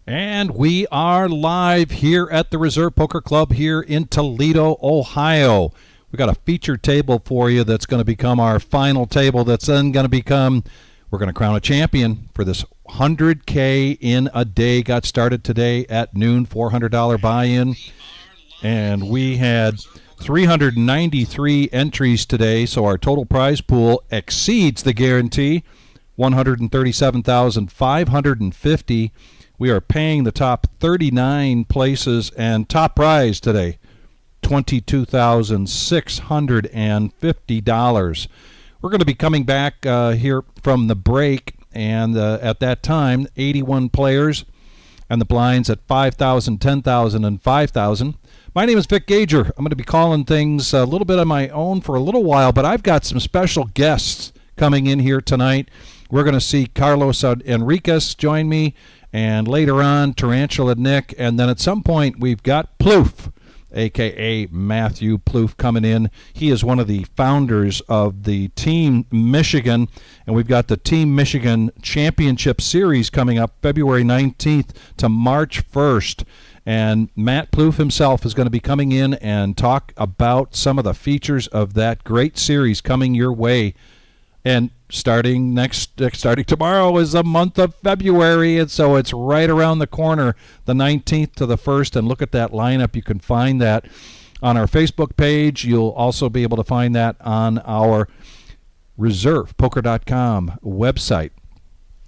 And we are live here at the Reserve Poker Club here in Toledo, Ohio. We got a featured table for you that's going to become our final table. That's then going to become, we're going to crown a champion for this 100K in a day. Got started today at noon, $400 buy-in. And we had 393 entries today, so our total prize pool exceeds the guarantee, $137,550. We are paying the top 39 places, and top prize today, $22,650. We're going to be coming back here from the break, and at that time, 81 players, and the blinds at 5,000, 10,000, and 5,000. My name is Vic Gager. I'm going to be calling things a little bit on my own for a little while, but I've got some special guests coming in here tonight. We're going to see Carlos Enriquez join me, and later on, Tarantula Nick, and then at some point, we've got Plouffe, a.k.a. Matthew Plouffe, coming in. He is one of the founders of the Team Michigan, and we've got the Team Michigan Championship Series coming up February 19th to March 1st. And Matt Plouffe himself is going to be coming in and talk about some of the features of that great series coming your way. And starting tomorrow is the month of February, and so it's right around the corner, the 19th to the 1st. And look at that lineup. You can find that on our Facebook page. You'll also be able to find that on our reservepoker.com website.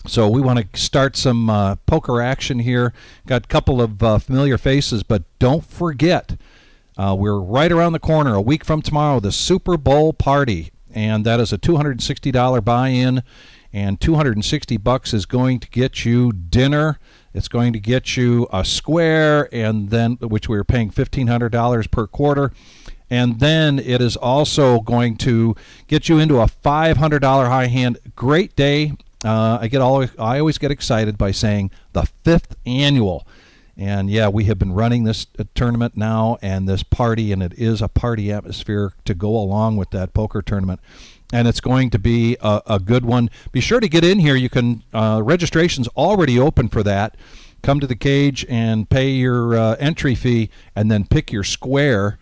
So we want to start some poker action here. Got a couple of familiar faces, but don't forget, we're right around the corner, a week from tomorrow, the Super Bowl party. And that is a $260 buy-in, and $260 is going to get you dinner. It's going to get you a square, and then which we were paying $1,500 per quarter. And then it is also going to get you into a $500 high hand. Great day. I always get excited by saying the 5th annual. And yeah, we have been running this tournament now and this party, and it is a party atmosphere to go along with that poker tournament. And it's going to be a good one. Be sure to get in here. You can registration's already open for that. Come to the cage and pay your entry fee, and then pick your square.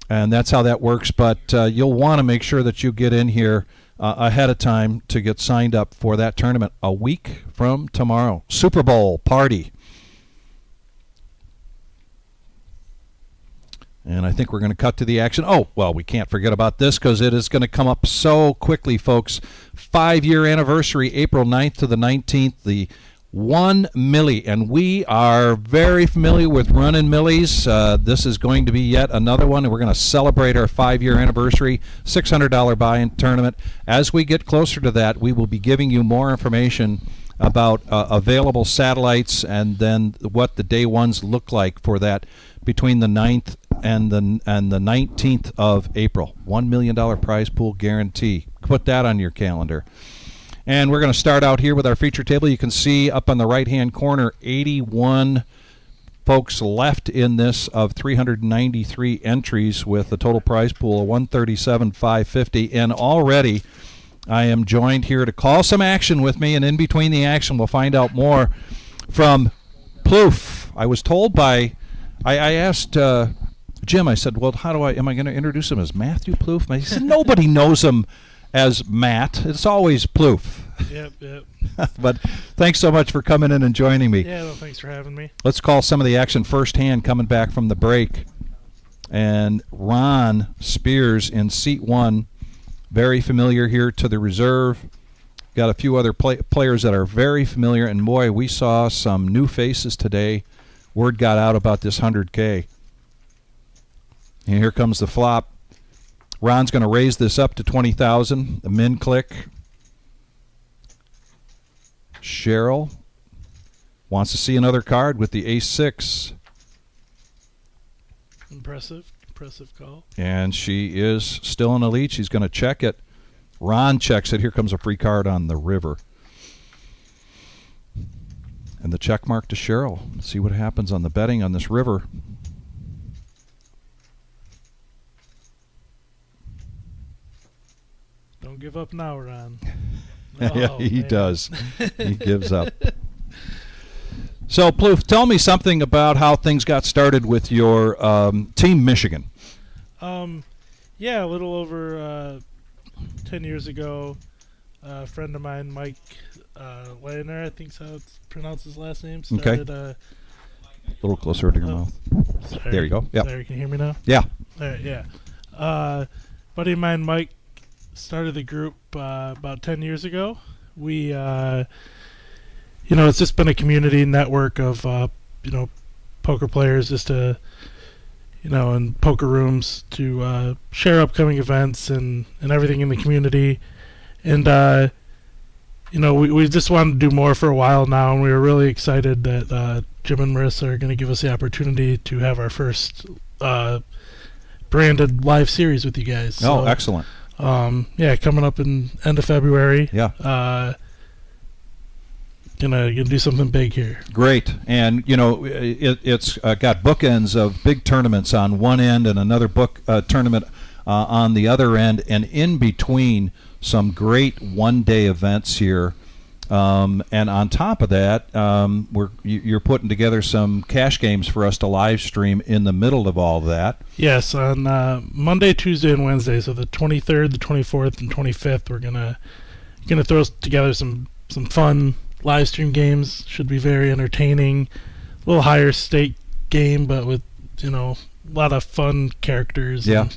And that's how that works. But you'll want to make sure that you get in here ahead of time to get signed up for that tournament a week from tomorrow. Super Bowl party. And I think we're going to cut to the action. Oh, well, we can't forget about this because it is going to come up so quickly, folks. 5-year anniversary, April 9th to the 19th, the 1 Millie. And we are very familiar with running Millies. This is going to be yet another one, and we're going to celebrate our 5-year anniversary, $600 buy-in tournament. As we get closer to that, we will be giving you more information about available satellites and then what the day ones look like for that between the 9th and the 19th of April. $1 million prize pool guarantee. Put that on your calendar. And we're going to start out here with our feature table. You can see up on the right-hand corner, 81 folks left in this of 393 entries with a total prize pool of $137,550. And already I am joined here to call some action with me, and in between the action we'll find out more from Plouffe. I was told by, I asked Jim, I said, well, am I going to introduce him as Matthew Plouffe? He said, nobody knows him as Matt. It's always Plouffe. Yep. But thanks so much for coming in and joining me. Yeah, well, thanks for having me. Let's call some of the action firsthand coming back from the break. And Ron Spears in seat 1, very familiar here to the reserve. Got a few other players that are very familiar, and boy, we saw some new faces today. Word got out about this 100K. And here comes the flop. Ron's going to raise this up to 20,000. The min click. Cheryl wants to see another card with the ace-6. Impressive call. And she is still in the lead. She's going to check it. Ron checks it. Here comes a free card on the river. And the check mark to Cheryl. See what happens on the betting on this river. Don't give up now, Ron. Yeah, he does. He gives up. So, Plouffe, tell me something about how things got started with your Team Michigan. Yeah, a little over 10 years ago, a friend of mine, Mike Leitner, I think's how it's pronounced his last name, started A little closer to your mouth. There you go. Yep. Sorry, can you hear me now? Yeah. All right, yeah. Buddy of mine, Mike, started the group about 10 years ago. We, it's just been a community network of, poker players just to, in poker rooms to share upcoming events and everything in the community. And, we just wanted to do more for a while now, and we were really excited that Jim and Marissa are going to give us the opportunity to have our first branded live series with you guys. So, excellent. Coming up in end of February. Yeah. Gonna do something big here. Great. And it's got bookends of big tournaments on one end and another tournament on the other end, and in between some great one-day events here. And on top of that, you're putting together some cash games for us to live stream in the middle of all of that. Yes, on Monday, Tuesday, and Wednesday. So the 23rd, the 24th, and 25th, we're gonna throw together some fun live stream games. Should be very entertaining. A little higher stake game, but with a lot of fun characters. Yeah. And,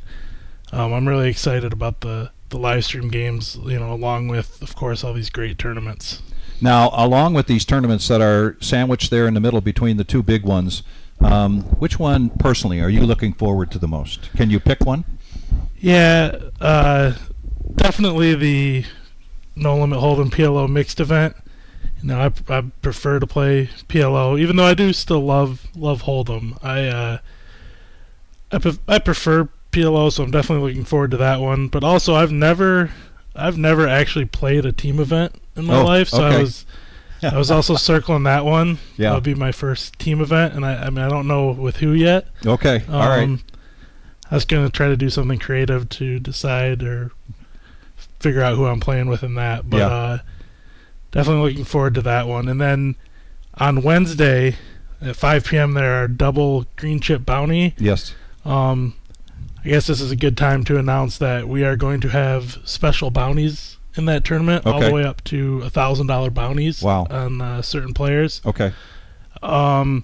I'm really excited about the live stream games. Along with, of course, all these great tournaments. Now, along with these tournaments that are sandwiched there in the middle between the two big ones, which one personally are you looking forward to the most? Can you pick one? Yeah, definitely the No Limit Hold'em PLO mixed event. I prefer to play PLO, even though I do still love Hold'em. I prefer PLO, so I'm definitely looking forward to that one. But also, I've never actually played a team event in my life, so okay. I was also circling that one. Yeah, that would be my first team event, and I don't know with who yet. Okay, all right. I was gonna try to do something creative to decide or figure out who I'm playing with in that, but definitely looking forward to that one. And then on Wednesday at 5 p.m. there are double green chip bounty. Yes. I guess this is a good time to announce that we are going to have special bounties in that tournament, all the way up to $1,000 bounties. Wow. On certain players. Okay. We're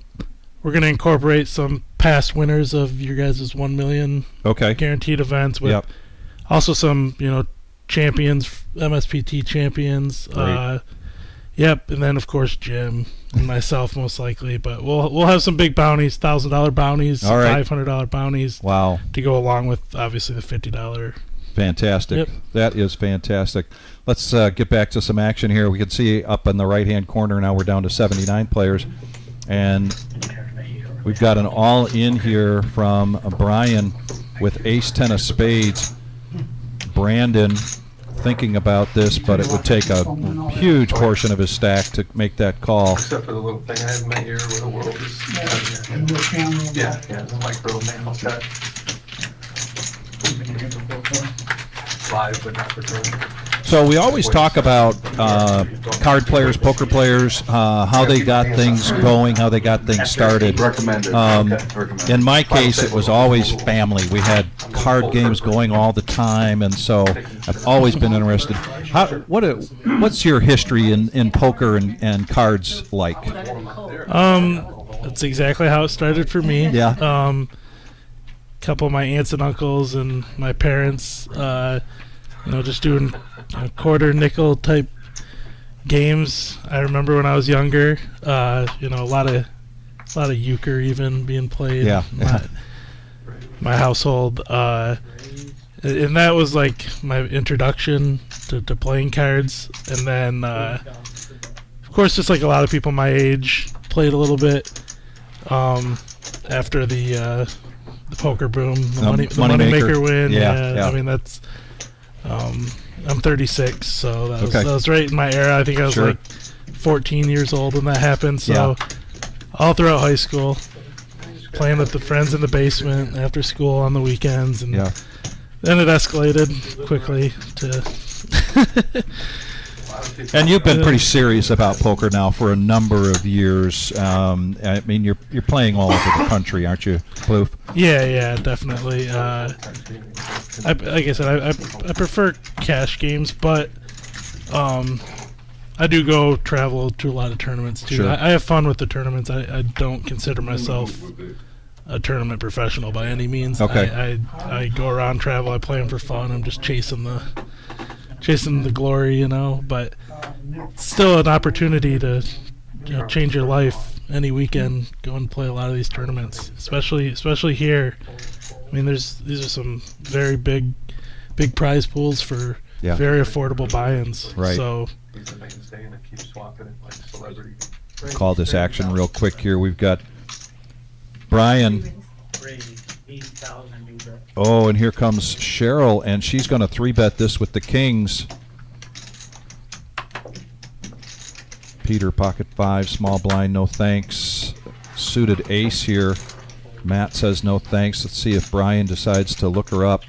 going to incorporate some past winners of your guys' 1 million guaranteed events with also some, champions, MSPT champions. Yep, and then of course Jim and myself most likely, but we'll have some big bounties, $1,000 bounties, $500 bounties. Wow. To go along with obviously the $50. Fantastic. Yep. That is fantastic. Let's get back to some action here. We can see up in the right-hand corner now we're down to 79 players, and we've got an all-in here from Brian with ace-10 of spades. Brandon thinking about this, but it would take a huge portion of his stack to make that call. Except for the little thing I have in my ear where the world is. Yeah, the micro nano cut. Live, but not recorded. So we always talk about card players, poker players, how they got things going, how they got things started. In my case, it was always family. We had card games going all the time, and so I've always been interested. What's your history in poker and cards like? That's exactly how it started for me. Yeah. Couple of my aunts and uncles and my parents, just doing quarter nickel type games. I remember when I was younger, a lot of euchre even being played. Yeah. In my household, and that was like my introduction to playing cards. And then, of course, just like a lot of people my age, played a little bit after the poker boom, the money maker win. Yeah. I mean, that's I'm 36, so that was right in my era. I think I was like 14 years old when that happened. So all throughout high school, playing with the friends in the basement after school on the weekends, and then it escalated quickly to And you've been pretty serious about poker now for a number of years. I mean, you're playing all over the country, aren't you, Plouffe? Yeah, definitely. Like I said, I prefer cash games, but I do go travel to a lot of tournaments too. Sure. I have fun with the tournaments. I don't consider myself a tournament professional by any means. Okay. I go around, travel. I play them for fun. I'm just chasing the glory, you know. But still, an opportunity to change your life any weekend. Go and play a lot of these tournaments, especially here. I mean, these are some very big prize pools for very affordable buy-ins. Right. So call this action real quick here. We've got Brian. Oh, and here comes Cheryl, and she's going to 3-bet this with the kings. Peter, pocket 5, small blind, no thanks. Suited ace here. Matt says no thanks. Let's see if Brian decides to look her up.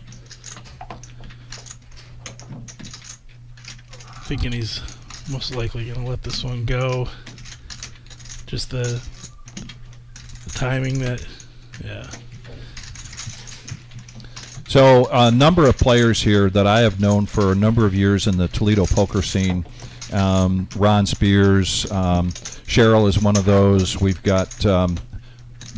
Thinking he's most likely going to let this one go. Just the timing that, yeah. So a number of players here that I have known for a number of years in the Toledo poker scene. Ron Spears, Cheryl is one of those. We've got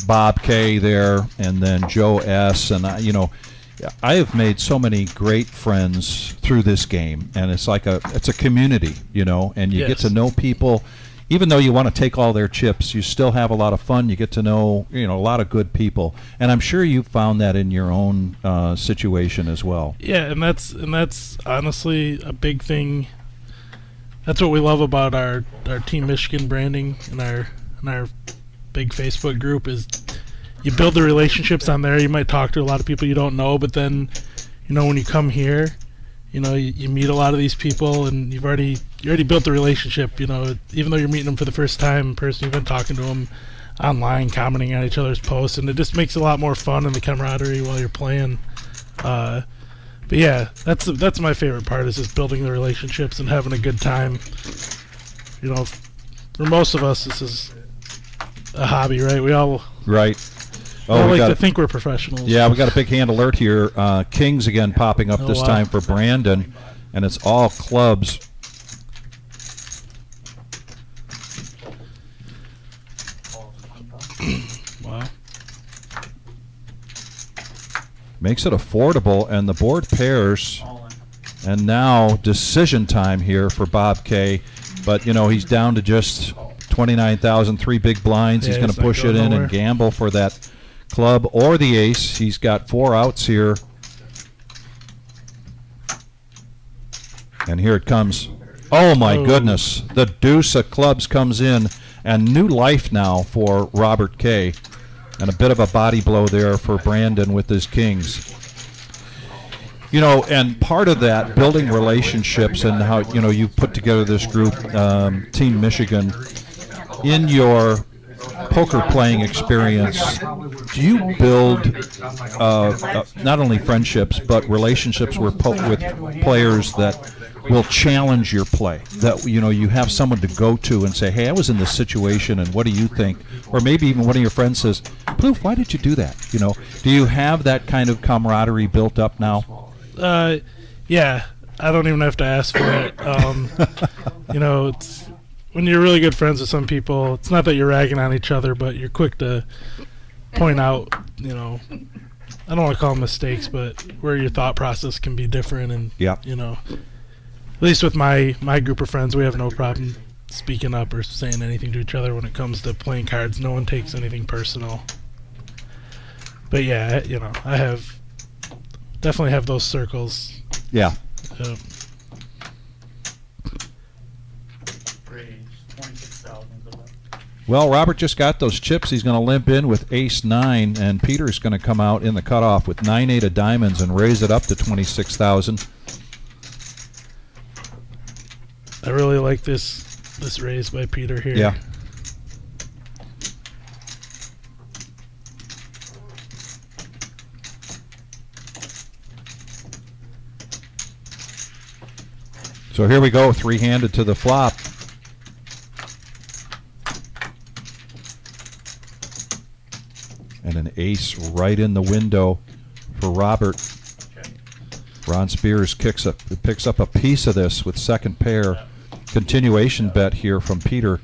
Bob K there, and then Joe S. And I have made so many great friends through this game, and it's like it's a community, and you get to know people. Even though you want to take all their chips, you still have a lot of fun. You get to know, a lot of good people, and I'm sure you found that in your own situation as well. Yeah, and that's honestly a big thing. That's what we love about our Team Michigan branding and our big Facebook group is you build the relationships on there. You might talk to a lot of people you don't know, but then, when you come here, you meet a lot of these people, and you already built the relationship. Even though you're meeting them for the first time in person, you've been talking to them online, commenting on each other's posts, and it just makes it a lot more fun and the camaraderie while you're playing. But yeah, that's my favorite part is just building the relationships and having a good time. For most of us, this is a hobby, right? We all right. like to think we're professionals. Yeah, we got a big hand alert here. Kings again popping up this time for Brandon, and it's all clubs. Wow. Makes it affordable, and the board pairs. And now decision time here for Bob K. But, he's down to just 29,000, 3 big blinds. He's going to push it in and gamble for that club or the ace. He's got 4 outs here. And here it comes. Oh, my goodness. The deuce of clubs comes in, and new life now for Robert K. And a bit of a body blow there for Brandon with his kings. And part of that, building relationships and how, you've put together this group, Team Michigan, in your poker playing experience, do you build not only friendships but relationships with players that will challenge your play, that you have someone to go to and say, hey, I was in this situation and what do you think? Or maybe even one of your friends says, Plouffe, why did you do that? Do you have that kind of camaraderie built up now? Yeah, I don't even have to ask for it. It's when you're really good friends with some people, it's not that you're ragging on each other, but you're quick to point out, I don't want to call them mistakes, but where your thought process can be different. And, at least with my group of friends, we have no problem speaking up or saying anything to each other when it comes to playing cards. No one takes anything personal. But yeah, I definitely have those circles. Yeah. Well, Robert just got those chips. He's going to limp in with ace-9, and Peter's going to come out in the cutoff with 9-8 of diamonds and raise it up to 26,000. I really like this raise by Peter here. Yeah. So here we go, three-handed to the flop. And an ace right in the window for Robert. Ron Spears picks up a piece of this with second pair. Continuation bet here from Peter.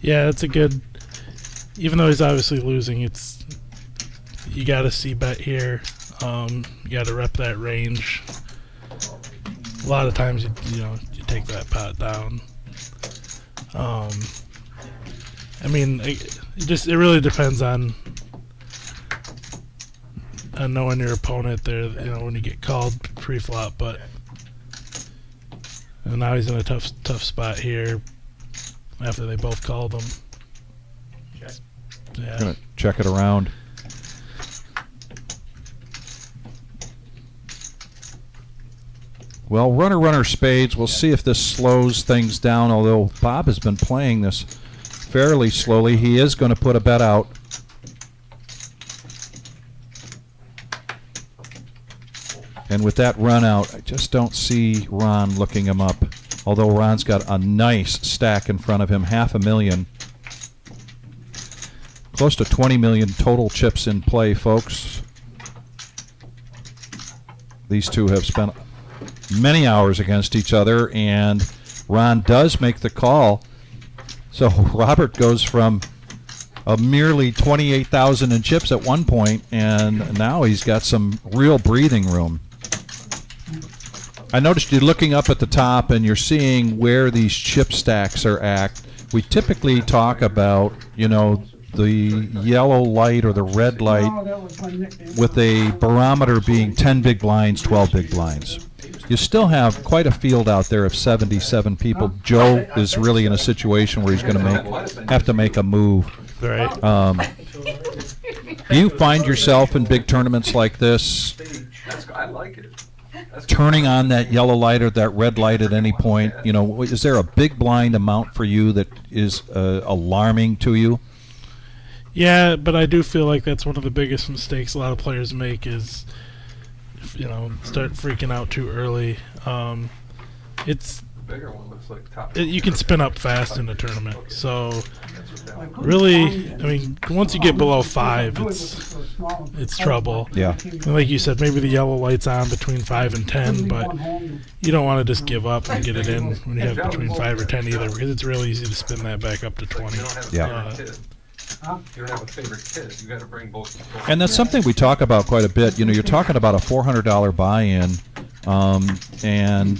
Yeah, it's a good. Even though he's obviously losing, you got to see bet here. You got to rep that range. A lot of times, you take that pot down. I mean, it really depends on knowing your opponent there. When you get called pre-flop, but and now he's in a tough spot here after they both called him. Yeah. Gonna check it around. Well, runner spades. We'll see if this slows things down, although Bob has been playing this fairly slowly. He is going to put a bet out. And with that run out, I just don't see Ron looking him up, although Ron's got a nice stack in front of him, $500,000. Close to 20 million total chips in play, folks. These two have spent many hours against each other, and Ron does make the call. So Robert goes from a merely 28,000 in chips at one point, and now he's got some real breathing room. I noticed you're looking up at the top and you're seeing where these chip stacks are at. We typically talk about, the yellow light or the red light with a barometer being 10 big blinds, 12 big blinds. You still have quite a field out there of 77 people. Joe is really in a situation where he's going to have to make a move. Right. Do you find yourself in big tournaments like this I like it. turning on that yellow light or that red light at any point? Is there a big blind amount for you that is alarming to you? Yeah, but I do feel like that's one of the biggest mistakes a lot of players make is, start freaking out too early. It's The bigger one looks like top. you can spin up fast in a tournament. So really, I mean, once you get below 5, it's trouble. Yeah. And like you said, maybe the yellow light's on between 5 and 10, but you don't want to just give up and get it in when you have between 5 or 10 either, because it's really easy to spin that back up to 20. Yeah. You don't have a favorite kid. You got to bring both. And that's something we talk about quite a bit. You're talking about a $400 buy-in, and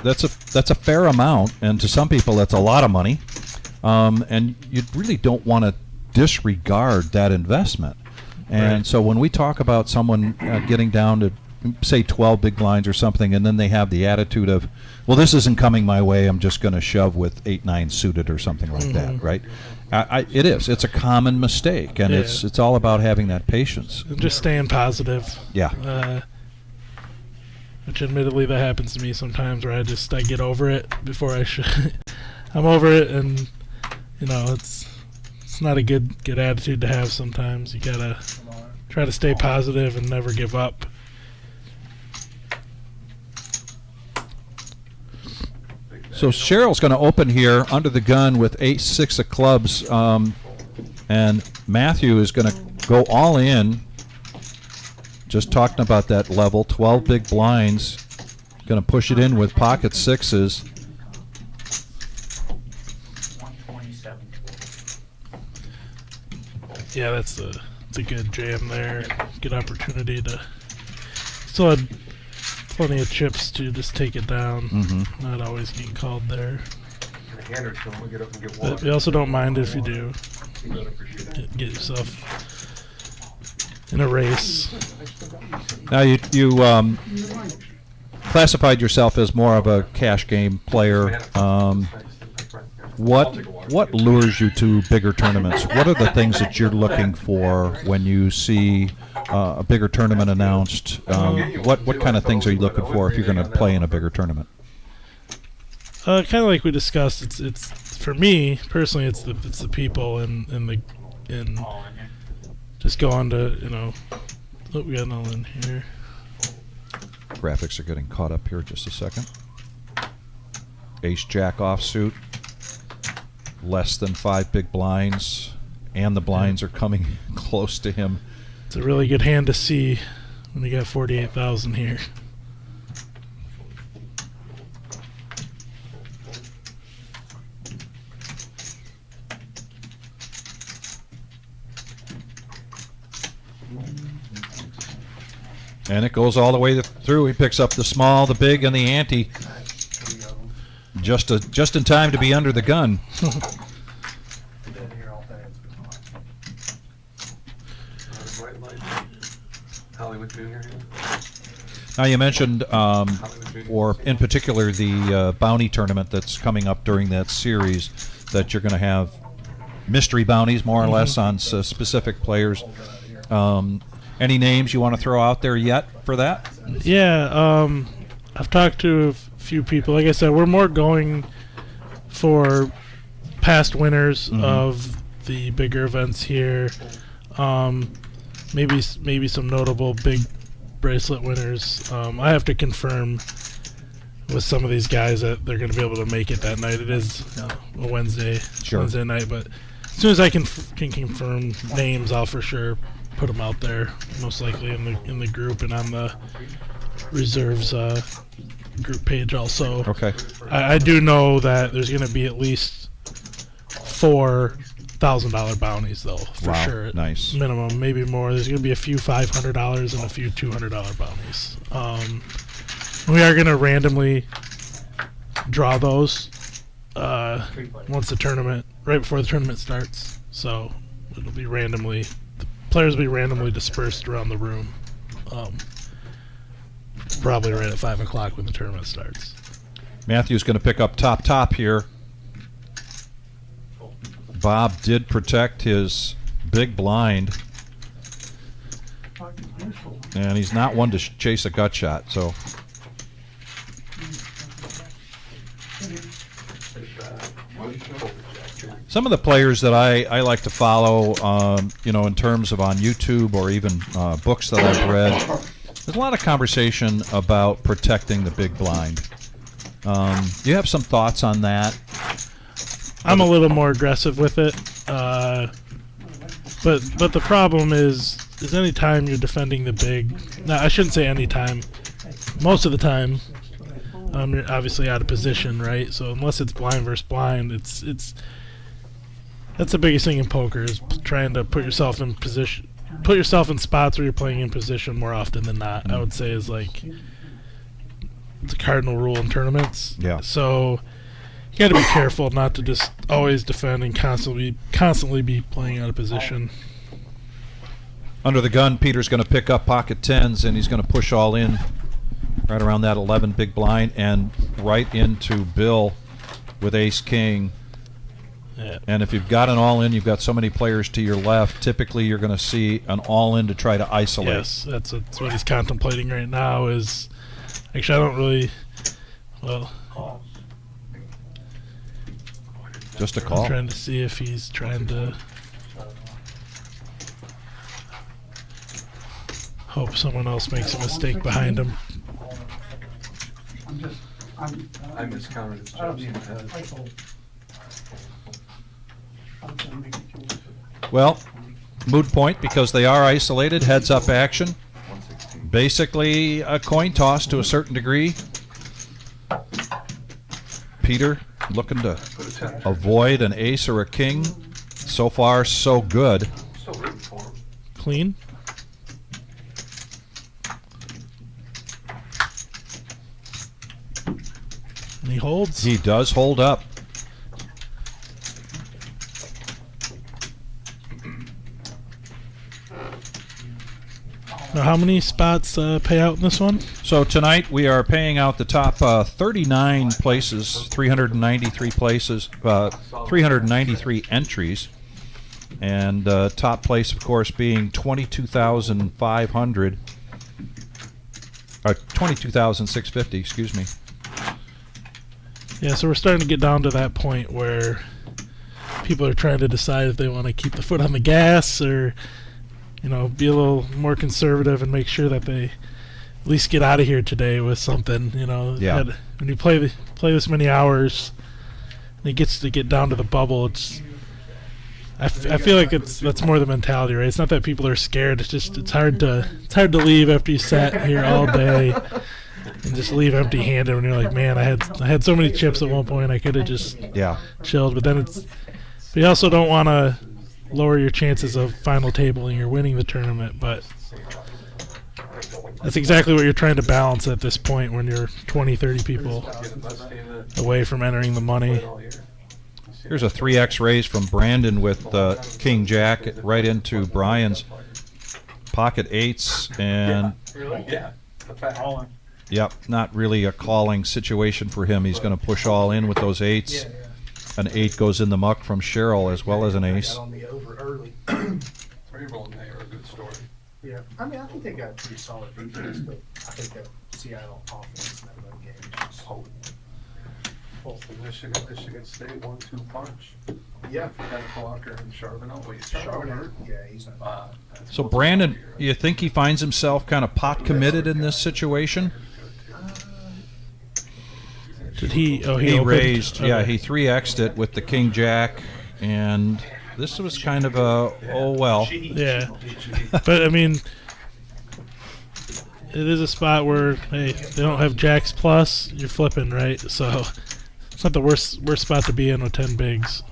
that's a fair amount, and to some people that's a lot of money, and you really don't want to disregard that investment. And Right. so when we talk about someone getting down to say 12 big blinds or something, and then they have the attitude of, well, this isn't coming my way, I'm just going to shove with 8-9 suited or something like that, right? It is. It's a common mistake, and Yeah. it's all about having that patience. And just staying positive. Yeah. Which admittedly that happens to me sometimes, where I get over it before I should. I'm over it, and it's not a good attitude to have sometimes. You gotta try to stay positive and never give up. So Cheryl's going to open here under the gun with 8-6 of clubs, and Matthew is going to go all in. Just talking about that level, 12 big blinds. Going to push it in with pocket sixes. Yeah, it's a good jam there. Good opportunity to. Still had plenty of chips to just take it down. Mm-hmm. Not always getting called there. A hand or two, we'll get up and get But water. we also don't mind if you do. You really appreciate that. Get yourself in a race. Now you classified yourself as more of a cash game player. What lures you to bigger tournaments? What are the things that you're looking for when you see a bigger tournament announced? What kind of things are you looking for if you're going to play in a bigger tournament? Kind of like we discussed. It's for me personally. It's the people and just going to Look, we got all in here. Graphics are getting caught up here. Just a second. ace jack offsuit, less than 5 big blinds, and the blinds are coming close to him. It's a really good hand to see when you got 48,000 here. And it goes all the way through. He picks up the small, the big, and the ante. Just in time to be under the gun. Now you mentioned, or in particular, the bounty tournament that's coming up during that series, that you're going to have mystery bounties, more or less, on specific players. Any names you want to throw out there yet for that? Yeah, I've talked to a few people. Like I said, we're more going for past winners of the bigger events here. Maybe some notable big bracelet winners. I have to confirm with some of these guys that they're going to be able to make it that night. It is a Wednesday night, but as soon as I can confirm names, I'll for sure put them out there, most likely in the group and on the reserves group page also. Okay. I do know that there's going to be at least 4 $1,000 bounties though, for sure. Nice. Minimum, maybe more. There's going to be a few $500 and a few $200 bounties. We are going to randomly draw those once the tournament, right before the tournament starts. So it'll be randomly. The players will be randomly dispersed around the room. Probably right at 5 o'clock when the tournament starts. Matthew's going to pick up top here. Bob did protect his big blind, and he's not one to chase a gut shot. So some of the players that I like to follow, in terms of on YouTube or even books that I've read, there's a lot of conversation about protecting the big blind. Do you have some thoughts on that? I'm a little more aggressive with it, but the problem is any time you're defending the big. Now I shouldn't say any time. Most of the time, you're obviously out of position, right? So unless it's blind versus blind, it's that's the biggest thing in poker is trying to put yourself in position, put yourself in spots where you're playing in position more often than not. I would say is like it's a cardinal rule in tournaments. Yeah. So you got to be careful not to just always defend and constantly be playing out of position. Under the gun, Peter's going to pick up pocket tens, and he's going to push all in right around that 11 big blind and right into Bill with ace king. Yeah. And if you've got an all in, you've got so many players to your left. Typically, you're going to see an all in to try to isolate. Yes, that's what he's contemplating right now. Is actually I don't really just a call. I'm trying to see if he's trying to hope someone else makes a mistake behind him. I miscounted his jumps in the head. Well, moot point because they are isolated. Heads up action. Basically a coin toss to a certain degree. Peter looking to avoid an ace or a king. So far, so good. Clean. And he holds. He does hold up. Now, how many spots pay out in this one? So tonight we are paying out the top 39 places, 393 places, 393 entries, and top place, of course, being 22,500, or 22,650. Excuse me. Yeah, so we're starting to get down to that point where people are trying to decide if they want to keep the foot on the gas or, be a little more conservative and make sure that they at least get out of here today with something. You know, Yeah. when you play this many hours, and it gets to get down to the bubble. I feel like that's more the mentality, right? It's not that people are scared. It's just it's hard to leave after you sat here all day and just leave empty-handed when you're like, man, I had so many chips at one point. I could have just chilled. But then but you also don't want to lower your chances of final tabling or winning the tournament. But that's exactly what you're trying to balance at this point when you're 20, 30 people away from entering the money. Here's a 3x raise from Brandon with King Jack right into Brian's pocket eights, and yep, not really a calling situation for him. He's going to push all in with those eights. An 8 goes in the muck from Cheryl as well as an ace. FREEROLL and they are a good story. Yeah, I mean, I think they got pretty solid defense, but I think that Seattle offense in that run game is just Michigan State 1-2 punch. Yeah. Got Walker and Charbonneau. Wait, Charbonneau. Yeah, he's not. So Brandon, you think he finds himself kind of pot committed in this situation? Did he? Oh, He opened? raised, yeah, Okay. he 3x'd it with the King Jack, and this was kind of a, oh well. Yeah, but I mean, it is a spot where hey, they don't have jacks plus. You're flipping, right? So it's not the worst spot to be in with 10 bigs.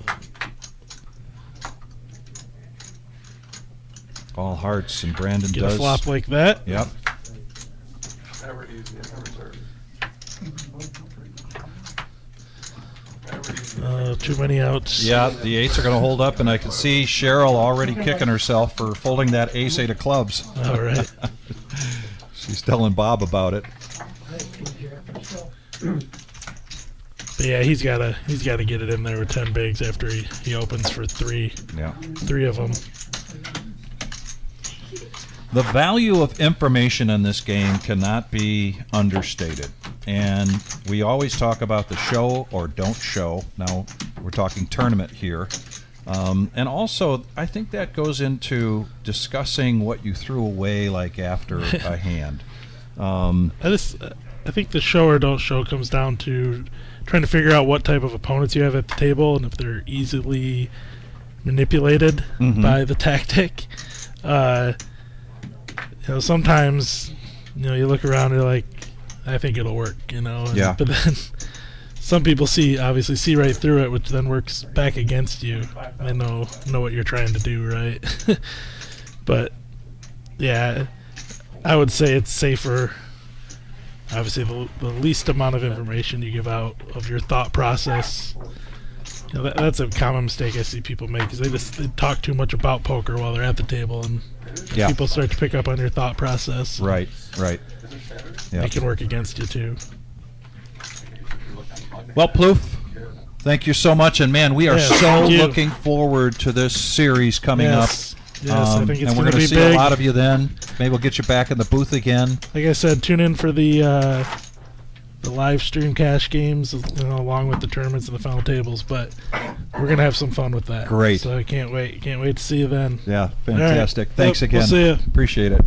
All hearts, and Brandon Get does. a flop like that. Yep. Never easy in the reserve. Too many outs. Yeah, the eights are going to hold up, and I can see Cheryl already kicking herself for folding that ace-8 of clubs. All right. She's telling Bob about it. But yeah, he's gotta get it in there with 10 bigs after he opens for three of them. The value of information in this game cannot be understated. And we always talk about the show or don't show. Now, we're talking tournament here. And also, I think that goes into discussing what you threw away like after a hand. I think the show or don't show comes down to trying to figure out what type of opponents you have at the table and if they're easily manipulated by the tactic. Sometimes, you look around and you're like, I think it'll work, Yeah. But then some people obviously see right through it, which then works back against you. They know what you're trying to do, right? But yeah, I would say it's safer. Obviously, the least amount of information you give out of your thought process. That's a common mistake I see people make, is they talk too much about poker while they're at the table, and people start to pick up on your thought process. Right. Yeah. It can work against you too. Well, Plouffe, thank you so much. And, man, we are so thank you. looking forward to this series coming up. Yes, I think it's and we're going to to be see big. a lot of you then. Maybe we'll get you back in the booth again. Like I said, tune in for the live stream cash games, along with the tournaments and the final tables. But we're going to have some fun with that. Great. So I can't wait. Can't wait to see you then. Yeah, fantastic. All right. Thanks Yep, again. we'll see ya. Appreciate it.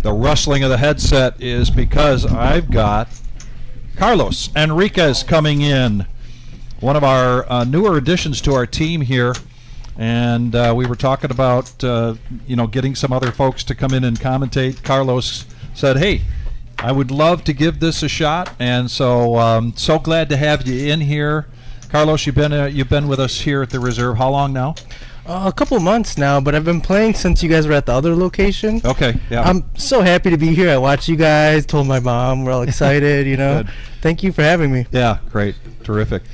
The rustling of the headset is because I've got Carlos Enriquez coming in, one of our newer additions to our team here. And we were talking about, getting some other folks to come in and commentate. Carlos said, hey, I would love to give this a shot. And so so glad to have you in here. Carlos, you've been with us here at the Reserve. How long now? A couple months now, but I've been playing since you guys were at the other location. Okay, yeah. I'm so happy to be here. I watched you guys, told my mom, we're all excited, Good. Thank you for having me. Yeah, great. Terrific.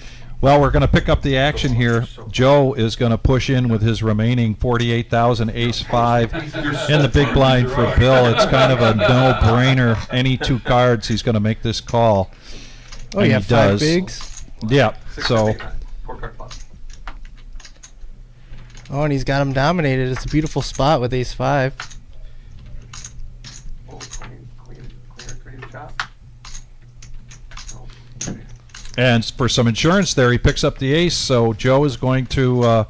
Well, we're going to pick up the action here. Joe is going to push in with his remaining 48,000 ace-5 in the big blind for Bill. It's kind of a no-brainer. Any two cards, he's going to make this call. Oh, And you he have 5 does. bigs? Yeah, so... Oh, and he's got him dominated. It's a beautiful spot with ace-5. Oh, clean chop. And for some insurance there, he picks up the ace, so Joe is going to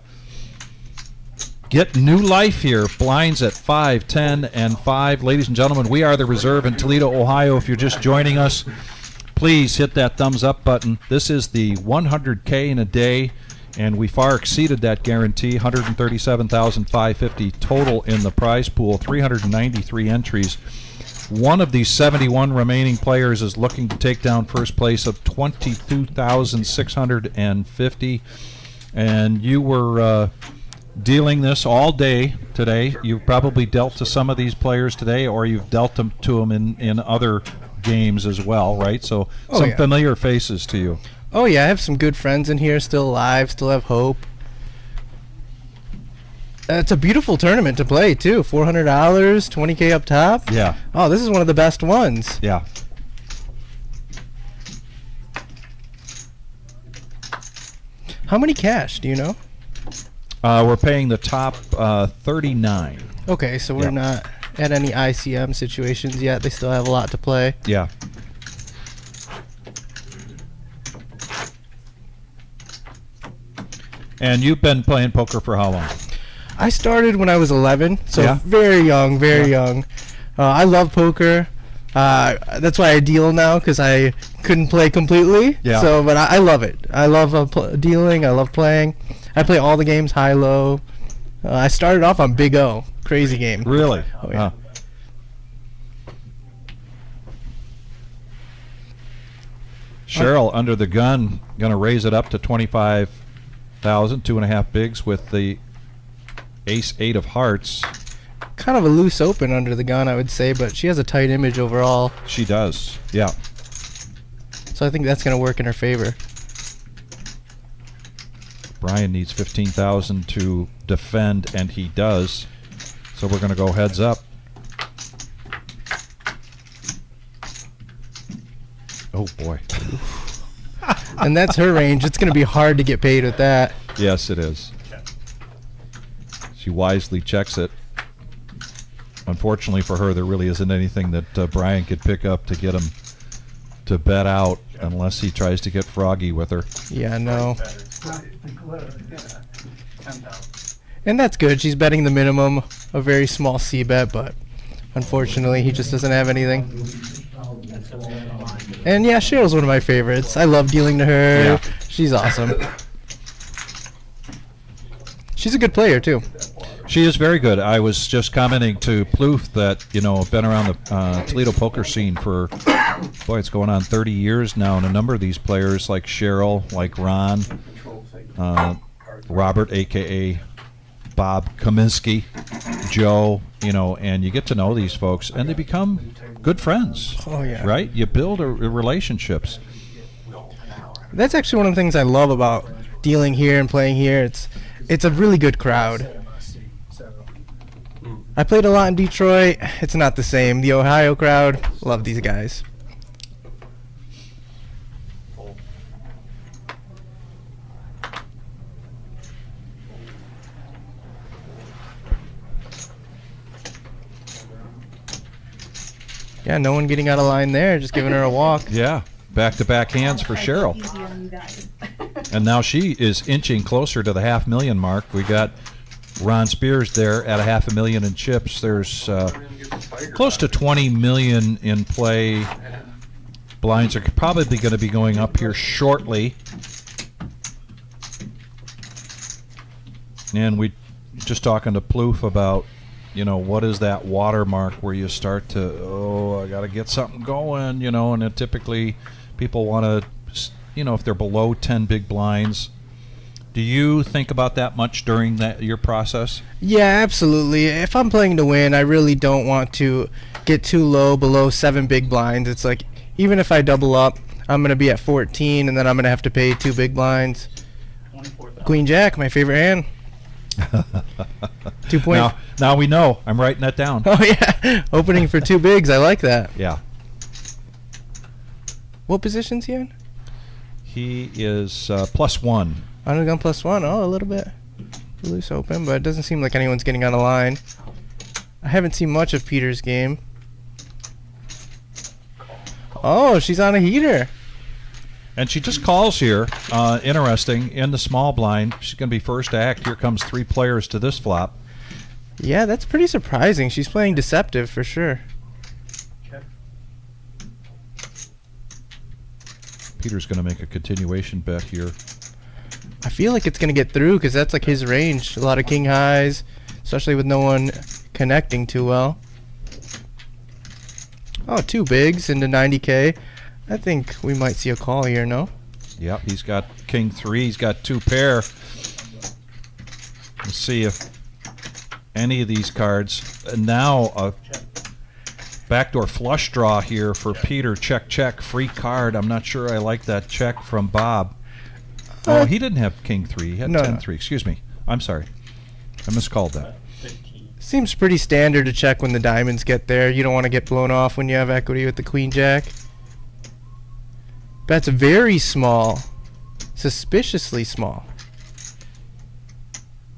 get new life here. Blinds at 5, 10, and 5. Ladies and gentlemen, we are the Reserve in Toledo, Ohio. If you're just joining us, please hit that thumbs up button. This is the 100K in a day, and we far exceeded that guarantee. 137,550 total in the prize pool, 393 entries. One of these 71 remaining players is looking to take down first place of 22,650. And you were dealing this all day today. You've probably dealt to some of these players today, or you've dealt them to them in other games as well, right? So some familiar faces to you. Oh yeah, I have some good friends in here, still alive, still have hope. It's a beautiful tournament to play too. $400, $20K up top. Yeah. Oh, this is one of the best ones. Yeah. How many cash, do you know? We're paying the top 39. Okay, so we're not at any ICM situations yet. They still have a lot to play. Yeah. And you've been playing poker for how long? I started when I was 11, so Yeah. very young, very young. I love poker. That's why I deal now, because I couldn't play completely. Yeah. So, but I love it. I love dealing. I love playing. I play all the games, high, low. I started off on Big O. Crazy game. Really? Oh, yeah. Cheryl under the gun, going to raise it up to 25,000, 2.5 bigs with the ace 8 of hearts. Kind of a loose open under the gun, I would say, but she has a tight image overall. She does, yeah. So I think that's going to work in her favor. Brian needs 15,000 to defend, and he does. So we're going to go heads up. Oh boy. And that's her range. It's going to be hard to get paid with that. Yes, it is. She wisely checks it. Unfortunately for her, there really isn't anything that Brian could pick up to get him to bet out unless he tries to get froggy with her. Yeah, no. And that's good. She's betting the minimum, a very small C bet, but unfortunately he just doesn't have anything. And yeah, Cheryl's one of my favorites. I love dealing to her. Yeah. She's awesome. She's a good player too. She is very good. I was just commenting to Plouffe that, you know, I've been around the Toledo poker scene for, boy, it's going on 30 years now, and a number of these players like Cheryl, like Ron, Robert, a.k.a. Bob Kaminsky, Joe, you know, and you get to know these folks, and they become good friends. Oh, yeah. Right? You build relationships. That's actually one of the things I love about dealing here and playing here. It's a really good crowd. I played a lot in Detroit. It's not the same. The Ohio crowd, love these guys. Yeah, no one getting out of line there, just giving her a walk. Yeah. Back-to-back hands for Cheryl. And now she is inching closer to the $500,000 mark. We got Ron Spears there at $500,000 in chips. There's close to 20 million in play. Blinds are probably going to be going up here shortly. And we just talking to Plouffe about, you know, what is that watermark where you start to, oh, I got to get something going, you know, and it typically people want to, you know, if they're below 10 big blinds. Do you think about that much during your process? Yeah, absolutely. If I'm playing to win, I really don't want to get too low, below 7 big blinds. It's like, even if I double up, I'm going to be at 14, and then I'm going to have to pay 2 big blinds. Queen Jack, my favorite hand. 2 point. Now we know. I'm writing that down. Oh, yeah. Opening for 2 bigs. I like that. Yeah. What position's he in? He is +1. Under gun +1. Oh, a little bit loose open, but it doesn't seem like anyone's getting on a line. I haven't seen much of Peter's game. Oh, she's on a heater. And she just calls here. Interesting. In the small blind, she's going to be first to act. Here comes 3 players to this flop. Yeah, that's pretty surprising. She's playing deceptive for sure. Peter's going to make a continuation bet here. I feel like it's going to get through because that's like his range. A lot of king highs, especially with no one connecting too well. Oh, 2 bigs into 90K. I think we might see a call here, no? Yep, he's got king 3. He's got 2 pair. Let's see if any of these cards. And now a backdoor flush draw here for Peter. Check, check. Free card. I'm not sure I like that check from Bob. Oh, he didn't have king 3. He had No. 10-3. Excuse me. I'm sorry. I miscalled that. Seems pretty standard to check when the diamonds get there. You don't want to get blown off when you have equity with the queen jack. That's very small. Suspiciously small.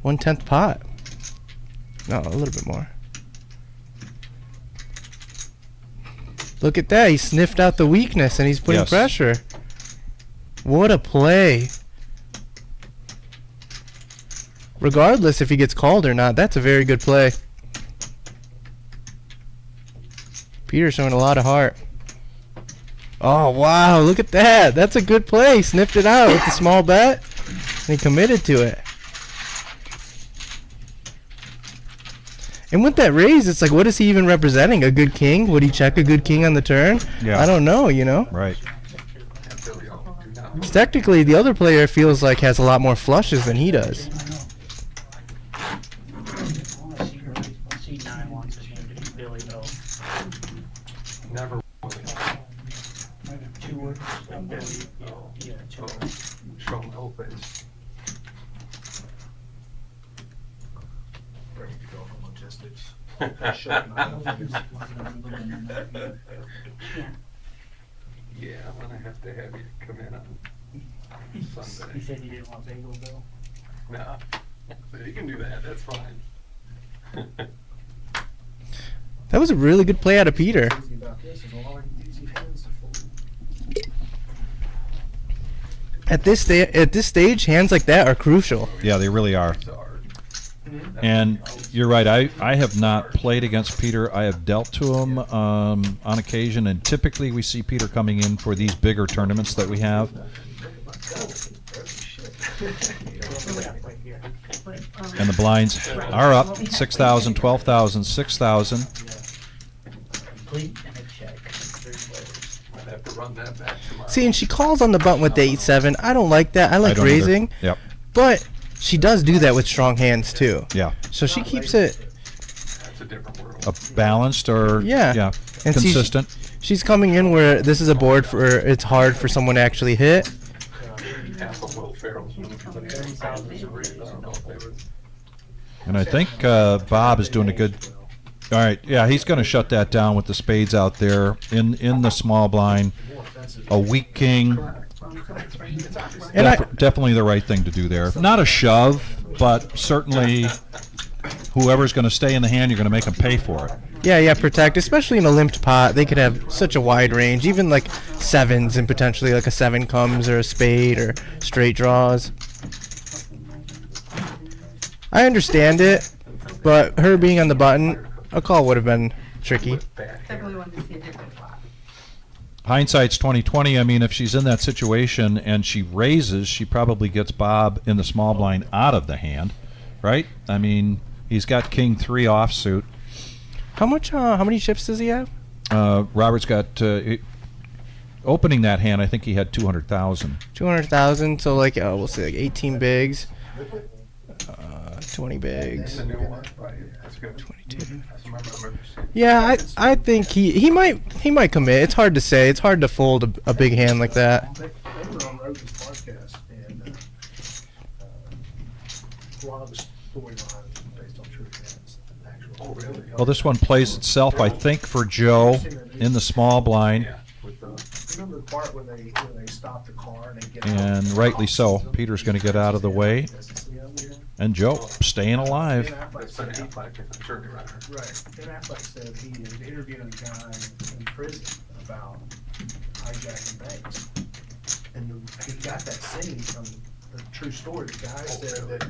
1/10 pot. No, a little bit more. Look at that. He sniffed out the weakness and he's putting Yes. pressure. What a play. Regardless if he gets called or not, that's a very good play. Peter's showing a lot of heart. Oh, wow. Look at that. That's a good play. Sniffed it out with a small bet. And he committed to it. And with that raise, it's like, what is he even representing? A good king? Would he check a good king on the turn? Yeah. I don't know, you know? Right. 'Cause technically, the other player feels like has a lot more flushes than he does. Never. Show him the whole face. Ready to go for logistics. Yeah, I'm gonna have to have you come in on Sunday. He said he didn't want bagel though. No, so you can do that, that's fine. That was a really good play out of Peter. Easy about this is all easy hands to fold. At this stage, hands like that are crucial. Yeah, they really are. It's hard. And you're right. I have not played against Peter. I have dealt to him on occasion, and typically we see Peter coming in for these bigger tournaments that we have. And the blinds are up 6,000, 12,000, 6,000. Complete and a check. I'd have to run that back to my. See, and she calls on the button with the 8-7. I don't like that. I like don't either. raising. Yep. But she does do that with strong hands too. Yeah. So she keeps it. That's a different world. A balanced or Yeah. And see, consistent. she's coming in where this is a board for it's hard for someone to actually hit. Half of Will Ferrell's moves, but he's I don't know if they were. And I think Bob is doing a good. All right. Yeah, he's going to shut that down with the spades out there in the small blind. A weak king. And Definitely the right thing to do there. Not a shove, but certainly whoever's going to stay in the hand, you're going to make them pay for it. yeah, protect, especially in a limped pot. They could have such a wide range, even like sevens and potentially like a 7 comes or a spade or straight draws. I understand it, but her being on the button, a call would have been tricky. Definitely wanted to see a different flop. Hindsight's 20/20. I mean, if she's in that situation and she raises, she probably gets Bob in the small blind out of the hand, right? I mean, he's got king 3 offsuit. How many chips does he have? Robert's got opening that hand. I think he had 200,000. 200,000. So like, we'll say like 18 bigs, 20 bigs. The new one, right? That's good. 22. I remember seeing. Yeah, I think he might commit. It's hard to say. It's hard to fold a big hand like that. They were on Rogan's podcast, and a lot of the storyline is based on true events. Oh, really? Well, this one plays itself, I think, for Joe in the small blind, Yeah, with the. Remember the part when they stop the car and they get and rightly so. Peter's going to get out of the way, and Joe staying alive. That's an Affleck, I'm sure you're right. Right. Ben Affleck said he was interviewing a guy in prison about hijacking banks. And he got that scene from the true story. The guy said that,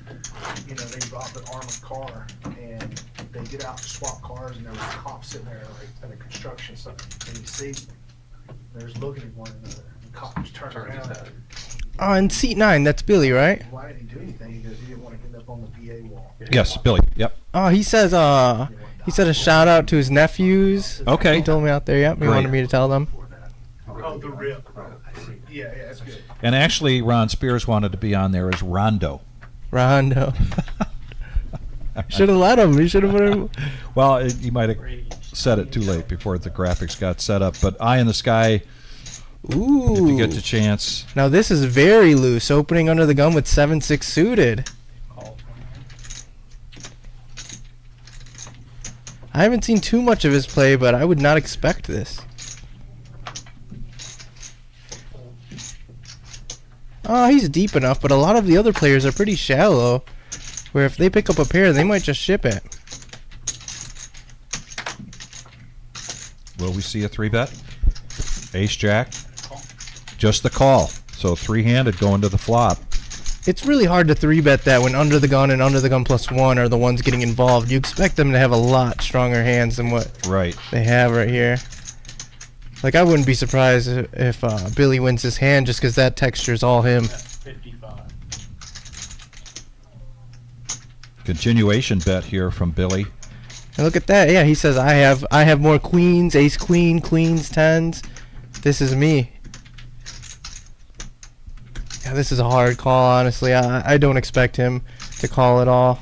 you know, they robbed an armored car and they get out to swap cars and there was a cop sitting there like at a construction site. And you see, there's looking at one another. The cop just turned around. Oh, in seat 9, that's Billy, right? Why didn't he do anything? He goes, he didn't want to end up on the VA wall. Yes, Billy. Yep. Oh, he says he said a shout out to his nephews. Okay. He told me out there, yep. He Great. wanted me to tell them. Oh, the rip. Yeah, that's good. And actually, Ron Spears wanted to be on there as Rondo. Rondo. Should have let him. He should have put him. Well, you might have said it too late before the graphics got set up. But Eye in the Sky, Ooh. if you get the chance. Now this is very loose. Opening under the gun with 7-6 suited. I haven't seen too much of his play, but I would not expect this. Oh, he's deep enough, but a lot of the other players are pretty shallow. Where if they pick up a pair, they might just ship it. Will we see a 3-bet? Ace Jack? Just the call. So 3-handed going to the flop. It's really hard to 3-bet that when under the gun and under the gun +1 are the ones getting involved. You expect them to have a lot stronger hands than what Right. they have right here. Like, I wouldn't be surprised if Billy wins this hand just because that texture's all him. 55. Continuation bet here from Billy. And look at that. Yeah, he says I have more queens, ace queen, queens, tens. This is me. Yeah, this is a hard call, honestly. I don't expect him to call it all.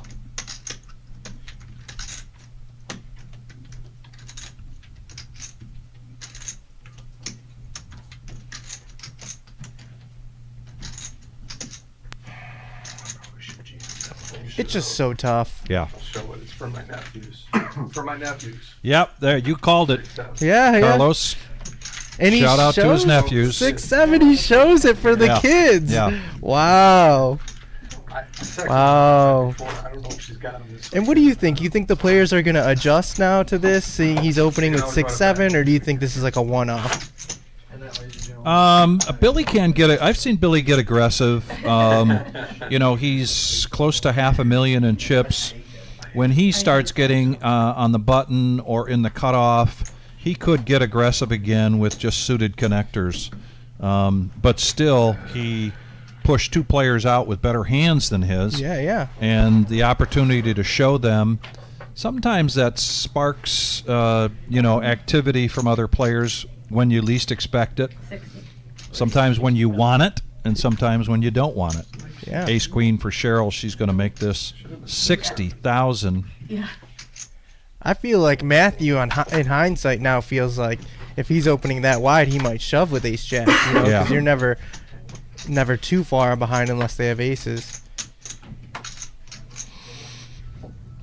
It's just so tough. Yeah. I'll show it. It's for my nephews. For my nephews. Yep, there, you called it, Yeah, yeah. Carlos. And he Shout out to his shows nephews. 6-7. He shows it for the Yeah, kids. yeah. Wow. I texted Wow. her before. I don't know if she's got them this And what do you think? You think the players are gonna adjust now to this, seeing he's opening with 6-7, or do you think this is like a one-off? And that, ladies and gentlemen, Billy can get it. I've seen Billy get aggressive. You know, he's close to $500,000 in chips. When he starts getting on the button or in the cutoff, he could get aggressive again with just suited connectors. But still, he pushed 2 players out with better hands than his. Yeah, yeah. And the opportunity to show them. Sometimes that sparks, you know, activity from other players when you least expect it. 60. Sometimes when you want it, and sometimes when you don't want it. Yeah. Ace Queen for Cheryl. She's going to make this 60,000. Yeah. I feel like Matthew, in hindsight, now feels like if he's opening that wide, he might shove with Ace Jack. You know, Yeah. because you're never too far behind unless they have aces.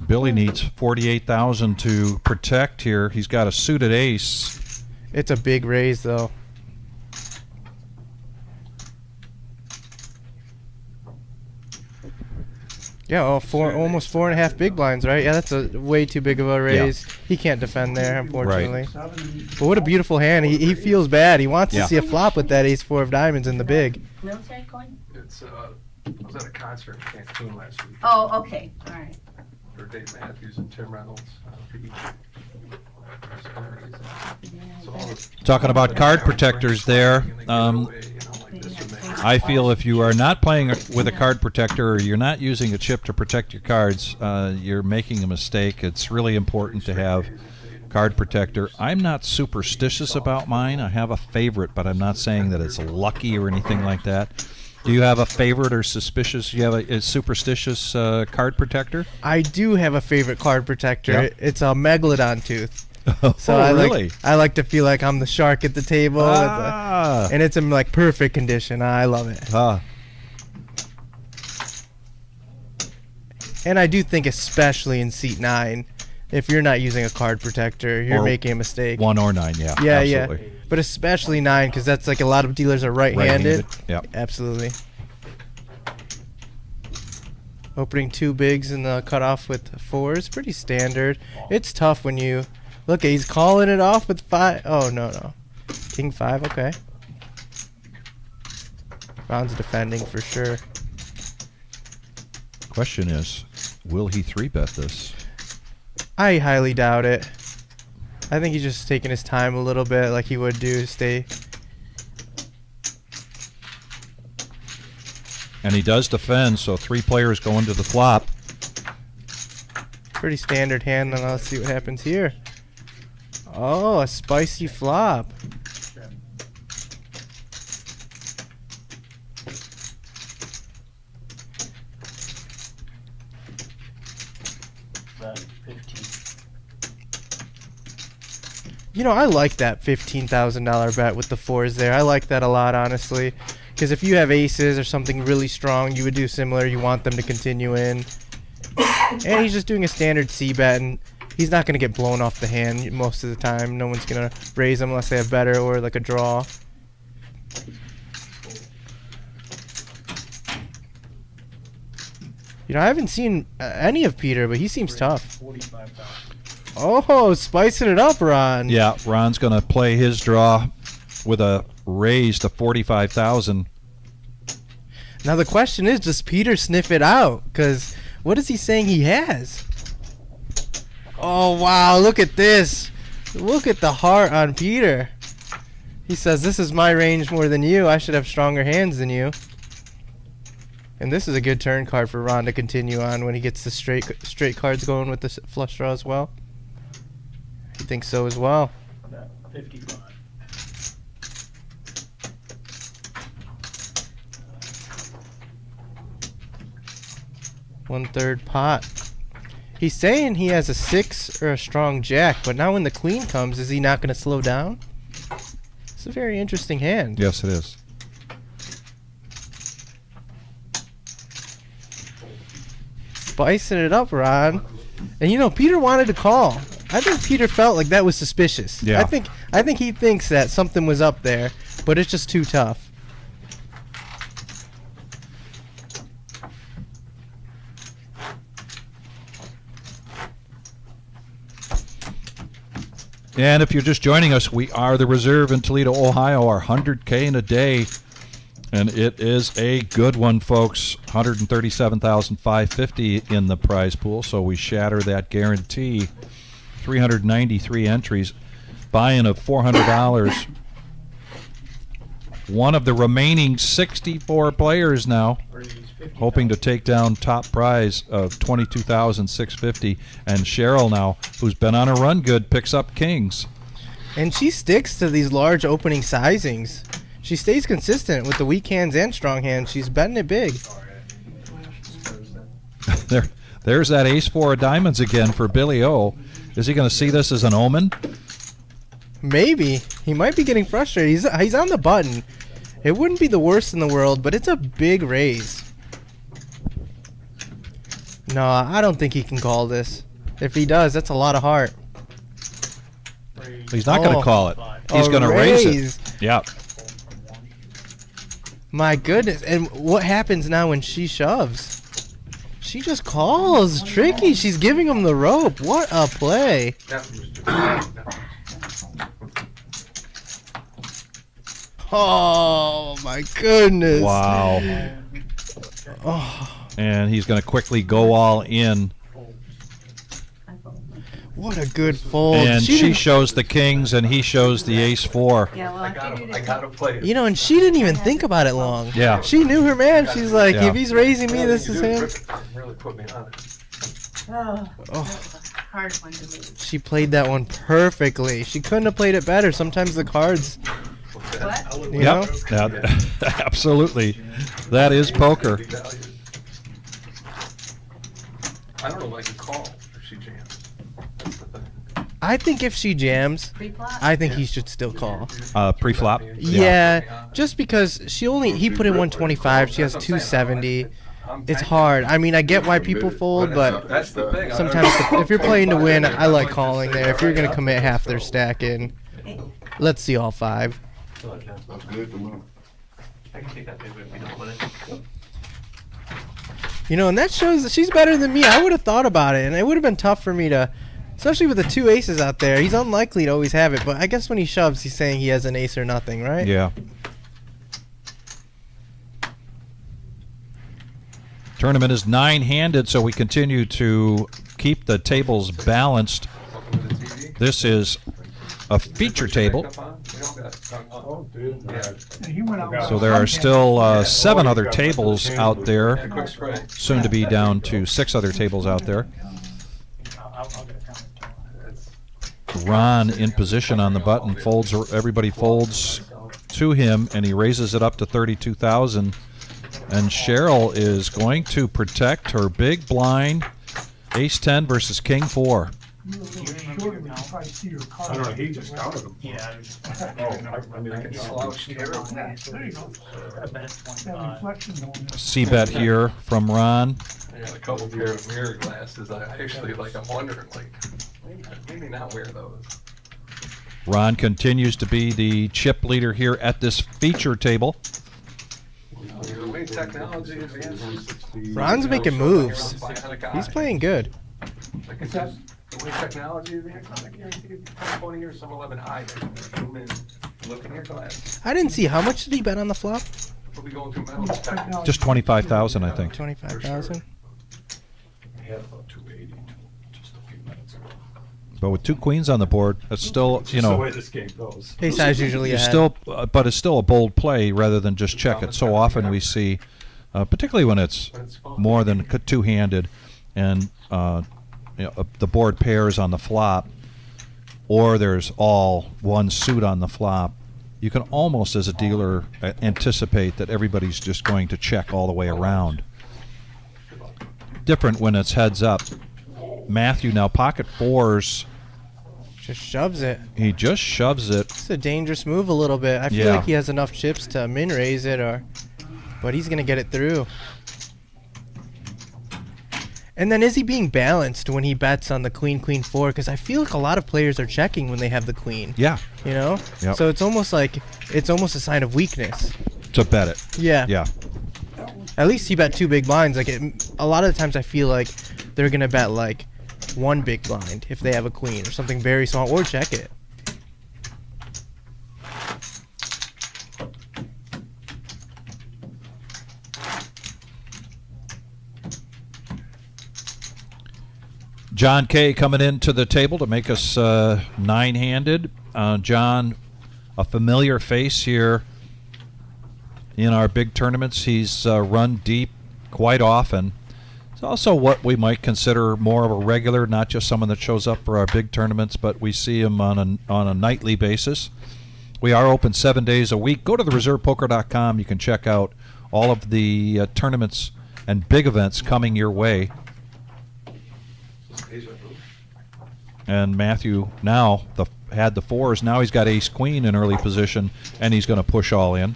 Billy needs 48,000 to protect here. He's got a suited ace. It's a big raise, though. Yeah, almost 4.5 big blinds, right? Yeah, that's a way too big of a raise. He can't defend there, unfortunately. But what a beautiful hand. He feels bad. He wants Yeah. to see a flop with that ace-4 of diamonds in the big. Military coin? It's I was at a concert in Cancun last week Oh, okay. All right. for Dave Matthews and Tim Reynolds. So all the- Talking about card protectors there. I feel if you are not playing with a card protector or you're not using a chip to protect your cards, you're making a mistake. It's really important to have card protector. I'm not superstitious about mine. I have a favorite, but I'm not saying that it's lucky or anything like that. Do you have a favorite or suspicious? You have a superstitious card protector? I do have a favorite card protector. Yeah. It's a megalodon tooth. So oh, I really? like to feel like I'm the shark at the table, and it's in like perfect condition. I love it. And I do think, especially in seat 9, if you're not using a card protector, you're Or making a mistake. 1 or 9, yeah. Yeah, absolutely. yeah. But especially 9, because that's like a lot of dealers are right-handed. Yep. Absolutely. Opening 2 bigs in the cutoff with 4s, pretty standard. It's tough when you look. He's calling it off with 5. Oh no. King 5. Okay. Ron's defending for sure. Question is, will he 3-bet this? I highly doubt it. I think he's just taking his time a little bit like he would do to stay. And he does defend, so 3 players go into the flop. Pretty standard hand, and let's see what happens here. Oh, a spicy flop. You know, I like that $15,000 bet with the 4s there. I like that a lot, honestly. Because if you have aces or something really strong, you would do similar. You want them to continue in. And he's just doing a standard C bet, and he's not going to get blown off the hand most of the time. No one's going to raise him unless they have better or like a draw. You know, I haven't seen any of Peter, but he seems tough. Oh, spicing it up, Ron. Yeah, Ron's going to play his draw with a raise to 45,000. Now the question is, does Peter sniff it out? Because what is he saying he has? Oh, wow, look at this. Look at the heart on Peter. He says, this is my range more than you. I should have stronger hands than you. And this is a good turn card for Ron to continue on when he gets the straight cards going with the flush draw as well. He thinks so as well. 55. One-third pot. He's saying he has a 6 or a strong jack, but now when the queen comes, is he not going to slow down? It's a very interesting hand. Yes, it is. Spicing it up, Ron. And you know, Peter wanted to call. I think Peter felt like that was suspicious. Yeah. I think he thinks that something was up there, but it's just too tough. And if you're just joining us, we are the Reserve in Toledo, Ohio, our 100K in a day. And it is a good one, folks. 137,550 in the prize pool, so we shatter that guarantee. 393 entries. Buy-in of $400. One of the remaining 64 players now hoping to take down top prize of $22,650. And Cheryl now, who's been on a run good, picks up kings. And she sticks to these large opening sizings. She stays consistent with the weak hands and strong hands. She's betting it big. There's that ace-4 of diamonds again for Billy O. Is he going to see this as an omen? Maybe. He might be getting frustrated. He's on the button. It wouldn't be the worst in the world, but it's a big raise. No, I don't think he can call this. If he does, that's a lot of heart. He's not going to call it. He's A going to raise raise. it. Yeah. My goodness. And what happens now when she shoves? She just calls. Tricky. She's giving him the rope. What a play. Oh, my goodness. Wow. Oh, And he's going to quickly go all in. what a good fold. And she didn't- shows the kings, and he shows the ace-4. Yeah, well, I figured I it. gotta play it. You know, and she didn't even think about it long. Yeah. She knew her man. She's like, Yeah. if he's raising me, this is him. Really put me on it. Oh, Oh. that was a hard one to lose. She played that one perfectly. She couldn't have played it better. Sometimes the cards, What? you know? Yep. Absolutely. That is poker. I don't know if I can call if she jams. That's the thing. I think if she jams, Pre-flop? I think he should still call. Pre-flop. Yeah, just because he put in 125. She has 270. It's hard. I mean, I get why people fold, but That's the thing. sometimes if you're playing to win, I like calling there. If you're going to commit half their stack in, let's see all 5. I can take that big if we don't win it. You know, and that shows that she's better than me. I would have thought about it, and it would have been tough for me to, especially with the 2 aces out there. He's unlikely to always have it, but I guess when he shoves, he's saying he has an ace or nothing, right? Yeah. Tournament is 9-handed, so we continue to keep the tables balanced. Welcome to the TV. This is a feature table, Oh, dude. Yeah. so there are still 7 other tables out there, Quick spray. soon to be down to 6 other tables out there. Ron in position on the button, folds. Everybody folds to him, and he raises it up to 32,000. And Cheryl is going to protect her big blind, Ace 10 versus King 4. I don't know, he just counted them. Yeah. I mean, I can Slouched here. C-bet here from Ron. I got a couple pair of mirror glasses. I actually, I'm wondering, maybe not wear those. Ron continues to be the chip leader here at this feature table. The way technology advances. Ron's making moves. He's playing good. Like I said, the way technology advances, I guarantee you, 20 years, someone will have an eye that can zoom in, look in your glass. I didn't see, how much did he bet on the flop? We'll be going through metal detectors. Just 25,000, I think. 25,000. I had about 280 just a few minutes ago. But with 2 queens on the board, it's still, It's you just the know, way this game goes. Ace size usually you ahead. still, but it's still a bold play rather than just check it. So often we see, particularly when it's more than 2-handed, and the board pairs on the flop, or there's all one suit on the flop. You can almost, as a dealer, anticipate that everybody's just going to check all the way around. Different when it's heads up. Matthew now pocket 4s. Just shoves it. He just shoves it. It's a dangerous move a little bit. I feel Yeah. like he has enough chips to min raise it, but he's gonna get it through. And then is he being balanced when he bets on the queen 4? Because I feel like a lot of players are checking when they have the queen. Yeah, You know. Yep. So it's almost a sign of weakness. to bet it. Yeah. Yeah. At least he bet 2 big blinds. A lot of the times I feel like they're gonna bet like 1 big blind if they have a queen or something very small, or check it. John K. coming into the table to make us 9-handed. John, a familiar face here in our big tournaments. He's run deep quite often. He's also what we might consider more of a regular, not just someone that shows up for our big tournaments, but we see him on a nightly basis. We are open 7 days a week. Go to thereservepoker.com. You can check out all of the tournaments and big events coming your way. And Matthew now had the 4s. Now he's got ace queen in early position, and he's going to push all in.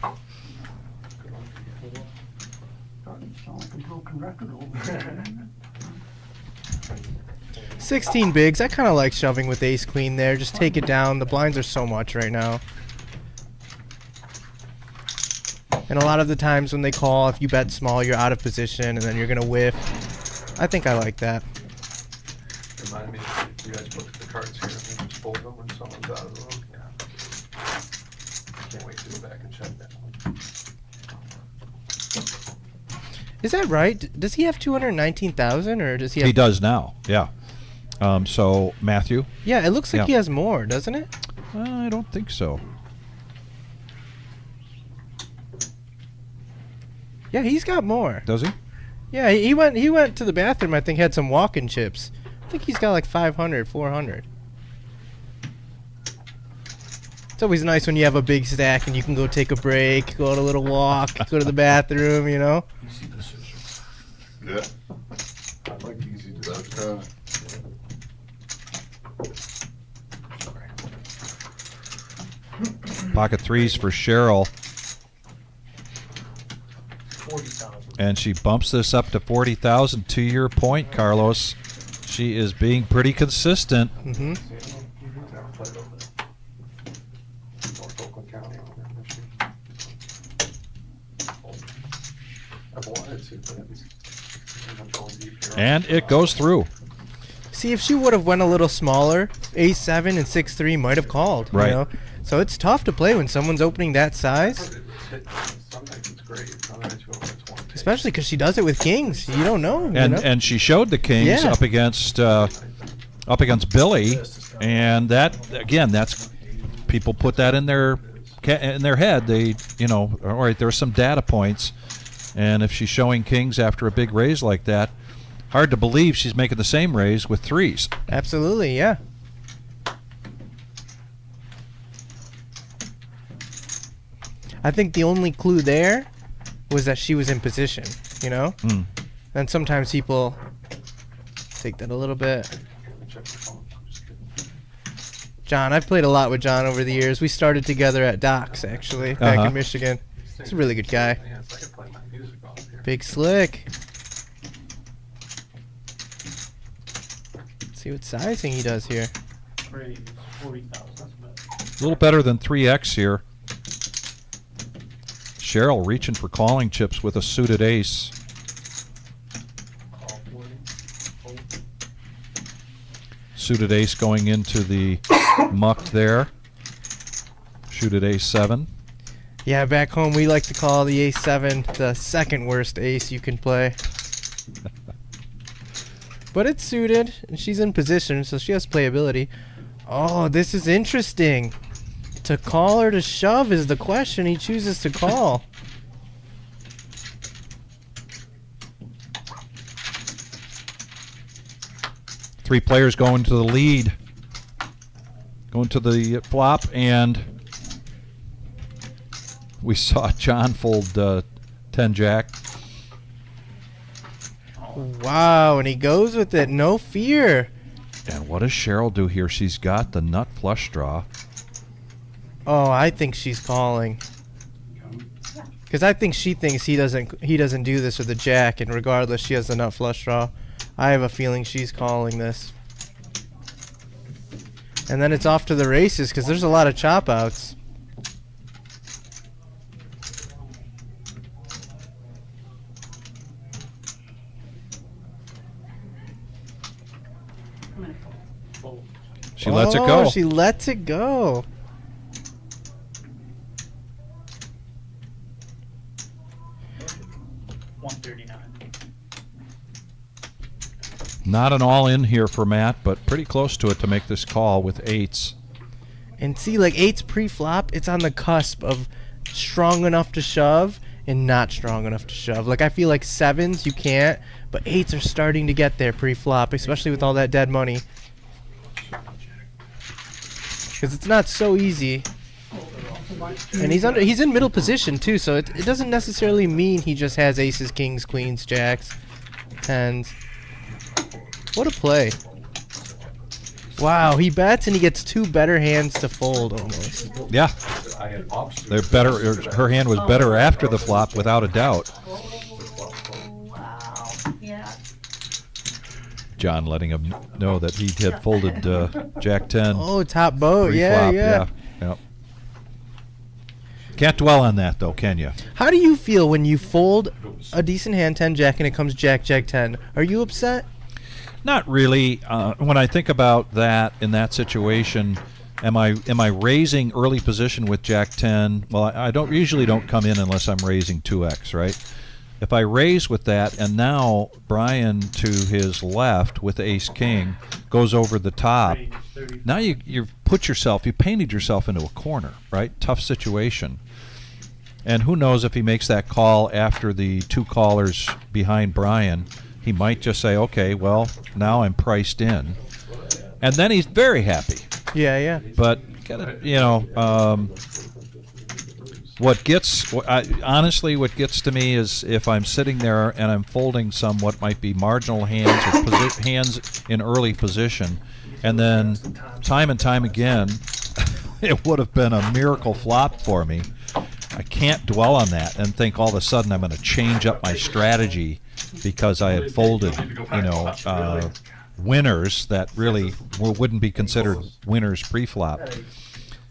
16 bigs. I kind of like shoving with ace queen there. Just take it down. The blinds are so much right now. And a lot of the times when they call, if you bet small, you're out of position, and then you're going to whiff. I think I like that. Remind me, if you guys look at the cards here, and then just fold them when someone's out of the room. Yeah. Can't wait to go back and check that one. Is that right? Does he have 219,000, or does he have... He does now, yeah. So, Matthew? Yeah, it looks like Yeah. he has more, doesn't it? I don't think so. Yeah, he's got more. Does he? Yeah, he went to the bathroom, I think, had some walking chips. I think he's got like 500, 400. It's always nice when you have a big stack and you can go take a break, go on a little walk, go to the bathroom, you know? Yeah. I like easy to Pocket 3s for Cheryl. 40,000. And she bumps this up to 40,000. To your point, Carlos, she is being pretty consistent. Mm-hmm. I've wanted to, but I'm going deep here. And it goes through. See, if she would have went a little smaller, A7 and 6-3 might have called, Right. you know? So it's tough to play when someone's opening that size. Some nights it's great, some nights you over 20. Especially because she does it with kings. You don't know. You And know? and she showed the kings Yeah. up against Billy, and that again, that's people put that in their head. They, you know, all right, there's some data points, and if she's showing kings after a big raise like that, hard to believe she's making the same raise with threes. Absolutely, yeah. I think the only clue there was that she was in position, you know? Mm. And sometimes people take that a little bit. John, I've played a lot with John over the years. We started together at Docks, actually, back in Michigan. He's a really good guy. Yeah, it's like I play my music off here. Big slick. Let's see what sizing he does here. Raise 40,000. A little better than 3x here. Cheryl reaching for calling chips with a suited ace. Call 40. Fold. Suited ace going into the muck there. Suited ace 7. Yeah, back home we like to call the ace-7 the second worst ace you can play. But it's suited, and she's in position, so she has playability. Oh, this is interesting. To call or to shove is the question. He chooses to call. Three players going to the lead. Going to the flop, and we saw John fold 10 jack. Wow, and he goes with it. No fear. And what does Cheryl do here? She's got the nut flush draw. Oh, I think she's calling. Because I think she thinks he doesn't do this with the jack, and regardless, she has the nut flush draw. I have a feeling she's calling this. And then it's off to the races, because there's a lot of chop outs. I'm gonna fold. Fold. She lets it go. She lets it go. Not an all-in here for Matt, but pretty close to it to make this call with eights. And see, like, eights pre-flop, it's on the cusp of strong enough to shove and not strong enough to shove. Like, I feel like sevens, you can't, but eights are starting to get there pre-flop, especially with all that dead money. Because it's not so easy. And he's in middle position, too, so it doesn't necessarily mean he just has aces, kings, queens, jacks, tens. What a play. Wow, he bets and he gets two better hands to fold almost. Yeah, I had offsuit. they're better. Her hand was better after the flop, without a doubt. Wow. Yeah. John letting him know that he had folded Jack 10 Oh, top boat. Yeah, pre-flop. yeah. Yep. Can't dwell on that though, can you? How do you feel when you fold a decent hand, 10 jack, and it comes jack, jack, 10? Are you upset? Not really. When I think about that in that situation, am I raising early position with Jack 10? Well, I usually don't come in unless I'm raising 2x, right? If I raise with that, and now Brian to his left with Ace King goes over the top. Raise 30. Now you painted yourself into a corner, right? Tough situation. And who knows if he makes that call after the two callers behind Brian. He might just say, okay, well, now I'm priced in. And then he's very happy. Yeah, yeah. But, honestly, what gets to me is if I'm sitting there and I'm folding some what might be marginal hands or hands in early position, and then time and time again, it would have been a miracle flop for me. I can't dwell on that and think all of a sudden I'm going to change up my strategy because I had folded, winners that really wouldn't be considered winners pre-flop.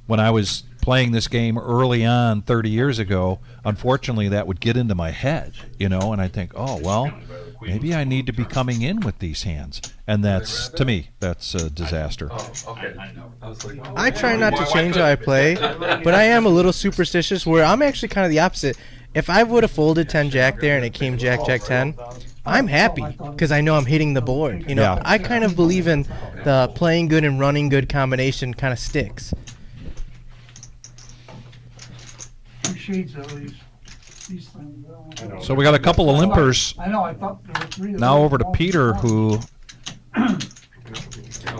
When I was playing this game early on 30 years ago, unfortunately that would get into my head, and I'd think, oh, well, maybe I need to be coming in with these hands. And that's, to me, that's a disaster. Oh, okay. I was like, I try not to change how I play, but I am a little superstitious where I'm actually kind of the opposite. if I would have folded 10 jack there and it came jack jack 10, I'm happy because I know I'm hitting the board. You know, Yeah. I kind of believe in the playing good and running good combination kind of sticks. Shades of these things. So we got a couple of limpers. I know, I thought there were 3 of Now them. over to Peter, who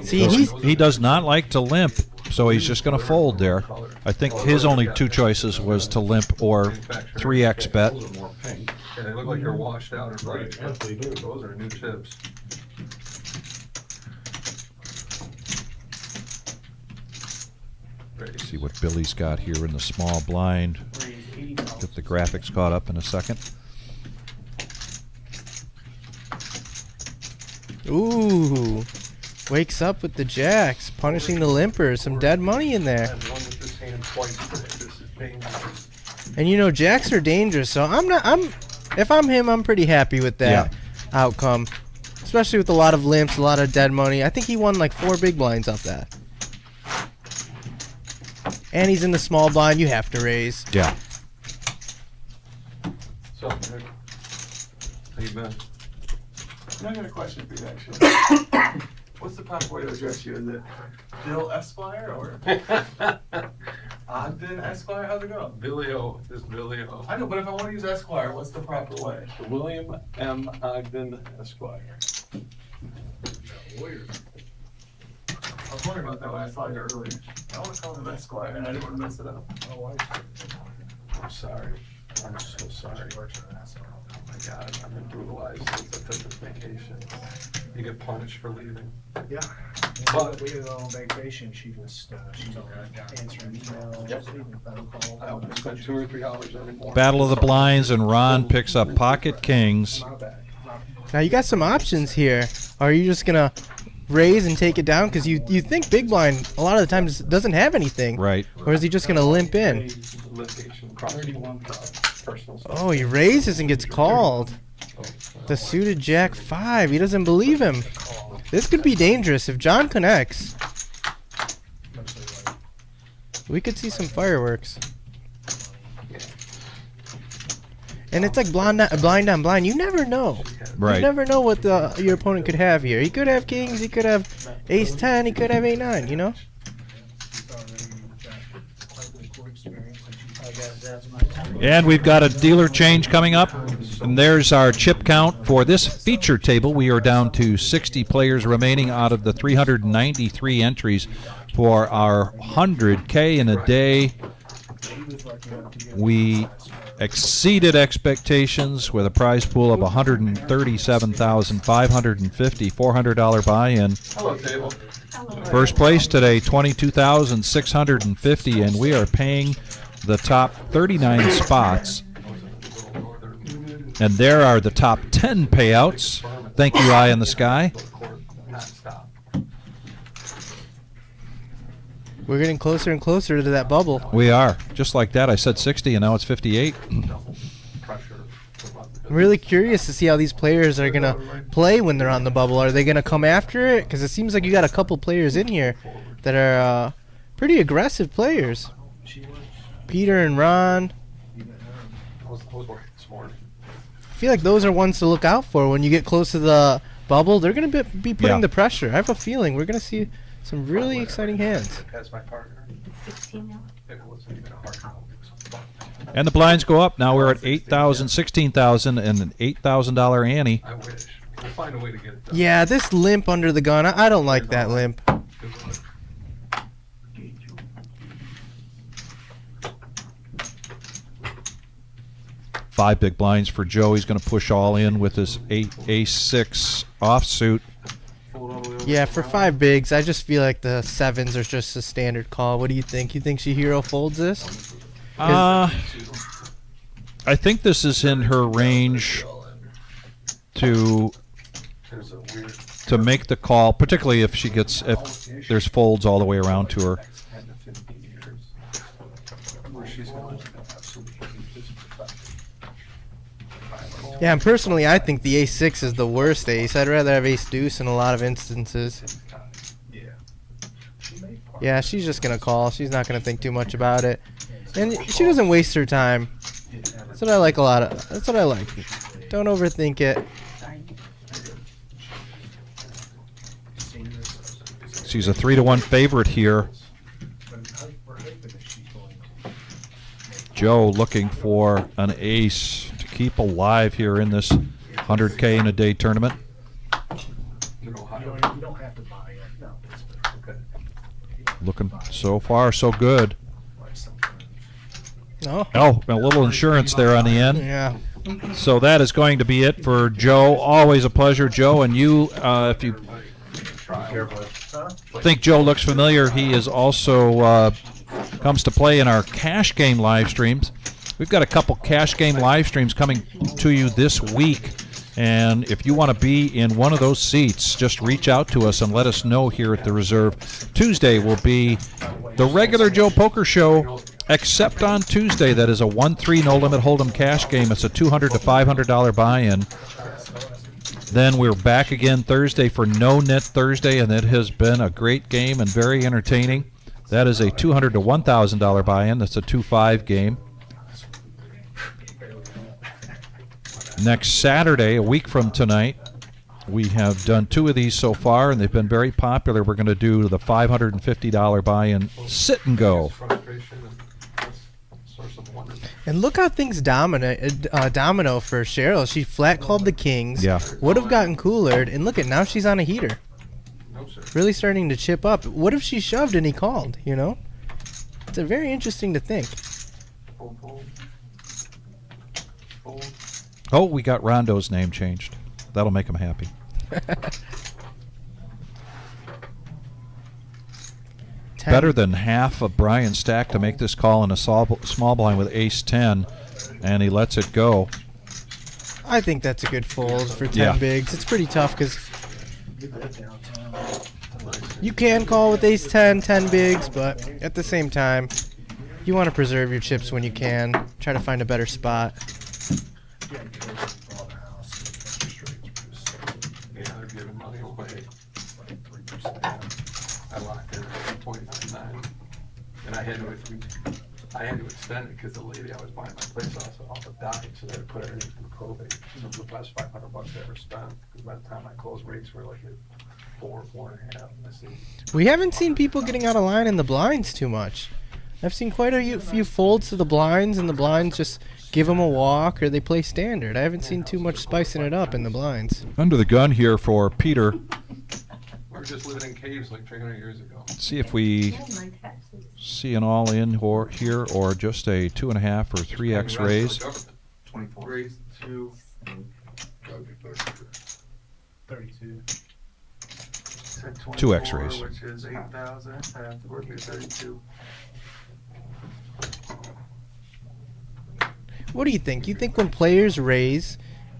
See, he's he does not like to limp, so he's just going to fold there. I think his only two choices was to limp or 3x bet. A little more pink. Yeah, they look like they're washed out or bright. Yes, they do. Those are new chips. Ready. See what Billy's got here in the small blind. Get the graphics caught up in a second. ooh, wakes up with the jacks, punishing the limpers. Some dead money in there. I've won with this hand twice today. This is dangerous. And you know, jacks are dangerous, so if I'm him, I'm pretty happy with that outcome. Especially with a lot of limps, a lot of dead money. I think he won like 4 big blinds off that. And he's in the small blind, you have to raise. Yeah. So, Nick, how you been? I got a question for you, actually. What's the proper way to address you? Is it Bill Esquire or Ogden Esquire? How's it go? Billy-O, this Billy-O. I know, but if I want to use Esquire, what's the proper way? William M. Ogden, Esquire. I was wondering about that when I saw you earlier. I want to call him Esquire, and I didn't want to mess it up. I'm sorry. I'm so sorry. Oh my God, I've been brutalized since I took this vacation. You get punished for leaving. Yeah. But- We were on vacation, she just, she's on answering emails, even phone calls. I only spent 2 or 3 hours anymore. Battle of the blinds, and Ron picks up pocket kings. My bad. Now you got some options here. Are you just gonna raise and take it down? Because you think big blind a lot of the times doesn't have anything. Right. Or is he just gonna limp in? Litigation, cross-1 personal stuff. Oh, he raises and gets called. The suited jack 5. He doesn't believe him. This could be dangerous if John connects. We could see some fireworks. And it's like blind on blind. You never know. You Right. never know what your opponent could have here. He could have kings. He could have ace 10. He could have a9. You know. And we've got a dealer change coming up. And there's our chip count for this feature table. We are down to 60 players remaining out of the 393 entries for our 100K in a day. We exceeded expectations with a prize pool of $137,550, $400 buy-in. Hello, table. First place today, $22,650, and we are paying the top 39 spots. And there are the top 10 payouts. Thank you, Eye in the Sky. We're getting closer and closer to that bubble. We are. Just like that, I said 60, and now it's 58. I'm really curious to see how these players are going to play when they're on the bubble. Are they going to come after it? Because it seems like you got a couple players in here that are pretty aggressive players. Peter and Ron. I was working this morning. I feel like those are ones to look out for when you get close to the bubble. They're going to be putting Yeah. the pressure. I have a feeling we're going to see some really exciting hands. That's my partner. 16 now. It wasn't even a hard count. It was fun. And the blinds go up. Now we're at 8,000, 16,000, and an $8,000 ante. I wish. We'll find a way to get it done. Yeah, this limp under the gun, I don't like that limp. Good luck. 5 big blinds for Joe. He's going to push all in with his ace-6 offsuit. Yeah, for 5 bigs, I just feel like the 7s are just a standard call. What do you think? You think she hero folds this? I think this is in her range to There's a weird make the call, particularly if there's folds all the way around to her. 10 to 15 years where she's going to absolutely hate this profession. Yeah, and personally, I think the ace-6 is the worst ace. I'd rather have ace-deuce in a lot of instances. Yeah, she's just going to call. She's not going to think too much about it. And she doesn't waste her time. That's what I like a lot of. That's what I like. Don't overthink it. She's a 3-1 favorite here. Joe looking for an ace to keep alive here in this 100K in a day tournament. You don't have to buy it. No, it's okay. Looking so far so good. Oh. Oh, a little insurance there on the end. Yeah. So that is going to be it for Joe. Always a pleasure, Joe. And you, if you think Joe looks familiar, he is also comes to play in our cash game live streams. We've got a couple cash game live streams coming to you this week. And if you want to be in one of those seats, just reach out to us and let us know here at the Reserve. Tuesday will be the regular Joe Poker Show, except on Tuesday. That is a 1-3 no-limit hold'em cash game. It's a $200 to $500 buy-in. Then we're back again Thursday for No-NIT Thursday, and it has been a great game and very entertaining. That is a $200 to $1,000 buy-in. That's a 2-5 game. Next Saturday, a week from tonight, we have done 2 of these so far, and they've been very popular. We're going to do the $550 buy-in sit and go. And look how things domino for Cheryl. She flat called the kings. Yeah. Would have gotten cooler, and look at now she's on a heater. Really starting to chip up. What if she shoved and he called? You know, it's a very interesting to think. Oh, we got Rondo's name changed. That'll make him happy. Better than half of Brian's stack to make this call in a small blind with ace-10, and he lets it go. I think that's a good fold for 10 Yeah. bigs. It's pretty tough because you can call with ace-10, 10 bigs, but at the same time, you want to preserve your chips when you can. Try to find a better spot. Yeah, they're giving money away. I locked in at 2.99, and I had to extend it because the lady I was buying my place off of died, so they had to put everything through probate. So it was the best $500 I ever spent, because by the time I closed, rates were like at 4.5. I see. We haven't seen people getting out of line in the blinds too much. I've seen quite a few folds to the blinds, and the blinds just give them a walk or they play standard. I haven't seen too much spicing it up in the blinds. Under the gun here for Peter. We were just living in caves like 300 years ago. See if we see an all-in here or just a 2.5 or 3x raise. 24. Raise to 32. 2x raise. Which is 8,000 times the working 32. What do you think? You think when players raise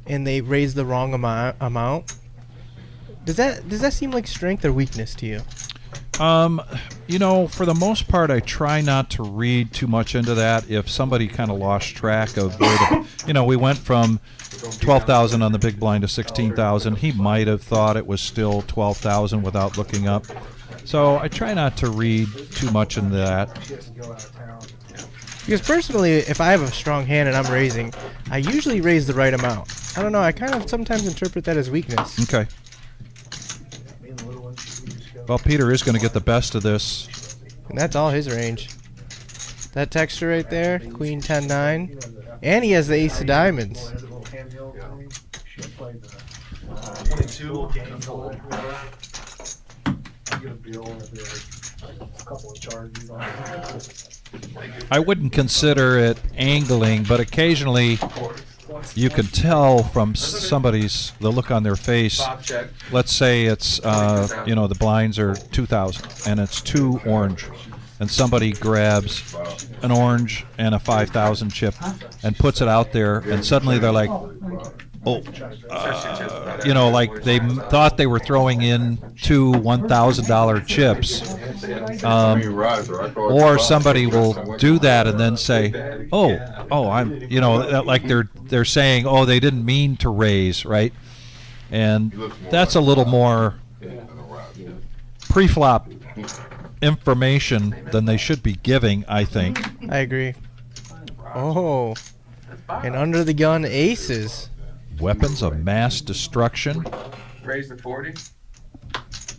and they raise the wrong amount, does that seem like strength or weakness to you? You know, for the most part, I try not to read too much into that. If somebody kind of lost track of where we went from 12,000 on the big blind to 16,000. He might have thought it was still 12,000 without looking up. So I try not to read too much into that. Because personally, if I have a strong hand and I'm raising, I usually raise the right amount. I don't know, I kind of sometimes interpret that as weakness. Okay. Well, Peter is going to get the best of this. And that's all his range. That texture right there, Queen 10-9. And he has the ace of diamonds. 22. I wouldn't consider it angling, but occasionally you can tell from the look on their face. Let's say it's, the blinds are 2,000 and it's 2 orange, and somebody grabs an orange and a 5,000 chip and puts it out there, and suddenly they're like, oh, like they thought they were throwing in 2 $1,000 chips. Or somebody will do that and then say, like they're saying, oh, they didn't mean to raise, right? And that's a little more pre-flop information than they should be giving, I think. I agree. Oh, And under the gun aces. Weapons of mass destruction. Raise the 40.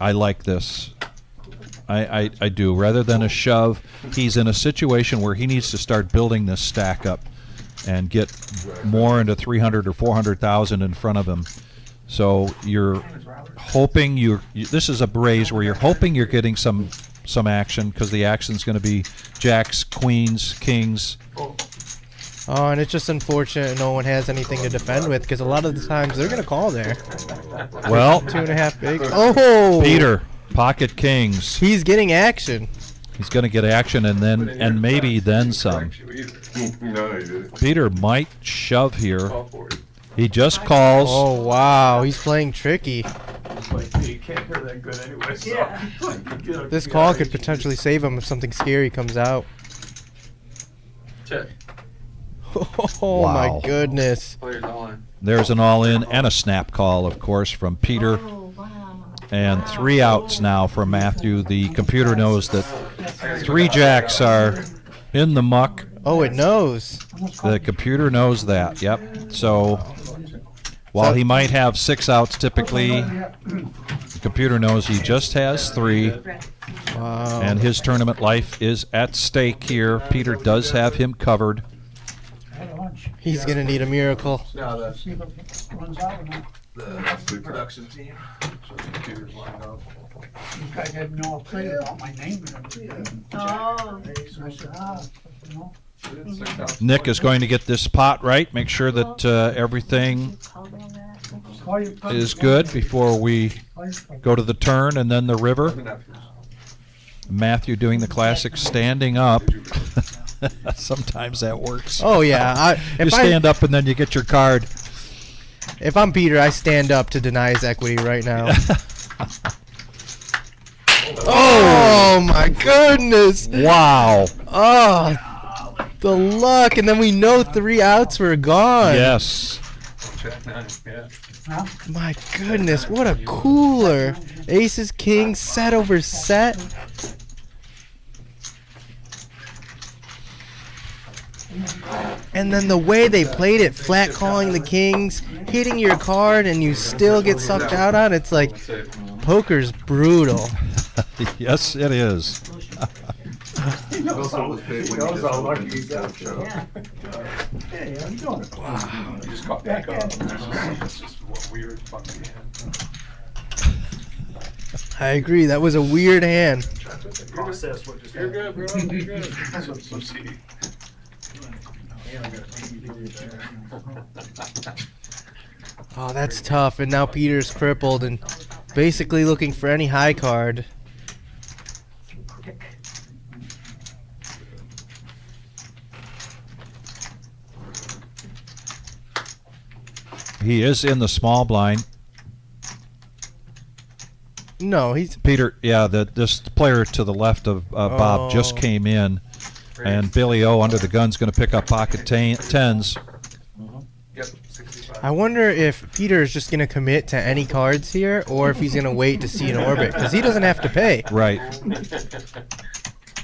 I like this. I do. Rather than a shove, he's in a situation where he needs to start building this stack up and get more into 300 or 400,000 in front of him. So you're hoping this is a raise where you're hoping you're getting some action, because the action's going to be jacks, queens, kings. Oh, and it's just unfortunate no one has anything to defend with, because a lot of the times they're going to call there. Well, 2.5 big. Oh! Peter, pocket kings. He's getting action. He's going to get action and maybe then some. No, he didn't. Peter might shove here. 1240. He just calls. Oh, wow. He's playing tricky. Like, hey, you can't hear that good anyway, so. Yeah. This call could potentially save him if something scary comes out. Check. Oh, Wow. my goodness. Players all in. There's an all-in and a snap call, of course, from Peter. Oh, wow. And 3 outs now from Matthew. The computer knows that 3 jacks are in the muck. Oh, it knows. The computer knows that, yep. So while he might have 6 outs typically, the computer knows he just has 3. Wow. And his tournament life is at stake here. Peter does have him covered. He's going to need a miracle. No, See if it runs out or not. the production team. So the computer's lined up. This guy had no idea about my name and everything. Oh. So I said, you know. Nick is going to get this pot right, make sure that everything Call your cousin. is good before we Call your cousin. go to the turn and then the river. The nephews. Matthew doing the classic standing up. Sometimes that works. Oh, yeah. You stand up and then you get your card. If I'm Peter, I stand up to deny his equity right now. Oh, my goodness. Wow. Oh, the luck. And then we know 3 outs were gone. Yes. Check 9. Yeah. Huh? My goodness, what a cooler. Aces, kings, set over set. And then the way they played it, flat calling the kings, hitting your card, and you still get sucked out on, it's like Let's say, poker's brutal. Yes, it is. He knows how lucky he got. Yeah. Hey, how you doing? you just got back up. It's just a weird fucking hand. I agree, that was a weird hand. Process what just You're happened. good, bro. You're good. So see. Oh, that's tough, and now Peter's crippled and basically looking for any high card. He is in the small blind. No, he's... Peter, yeah, this player to the left of Bob just Oh. came in. And Billy O under the gun's going to pick up pocket tens. Yep, 65. I wonder if Peter is just going to commit to any cards here, or if he's going to wait to see an orbit, because he doesn't have to pay. Right.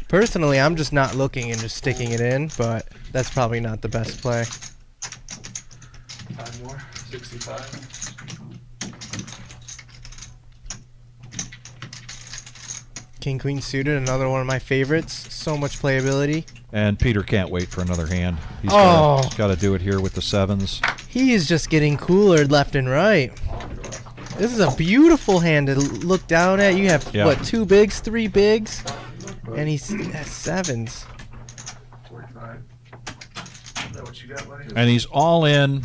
Personally, I'm just not looking and just sticking it in, but that's probably not the best play. 5 more. 65. King Queen suited, another one of my favorites. So much playability. And Peter can't wait for another hand. He's Oh. got to do it here with the 7s. He is just getting cooler left and right. This is a beautiful hand to look down at. You have, Yeah. what, 2 bigs, 3 bigs? And he's at 7s. 45. Is that what you got, buddy? And he's all in.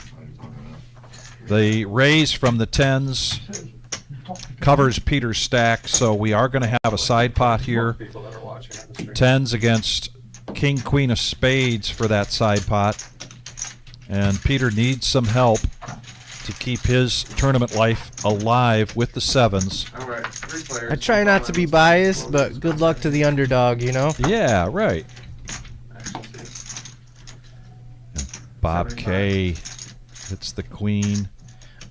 The raise from the 10s covers Peter's stack, so we are going to have a side pot here. People that are watching on the stream. 10s against King, Queen of Spades for that side pot. And Peter needs some help to keep his tournament life alive with the 7s. All right, 3 players. I try not to be biased, but good luck to the underdog, you know? Yeah, right. Action team. Bob K. It's the queen.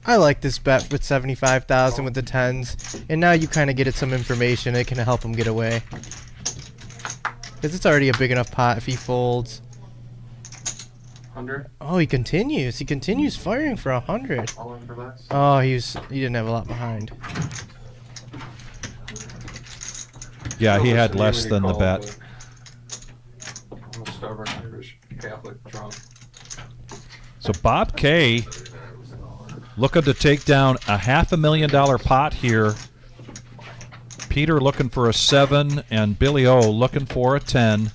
I like this bet with 75,000 with the 10s, and now you kind of get it some information. It can help him get away. Because it's already a big enough pot if he folds. 100? Oh, he continues. He continues firing for 100. All in for less? Oh, he didn't have a lot behind. Yeah, he had less than the bet. I'm a stubborn Irish Catholic drunk. So Bob K looking to take down a $500,000 pot here. Peter looking for a 7 and Billy O looking for a 10.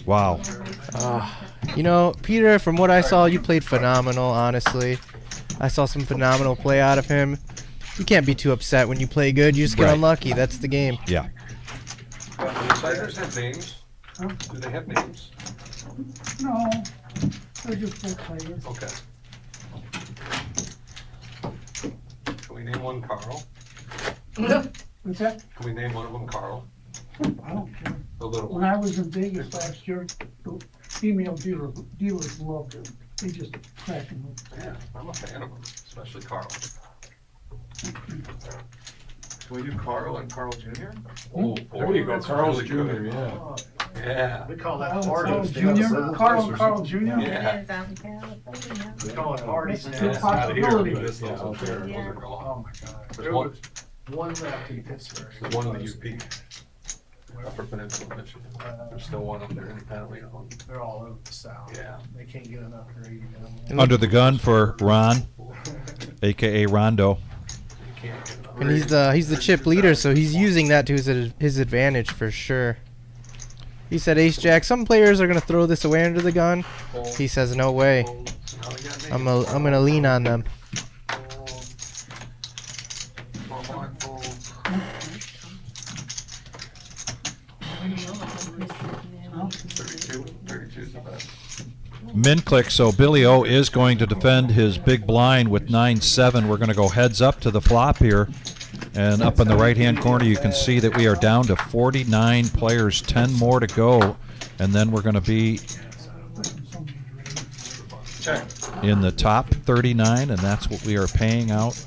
Wow. You know, Peter, from what I saw, you played phenomenal, honestly. I saw some phenomenal play out of him. You can't be too upset when you play good. You just get Right. unlucky. That's the game. Yeah. Do the players have names? Do they have names? No, they're just good players. Okay. Can we name one Carl? What's that? Can we name one of them Carl? I don't care. The little When one. I was in Vegas last year, the female dealers loved him. They just cracked him up. Yeah, I'm a fan of them, especially Carl. Can we do Carl and Carl Jr.? Oh, There you go, that's Carl's really Jr., good. yeah. Yeah. We call that Carl party. Jr., Carl Jr. Yeah. We call it party. It's Yeah, it's out of here, possibility. but this goes up there, those Yeah. are gone. Oh my God. There's one, One left in Pittsburgh. there's one in the UP, Upper Peninsula, Michigan. There's still one up there independently owned. They're all over the South. Yeah. They can't get enough gravy down Under the gun for Ron, a.k.a. Rondo. You can't get enough. And he's the chip leader, so he's using that to his advantage for sure. He said, Ace Jack, some players are going to throw this away under the gun. He says, no way. Now they got I'm names. going to lean on them. Min click, so Billy O is going to defend his big blind with 9-7. We're going to go heads up to the flop here. And up in the right-hand corner, you can see that we are down to 49 players, 10 more to go. And then we're going to be Check. in the top 39, and that's what we are paying out.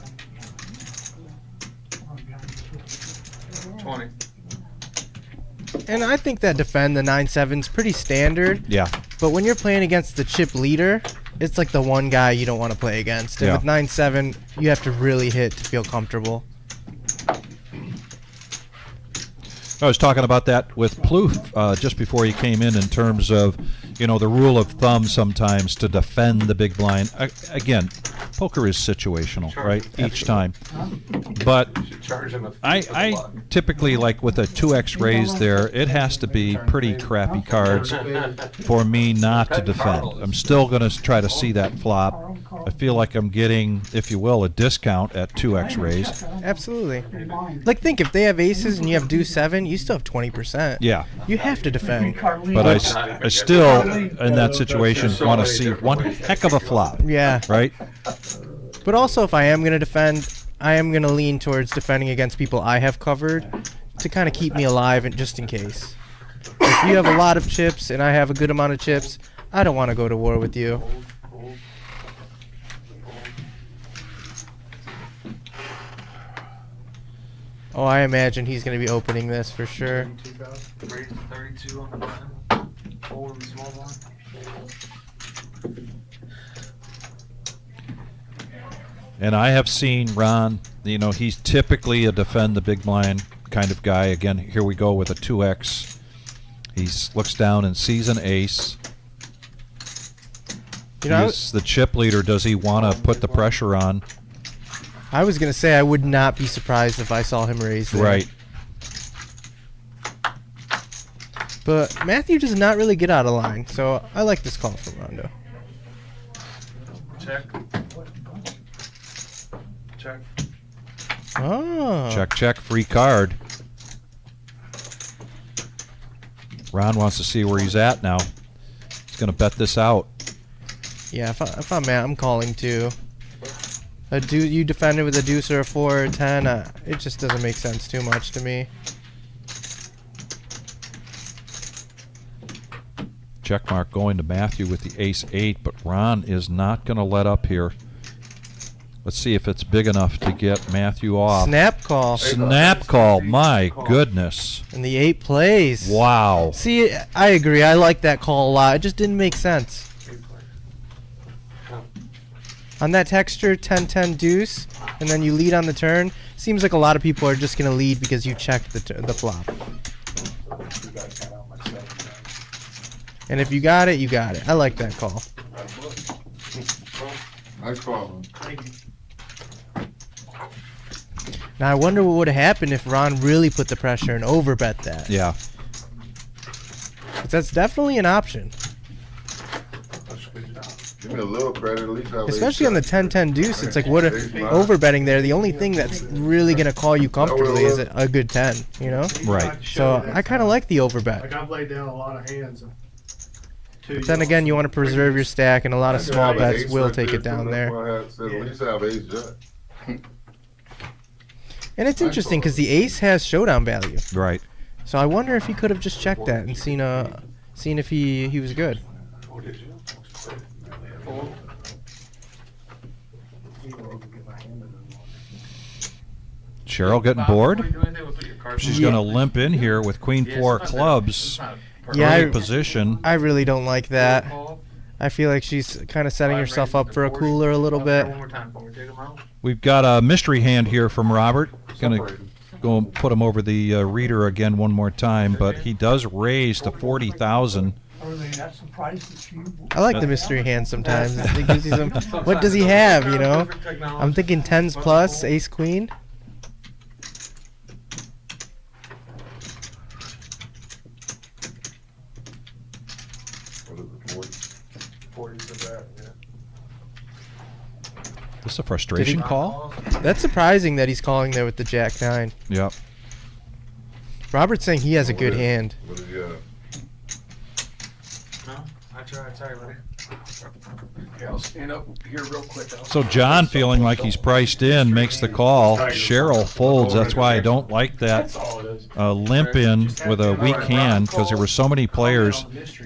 20. And I think that defend the 9-7 is pretty standard. Yeah. But when you're playing against the chip leader, it's like the one guy you don't want to play against. And Yeah. with 9-7, you have to really hit to feel comfortable. I was talking about that with Plouffe just before he came in terms of, you know, the rule of thumb sometimes to defend the big blind. Again, poker is situational, Sure. right? Each time. But You should charge him a fee for the I luck. typically, like with a 2x raise there, it has to be pretty crappy cards for me not to defend. I'm still going to try to see that flop. I feel like I'm getting, if you will, a discount at 2x raise. Absolutely. Like, think, if they have aces and you have deuce 7, you still have 20%. Yeah. You have to defend. But I still, in that situation, want to see one heck of a flop, Yeah. right? But also, if I am going to defend, I am going to lean towards defending against people I have covered to kind of keep me alive and just in case. If you have a lot of chips and I have a good amount of chips, I don't want to go to war with you. Oh, I imagine he's going to be opening this for sure. Raise to 32 on the button. Fold in the small blind. And I have seen Ron, you know, he's typically a defend the big blind kind of guy. Again, here we go with a 2x. He looks down and sees an ace. You know, He's the chip leader. Does he want to put the pressure on? I was going to say I would not be surprised if I saw him raise there. Right. But Matthew does not really get out of line, so I like this call from Rondo. Check. Check. Oh. Check, check, free card. Ron wants to see where he's at now. He's going to bet this out. Yeah, if I'm Matt, I'm calling too. You defend it with a deuce or a 4 or a 10. It just doesn't make sense too much to me. Check mark going to Matthew with the ace 8, but Ron is not going to let up here. Let's see if it's big enough to get Matthew off. Snap call. Snap call. My goodness. And the 8 plays. Wow. See, I agree. I like that call a lot. It just didn't make sense. On that texture, 10-10 deuce, and then you lead on the turn. Seems like a lot of people are just going to lead because you checked the flop. And if you got it, you got it. I like that call. Nice call. Now I wonder what would have happened if Ron really put the pressure and overbet that. Yeah. 'Cause that's definitely an option. Give me a little credit, at least have Especially on the 10-10 deuce, it's like what overbetting there. The only thing that's really gonna call you comfortably is a good 10, you know. Right. So I kind of like the overbet. Like I've laid down a lot of hands. But then again, you want to preserve your stack, and a lot of small bets will take it down there. At least have ace jack. And it's interesting because the ace has showdown value. Right. So I wonder if he could have just checked that and seen if he was good. Cheryl getting bored. She's going to limp in here with Queen 4 clubs. Yeah, Early position. I really don't like that. I feel like she's kind of setting herself up for a cooler a little bit. We've got a mystery hand here from Robert. Going to go and put him over the reader again one more time, but he does raise to 40,000. That's the price that you. I like the mystery hand sometimes. It gives you some. What does he have? You know, I'm thinking 10s plus, ace queen. This is a frustration call. That's surprising that he's calling there with the jack 9. Yep. Robert's saying he has a good hand. What did you have? Okay, I'll stand up here real quick. So John, feeling like he's priced in, makes the call. Cheryl folds. That's why I don't like that limp in with a weak hand, because there were so many players,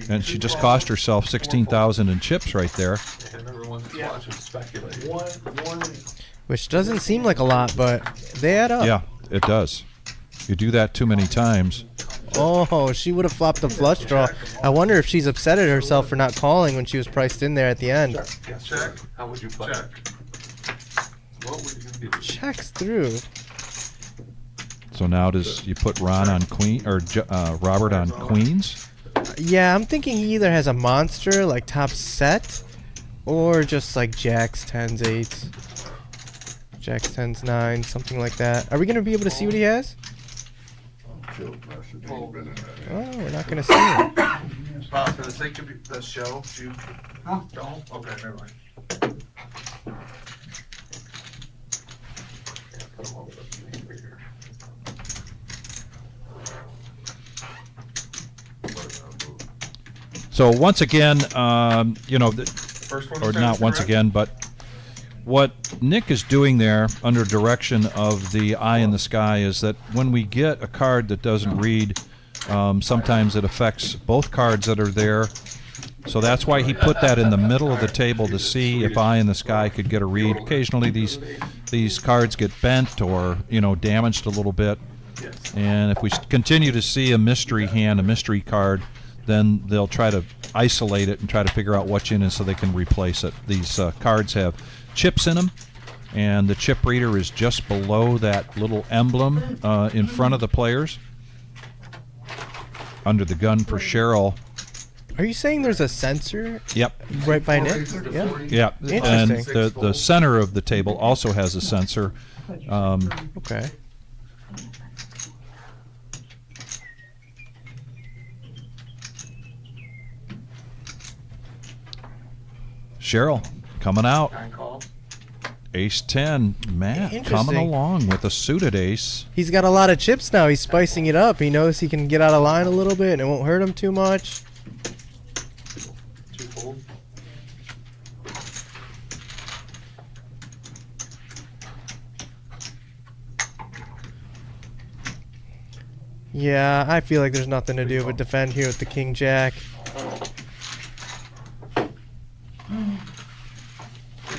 and she just cost herself 16,000 in chips right there. And everyone that's watching speculate. Which doesn't seem like a lot, but they add up. Yeah, it does. You do that too many times. Oh, she would have flopped the flush draw. I wonder if she's upset at herself for not calling when she was priced in there at the end. Check. How would you play? Check. What would you do? Checks through. So now does you put Ron on queen or Robert on queens? Yeah, I'm thinking he either has a monster like top set, or just like jacks, 10s, 8s, jacks, 10s, 9s, something like that. Are we gonna be able to see what he has? Oh, we're not gonna see it. Bob, for the sake of the show, you don't? Okay, never mind. Put 'em over the reader. So once again, you know, First one or to not once correct? again, but what Nick is doing there under direction of the eye in the sky is that when we get a card that doesn't read, sometimes it affects both cards that are there. So that's why he put that in the middle of the table to see if eye in the sky could get a read. Occasionally these cards get bent or, you know, damaged a little bit. And if we continue to see a mystery hand, a mystery card, then they'll try to isolate it and try to figure out what's in it so they can replace it. These cards have chips in them, and the chip reader is just below that little emblem in front of the players. Under the gun for Cheryl. Are you saying there's a sensor? Yep. Right by Nick? Yeah. Yeah. And Interesting. the center of the table also has a sensor. Okay. Cheryl coming out. Nine call. Ace 10. Matt coming Interesting. along with a suited ace. He's got a lot of chips now. He's spicing it up. He knows he can get out of line a little bit and it won't hurt him too much. Two fold. Yeah, I feel like there's nothing to do but defend here with the king jack.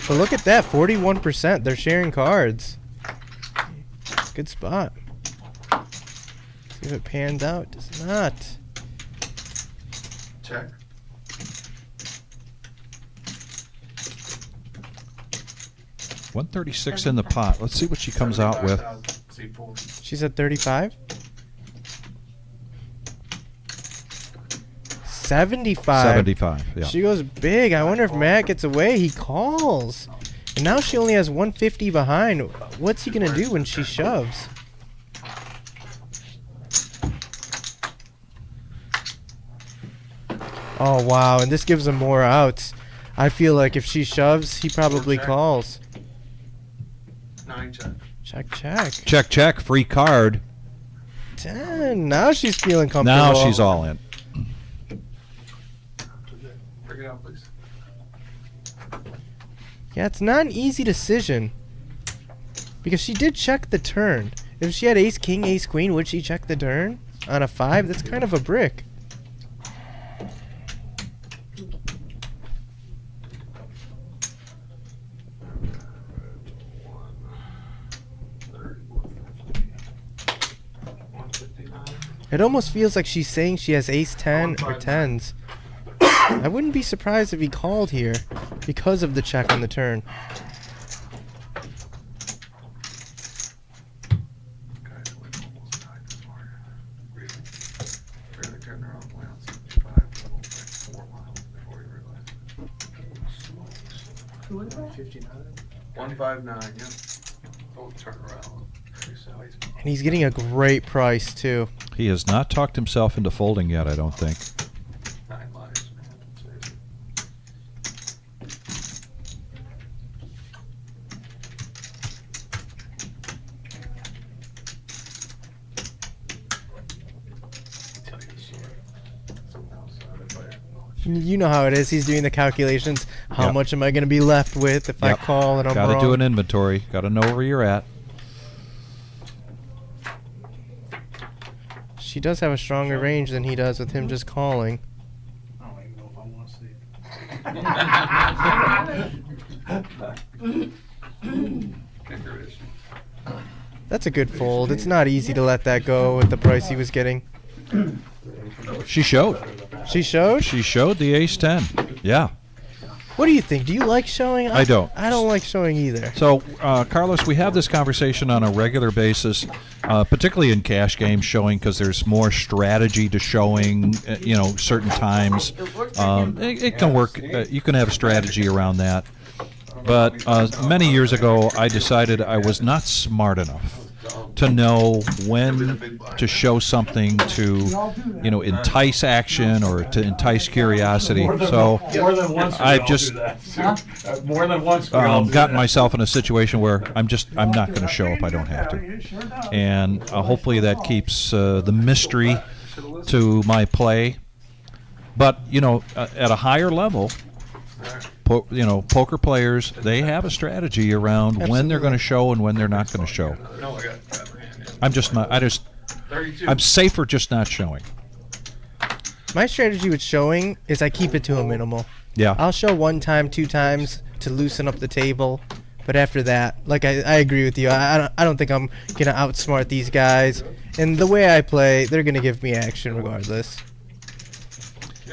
But look at that, 41%. They're sharing cards. Good spot. See if it pans out. Does not. Check. $136 in the pot. Let's see what she comes out with. C4. She's at 35. 75. 75. Yeah. She goes big. I wonder if Matt gets away. He calls. And now she only has 150 behind. What's he going to do when she shoves? Oh, wow. And this gives him more outs. I feel like if she shoves, he probably Check. calls. 9 check. Check, check. Check, check. Free card. 10. Now she's feeling comfortable. Now she's all in. Bring it out, please. Yeah, it's not an easy decision. Because she did check the turn. If she had ace, king, ace, queen, would she check the turn? On a 5? That's kind of a brick. It almost feels like she's saying she has ace 10 or 10s. I wouldn't be surprised if he called here because of the check on the turn. Who is that? 59. 159. Yep. Don't turn around. And he's getting a great price too. He has not talked himself into folding yet, I don't think. 9 lives, man. Seriously. Tell you the story. Someone else, You know how it is. He's doing the calculations. How Yep. much am I going to be left with if I Yep. call and I'm Got to wrong? do an inventory. Got to know where you're at. She does have a stronger range than he does with him just calling. I don't even know if I want to see it. That's a good fold. It's not easy to let that go with the price he was getting. She showed. She showed? She showed the ace 10. Yeah. What do you think? Do you like showing? I don't. I don't like showing either. So, Carlos, we have this conversation on a regular basis, particularly in cash games showing, because there's more strategy to showing, certain times. It can work. You can have a strategy around that. But many years ago, I decided I was not smart enough to know when to show something to, entice action or to entice curiosity. So More than once we I've all just do that. More than once we all do gotten that. myself in a situation where I'm not going to show if I don't have to. And hopefully that keeps the mystery to my play. But, at a higher level, poker players, they have a strategy around when they're going to show and when they're not going to show. No, I got that hand. Yeah. I'm just not, 32. I'm safer just not showing. My strategy with showing is I keep it to a minimal. Yeah. I'll show 1 time, 2 times to loosen up the table. But after that, like I agree with you. I don't think I'm going to outsmart these guys. And the way I play, they're going to give me action regardless.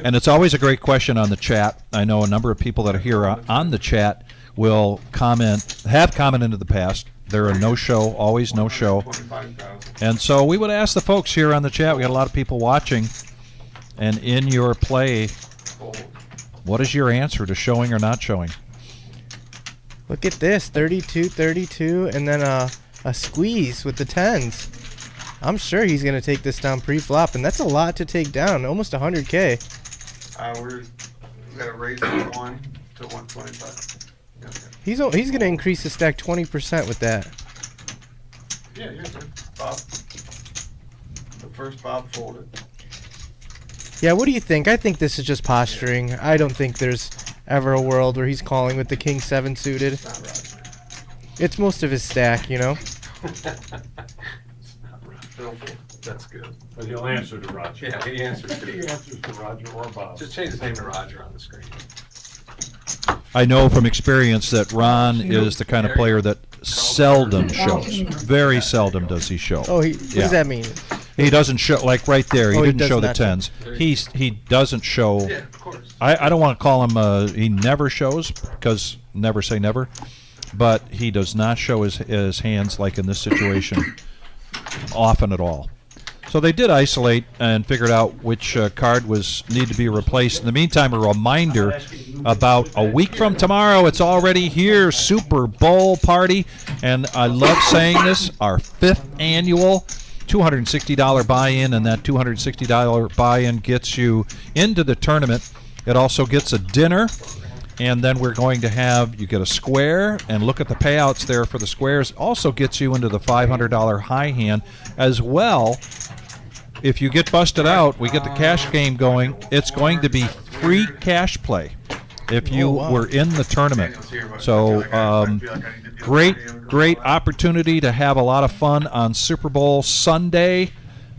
And it's always a great question on the chat. I know a number of people that are here on the chat will have commented in the past. They're a no-show, always no-show. 25,000. And so we would ask the folks here on the chat, we got a lot of people watching, and in your play, what is your answer to showing or not showing? Look at this, 32, 32, and then a squeeze with the 10s. I'm sure he's going to take this down pre-flop, and that's a lot to take down, almost 100K. We got to raise it 1 to 125. Yeah, He's going to increase the stack 20% with that. yeah, you're good. Bob. The first Bob folded. Yeah, what do you think? I think this is just posturing. I don't think there's ever a world where he's calling with the king 7 suited. It's not Roger. It's most of his stack, It's not Roger. That's good. But he'll answer to Roger. Yeah, he answers to He it. answers to Roger or Bob. Just change his name to Roger on the screen. I know from experience that Ron is the kind of player that seldom shows. Very seldom does he show. Oh, what Yeah. does that mean? He doesn't show, like right there, he Oh, he didn't does show the not show. tens. He doesn't show. Yeah, of course. I don't want to call him, he never shows, because never say never, but he does not show his hands like in this situation often at all. So they did isolate and figured out which card need to be replaced. In the meantime, a reminder, about a week from tomorrow, it's already here, Super Bowl party, and I love saying this, our 5th annual $260 buy-in, and that $260 buy-in gets you into the tournament. It also gets a dinner, and then we're going to have, you get a square, and look at the payouts there for the squares. Also gets you into the $500 high hand as well. If you get busted out, we get the cash game going. It's going to be free cash play if you were in the tournament. So great opportunity to have a lot of fun on Super Bowl Sunday.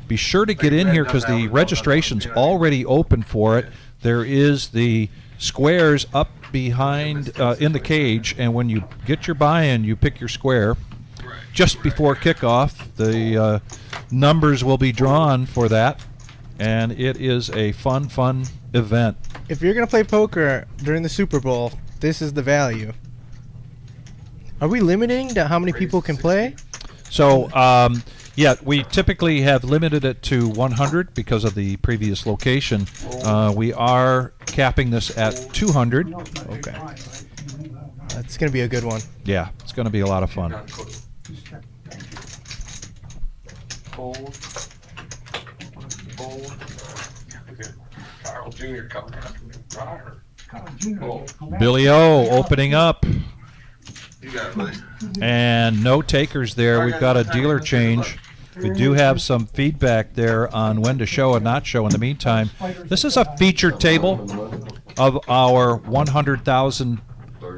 Be sure to get in here because the registration's already open for it. There is the squares up behind in the cage, and when you get your buy-in, you pick your square. Just before kickoff, the numbers will be drawn for that, and it is a fun event. If you're gonna play poker during the Super Bowl, this is the value. Are we limiting to how many people can play? So, yeah, we typically have limited it to 100 because of the previous location. We are capping this at 200. Okay. That's gonna be a good one. Yeah, it's going to be a lot of fun. Fold. Fold. Look at Carl Jr. coming after me. Rawr. Carl Jr. Billy O opening up, You got it, buddy. and no takers there. We've got a dealer change. We do have some feedback there on when to show and not show in the meantime. This is a featured table of our 100,000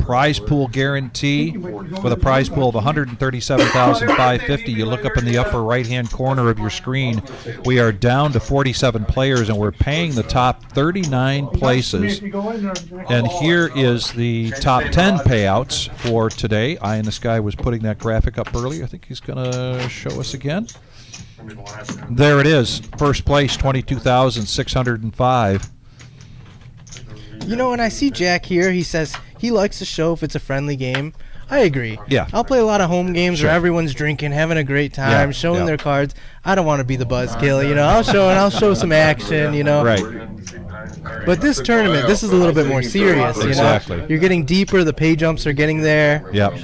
prize pool guarantee with a prize pool of 137,550. You look up in the upper right-hand corner of your screen. We are down to 47 players, and we're paying the top 39 places. And here is the top 10 payouts for today. Eye in the Sky was putting that graphic up earlier. I think he's going to show us again. There it is. First place, 22,605. You know, when I see Jack here, he says he likes to show if it's a friendly game. I agree. Yeah. I'll play a lot of home games Sure. where everyone's drinking, having a great time, Yeah, showing yeah. their cards. I don't want to be the buzzkill, you know. I'll show some action, you know. Right. But this tournament, this is a little bit more serious, you know. Exactly. You're getting deeper. The pay jumps are getting there. Yep.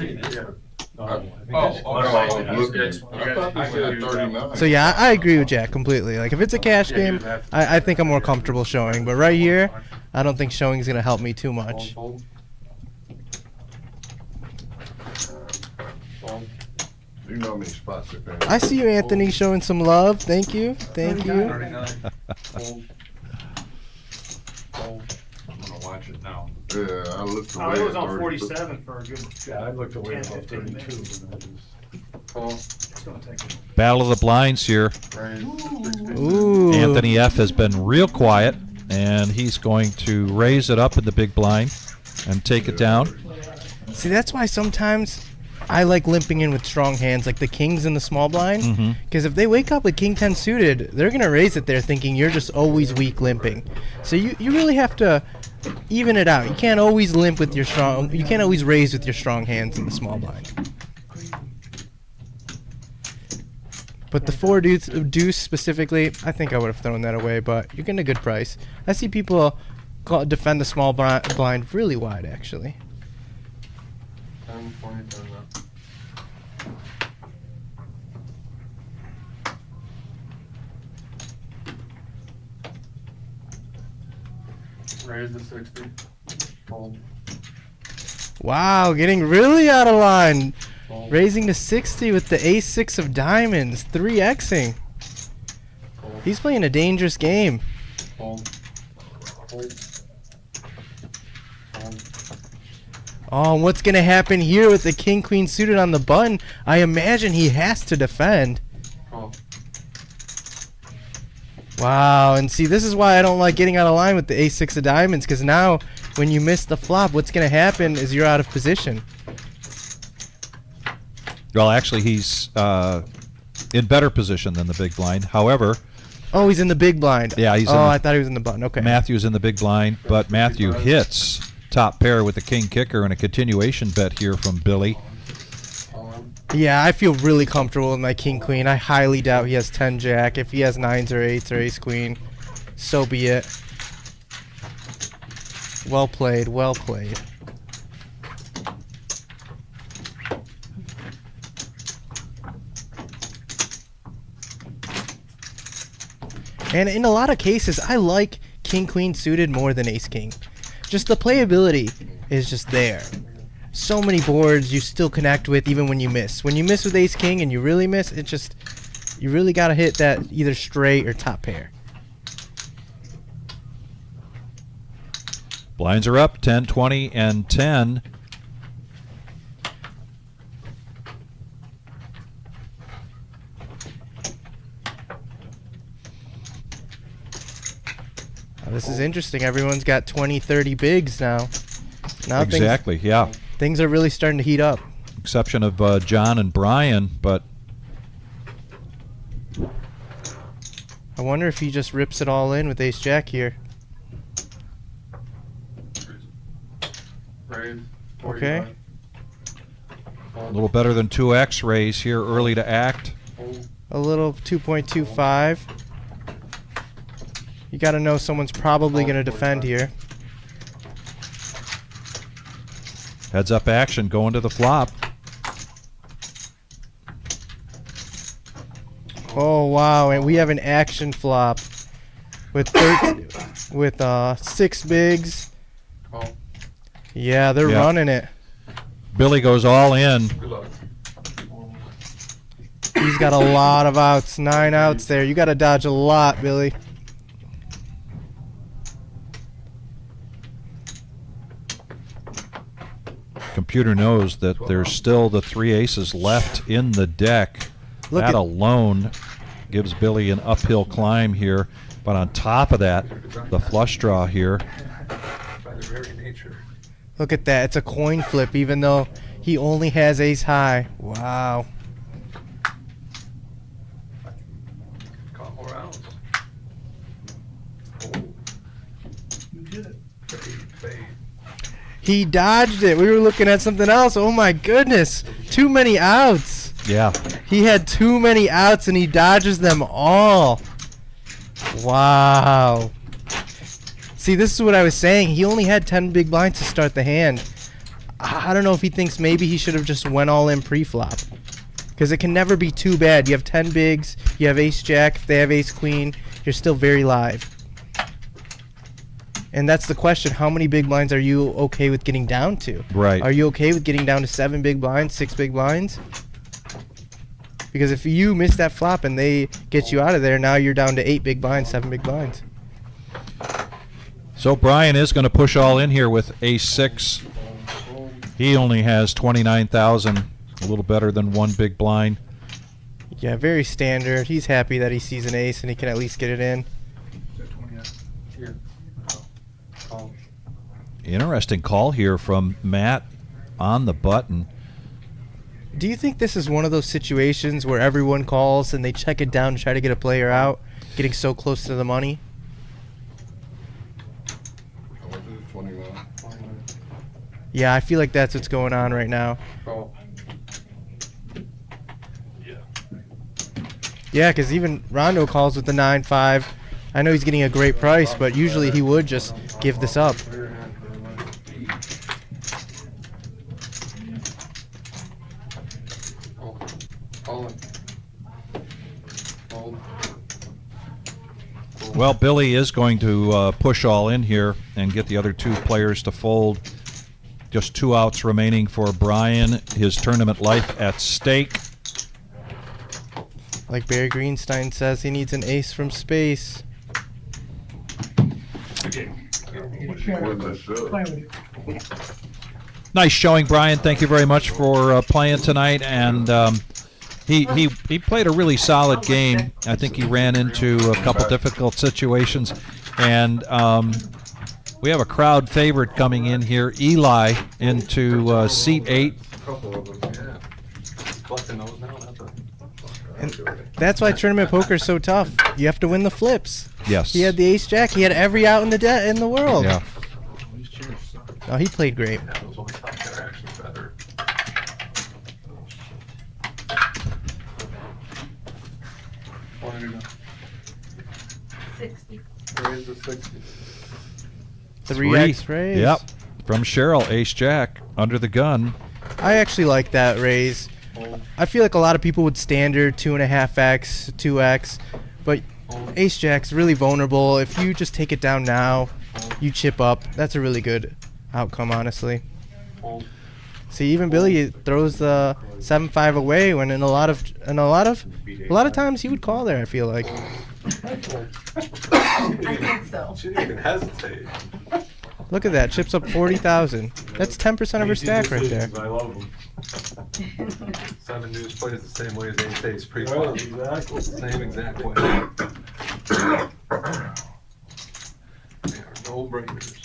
So yeah, I agree with Jack completely. Like if it's a cash game, I think I'm more comfortable showing. But right here, I don't think showing is gonna help me too much. You know how many spots are there. I see you, Anthony, showing some love. Thank you. Thank you. 39. Fold. Fold. I'm gonna watch it now. Yeah, I looked away. Oh, it was at on 30, 47 for a good. Yeah, I looked away 10, about 15 32. minutes. And that is, Fold. It's gonna take a Battle of the Blinds here. Raise. Ooh. Anthony F. has been real quiet, and he's going to raise it up in the big blind and take it down. See, that's why sometimes I like limping in with strong hands, like the kings in the small blind. Because if they wake up with king 10 suited, they're gonna raise it there thinking you're just always weak limping. So you really have to even it out. You can't always limp with your strong. You can't always raise with your strong hands in the small blind. But the four deuce specifically, I think I would have thrown that away. But you're getting a good price. I see people defend the small blind really wide, actually. 10, 20, 10 up. Raise to 60. Fold. Wow, getting really out of line. Fold. Raising to 60 with the ace-6 of diamonds, 3xing. Fold. He's playing a dangerous game. Fold. Fold. Fold. Oh, and what's going to happen here with the king-queen suited on the button? I imagine he has to defend. Fold. Wow, and see, this is why I don't like getting out of line with the ace-6 of diamonds, because now when you miss the flop, what's going to happen is you're out of position. Well, actually, he's in better position than the big blind. However, Oh, he's in the big blind. Yeah, he's in Oh, the- I thought he was in the button. Okay. Matthew's in the big blind, but Matthew hits top pair with the king kicker and a continuation bet here from Billy. Yeah, I feel really comfortable with my king queen. I highly doubt he has 10 jack. If he has 9s or 8s or ace queen, so be it. Well played, well played. And in a lot of cases, I like king queen suited more than ace king. Just the playability is just there. So many boards you still connect with even when you miss. When you miss with ace king and you really miss, it just, you really got to hit that either straight or top pair. Blinds are up 10, 20, and 10. This is interesting. Everyone's got 20, 30 bigs now. Now Exactly, yeah. things are really starting to heat up. Exception of John and Brian, but I wonder if he just rips it all in with ace jack here. Raise. Okay. a little better than 2x raise here early to act. A little 2.25. You got to know someone's probably going to defend here. Heads up action going to the flop. Oh wow, and we have an action flop with 6 bigs. Yeah, they're Yeah. running it. Billy goes all in. Good luck. He's got a lot of outs, 9 outs there. You got to dodge a lot, Billy. Computer knows that there's still the 3 aces left in the deck. Look That at- alone gives Billy an uphill climb here. But on top of that, the flush draw here. By their very nature. Look at that. It's a coin flip even though he only has ace high. Wow. Caught more rounds. You did it. Fade. He dodged it. We were looking at something else. Oh my goodness. Too many outs. Yeah. He had too many outs and he dodges them all. Wow. See, this is what I was saying. He only had 10 big blinds to start the hand. I don't know if he thinks maybe he should have just went all in pre-flop. Because it can never be too bad. You have 10 bigs, you have ace jack, if they have ace queen, you're still very live. And that's the question. How many big blinds are you okay with getting down to? Right. Are you okay with getting down to 7 big blinds, 6 big blinds? Because if you miss that flop and they get you out of there, now you're down to 8 big blinds, 7 big blinds. So Brian is going to push all in here with ace 6. He only has 29,000, a little better than 1 big blind. Yeah, very standard. He's happy that he sees an ace and he can at least get it in. Here. Call. Interesting call here from Matt on the button. Do you think this is one of those situations where everyone calls and they check it down to try to get a player out, getting so close to the money? Yeah, I feel like that's what's going on right now. Call. Yeah, because even Rondo calls with the 9-5. I know he's getting a great price, but usually he would just give this up. Clear hand for the money. All in. Hold. Well, Billy is going to push all in here and get the other 2 players to fold. Just 2 outs remaining for Brian. His tournament life at stake. Like Barry Greenstein says, he needs an ace from space. Play with you. Nice showing, Brian. Thank you very much for playing tonight. And he played a really solid game. I think he ran into a couple difficult situations, and We have a crowd favorite coming in here, Eli, into seat 8. Couple of them, yeah. Collecting those now, that's a. And that's why tournament poker is so tough. You have to win the flips. Yes. He had the ace jack. He had every out in the world. Yeah. Oh, he played great. Yeah, those ones out there are actually better. What do you know? 60. Raise the 60. 3x raise. Yep. From Cheryl, ace jack, under the gun. I actually like that raise. I feel like a lot of people would standard 2.5x, 2x, but ace jack's really vulnerable. If you just take it down now, you chip up. That's a really good outcome, honestly. See, even Billy throws the 7-5 away when a lot of times he would call there. I feel like. I think so. She didn't even hesitate. Look at that, chips up 40,000. That's 10% of her stack right there. I love them. 7 News plays the same way as Ace Ace pre Right, exactly. Same exact way. They are no brainers.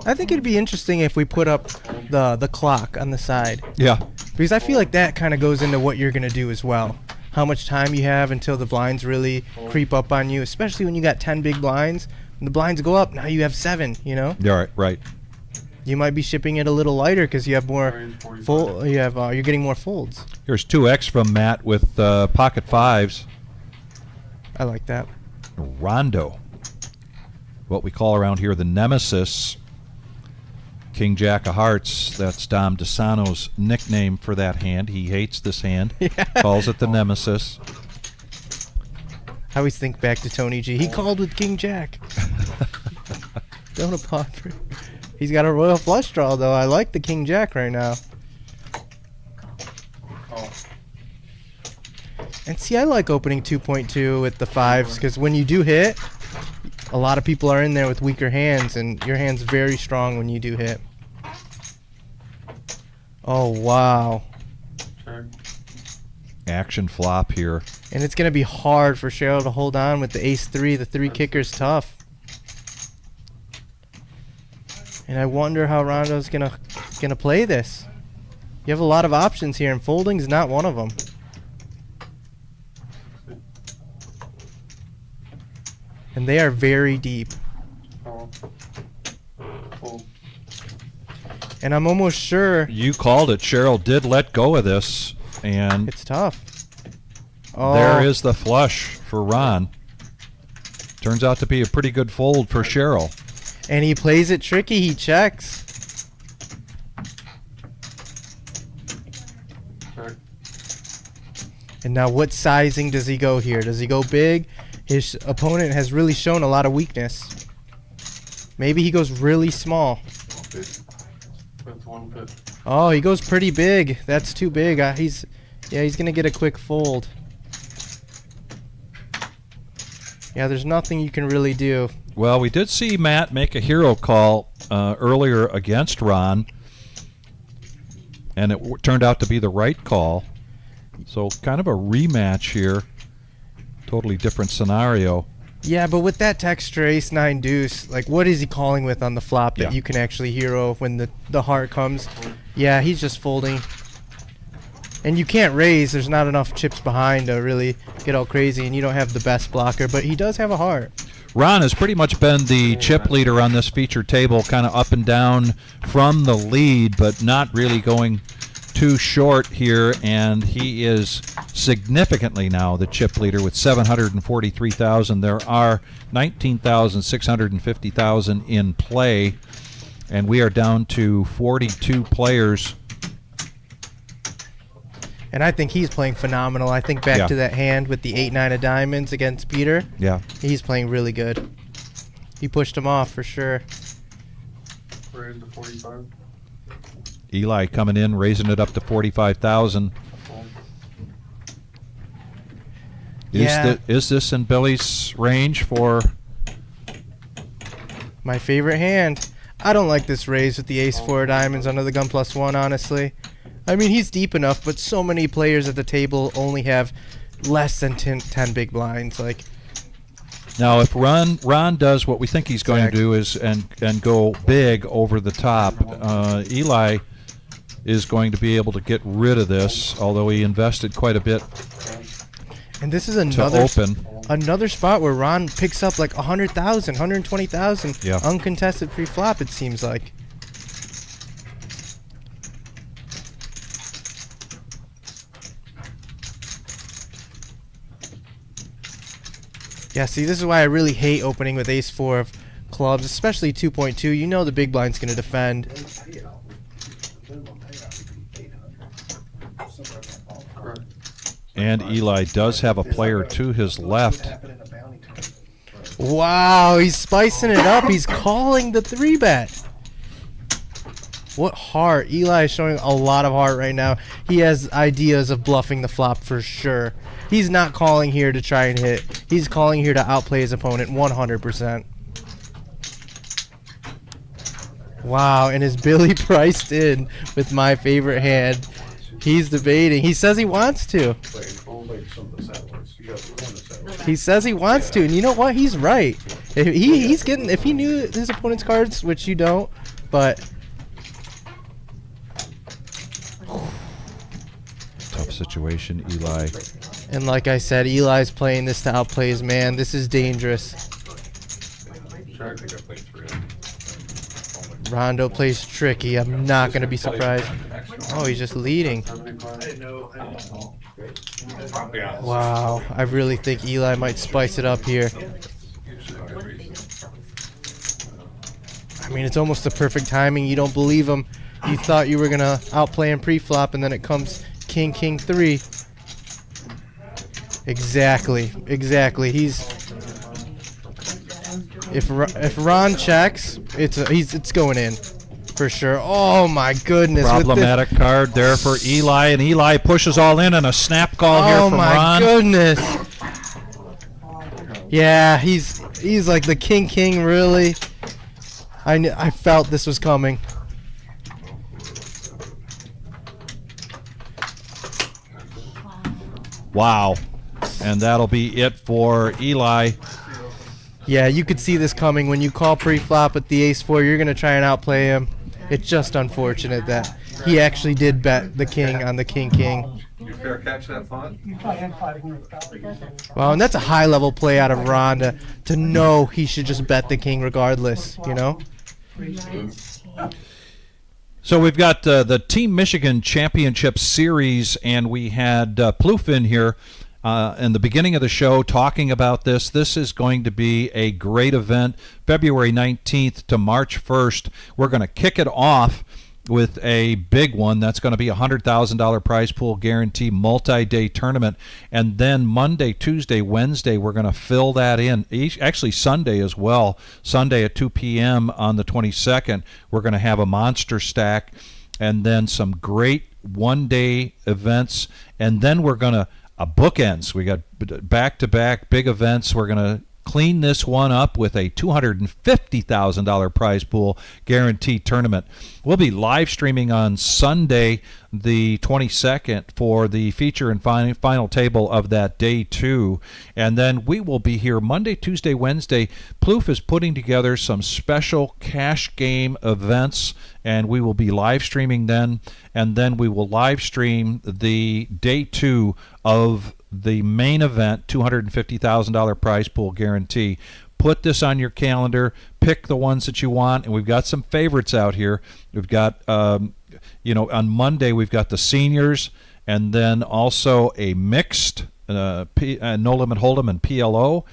I think it'd be interesting if we put up the clock on the side. Yeah. Because I feel like that kind of goes into what you're going to do as well. How much time you have until the blinds really creep up on you, especially when you got 10 big blinds. When the blinds go up, now you have 7, you know? Yeah, right, right. You might be shipping it a little lighter because you have more full. You're getting more folds. Here's 2x from Matt with pocket 5s. I like that. Rondo. What we call around here the nemesis. King Jack of Hearts. That's Dom DeSano's nickname for that hand. He hates this hand. Yeah. Calls it the nemesis. I always think back to Tony G. He called with King Jack. Don't applaud for. He's got a royal flush draw though. I like the King Jack right now. And see, I like opening 2.2 with the 5s because when you do hit, a lot of people are in there with weaker hands, and your hand's very strong when you do hit. Oh, wow. Action flop here. And it's going to be hard for Cheryl to hold on with the ace-3. The 3 kicker's tough. And I wonder how Rondo's gonna play this. You have a lot of options here, and folding's not one of them. And they are very deep. And I'm almost sure You called it. Cheryl did let go of this, and it's tough. Oh, there is the flush for Ron. Turns out to be a pretty good fold for Cheryl. and he plays it tricky. He checks. And now what sizing does he go here? Does he go big? His opponent has really shown a lot of weakness. Maybe he goes really small. Oh, he goes pretty big. That's too big. He's gonna get a quick fold. Yeah, there's nothing you can really do. Well, we did see Matt make a hero call earlier against Ron, and it turned out to be the right call. So kind of a rematch here. Totally different scenario. Yeah, but with that texture ace-9 deuce, like what is he calling with on the flop that Yeah. you can actually hero when the heart comes? Yeah, he's just folding. And you can't raise. There's not enough chips behind to really get all crazy, and you don't have the best blocker, but he does have a heart. Ron has pretty much been the chip leader on this feature table, kind of up and down from the lead, but not really going too short here, and he is significantly now the chip leader with 743,000. There are 19,650,000 in play, and we are down to 42 players. And I think he's playing phenomenal. I think back Yeah. to that hand with the 8-9 of diamonds against Peter. Yeah. He's playing really good. He pushed him off for sure. Raise to 45. Eli coming in, raising it up to 45,000. Yeah. Is this in Billy's range for? My favorite hand. I don't like this raise with the ace-4 diamonds under the gun +1, honestly. I mean, he's deep enough, but so many players at the table only have less than 10 big blinds. Like, Now, if Ron does what we think he's going to do is and go big over the top, Eli is going to be able to get rid of this, although he invested quite a bit and this is to open. another spot where Ron picks up like 100,000, 120,000 Yeah. uncontested pre-flop, it seems like. Yeah, see, this is why I really hate opening with ace-4 of clubs, especially 2.2. You know the big blind's going to defend. And Eli does have a player to his left. Wow, he's spicing it up. He's calling the 3-bet. What heart. Eli is showing a lot of heart right now. He has ideas of bluffing the flop for sure. He's not calling here to try and hit. He's calling here to outplay his opponent 100%. Wow, and is Billy priced in with my favorite hand? He's debating. He says he wants to. He says he wants to, and you know what? He's right. If he knew his opponent's cards, which you don't, but Tough situation, Eli. and like I said, Eli's playing this to outplay his man. This is dangerous. Rondo plays tricky. I'm not gonna be surprised. Oh, he's just leading. Wow, I really think Eli might spice it up here. I mean, it's almost the perfect timing. You don't believe him. You thought you were gonna outplay him pre-flop, and then it comes king, king, 3. Exactly. If Ron checks, it's going in for sure. Oh my goodness! Problematic card there for Eli, and Eli pushes all in, and a snap call here from Ron. Oh my goodness! Yeah, he's like the king, really. I felt this was coming. Wow. And that'll be it for Eli. Yeah, you could see this coming. When you call pre-flop with the ace-4, you're going to try and outplay him. It's just unfortunate that he actually did bet the king on the king. You fair catch that fun? You probably had 500,000. Wow, and that's a high-level play out of Ron to know he should just bet the king regardless, you know? So we've got the Team Michigan Championship Series, and we had Plouffe in here in the beginning of the show talking about this. This is going to be a great event, February 19th to March 1st. We're going to kick it off with a big one. That's going to be a $100,000 prize pool guarantee multi-day tournament. And then Monday, Tuesday, Wednesday, we're going to fill that in. Actually, Sunday as well. Sunday at 2 p.m. on the 22nd, we're going to have a monster stack and then some great one-day events. And then we're going to bookends. We got back-to-back big events. We're going to clean this one up with a $250,000 prize pool guaranteed tournament. We'll be live streaming on Sunday, the 22nd, for the feature and final table of that day 2. And then we will be here Monday, Tuesday, Wednesday. Plouffe is putting together some special cash game events, and we will be live streaming then. And then we will live stream the day 2 of the main event, $250,000 prize pool guarantee. Put this on your calendar. Pick the ones that you want, and we've got some favorites out here. We've got, on Monday we've got the seniors, and then also a mixed No Limit Hold'em and PLO.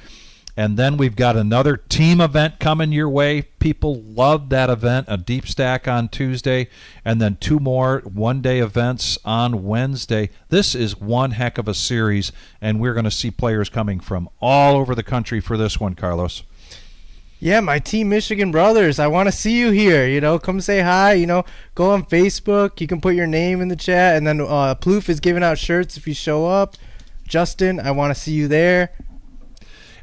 And then we've got another team event coming your way. People love that event, a deep stack on Tuesday, and then 2 more one-day events on Wednesday. This is one heck of a series, and we're going to see players coming from all over the country for this one, Carlos. Yeah, my Team Michigan brothers, I want to see you here. Come say hi. Go on Facebook. You can put your name in the chat, and then Plouffe is giving out shirts if you show up. Justin, I want to see you there.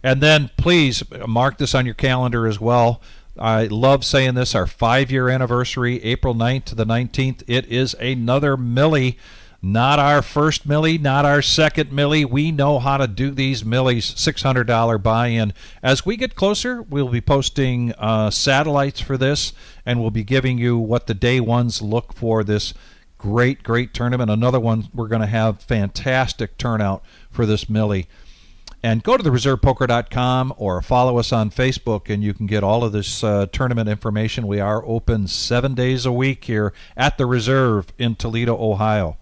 And then please mark this on your calendar as well. I love saying this, our 5-year anniversary, April 9th to the 19th. It is another Millie. Not our first Millie, not our second Millie. We know how to do these Millies, $600 buy-in. As we get closer, we'll be posting satellites for this, and we'll be giving you what the day ones look for this great tournament. Another one, we're going to have fantastic turnout for this Millie. And go to thereservepoker.com or follow us on Facebook, and you can get all of this tournament information. We are open 7 days a week here at the Reserve in Toledo, Ohio.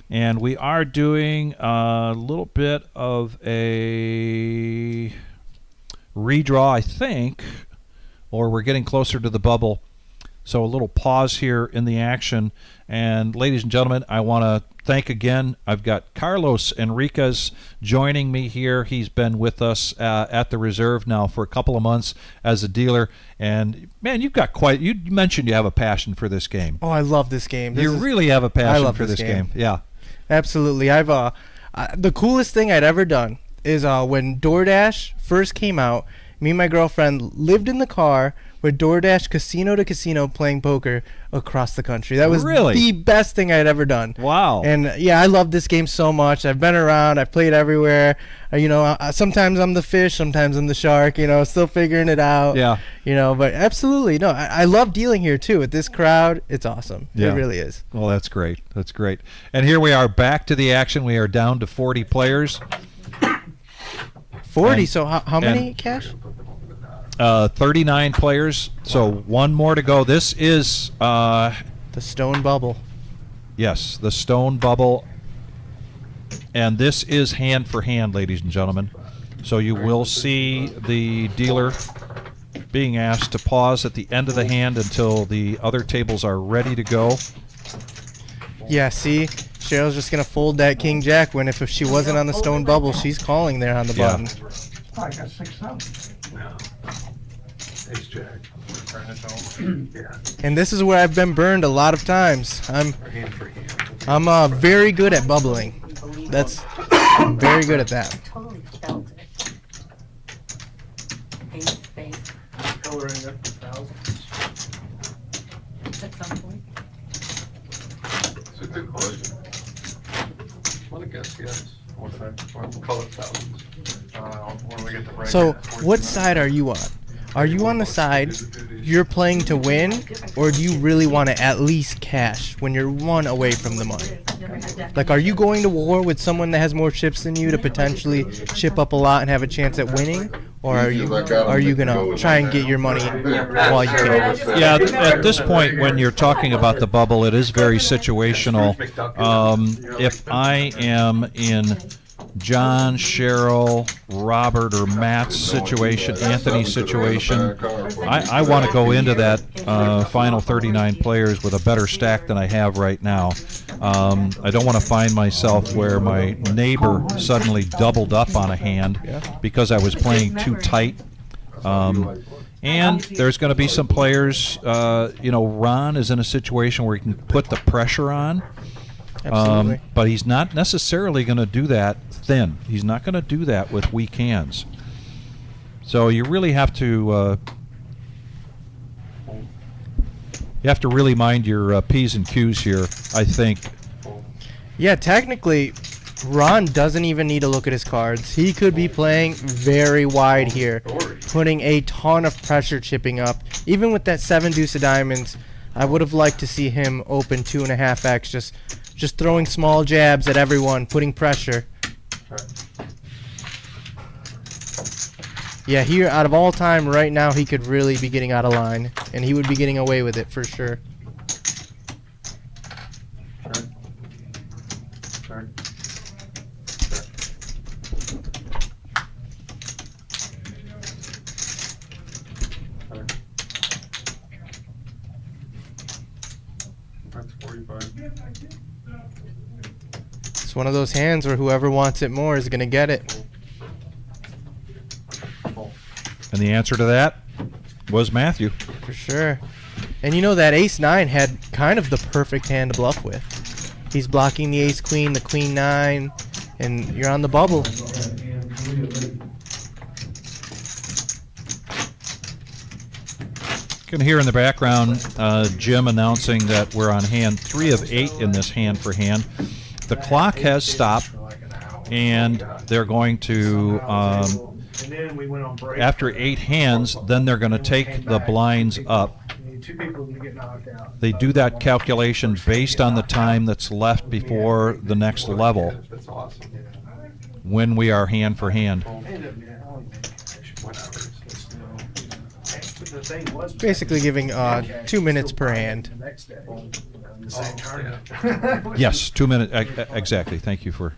And we are doing a little bit of a redraw, I think, or we're getting closer to the bubble. So a little pause here in the action. And ladies and gentlemen, I want to thank again. I've got Carlos Enriquez joining me here. He's been with us at the Reserve now for a couple of months as a dealer. And man, you mentioned you have a passion for this game. Oh, I love this game. Really have a passion for this game. Yeah. Absolutely. I've the coolest thing I'd ever done is when DoorDash first came out, me and my girlfriend lived in the car with DoorDash casino to casino playing poker across the country. That was the best thing I'd ever done. Wow. And yeah, I love this game so much. I've been around. I've played everywhere. Sometimes I'm the fish, sometimes I'm the shark, still figuring it out. Yeah. But absolutely. No, I love dealing here too with this crowd. It's awesome. Yeah. It really is. Well, that's great. That's great. And here we are back to the action. We are down to 40 players. 40. So how many cash? 39 players, so one more to go. This is the stone bubble. Yes, the stone bubble, and this is hand for hand, ladies and gentlemen. So you will see the dealer being asked to pause at the end of the hand until the other tables are ready to go. Yeah, see, Cheryl's just gonna fold that king jack when if she wasn't on the stone bubble, she's calling there on the button. I got 6,000. No. Ace Jack. Yeah. And this is where I've been burned a lot of times. Hand for hand. I'm very good at bubbling. I'm very good at that. Totally felt it. Ace, spade, Coloring up the thousands. at some point. It's a good question. Want to guess? Yes. What's that? What color thousands? When we get to break So, it, what side are you on? Are you on the side you're playing to win, or do you really want to at least cash when you're one away from the money? Like, are you going to war with someone that has more chips than you to potentially chip up a lot and have a chance at winning? Or are you gonna try and get your money while you can? Yeah, at this point, when you're talking about the bubble, it is very situational. If I am in John, Cheryl, Robert, or Matt's situation, Anthony's situation, I want to go into that final 39 players with a better stack than I have right now. I don't want to find myself where my neighbor suddenly doubled up on a hand because I was playing too tight. And there's going to be some players, Ron is in a situation where he can put the pressure on. But he's not necessarily going to do that thin. He's not going to do that with weak hands. So you really have to really mind your P's and Q's here, I think. Yeah, technically, Ron doesn't even need to look at his cards. He could be playing very wide here, putting a ton of pressure chipping up. Even with that 7 deuce of diamonds, I would have liked to see him open 2.5x, just throwing small jabs at everyone, putting pressure. Yeah, here, out of all time, right now, he could really be getting out of line, and he would be getting away with it for sure. That's 45. It's one of those hands where whoever wants it more is going to get it. And the answer to that was Matthew. For sure. And that ace-9 had kind of the perfect hand to bluff with. He's blocking the ace-queen, the queen-9, and you're on the bubble. can hear in the background Jim announcing that we're on hand 3 of 8 in this hand for hand. The clock has stopped, and they're going to, And then we went on break. after 8 hands, then they're going to take the blinds up. Two people to get knocked out. They do that calculation based on the time that's left before the next level That's awesome. when we are hand for hand. Whatever. The thing was Basically giving 2 minutes per hand. the next day, the same Oh, tournament. Yes, 2 minutes, exactly. Thank you for...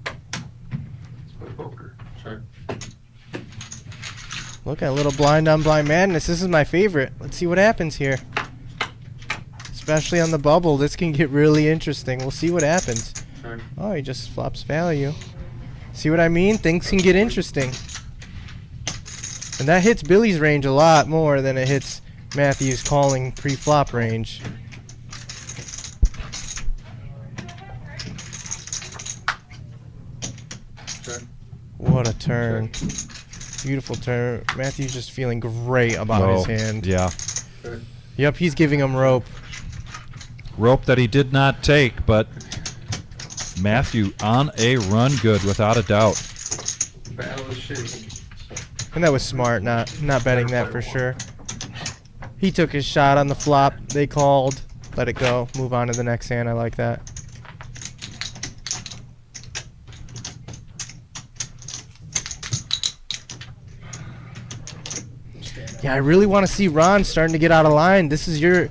Let's play poker. Sure. Look at a little blind on blind madness. This is my favorite. Let's see what happens here. Especially on the bubble, this can get really interesting. We'll see what happens. Sure. Oh, he just flops value. See what I mean? Things can get interesting. And that hits Billy's range a lot more than it hits Matthew's calling pre-flop range. Sure. What a turn. Beautiful turn. Matthew's just feeling great about his hand. Yeah. Sure. Yep, he's giving him rope. Rope that he did not take, but Matthew on a run good, without a doubt. Battle is shaking. And that was smart, not betting that for sure. He took his shot on the flop. They called. Let it go. Move on to the next hand. I like that. Yeah, I really want to see Ron starting to get out of line. This is your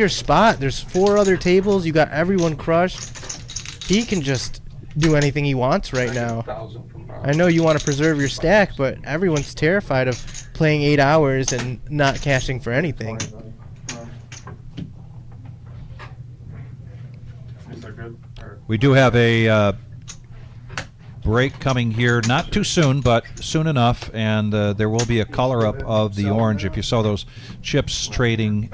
spot. There's 4 other tables. You got everyone crushed. He can just do anything he wants right now. 1,000 from Ron. I know you want to preserve your stack, but everyone's terrified of playing 8 hours and not cashing for anything. Is that good? Or- We do have a break coming here, not too soon, but soon enough, and there will be a color up of the orange. If you saw those chips trading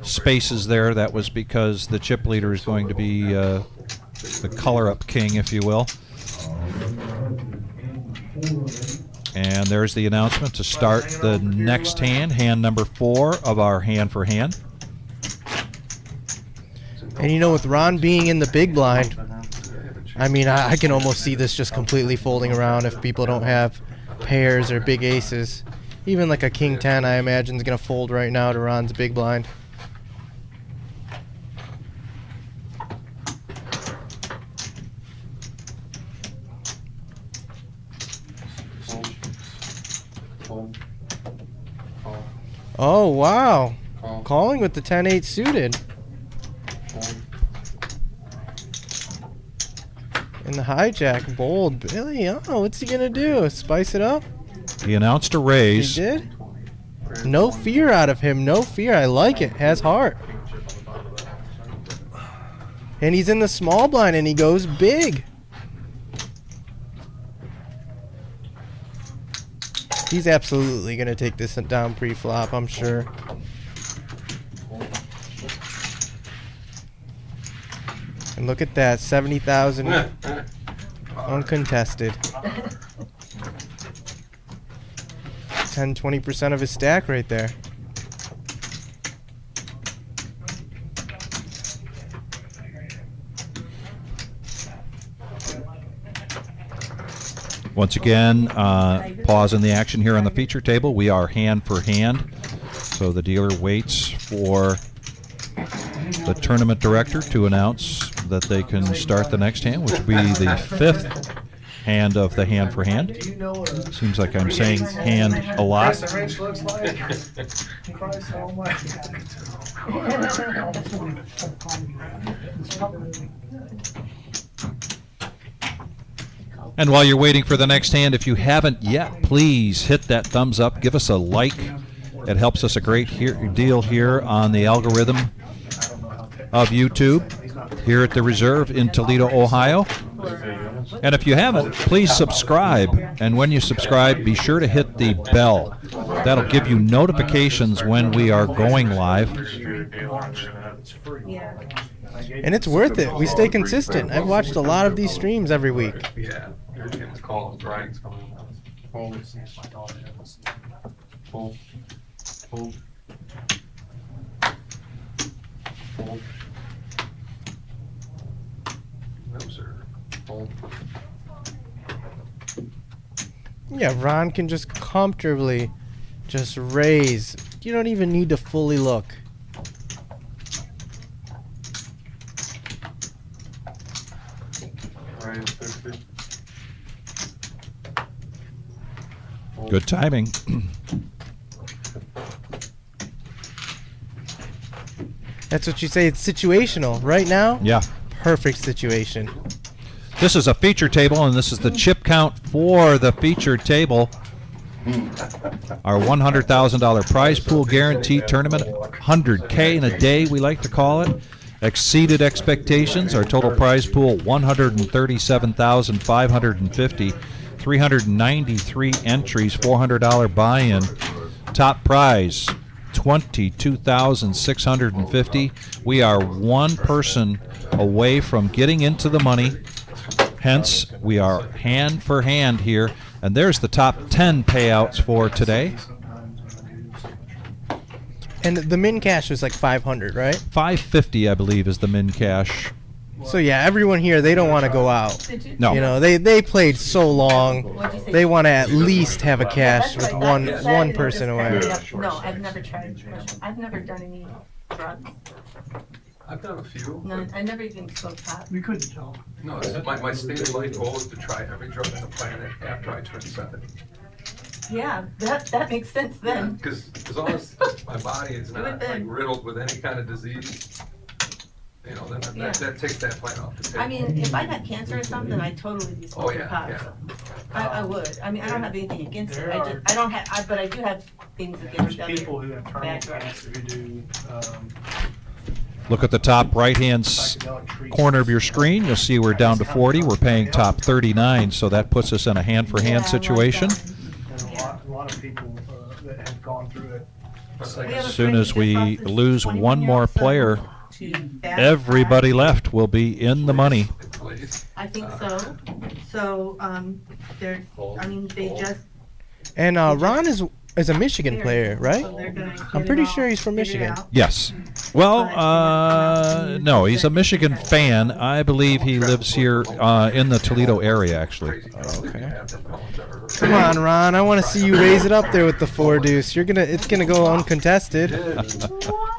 spaces there, that was because the chip leader is going to be the color up king, if you will. And there's the announcement to start the next hand, hand number 4 of our hand for hand. And you know, with Ron being in the big blind, I mean, I can almost see this just completely folding around if people don't have pairs or big aces. Even like a king 10, I imagine, is going to fold right now to Ron's big blind. Oh, wow. Calling with the 10-8 suited. And the hijack, bold. Billy, oh, what's he going to do? Spice it up? He announced a He raise. did? No fear out of him. No fear. I like it. Has heart. And he's in the small blind, and he goes big. He's absolutely going to take this down pre-flop, I'm sure. And look at that, 70,000 uncontested. 10-20% of his stack right there. Once again, pause in the action here on the feature table. We are hand for hand. So the dealer waits for the tournament director to announce that they can start the next hand, which will be the 5th hand of the hand for hand. Do you know what a Seems like I'm saying hand a lot. crescent wrench looks like? Christ almighty. And while you're waiting for the next hand, if you haven't yet, please hit that thumbs up. Give us a like. It helps us a great deal here on the algorithm of YouTube here at the Reserve in Toledo, Ohio. And if you haven't, please subscribe. And when you subscribe, be sure to hit the bell. That'll give you notifications when we are going live. And it's worth it. We stay consistent. I've watched a lot of these streams every week. Yeah. You're getting a call and Brian's coming out. Fold. Fold. Fold. Fold. No, sir. Fold. Yeah, Ron can just comfortably just raise. You don't even need to fully look. Right, 50. Good timing. That's what you say. It's situational. Right now, Yeah. perfect situation. This is a feature table, and this is the chip count for the feature table. Our $100,000 prize pool guarantee tournament, 100K in a day, we like to call it. Exceeded expectations. Our total prize pool, 137,550. 393 entries, $400 buy-in. Top prize, 22,650. We are one person away from getting into the money. Hence, we are hand for hand here. And there's the top 10 payouts for today. And the min cash was like 500, right? 550, I believe, is the min cash. So yeah, everyone here, they don't want to go out. Did you? No. You know, they played so long. What'd you say? They want to at least have a cash That's with right. one That- one that person just away. cracked me up. No, I've never tried. I've never done any drugs. I've done a few. No, I never even smoked pot. We couldn't tell. No, my stated life goal is to try every drug on the planet after I turn 70. Yeah, that makes sense then. Because as long as my body is Do it not like then. riddled with any kind of disease, you know, then Yeah. that takes that plan off the table. I mean, if I had cancer or something, I'd totally be smoking yeah, pot. yeah. I would. I mean, I don't have anything against it. There are- I don't have, but I do have things There's against other people who have terminal bad drugs. cancer who do Look at the top right-hand psychedelic treatments. corner of your screen. You'll see we're down to 40. We're paying top 39, so that puts us in a hand-for-hand Yeah, I like situation. that. And a lot of people that have gone through it. We have a As soon friend as who we just lost his lose 21 one year more old son player, to bad everybody crack. left will be in the money. Please. I think so. So, they're, I mean, they just. And Ron is a Michigan player, right? So they're gonna I'm get pretty it all sure he's from figured Michigan. out. Yes. Well, no, he's a Michigan fan. I believe he lives here in the Toledo area, actually. Okay. Come on, Ron. I want to see you raise it up there with the four deuce. It's gonna go uncontested.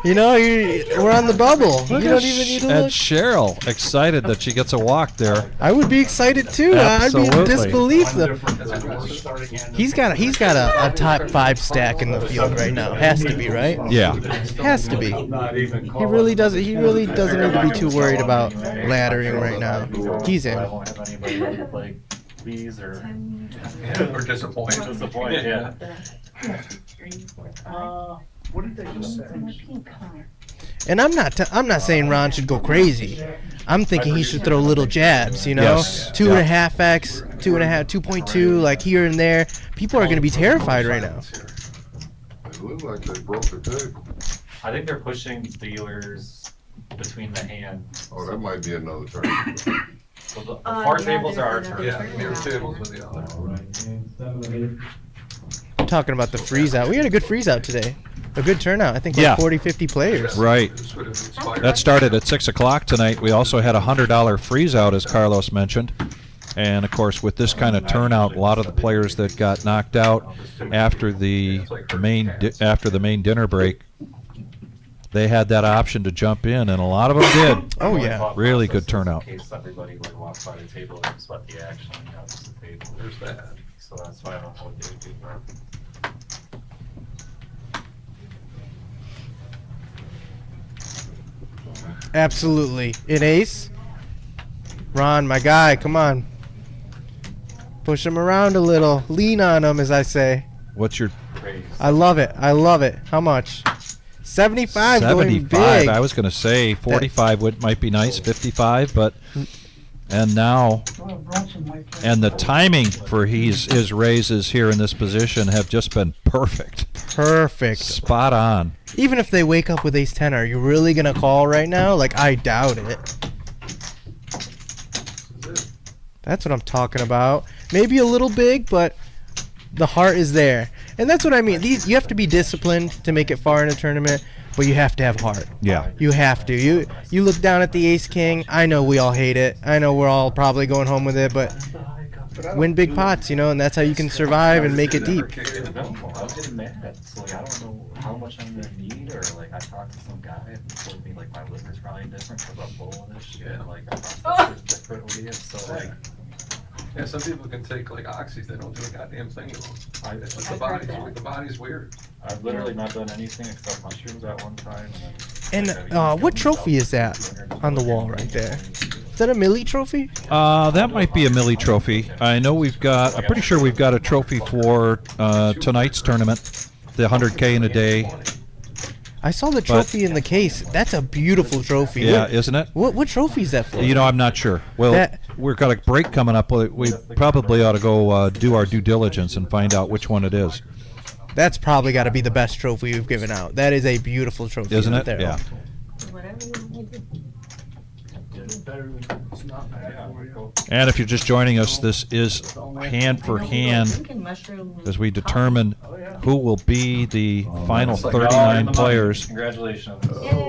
You know, we're on the bubble. You don't even need to And look. Cheryl, excited that she gets a walk there. I would be excited too. I'd be in Absolutely. disbelief. One difference is we're starting in. He's got a top 5 stack in the field right now. Has to be, right? Yeah. Has to be. He really doesn't need to be too worried about laddering right now. He's in. I won't have anybody like bees or Yeah, or disappointed. disappointed. Yeah. What did they just say? And I'm not saying Ron should go crazy. I'm thinking he should throw little jabs, you know, Yes. 2.5x, 2.5, 2.2, like here and there. People are going to be terrified right now. It looked like they broke the table. I think they're pushing dealers between the hands. Oh, that might be another turn. So the far Yeah, tables are our there's turn. Yeah, mirror tables with the other. I'm talking about the freeze out. We had a good freeze out today. A good turnout. I think like Yeah. 40, 50 players. Right. This would have inspired. That started at 6 o'clock tonight. We also had a $100 freeze out, as Carlos mentioned. And of course, with this kind of turnout, a lot of the players that got knocked out after the main dinner break, they had that option to jump in, and a lot of them did. Oh, yeah. Really good turnout. In case everybody would walk by the table and sweat the action, you know, just the table. There's that. So that's why I don't know what they would do. Absolutely. An ace. Ron, my guy, come on. Push him around a little. Lean on him, as I say. What's your Raise. I love it. I love it. How much? 75 going 75? big. I was going to say 45 might be nice, 55, but and now Well, Bronson might play. and the timing for his raises here in this position have just been perfect, Perfect. spot on. Even if they wake up with ace 10, are you really going to call right now? Like, I doubt it. That's what I'm talking about. Maybe a little big, but the heart is there. And that's what I mean. You have to be disciplined to make it far in a tournament, but you have to have heart. Yeah. You have to. You look down at the ace king. I know we all hate it. I know we're all probably going home with it, but win big pots, and that's how you can survive and make it deep. I was getting mad. So like I don't know how much I'm gonna need, or like I talked to some guy and he told me like my liver's probably different because I'm bowling this shit. And like I process it differently, and so like. Yeah, some people can take like oxys, they don't do a goddamn thing with them. It's just the body's weird. I've literally not done anything except mushrooms at one time. And what trophy is that on the wall right there? Is that a Millie trophy? That might be a Millie trophy. I know I'm pretty sure we've got a trophy for tonight's tournament, the 100K in a day. I saw the trophy in the case. That's a beautiful trophy. Yeah, isn't it? What trophy is that for? I'm not sure. Well, we've got a break coming up. We probably ought to go do our due diligence and find out which one it is. That's probably got to be the best trophy we've given out. That is a beautiful trophy. Isn't right it? there. Yeah. And if you're just joining us, this is hand for hand as we determine who will be the final 39 players. Congratulations.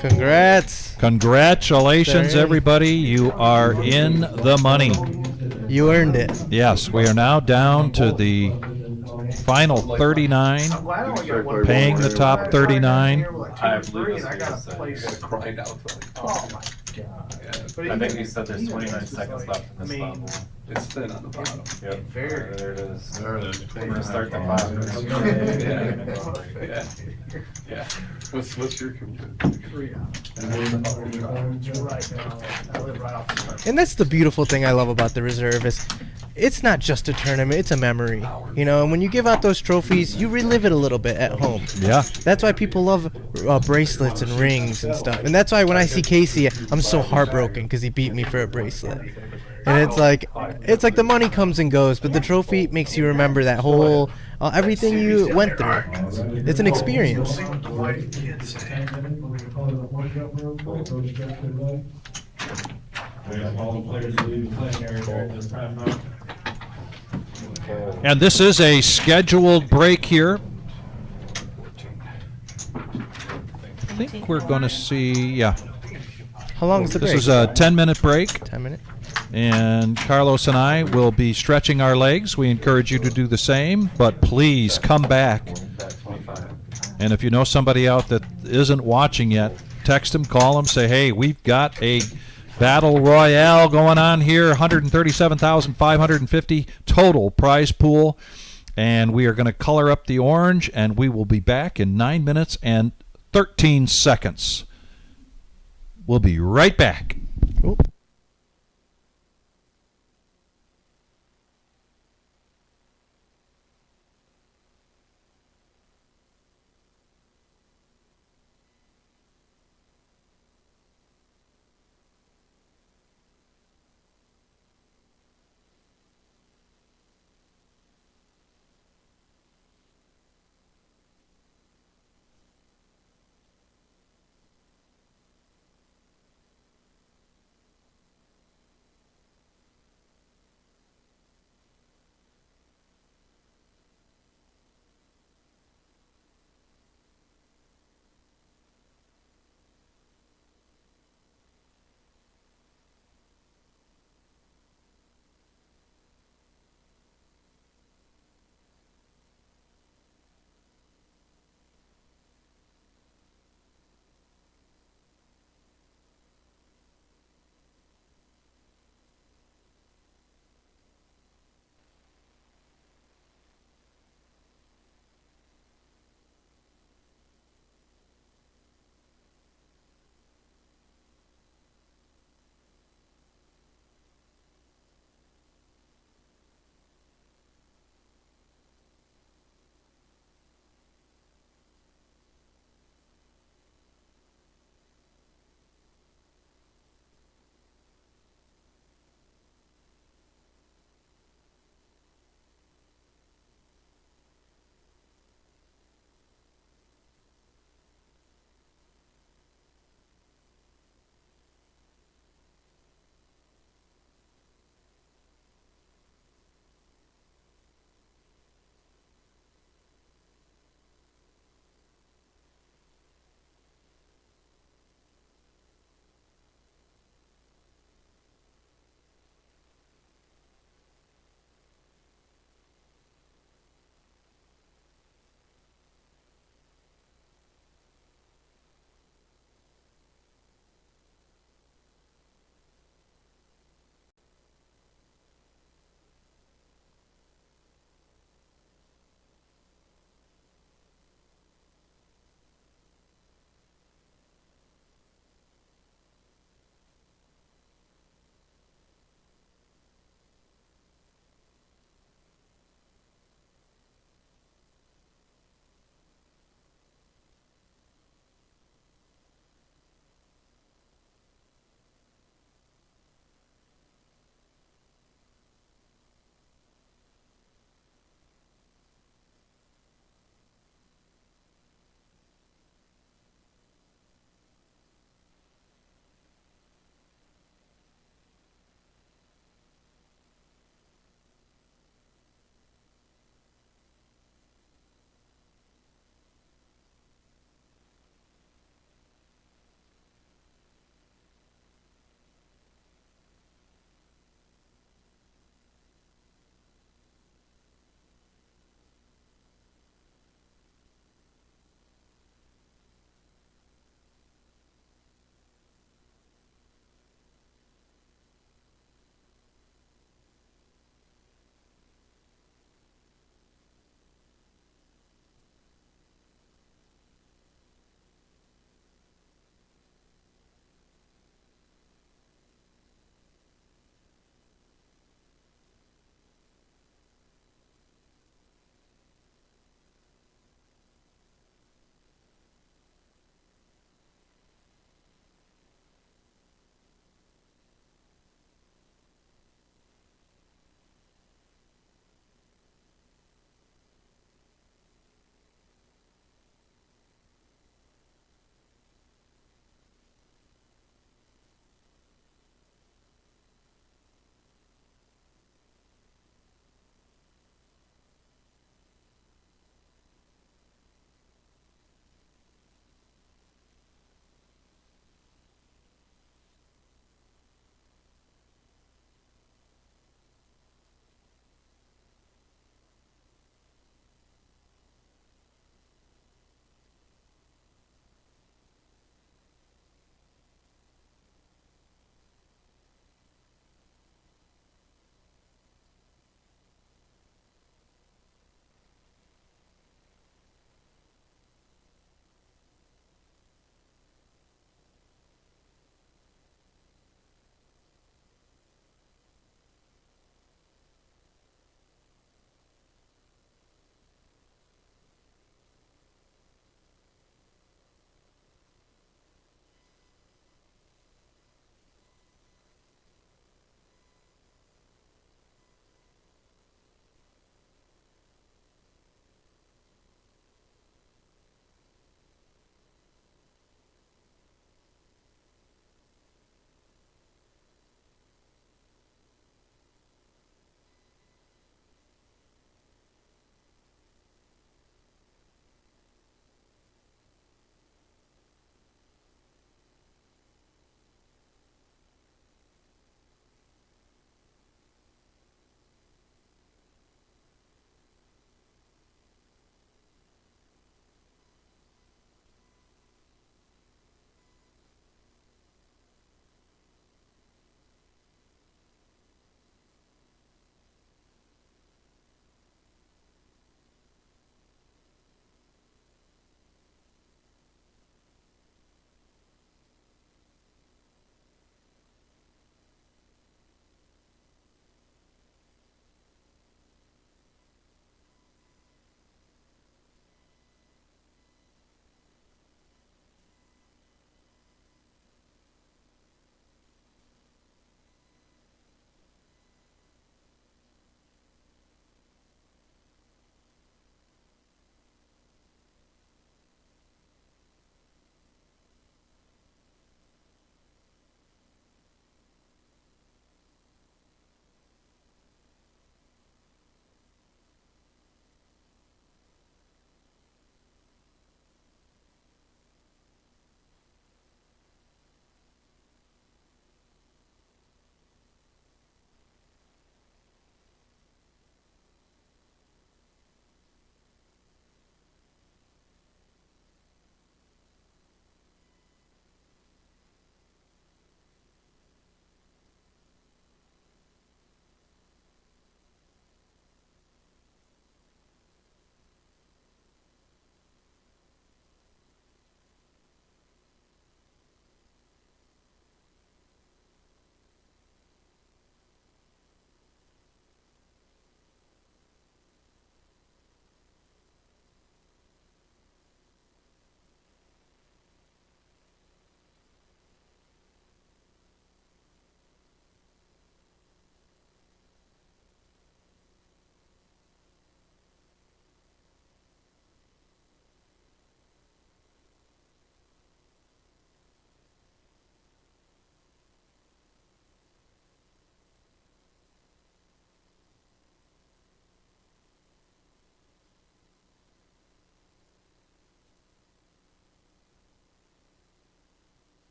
Congrats. Congratulations, everybody. You are in the money. You earned it. Yes, we are now down to the final 39, paying the top 39. I believe I got a place. Grind out to like, Oh my god. I think you said there's 29 seconds left in this level. it's thin on the bottom. Yep. Very. There it is. There it is. We're gonna start the bottom. Yeah. Yeah. What's your computer? Right now, I live right off the country. And that's the beautiful thing I love about the reserve is it's not just a tournament, it's a memory. And when you give out those trophies, you relive it a little bit at home. Yeah. That's why people love bracelets and rings and stuff. And that's why when I see Casey, I'm so heartbroken because he beat me for a bracelet. And it's like the money comes and goes, but the trophy makes you remember that whole everything you went through. It's an experience. And this is a scheduled break here. I think we're going to see, yeah. How long is the break? This is a 10-minute break. 10 minutes. And Carlos and I will be stretching our legs. We encourage you to do the same, but please come back. And if you know somebody out that isn't watching yet, text them, call them, say, hey, we've got a battle royale going on here, 137,550 total prize pool. And we are going to color up the orange, and we will be back in 9 minutes and 13 seconds. We'll be right back. Cool.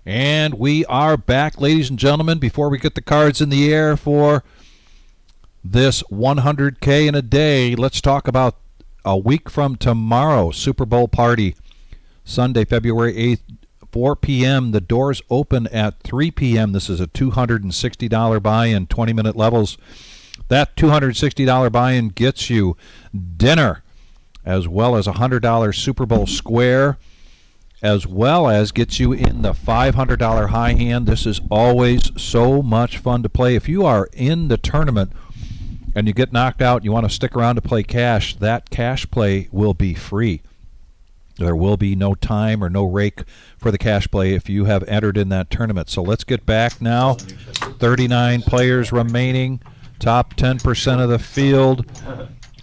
And we are back, ladies and gentlemen. Before we get the cards in the air for this 100K in a day, let's talk about a week from tomorrow, Super Bowl party, Sunday, February 8th, 4 p.m. The doors open at 3 p.m. This is a $260 buy-in, 20-minute levels. That $260 buy-in gets you dinner, as well as a $100 Super Bowl square, as well as gets you in the $500 high hand. This is always so much fun to play. If you are in the tournament and you get knocked out and you want to stick around to play cash, that cash play will be free. There will be no time or no rake for the cash play if you have entered in that tournament. So let's get back now. 39 players remaining, top 10% of the field.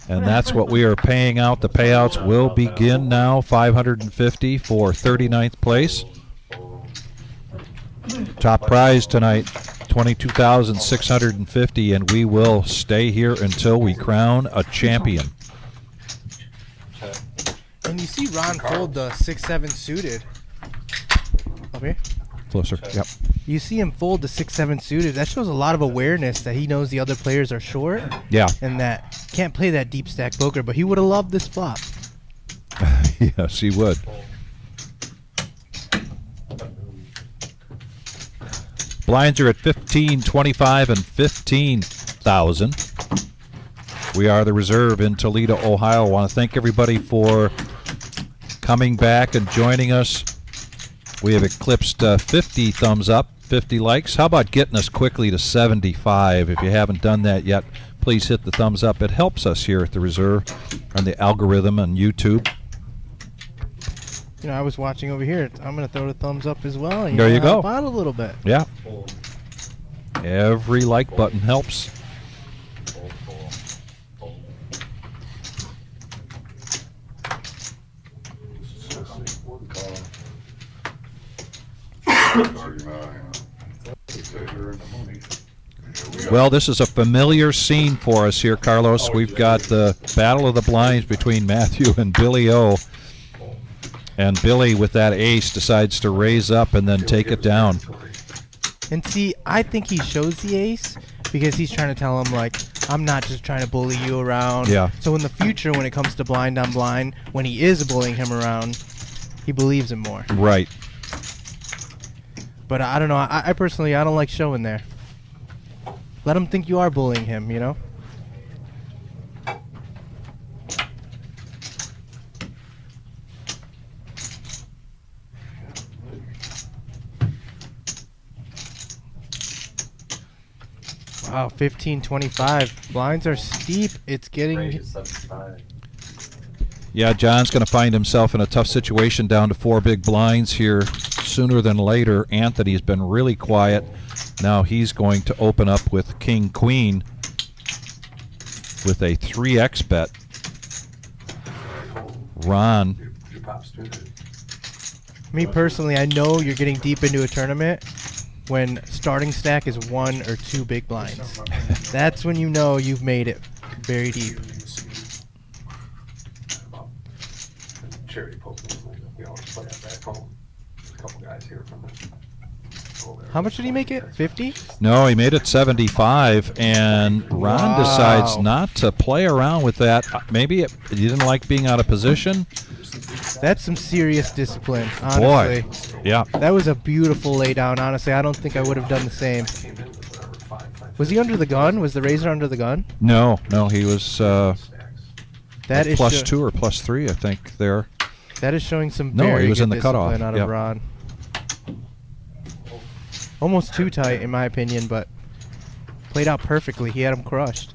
And that's what we are paying out. The payouts will begin now. $550 for 39th place. Top prize tonight, $22,650, and we will stay here until we crown a champion. And you see Ron fold the 6-7 suited. Up here. Closer. Yep. You see him fold the 6-7 suited. That shows a lot of awareness that he knows the other players are short. Yeah. And that can't play that deep stack poker, but he would have loved this flop. Yes, he would. Blinds are at 15, 25, and 15,000. We are the reserve in Toledo, Ohio. I want to thank everybody for coming back and joining us. We have eclipsed 50 thumbs up, 50 likes. How about getting us quickly to 75? If you haven't done that yet, please hit the thumbs up. It helps us here at the Reserve on the algorithm on YouTube. You know, I was watching over here. I'm going to throw the thumbs up as well. And There you go. Help out a little bit. Yeah. Every like button helps. Well, this is a familiar scene for us here, Carlos. We've got the battle of the blinds between Matthew and Billy O. And Billy, with that ace, decides to raise up and then take it down. And see, I think he shows the ace because he's trying to tell him, like, I'm not just trying to bully you around. Yeah. So in the future, when it comes to blind on blind, when he is bullying him around, he believes him more. Right. But I don't know. I personally, I don't like showing there. Let him think you are bullying him, you know? Wow, 15-25. Blinds are steep. It's getting... Yeah, John's going to find himself in a tough situation down to 4 big blinds here sooner than later. Anthony's been really quiet. Now he's going to open up with King Queen with a 3x bet. Ron. Me personally, I know you're getting deep into a tournament when starting stack is 1 or 2 big blinds. That's when you know you've made it very deep. Charity poker, we always play that back home. There's a couple guys here from the. How much did he make it? 50? No, he made it 75, and Ron decides not to play around with that. Maybe he didn't like being out of position. That's some serious discipline, honestly. Boy, yeah. That was a beautiful laydown, honestly. I don't think I would have done the same. Was he under the gun? Was the razor under the gun? No, he was that is plus 2 or plus 3, I think, there. That is showing some No, very he was good in the discipline cutoff. out of Ron. Almost too tight, in my opinion, but played out perfectly. He had him crushed.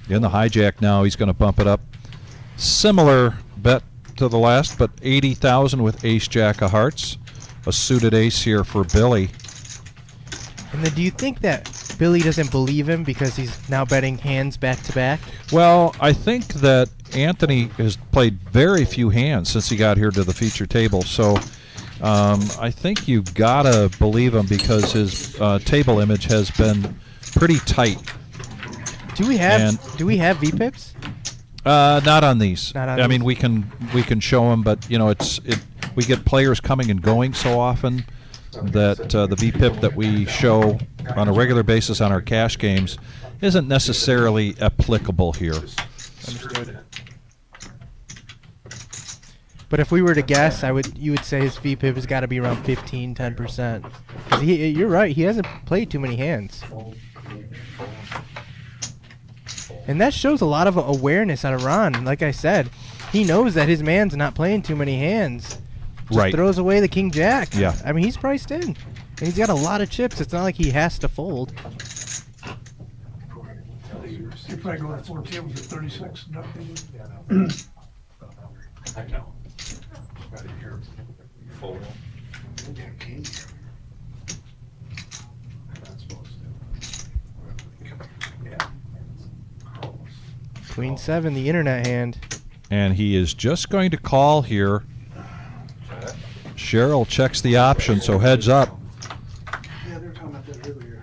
In the hijack now, he's going to bump it up. Similar bet to the last, but 80,000 with ace jack of hearts. A suited ace here for Billy. And then do you think that Billy doesn't believe him because he's now betting hands back to back? Well, I think that Anthony has played very few hands since he got here to the feature table, so I think you've got to believe him because his table image has been pretty tight. Do we have VPips? Not on these. Not on I mean, these. we can show them, but you know, we get players coming and going so often that the VPIP that we show on a regular basis on our cash games isn't necessarily applicable here. Understood. But if we were to guess, you would say his VPIP has got to be around 15, 10%. 'Cause you're right, he hasn't played too many hands. And that shows a lot of awareness out of Ron. Like I said, he knows that his man's not playing too many hands. Just Right. throws away the king jack. Yeah. I mean, he's priced in. And he's got a lot of chips. It's not like he has to fold. You probably go to 14 with 36, nothing. I know. About a year. Full. Yeah, king. I'm not supposed to. Yeah. Queen 7, the internet hand. And he is just going to call here. Cheryl checks the option, so heads up. Yeah, they were talking about that earlier.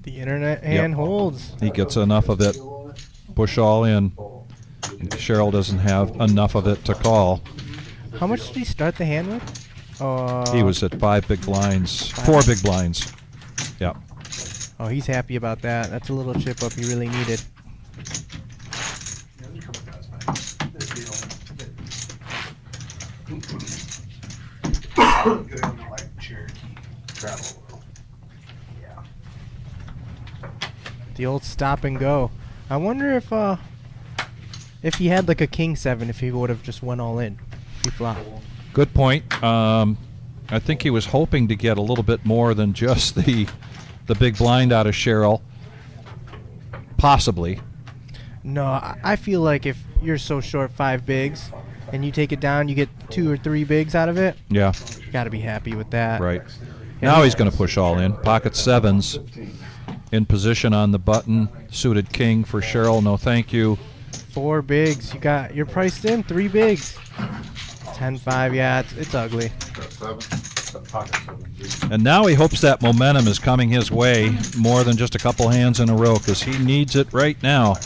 The internet hand holds. He gets enough of it. Push all in. Cheryl doesn't have enough of it to call. How much did he start the hand with? He was at 5 big blinds. 4 big blinds. Yep. Oh, he's happy about that. That's a little chip up he really needed. Yeah, they're coming guys, man. They're dealing. Good on the like Cherokee travel. Yeah. The old stop and go. I wonder if he had like a king 7, if he would have just went all in. He flopped. Good point. I think he was hoping to get a little bit more than just the big blind out of Cheryl. Possibly. No, I feel like if you're so short 5 bigs and you take it down, you get 2 or 3 bigs out of it. Yeah. You got to be happy with that. Right. Now he's going to push all in. Pocket 7s in position on the button. Suited king for Cheryl. No, thank you. 4 bigs. You're priced in 3 bigs. 10-5. Yeah, it's ugly. And now he hopes that momentum is coming his way more than just a couple hands in a row, because he needs it right now.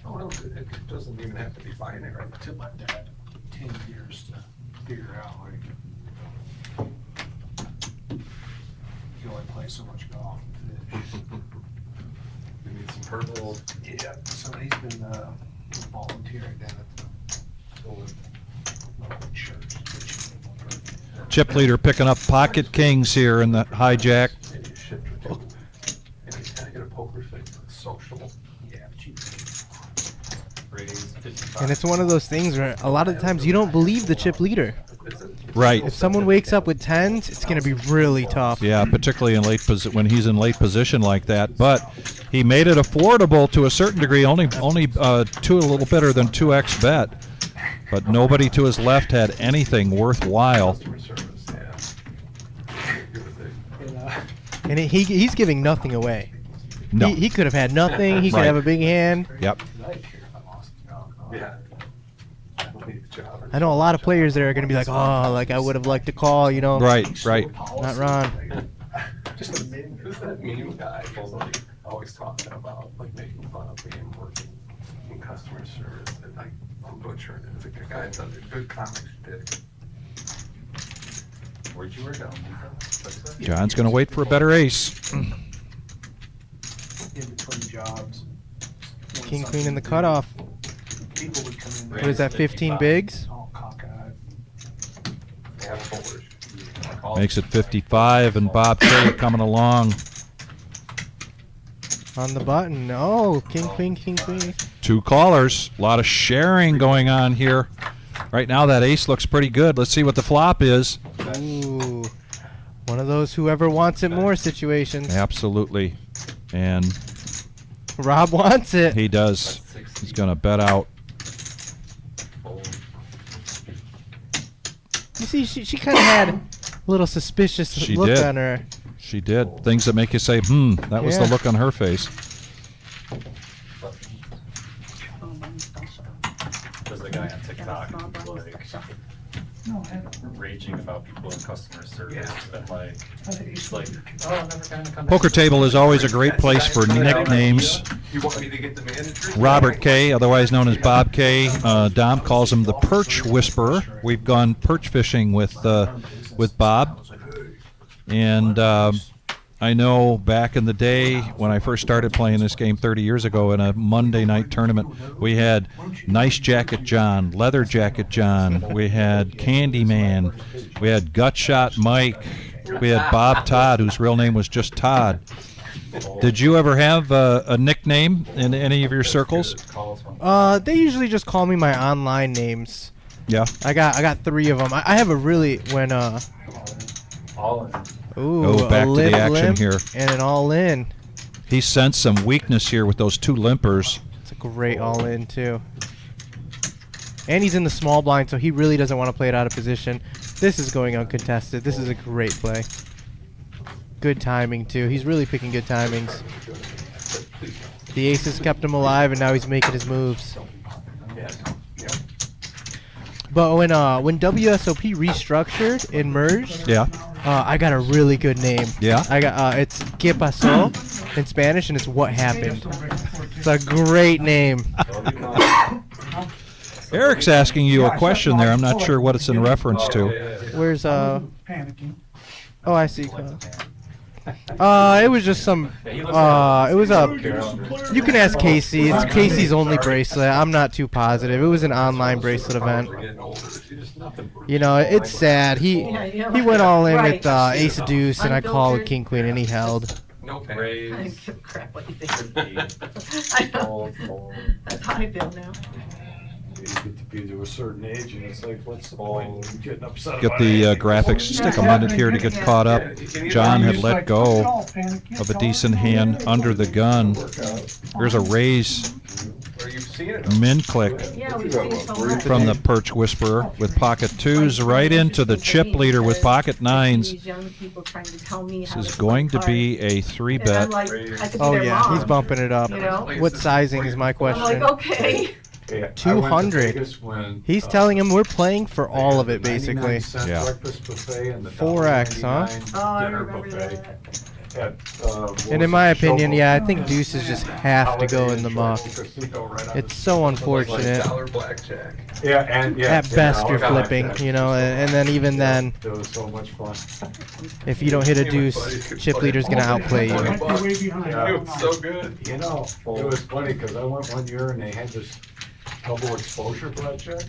Oh, it doesn't even have to be binary. It took my dad 10 years to figure out, like, you only play so much golf. We need some purple. Yeah, so he's been volunteering down at the old church. Chip leader picking up pocket kings here in the hijack. Maybe a shift or two. And he's kind of get a poker face that's sociable. Yeah, but you And it's one of those things where a lot of the times you don't believe the chip leader. Right. If someone wakes up with 10s, it's going to be really tough. Yeah, particularly in when he's in late position like that. But he made it affordable to a certain degree. Only a little better than 2x bet. But nobody to his left had anything worthwhile. And he's giving nothing away. No. He could have had nothing. He could Right. have a big hand. Yep. Yeah. I know a lot of players that are going to be like, oh, like I would have liked to call, you know. Right, right. Not Ron. Just a meme. Who's that meme guy? Like, always talking about like making fun of me and working in customer service and like I'm butchering it. It's like a guy that does a good comic bit. Where'd you work out? John's going to wait for a better ace. in between jobs. King, queen in the cutoff. People would come in there. What is that, 15 bigs? All cockeyed. Yeah, folders. Makes it 55, and Bob K coming along. On the button. Oh, king, queen, king, queen. 2 callers. A lot of sharing going on here. Right now that ace looks pretty good. Let's see what the flop is. Ooh. One of those whoever wants it more situations. Absolutely. And Rob wants it. he does. He's going to bet out. You see, she kind of had a little suspicious She look did. on her. She did. Things that make you say, that was the Yeah. look on her face. There's a guy on TikTok who's like, raging about people in customer service that like, it's like, oh, I'm never gonna come back. Poker table is always a great place for nicknames. You want me to get the manager? Robert K., otherwise known as Bob K. Dom calls him the Perch Whisperer. We've gone perch fishing with Bob, and I know back in the day when I first started playing this game 30 years ago in a Monday night tournament, we had Nice Jacket John, Leather Jacket John, we had Candyman, we had Gutshot Mike, we had Bob Todd, whose real name was just Todd. Did you ever have a nickname in any of your circles? They usually just call me my online names. Yeah. I got 3 of them. I have a really All in. Oh, back to the action here. And an all-in. He sensed some weakness here with those 2 limpers. It's a great all-in, too. And he's in the small blind, so he really doesn't want to play it out of position. This is going uncontested. This is a great play. Good timing, too. He's really picking good timings. The aces kept him alive, and now he's making his moves. But when WSOP restructured and merged, Yeah. I got a really good name. Yeah. I got it's ¿Qué pasó? In Spanish, and it's what happened. It's a great name. Eric's asking you a question there. I'm not sure what it's in reference to. Where's Panicking. Oh, I see. It was just some. It was a. You can ask Casey. It's Casey's only bracelet. I'm not too positive. It was an online bracelet event. You know, it's sad. He went all in with Ace of Deuce, and I called King Queen, and he held. No I pay. don't give a crap what you think. I know. That's how I feel now. You get to be to a certain age, and it's like, what's the point in getting upset Get about the it? graphics. Stick a minute here to get caught up. John had let go of a decent hand under the gun. There's a raise Or you've seen it. min click Yeah, we've seen so much. from the Perch Whisperer with pocket 2s right into the chip leader with pocket 9s. These young people trying to tell me how This is to going play to be a 3 cards. And I'm bet. like, I could be Oh their yeah, mom. he's bumping it up. You know? What sizing is my I'm question? like, okay. Yeah, I went to 200. Vegas when, He's telling him we're playing for all of it, basically. 99-cent Yeah. breakfast buffet and the 4X, huh? $1.99 Oh, I dinner remember buffet that. at, what And was in my it, opinion, Showboat? yeah, I think deuces just have to go in the muck. It's so unfortunate. $1 blackjack. Yeah, and yeah. At best, you're God, flipping, that- you know, and then even then, It was so much fun. if you don't hit a deuce, chip leader's gonna outplay you. Might be way behind. Yeah. It was so good. You know, it was funny because I went one year and they had this double exposure blackjack.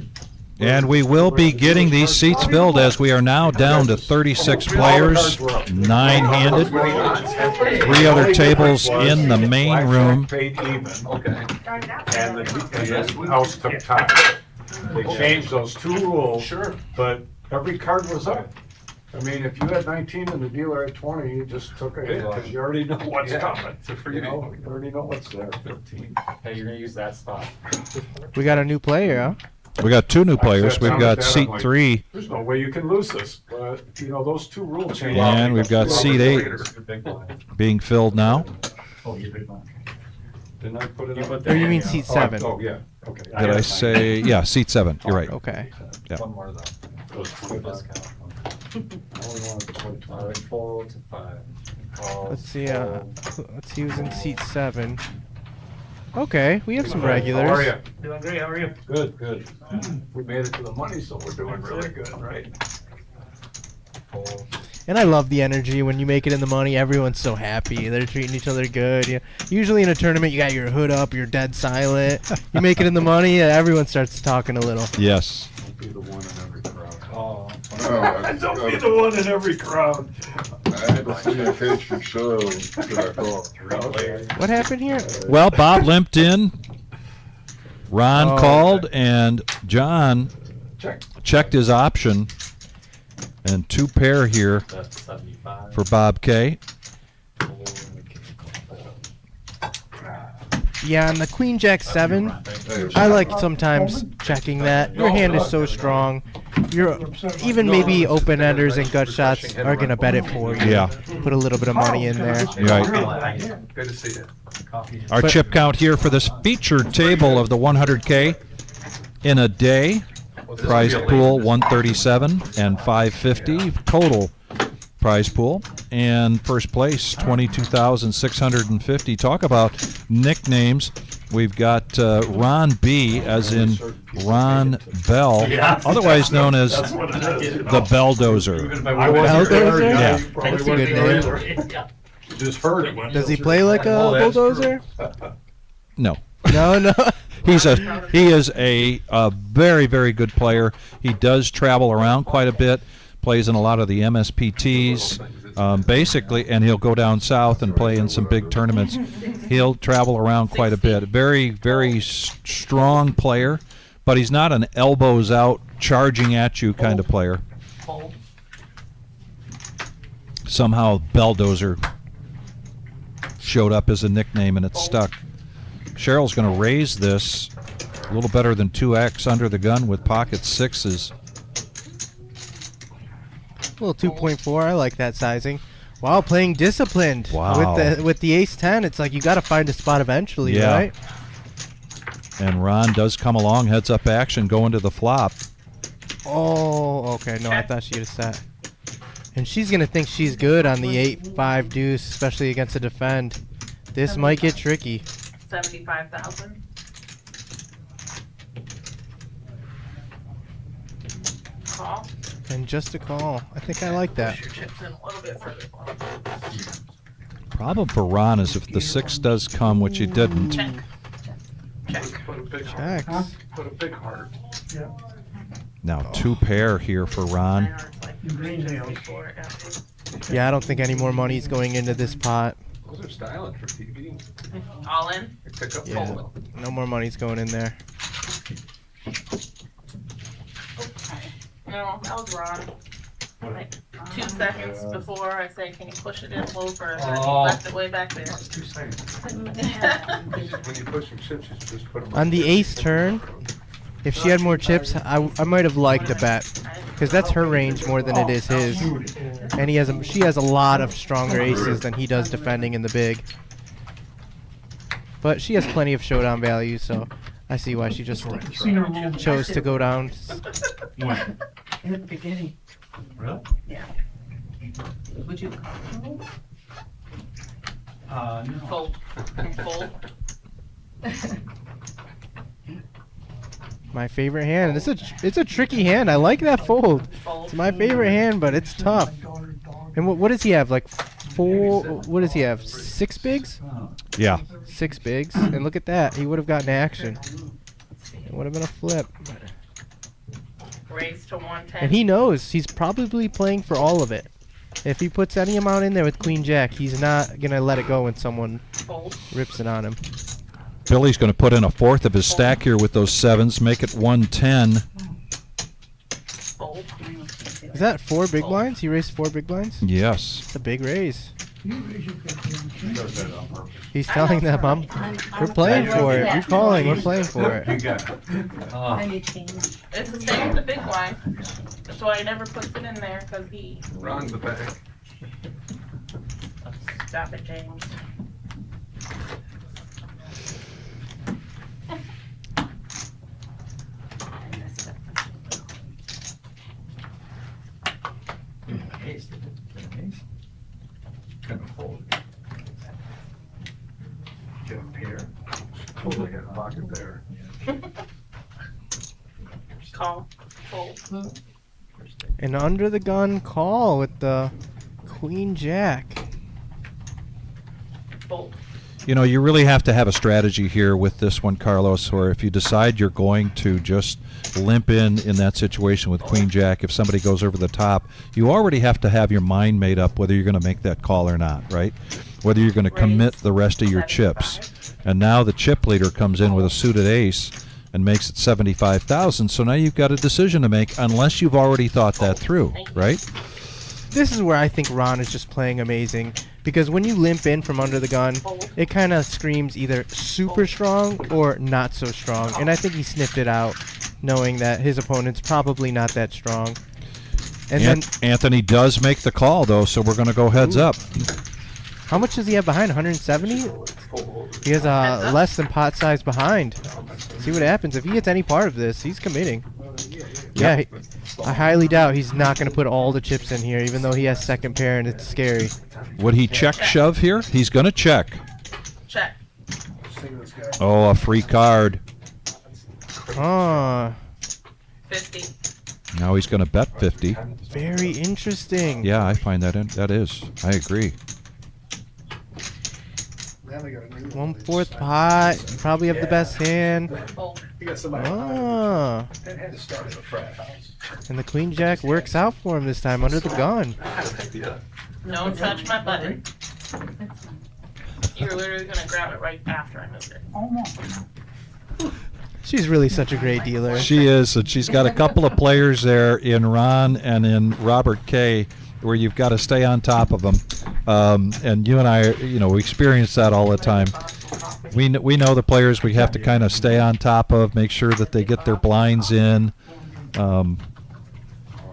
And we will be getting these seats filled as we are now down to 36 players, 9-handed. 3 other tables in the main room. Paid even, Okay. and the house took time. They changed those 2 rules. Sure. But every card was up. I mean, if you had 19 and the dealer had 20, you just took a hit because you already know what's Yeah, coming. it's a freebie. You know, you already know what's there. 15. Hey, you're gonna use that spot. We got a new player, huh? We got 2 new players. We've got seat 3, There's no way you can lose this, but you know, those 2 rule changes. and we've got seat 8 being filled now. Oh, you're big one. Didn't I put it You up? put Or you mean Yeah. seat Oh, 7? Oh, yeah, okay. Did I say, yeah, seat 7. You're right. Okay. Yeah. One more though. Those 2 Discount. I only wanted to play 20. Alright, 4 to 5. Calls, Let's see. fold. Let's see who's in seat 7. Okay, we have some How are regulars. you? Doing great, how are you? Good, good. We made it to the money, so we're doing really good, right? Fold. And I love the energy when you make it in the money. Everyone's so happy. They're treating each other good. Yeah. Usually in a tournament, you got your hood up, you're dead silent. You make it in the money, everyone starts talking a little. Yes. Don't be the one in every crowd. Oh. Don't be the one in every crowd. I had to see a pastry show that I thought. Okay. What happened here? Well, Bob limped in. Ron Oh, called, and John Check. checked his option. And 2 pair here That's 75. for Bob K. Yeah, on the Queen Jack 7, I like sometimes checking that. Your hand is so strong. You're even maybe open enders and gut shots are gonna bet it for you. Yeah. Put a little bit of money in there. Right. Good to see you. Our chip count here for this featured table of the 100K in a day Prize pool 137 and 550 total prize pool. And first place 22,650. Talk about nicknames. We've got Ron B, as in Ron Bell, otherwise known as the Belldozer. Belldozer? Yeah. That's a good name. Just heard it. Does he play like a bulldozer? No. No. He is a very, very good player. He does travel around quite a bit, plays in a lot of the MSPTs, basically, and he'll go down south and play in some big tournaments. He'll travel around quite a bit. Very, very strong player, but he's not an elbows out, charging at you kind of player. Somehow Belldozer showed up as a nickname and it stuck. Cheryl's going to raise this a little better than 2x under the gun with pocket sixes. A little 2.4. I like that sizing. Wow, playing disciplined. Wow. With the ace 10, it's like you got to find a spot eventually, Yeah. right? And Ron does come along, heads up action, going to the flop. Oh, okay. No, I thought she had a set. And she's going to think she's good on the 8-5 deuce, especially against a defend. This might get tricky. 75,000. Call. And just a call. I think I like that. Push your chips in a little bit further. Problem for Ron is if the 6 does come, which he didn't. Check. Put a big Checks. heart. Put a big heart. Yeah. Now 2 pair here for Ron. Green nails. Yeah, I don't think any more money's going into this pot. Those are styling for TV. All in. Pick up Yeah. Polo. No more money's going in there. No, that was wrong. Like 2 seconds before I say, can you push it in a little further? Left it way back there. 2 seconds. When you push some chips, you just put them On the ace turn, if she had more chips, I might have liked a bet. Because that's her range more than it is his. And she has a lot of stronger aces than he does defending in the big. But she has plenty of showdown value, so I see why she just chose to go down. In the beginning. Really? Yeah. Would you? No. Fold. Fold. My favorite hand. It's a tricky hand. I like that fold. Fold. It's my favorite hand, but it's tough. And what does he have? Like 4? What does he have? 6 bigs? Yeah. 6 bigs. And look at that. He would have gotten action. It would have been a flip. Raise to 110. And he knows he's probably playing for all of it. If he puts any amount in there with Queen Jack, he's not gonna let it go when someone Fold. rips it on him. Billy's going to put in a fourth of his stack here with those 7s, make it 110. Fold. Is that 4 big blinds? He raised 4 big blinds? Yes. It's a big raise. You raise your bet. He's telling them, we're playing for it. You're calling, we're playing for it. I need change. It's the same with the big line. That's why I never puts it in there, because he... Ron's the bag. Stop it, James. Get a pair. Totally had a pocket there. Call. Fold. An under the gun call with the Queen Jack. Fold. You know, you really have to have a strategy here with this one, Carlos, or if you decide you're going to just limp in that situation with Queen Jack, if somebody goes over the top, you already have to have your mind made up whether you're going to make that call or not, right? Whether you're going to commit the rest of your chips. And now the chip leader comes in with a suited ace and makes it 75,000, so now you've got a decision to make unless you've already thought that through, right? This is where I think Ron is just playing amazing. Because when you limp in from under the gun, it kind of screams either super strong or not so strong. And I think he sniffed it out, knowing that his opponent's probably not that strong. And then Anthony does make the call, though, so we're going to go heads up. how much does he have behind? 170? He has less than pot size behind. See what happens. If he gets any part of this, he's committing. Yeah, I highly doubt he's not going to put all the chips in here, even though he has second pair and it's scary. Would he check shove here? He's going to check. Check. Oh, a free card. Ah, 50. Now he's going to bet 50. very interesting. Yeah, I find that that is. I agree. One fourth pot. You probably have the best hand. Fold. Ah, That had to start at a frat house. and the queen jack works out for him this time under the gun. Don't touch my button. You're literally gonna grab it right after I move it. Almost. She's really such a great dealer. She is, and she's got a couple of players there in Ron and in Robert K. where you've got to stay on top of them. And you and I, we experience that all the time. We know the players we have to kind of stay on top of, make sure that they get their blinds in,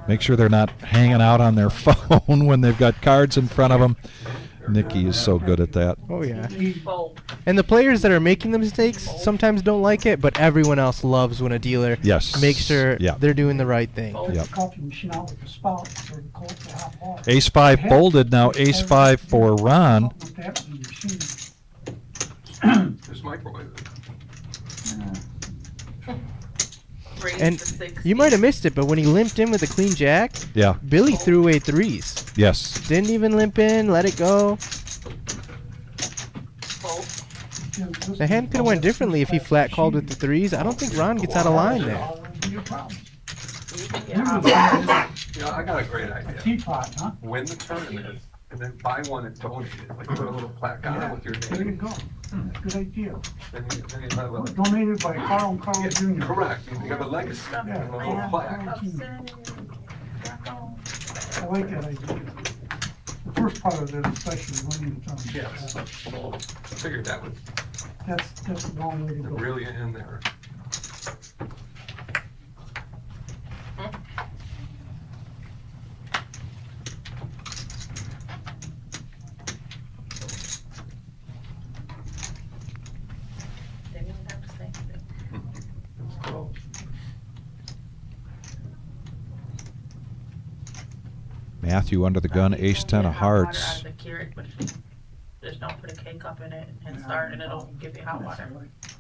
make sure they're not hanging out on their phone when they've got cards in front of them. Nikki is so good at that. Oh yeah. Fold. And the players that are making the mistakes sometimes don't like it, but everyone else loves when a dealer makes sure they're doing the right thing. Yep. Coffee machine out with the spout, so the cold to hot water. Ace 5 folded, now Ace 5 for Ron. With that in the machine. Just microwave it. Raise And to 60. you might have missed it, but when he limped in with a queen jack, Yeah. Billy threw away threes. Yes. Didn't even limp in, let it go. Fold. The hand could have went differently if he flat called with the threes. I don't think Ron gets out of line there. You can get I got a great idea. Teapot, huh? Win the tournament and then buy one and donate it. Like put a little plaque on it with your There you name. go. Good idea. Then you have a, Donated by Carl and Carl Jr. correct. You have a legacy. You have a little plaque. I like that idea. The first part of it, especially winning the tournament. Yes. I figured that was That's the wrong way to go. really in there. Didn't even have to say anything. It's close. Matthew under the gun, Ace 10 of hearts. Water out of the Keurig, but if you just don't put a K cup in it and start, and it'll give you hot water.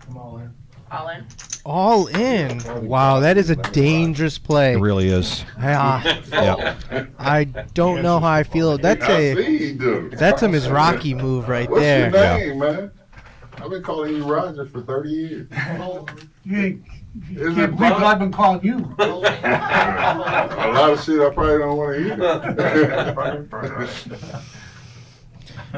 I'm all in. All in. All in. Wow, that is a dangerous play. It really is. Yeah. Yeah. I don't know how I feel. That's a Mizraki move right What's there. your name, man? I've been calling you Roger for 30 years. You ain't, you Is can't it believe Bob? I've been calling you. A lot of shit I probably don't want to hear.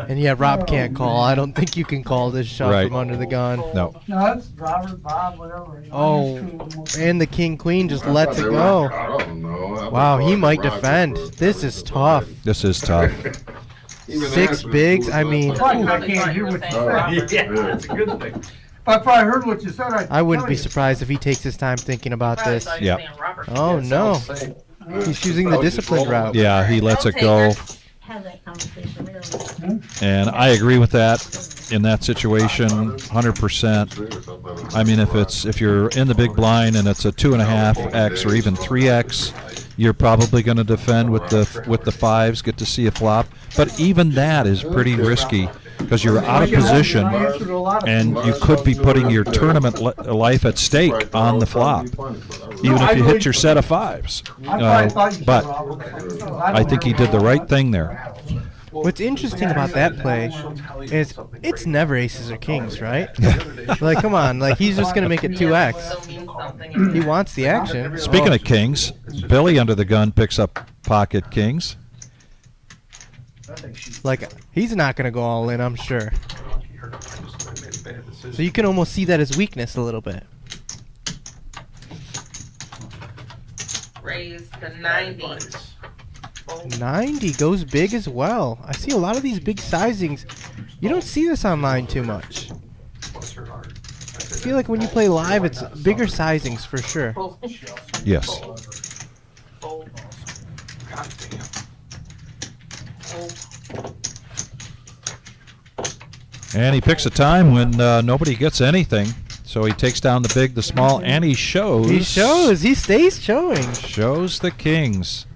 And yeah, Rob can't call. I don't think you can call this shot Right. from under the gun. No. No, that's Robert, Bob, whatever. You know, Oh, that's true of most- and the king queen just lets it go. I don't know. Wow, he might defend. This is tough. This is tough. Six bigs, I mean, Probably I can't hear what you said. Yeah, that's a good thing. If I probably heard what you said, I wouldn't tell be you. surprised if he takes his time thinking about Probably this. thought you were Yeah. saying Robert. Oh no, he's choosing the disciplined route. Yeah, he lets it go. Have that conversation, really. And I agree with that in that situation, 100%. I mean, if you're in the big blind and it's a 2.5x or even 3x, you're probably going to defend with the fives, get to see a flop. But even that is pretty risky because you're out of position and you could be putting your tournament life at stake on the flop, even if you hit your set of fives. I probably thought you said But Robert. I think he did the right thing there. What's interesting about that play is it's never aces or kings, right? Like, come on, like he's just gonna make it 2x. Still means something. He wants the action. Speaking of kings, Billy under the gun picks up pocket kings. Like, he's not gonna go all in, I'm sure. So you can almost see that as weakness a little bit. Raise to 90. 90 goes big as well. I see a lot of these big sizings. You don't see this online too much. I feel like when you play live, it's bigger sizings for sure. Yes. Fold. God damn. Fold. And he picks a time when nobody gets anything. So he takes down the big, the small, and he shows. He shows. He stays showing. Shows the kings.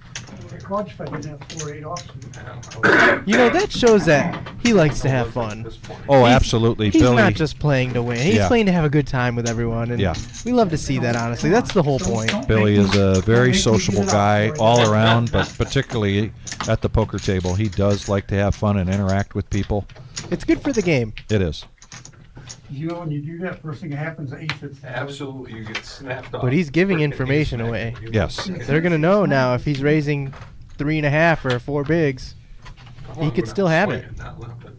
College if I didn't have 4-8 offsuit. You know, that shows that he likes to have fun. Oh, He's- absolutely. He's Billy. not just playing to win. He's Yeah. playing to have a good time with everyone. And Yeah. we love to see that, honestly. That's the whole point. Billy is a very sociable guy all around, but particularly at the poker table. He does like to have fun and interact with people. It's good for the game. It is. You know, when you do that, first thing that happens, ace hits. Absolutely, you get snapped off. But he's giving Frickin' information ace away. snap. Yes. They're going to know now if he's raising 3.5 or 4 bigs. He could still have it. Swinging, not limping.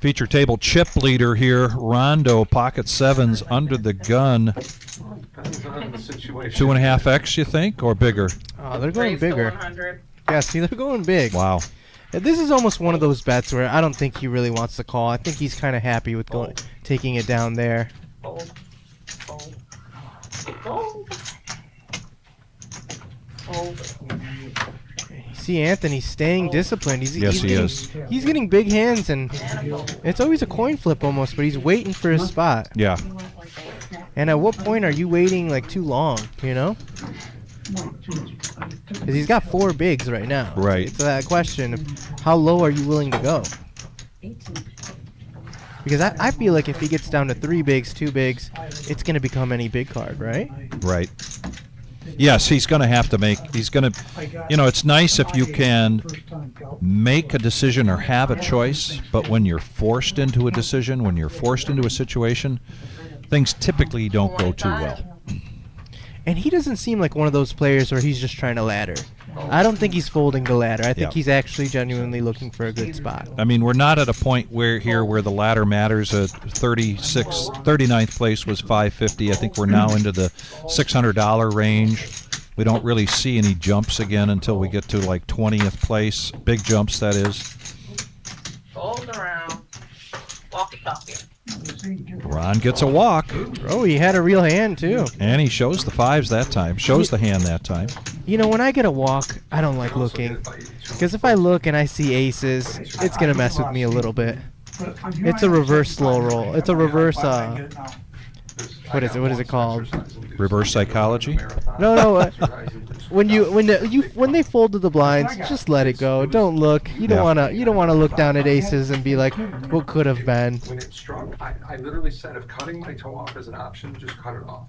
Feature table chip leader here. Rondo, pocket sevens, under the gun. Depends on the situation. 2.5x, you think, or bigger? Oh, they're going Raise to bigger. 100. Yeah, see, they're going big. Wow. This is almost one of those bets where I don't think he really wants to call. I think he's kind of happy with taking it down there. Fold. Fold. Fold. Fold. See, Anthony's staying disciplined. Yes, he getting, is. He's getting big hands, and And a fold. it's always a coin flip almost, but he's waiting for his spot. Yeah. And at what point are you waiting like too long, you know? Because he's got 4 bigs right now. Right. It's that question of how low are you willing to go? Because I feel like if he gets down to 3 bigs, 2 bigs, it's going to become any big card, right? Right. Yes, he's going to have to make, he's going to, you know, it's nice if you can make a decision or have a choice, but when you're forced into a decision, when you're forced into a situation, things typically don't go too well. And he doesn't seem like one of those players where he's just trying to ladder. I don't think he's folding the ladder. I think Yeah. he's actually genuinely looking for a good spot. I mean, we're not at a point where the ladder matters. 39th place was $550. I think we're now into the $600 range. We don't really see any jumps again until we get to like 20th place. Big jumps, that is. Fold around. Walkie talkie. Ron gets a walk, Oh, he had a real hand too. and he shows the 5s that time. Shows the hand that time. You know, when I get a walk, I don't like looking. Because if I look and I see aces, it's going to mess with me a little bit. It's a reverse slow roll. It's a reverse, what is it called? Reverse psychology. No, when they fold to the blinds, just let it go. Don't look. You don't want to look down at aces and be like, what could have been. When it struck, I literally said, if cutting my toe off is an option, just cut it off.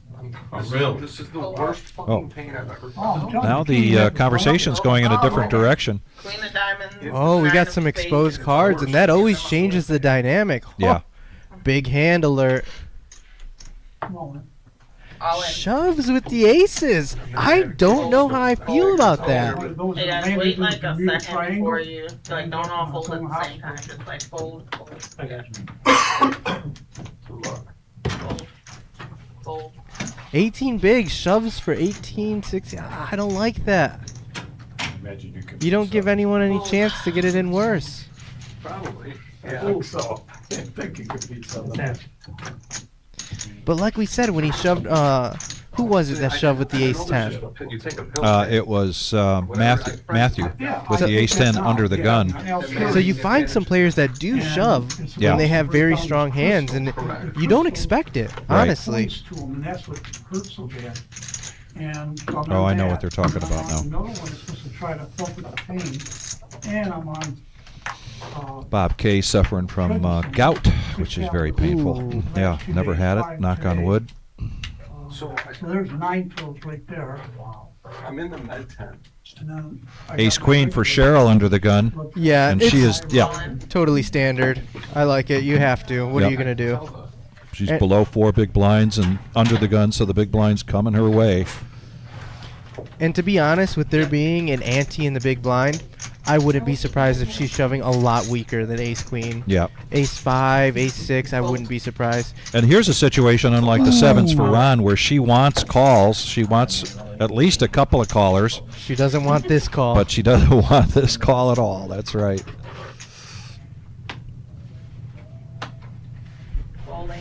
This is the worst fucking pain I've ever felt. Now the conversation's going in a different direction. Queen of diamonds. Oh, we nine got of some spades. exposed cards, and that always changes the dynamic. Yeah. Big hand alert. All in. Shoves with the aces. I don't know how I feel about that. Hey guys, wait like a second before you, like, don't all fold at the same time. Just like fold, fold. I got you. Fold. Fold. 18 big shoves for 18, 16. I don't like that. Imagine You don't give anyone any chance to get it in worse. Probably. I think so. I think you could beat something. But like we said, when he shoved, who was it that shoved with the ace 10? You take a pill. It was Matthew with the ace 10 under the gun. So you find some players that do shove Yeah. when they have very strong hands, and you don't expect it, honestly. And that's what hurts so bad. And Oh, I know what they're talking about now. Another one is supposed to try to help with the pain. And I'm on. Bob K suffering from gout, which is very painful. Ooh. Yeah, never had it. Knock on wood. So So there's 9 pills right there. I'm in the med tent. And then I Ace got queen my for Cheryl under the gun. Yeah, And it's she is, yeah, totally standard. I like it. You have to. What are Yep. you gonna do? she's below 4 big blinds and under the gun, so the big blinds coming her way. And to be honest, with there being an ante in the big blind, I wouldn't be surprised if she's shoving a lot weaker than ace queen. Yeah. Ace 5, ace 6, I wouldn't be surprised. And here's a situation unlike the sevens for Ron, where she wants calls. She wants at least a couple of callers, She doesn't want this call. but she doesn't want this call at all. That's right. Folding.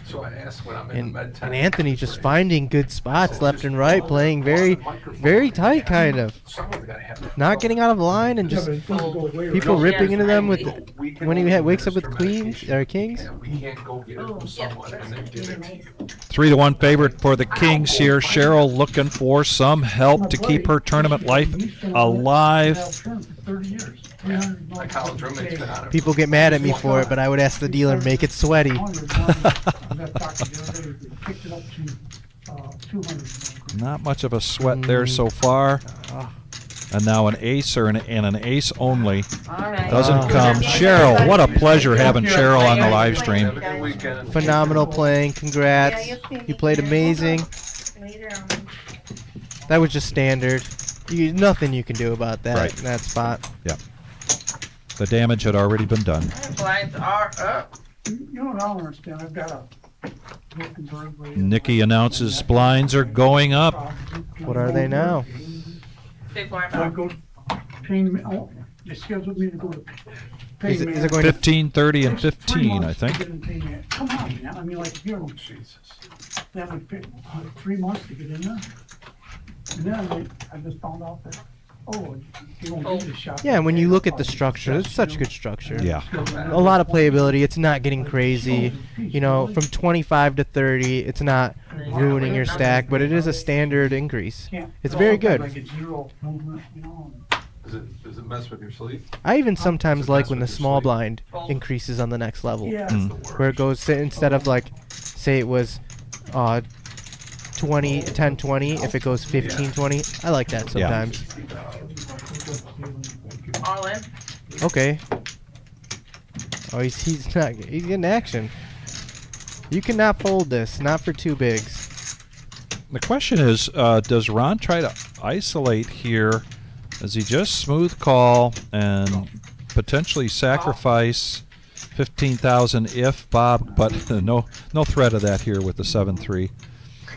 So I asked when I'm in the med And tech. Anthony just finding good spots left and right, playing very tight kind of. Someone's gotta have that. Not getting out of line and Yeah, just but it doesn't go away. people Yeah, ripping into them with I- when he wakes up with queens or kings. And we can't go get it Oh, from yeah. someone and then give it to you. 3-1 favorite for the Kings here. Cheryl looking for some help to keep her tournament life alive. 30 years. 300 My college roommate's been on it. People get mad at me for it, but I would ask the dealer make it sweaty. Not much of a sweat there so far. And now an ace or and an ace only All right. doesn't come. Cheryl, what a pleasure having Cheryl on the live stream. Have a good weekend. Phenomenal playing. Congrats. You played amazing. Later on. That was just standard. Nothing you can do about that Right. in that spot. The damage had already been done. Blinds are up. You know what I don't understand? I've got a. Nikki announces blinds are going up. What are they now? Big blind So I up. go, paying, oh, they scheduled me to go to. pay Is it man. going to 15, 30, and There's 3 15, I months to think. get in pay man. Come on, man. I mean, like, you know, that would take 3 months to get in there. And then I just found out that, oh, you don't get the shot. Yeah, and when you look at the structure, it's such good structure. Yeah. A lot of playability. It's not getting crazy. You know, from 25 to 30, it's not ruining your stack, but it is a standard increase. It's very good. Like it's 0 movement, you know. Does it mess with your sleep? I even sometimes like when the small blind increases on the next level. Yeah. Where it goes, instead of like, say it was 20, 10, 20, if it goes 15, 20. I like that Yeah. sometimes. All in. Okay. Oh, he's getting action. You cannot fold this, not for 2 bigs. The question is, does Ron try to isolate here? Does he just smooth call and potentially sacrifice 15,000 if Bob, but no threat of that here with the 7-3.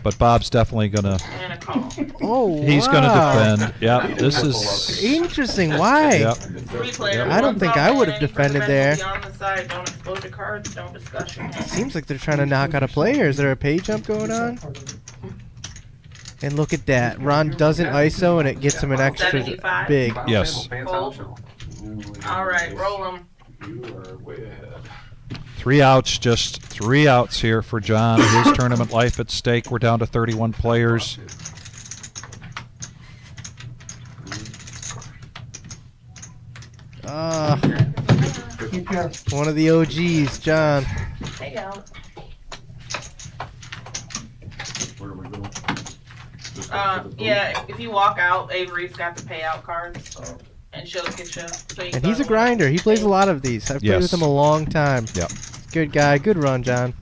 But Bob's definitely gonna. And a call. Oh, He's wow. gonna defend. Yeah, this is. Interesting. Why? Yep. 3 players. I don't one think call I would in, have defended fundamentally there. On the side, don't expose your cards, don't discuss your hand. Seems like they're trying to knock out a player. Is there a pay jump going on? And look at that. Ron doesn't ISO, and it gets him an extra 75. big. Yes. Fold. All right, roll them. You are way ahead. 3 outs, just 3 outs here for John. His tournament life at stake. We're down to 31 players. One of the OGs, John. There you go. Where do we go? Yeah, if you walk out, Avery's got the payout cards, and she'll get you. So you And go he's a to- grinder. He plays a lot of these. I've played with Yes. him a long time. Yep. Good guy. Good run, John.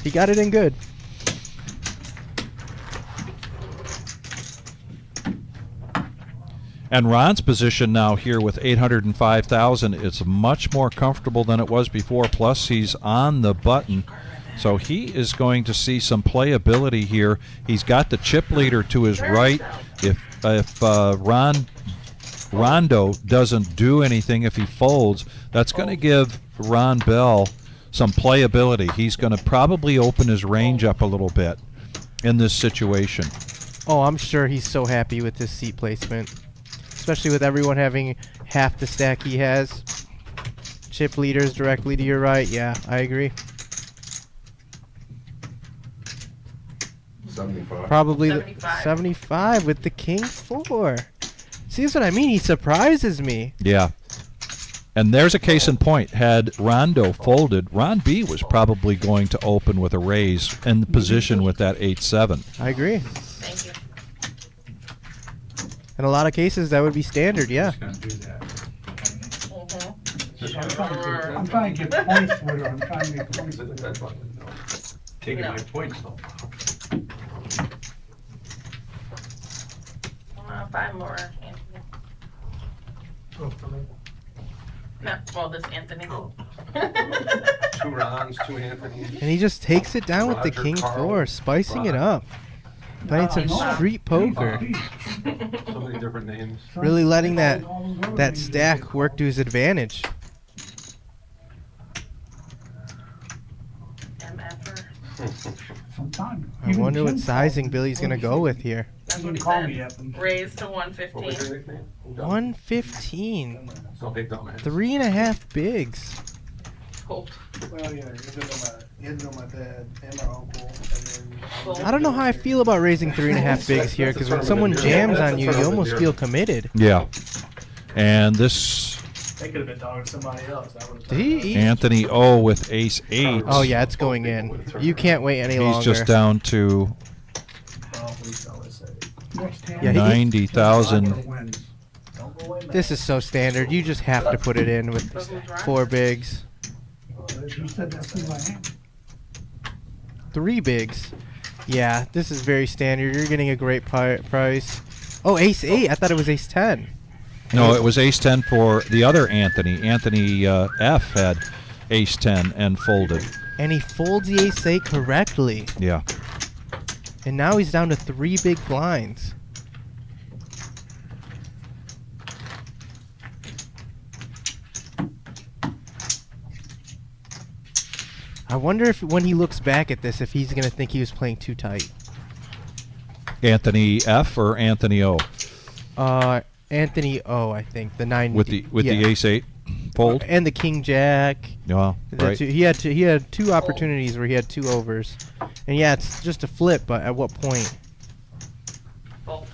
He got it in good. And Ron's position now here with 805,000 is much more comfortable than it was before. Plus, he's on the button. So he is going to see some playability here. He's got the chip leader to his right. If Rondo doesn't do anything, if he folds, that's going to give Ron Bell some playability. He's going to probably open his range up a little bit in this situation. Oh, I'm sure he's so happy with his seat placement. Especially with everyone having half the stack he has. Chip leaders directly to your right. Yeah, I agree. 75. Probably 75. 75 with the king 4. See, that's what I mean. He surprises me. Yeah. And there's a case in point. Had Rondo folded, Ron B was probably going to open with a raise in the position with that 8-7. I agree. Thank you. In a lot of cases, that would be standard, yeah. I'm trying to get points with her. I'm trying to get points with her. Taking No. my points though. 5 more, Anthony. No, well, this Anthony. 2 Rons, 2 Anthony's. And he just takes it down with the Roger, king Carl, 4, spicing it Ron. up. Playing some street poker. So many different names. Really letting that stack work to his advantage. MFer. Sometime. I wonder what sizing Billy's gonna go with here. That's what he Call me said. up and Raised to What was your 115. nickname? 115. No big dumb man. 3.5 bigs. Colt. Well, yeah, he had to know my dad and my uncle, and then. I don't know how I feel about raising 3.5 bigs here, because when someone jams on you, you almost feel committed. Yeah. And this They could have been talking to somebody else. That would have. Did he? Anthony O with ace 8. Oh yeah, it's going in. You can't wait any He's longer. just down to next hand. Yeah, he- 90,000. Wins. Don't go away, man. This is so standard. You just have to put it in with So who's right? 4 bigs. He said that's in my hand. 3 bigs. Yeah, this is very standard. You're getting a great price. Oh, ace 8. I thought it was ace 10. No, it was ace 10 for the other Anthony. Anthony F had ace 10 and folded. And he folds the ace 8 correctly. Yeah. And now he's down to 3 big blinds. I wonder if when he looks back at this, if he's going to think he was playing too tight. Anthony F or Anthony O Anthony O, I think, the 9 with the yeah. ace 8 fold. And the king jack. Yeah, right. He had two opportunities where he had 2 overs. And yeah, it's just a flip, but at what point? Fold.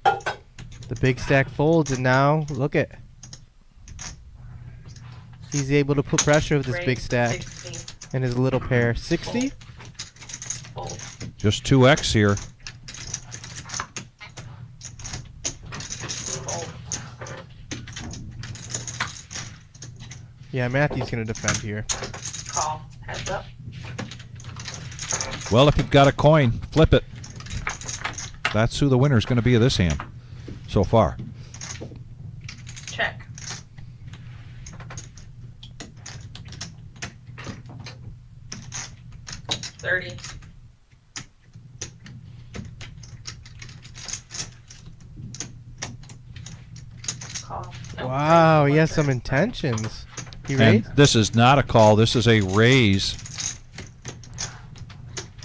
The big stack folds, and now look at. He's able to put pressure with his big Raised stack 16. and his little pair. 60? Fold. Just 2x here. Fold. Yeah, Matthew's going to defend here. Call. Heads up. Well, if you've got a coin, flip it. That's who the winner is going to be of this hand so far. Check. $30. Call. No, Wow, raise he has some 130. intentions. He And raised? this is not a call. This is a raise.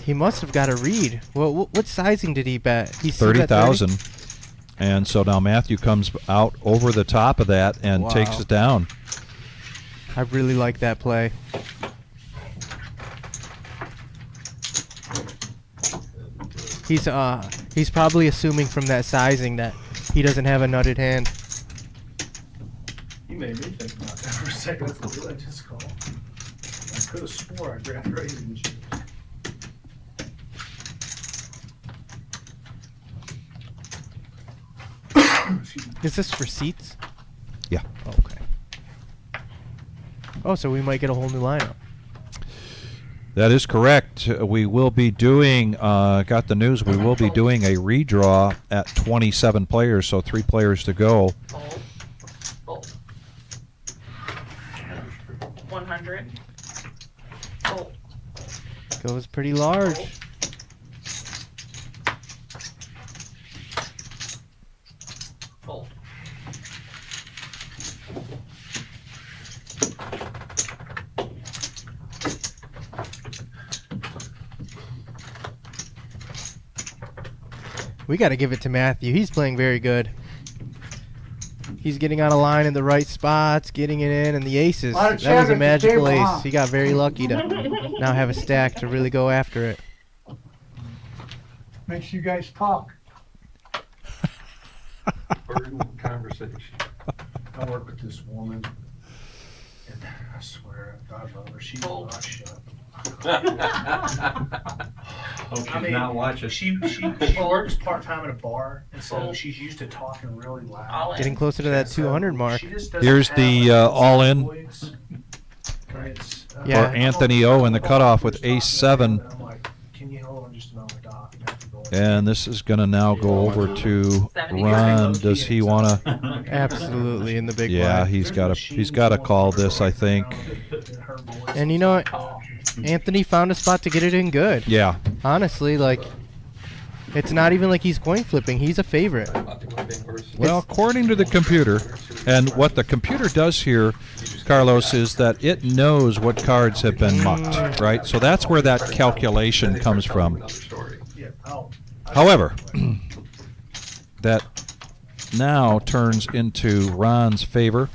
He must have got a read. What sizing did he bet? He still bet 30,000. And so now Matthew comes out over the top of that and takes Wow. it down. I really like that play. He's probably assuming from that sizing that he doesn't have a nutted hand. You made me think about that for a second. That's what I just called. I could have swore I grabbed raising shoes. Is this for seats? Yeah. Okay. Oh, so we might get a whole new lineup. That is correct. We will be doing, got the news, we will be doing a redraw at 27 players, so 3 players to go. Fold. Fold. 100. Fold. Goes pretty large. Fold. We got to give it to Matthew. He's playing very good. He's getting on a line in the right spots, getting it in, and the aces. Lot of That was chairs a at the magical table, ace. huh? He got very lucky to now have a stack to really go after it. Makes you guys talk. Burden conversation. I work with this woman, and I swear, God love her, she will not shut. Hope she's I mean, not watching. She works part-time at a bar, and so she's used to talking really All loud. in. Getting closer to that 200 mark. She just doesn't Here's have the, a all-in voice. It's, Yeah. For Anthony O in the cutoff with ace 7. I'm like, can you hold on just a moment, Doc? I have to go in." And this is going to now go over to Ron. Does he want to? Absolutely in the big Yeah, blind. he's got to call this, I think. Her voice. And you know what? Anthony found a spot to get it in good. Yeah. Honestly, like, it's not even like he's coin flipping. He's a favorite. Well, according to the computer, and what the computer does here Carlos, is that it knows what cards have been mucked, right? So that's where that calculation comes from. Another story. Yeah, I'll. However, that now turns into Ron's favor,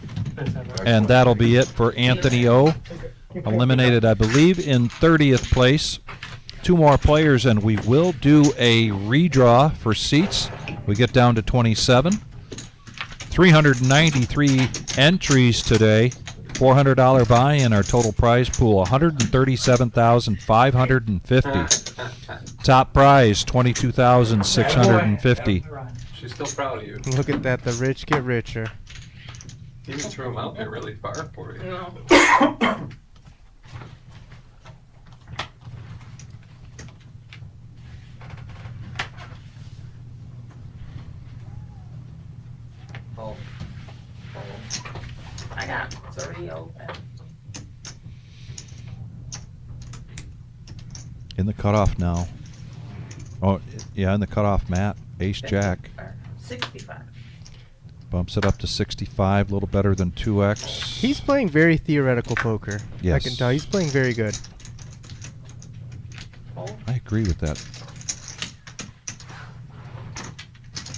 and that'll be it for Anthony O. Eliminated, I believe, in 30th place. 2 more players, and we will do a redraw for seats. We get down to 27. 393 entries today. $400 buy-in. Our total prize pool, $137,550. Top prize, $22,650. She's still proud of you. Look at that. The rich get richer. You even threw him out there really far for you. No. I got 3 open. In the cutoff now. Oh, yeah, in the cutoff, Matt. Ace Jack. 65. Bumps it up to 65, a little better than 2x. He's playing very theoretical poker. Yes. I can tell. He's playing very good. I agree with that.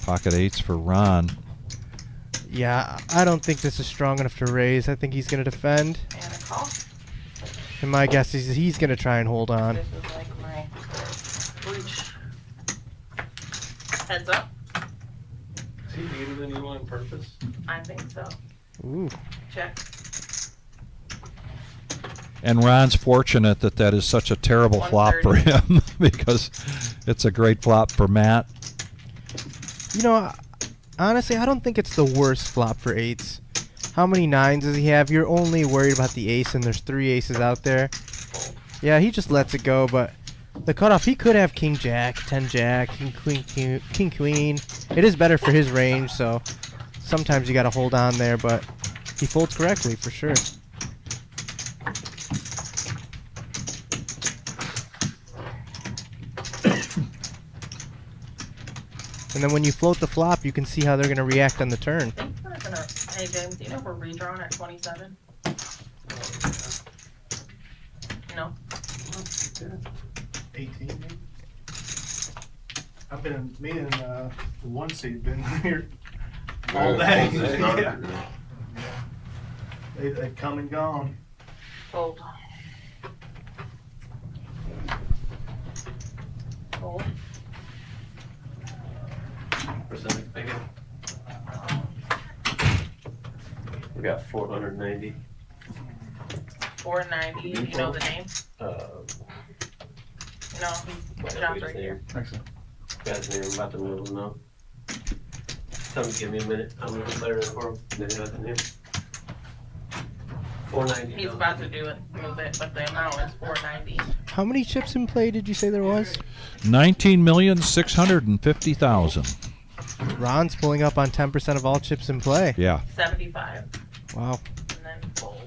Pocket 8s for Ron. Yeah, I don't think this is strong enough to raise. I think he's going to defend. And a call. And my guess is he's going to try and hold on. This is like my breach. Heads up. Is he neater than you on purpose? I think so. Ooh. Check. And Ron's fortunate that that is such a terrible flop for him because it's a great flop for Matt. You know, honestly, I don't think it's the worst flop for 8s. How many 9s does he have? You're only worried about the ace, and there's 3 aces out there. Yeah, he just lets it go, but the cutoff, he could have King Jack, 10 Jack, King Queen. It is better for his range, so sometimes you got to hold on there, but he folds correctly for sure. And then when you float the flop, you can see how they're going to react on the turn. I think we're gonna. Hey James, do you know if we're redrawn at 27? No. 18 maybe? I've been, me and the 1 seed been here all day. Yeah. They've come and gone. Fold. Fold. Percentage bigger. We got 490. 490. You know the name? No, he's dropped right here. Excellent. Guy's name, I'm about to know him now. Tell him to give me a minute. I'm gonna declare it for him. Then you got the name. 490. He's about to do it, move it, but the amount is 490. How many chips in play did you say there was? 19,650,000. Ron's pulling up on 10% of all chips in play. Yeah. 75. Wow. And then folds.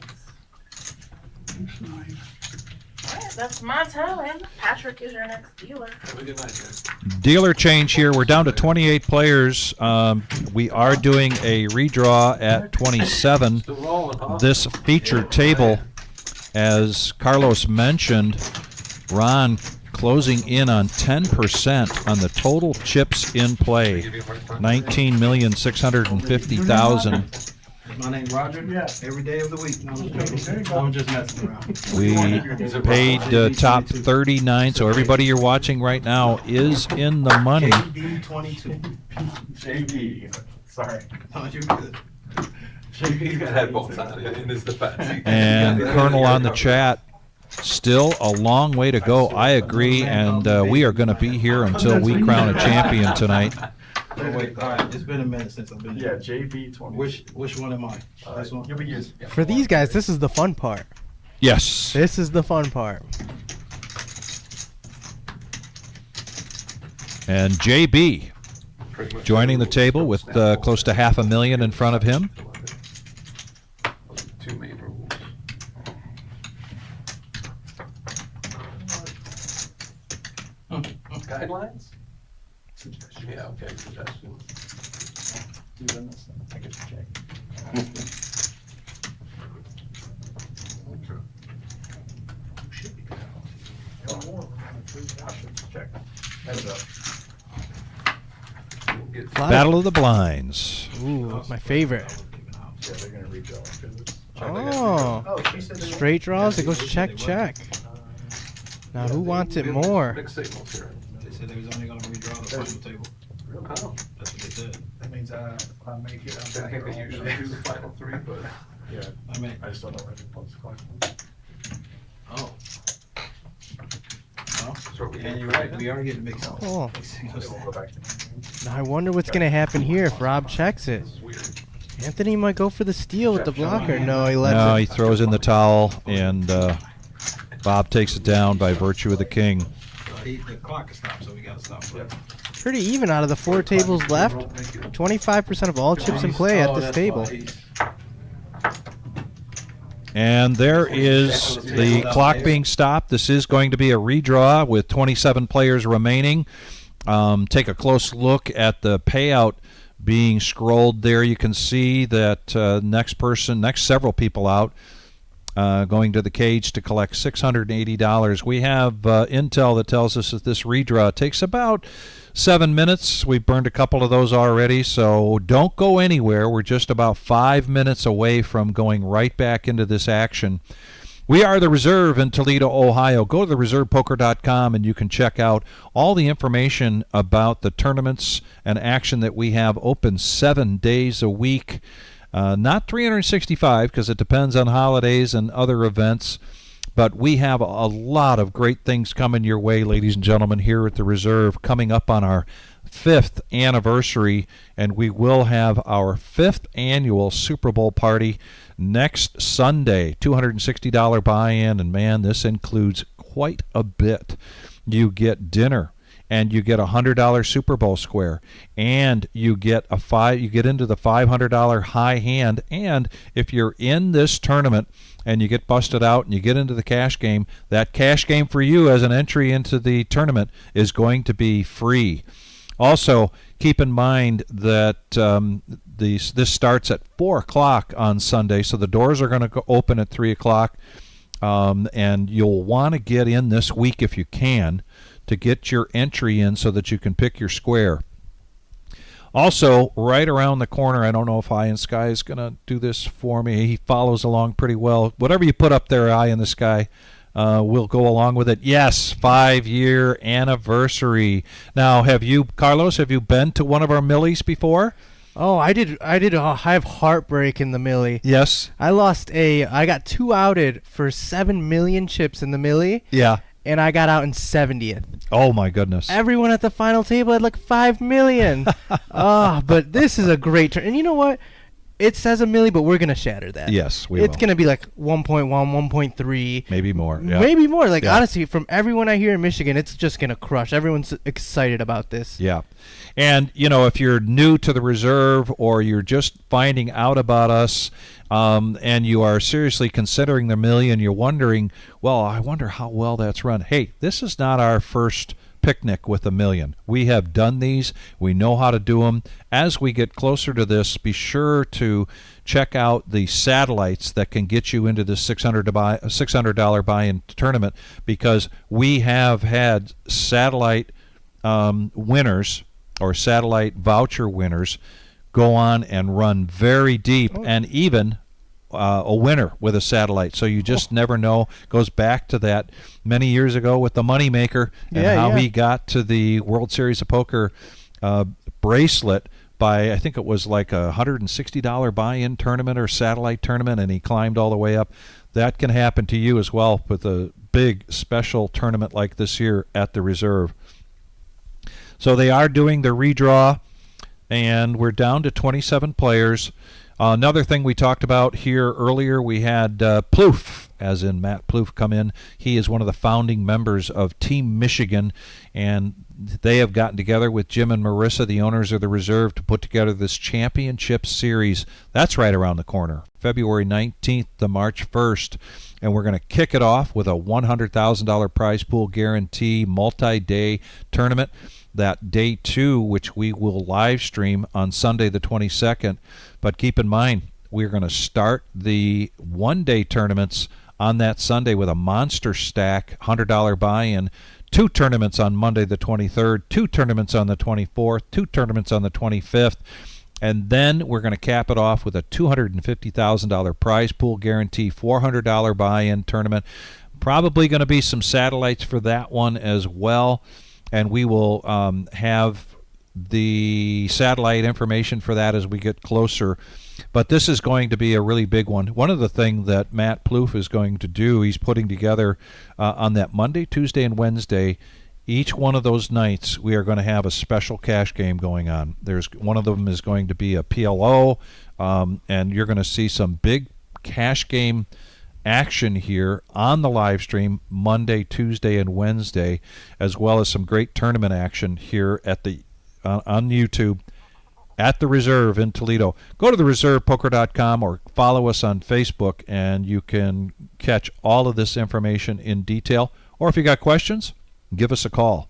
Alright, that's my time. Patrick is your next dealer. Have a good night, guys. Dealer change here. We're down to 28 players. We are doing a redraw at 27. Still rolling, huh? This featured table, as Carlos mentioned, Ron closing in on 10% on the total chips in play. 19,650,000. My name's Roger. Yeah. Every day of the week. No, I'm There you go. I'm just messing around. We paid top 39, so everybody you're watching right now is in the money. JB22. JB. Sorry. No, you're good. He's got headphones on in his defense. And Colonel on the chat, still a long way to go. I agree, and we are going to be here until we crown a champion tonight. Oh, wait, all right. It's been a minute since I've been Yeah, here. JB20. Which one am I? This one? You'll be used. For these guys, this is the fun part. Yes. This is the fun part. And JB joining the table with close to $500,000 in front of him. Two main rules. Guidelines? Yeah, okay, suggestion. Heads up. Battle of the Blinds. Ooh, my favorite. Yeah, they're gonna redraw. Oh, she said they straight draws. It goes check, check. Now, who wants it more? Mixed signals here. They said they was only gonna redraw the final table. Oh. That's what they said. That means I make it. I think they usually do the final three, but. Yeah, I mean, I just don't know every post question. oh. Well, So we and you're right, we are getting mixed up. Oh. We'll go back to Now, I wonder what's going to happen here if Rob checks it. Anthony might go for the steal with the blocker. No, he lets No, it. he throws in the towel, and Bob takes it down by virtue of the king. The clock is stopped, so we gotta stop. Pretty even out of the 4 tables left. 25% of all chips in play at this table. And there is the clock being stopped. This is going to be a redraw with 27 players remaining. Take a close look at the payout being scrolled there. You can see that next several people out going to the cage to collect $680. We have intel that tells us that this redraw takes about 7 minutes. We've burned a couple of those already, so don't go anywhere. We're just about 5 minutes away from going right back into this action. We are the Reserve in Toledo, Ohio. Go to thereservepoker.com and you can check out all the information about the tournaments and action that we have open 7 days a week. Not 365 because it depends on holidays and other events. But we have a lot of great things coming your way, ladies and gentlemen, here at the Reserve, coming up on our 5th anniversary, and we will have our 5th annual Super Bowl party next Sunday. $260 buy-in, and man, this includes quite a bit. You get dinner, and you get a $100 Super Bowl square, and you get you get into the $500 high hand, and if you're in this tournament and you get busted out and you get into the cash game, that cash game for you as an entry into the tournament is going to be free. Also, keep in mind that this starts at 4 o'clock on Sunday, so the doors are going to open at 3 o'clock, and you'll want to get in this week if you can to get your entry in so that you can pick your square. Also, right around the corner, I don't know if Eye in Sky is going to do this for me. He follows along pretty well. Whatever you put up there, Eye in the Sky, we'll go along with it. Yes, 5-year anniversary. Now, Carlos, have you been to one of our Millies before? Oh, I did. I have heartbreak in the Millie. Yes. I got 2 outed for 7 million chips in the Millie. Yeah. And I got out in 70th. Oh, my goodness. Everyone at the final table had like 5 million. But this is a great turn. And you know what? It says a milli, but we're going to shatter that. Yes, we will. It's going to be like 1.1, 1.3. Maybe more. Yeah. Maybe more. Like, honestly, from everyone I hear in Michigan, it's just going to crush. Everyone's excited about this. Yeah. And, if you're new to the Reserve or you're just finding out about us and you are seriously considering the Millie and you're wondering, well, I wonder how well that's run. Hey, this is not our first picnic with $1 million. We have done these. We know how to do them. As we get closer to this, be sure to check out the satellites that can get you into this $600 buy-in tournament, because we have had satellite winners or satellite voucher winners go on and run very deep, and even a winner with a satellite. So you just never know. Goes back to that many years ago with the Moneymaker and how he got to the World Series of Poker bracelet by, I think it was like a $160 buy-in tournament or satellite tournament, and he climbed all the way up. That can happen to you as well with a big special tournament like this here at the Reserve. So they are doing the redraw, and we're down to 27 players. Another thing we talked about here earlier, we had Plouffe, as in Matt Plouffe, come in. He is one of the founding members of Team Michigan, and they have gotten together with Jim and Marissa, the owners of the Reserve, to put together this championship series. That's right around the corner, February 19th to March 1st. And we're going to kick it off with a $100,000 prize pool guarantee multi-day tournament. That day 2, which we will live stream on Sunday the 22nd. But keep in mind, we're going to start the one-day tournaments on that Sunday with a monster stack $100 buy-in 2 tournaments on Monday the 23rd, 2 tournaments on the 24th, 2 tournaments on the 25th, and then we're going to cap it off with a $250,000 prize pool guarantee, $400 buy-in tournament. Probably going to be some satellites for that one as well, and we will have the satellite information for that as we get closer. But this is going to be a really big one. One of the things that Matt Plouffe is going to do, he's putting together on that Monday, Tuesday, and Wednesday, each one of those nights we are going to have a special cash game going on. There's one of them is going to be a PLO, and you're going to see some big cash game action here on the live stream Monday, Tuesday, and Wednesday, as well as some great tournament action here at the on YouTube at the Reserve in Toledo. Go to thereservepoker.com or follow us on Facebook, and you can catch all of this information in detail. Or if you got questions, give us a call.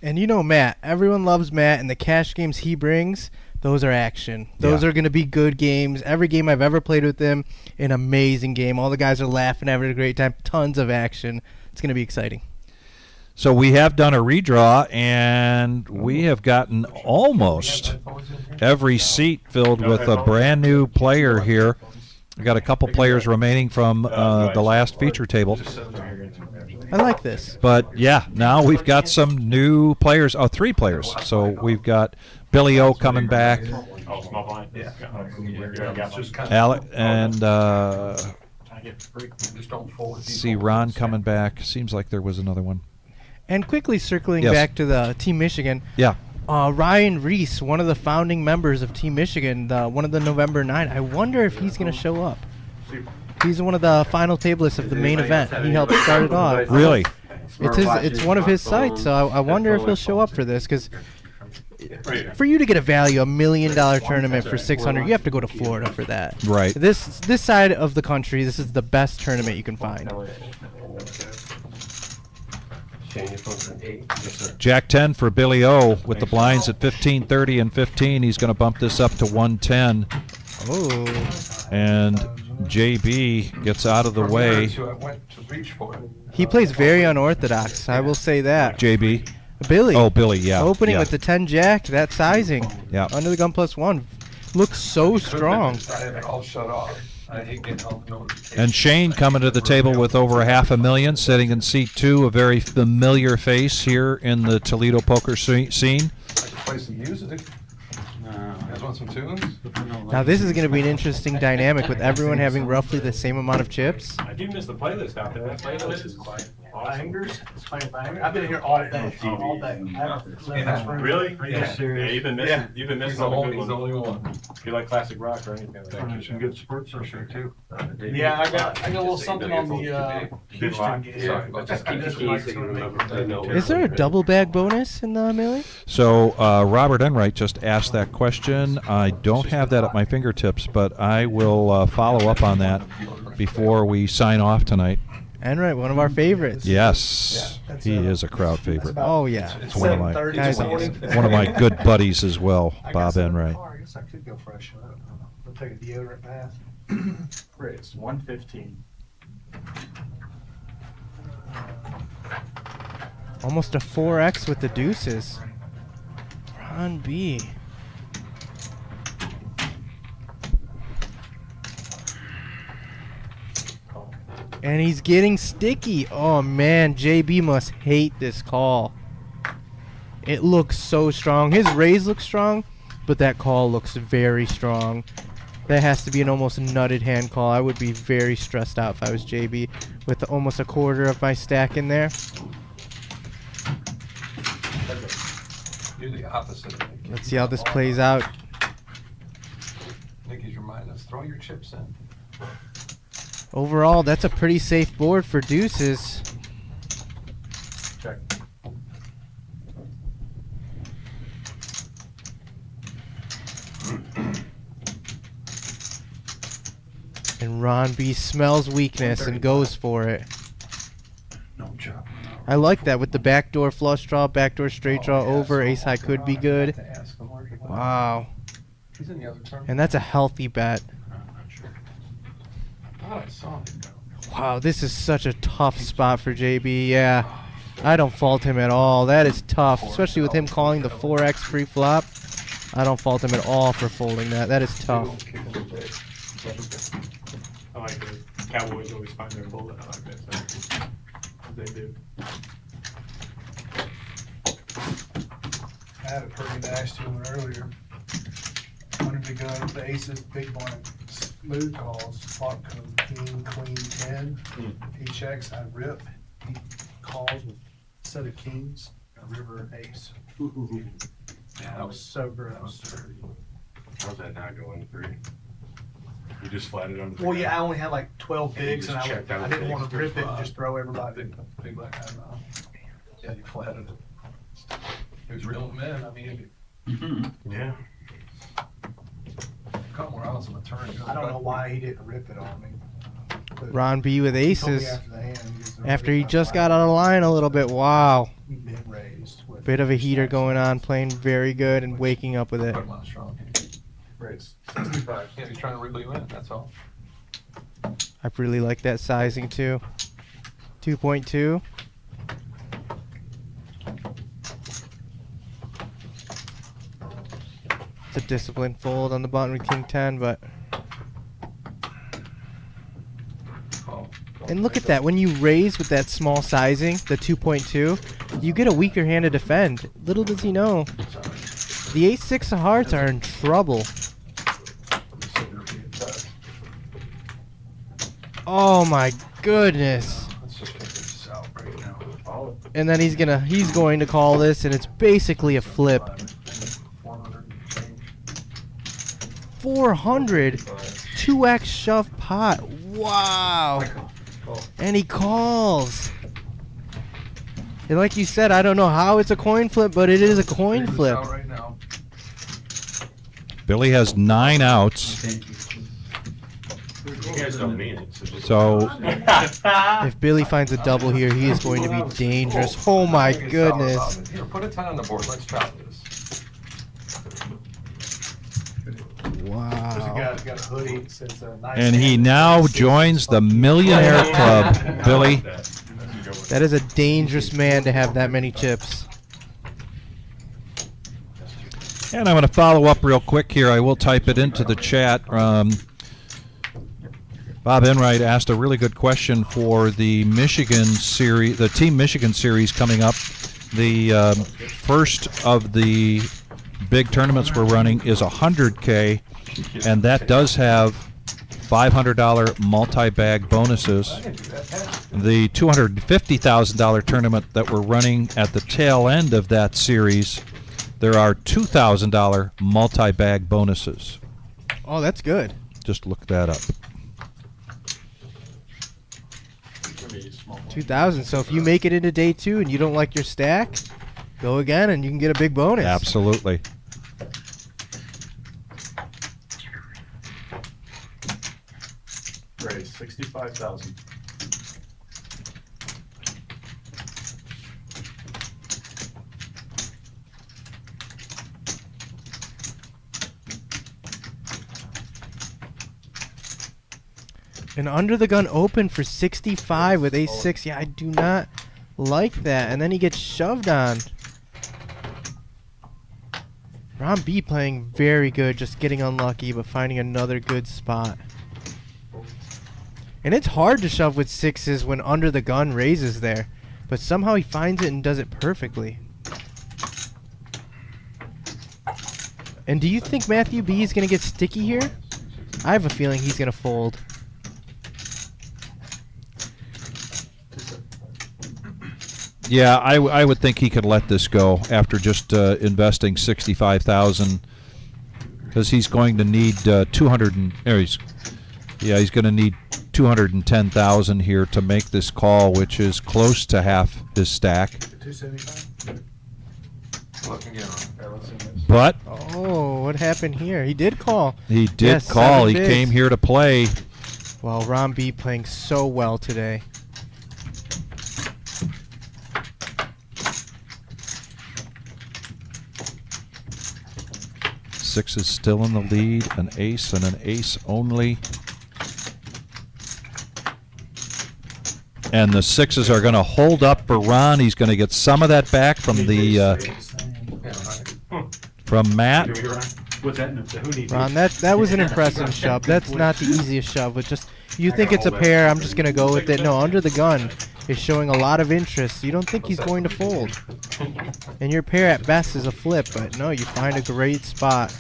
And you know Matt. Everyone loves Matt, and the cash games he brings, those are action. Those are going to be good games. Every game I've ever played with him, an amazing game. All the guys are laughing, having a great time. Tons of action. It's going to be exciting. So we have done a redraw, and we have gotten almost every seat filled with a brand new player here. We got a couple players remaining from the last feature table. I like this. But yeah, now we've got some new players. Oh, 3 players. So we've got Billy O coming back. Alec and see Ron coming back. Seems like there was another one. And quickly circling Yes. back to the Team Michigan. Yeah. Ryan Reese, one of the founding members of Team Michigan, one of the November 9. I wonder if he's going to show up. He's one of the final tablists of the main event. He helped start it off. Really? It's one of his sites, so I wonder if he'll show up for this, because for you to get a value, $1 million tournament for 600, you have to go to Florida for that. Right. This side of the country, this is the best tournament you can find. Jack 10 for Billy O with the blinds at 15, 30, and 15. He's going to bump this up to 110. Oh. And JB gets out of the way. He plays very unorthodox, I will say that. JB. Billy. Oh, Billy, yeah. Opening yeah. with the 10 jack, that sizing. Yeah. Under the gun +1. Looks so strong. All shut off. I hate getting all the notifications. And Shane coming to the table with over $500,000, sitting in seat 2, a very familiar face here in the Toledo poker scene. I can play some music. You guys want some tunes? Now this is going to be an interesting dynamic with everyone having roughly the same amount of chips. I do miss the playlist out there. That playlist is quite Bangers. I've been here all day. All day. Really? Yeah. Yeah, you've been missing. You've been missing all the good ones. If you like classic rock or anything like that. Some good sports for sure too. Yeah, I got a little something on the Houston game. Is there a double bag bonus in the Millie? So Robert Enright just asked that question. I don't have that at my fingertips, but I will follow up on that before we sign off tonight. Enright, one of our favorites. Yes, he is a crowd favorite. Oh yeah, It's one of my good buddies as well, Bob Enright. I guess I could go fresh. I don't know. I'll take a deodorant bath. It's 115. Almost a 4x with the deuces. Ron B. And he's getting sticky. Oh man, JB must hate this call. It looks so strong. His raise looks strong, but that call looks very strong. That has to be an almost nutted hand call. I would be very stressed out if I was JB with almost a quarter of my stack in there. You're the opposite of Nicky. Let's see how this plays out. Nicky's reminding us, throw your chips in. Overall, that's a pretty safe board for deuces. Check. And Ron B smells weakness and goes for it. No job. I like that with the backdoor flush draw, backdoor straight draw over. Ace high could be good. Wow. He's in the other term. And that's a healthy bet. I thought I saw him go. Wow, this is such a tough spot for JB. Yeah. I don't fault him at all. That is tough, especially with him calling the 4X pre-flop. I don't fault him at all for folding that. That is tough. I like the Cowboys always find their bullet. I like that stuff. They do. I had a pretty nasty one earlier. Under the gun, the aces, big blind, smooth calls, flop code, king, queen, 10. He checks, I rip. He calls with a set of kings, a river, and ace. Yeah, That was so gross. How's that not going 3? You just flatted under the Well, gun? yeah, I only had like 12 And you bigs, and just I checked out didn't the want to bigs. rip it and just throw everybody. Big black guy, no. Yeah, you flattened it. He was reeling them in, I mean, Yeah. come where I was on the turn. I don't know why he didn't rip it on me. But Ron B with he told me aces. after the hand, he goes, After he just got out of line a little bit. Wow. Mid raised. with- Bit of a heater going on, playing very good and waking up with it. Put him on strong. Raise 65, yeah, he's trying to wriggle you in, that's all. I really like that sizing too. 2.2. It's a disciplined fold on the button with King 10, but and look at that. When you raise with that small sizing, the 2.2, you get a weaker hand to defend. Little does he know. The ace-6 of hearts are in trouble. Oh my goodness. Let's just kick this out right now. And then he's going to call this, and it's basically a flip. 400, 2x shove pot. Wow. And he calls. And like you said, I don't know how it's a coin flip, but it is a coin flip. Right now. Billy has 9 outs. You guys don't mean it. So If Billy finds a double here, he is going to be dangerous. Oh my goodness. Here, put a 10 on the board, let's chop this. There's a Wow. guy that's got a hoodie that says, nice and he hand. now joins the Millionaire Club, Billy. That is a dangerous man to have that many chips. And I'm going to follow up real quick here. I will type it into the chat. Bob Enright asked a really good question for the Michigan series, the Team Michigan series coming up. The first of the big tournaments we're running is 100K, and that does have $500 multi-bag bonuses. The $250,000 tournament that we're running at the tail end of that series, there are $2,000 multi-bag bonuses. Oh, that's good. Just look that up. 2,000. So if you make it into day 2 and you don't like your stack, go again and you can get a big bonus. Absolutely. Raise 65,000. And under the gun open for 65 with ace-6. Yeah, I do not like that. And then he gets shoved on. Ron B playing very good, just getting unlucky, but finding another good spot. And it's hard to shove with 6s when under the gun raises there. But somehow he finds it and does it perfectly. And do you think Matthew B is going to get sticky here? I have a feeling he's going to fold. Yeah, I would think he could let this go after just investing 65,000, because he's going to need 200 and he's going to need 210,000 here to make this call, which is close to half his stack. 275? Look again. But Oh, what happened here? He did call. he did Yes, call. 7 He bigs. came here to play. Well, Ron B playing so well today. Six is still in the lead. An ace and an ace only. And the sixes are going to hold up for Ron. He's going to get some of that back from the from Matt. What's that? Who needs Ron, that was an impressive shove. That's not the easiest shove, but just you think it's a pair, I'm just gonna go with it. No, under the gun is showing a lot of interest. You don't think he's going to fold. And your pair at best is a flip, but no, you find a great spot.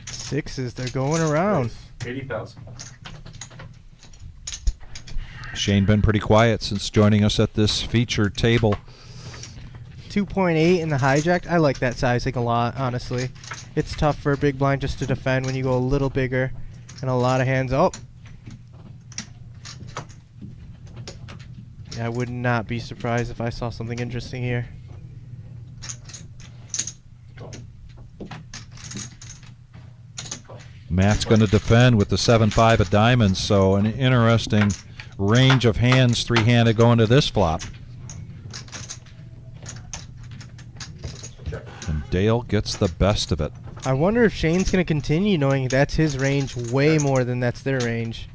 Sixes, they're going around. 80,000. Shane been pretty quiet since joining us at this featured table. 2.8 in the hijack. I like that sizing a lot, honestly. It's tough for a big blind just to defend when you go a little bigger and a lot of hands. Oh! Yeah, I would not be surprised if I saw something interesting here. Matt's going to defend with the 7-5 of diamonds, so an interesting range of hands, three-handed going to this flop. And Dale gets the best of it. I wonder if Shane's going to continue knowing that's his range way more than that's their range.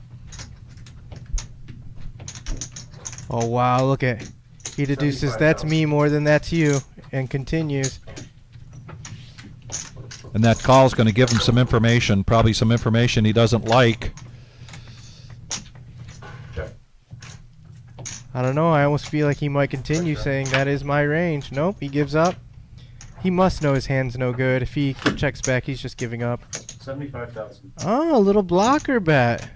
Oh, wow, look at. He deduces that's me more than that's you, and continues. And that call is going to give him some information, probably some information he doesn't like. I don't know, I almost feel like he might continue saying that is my range. Nope, he gives up. He must know his hand's no good. If he checks back, he's just giving up. 75,000. Oh, a little blocker bet.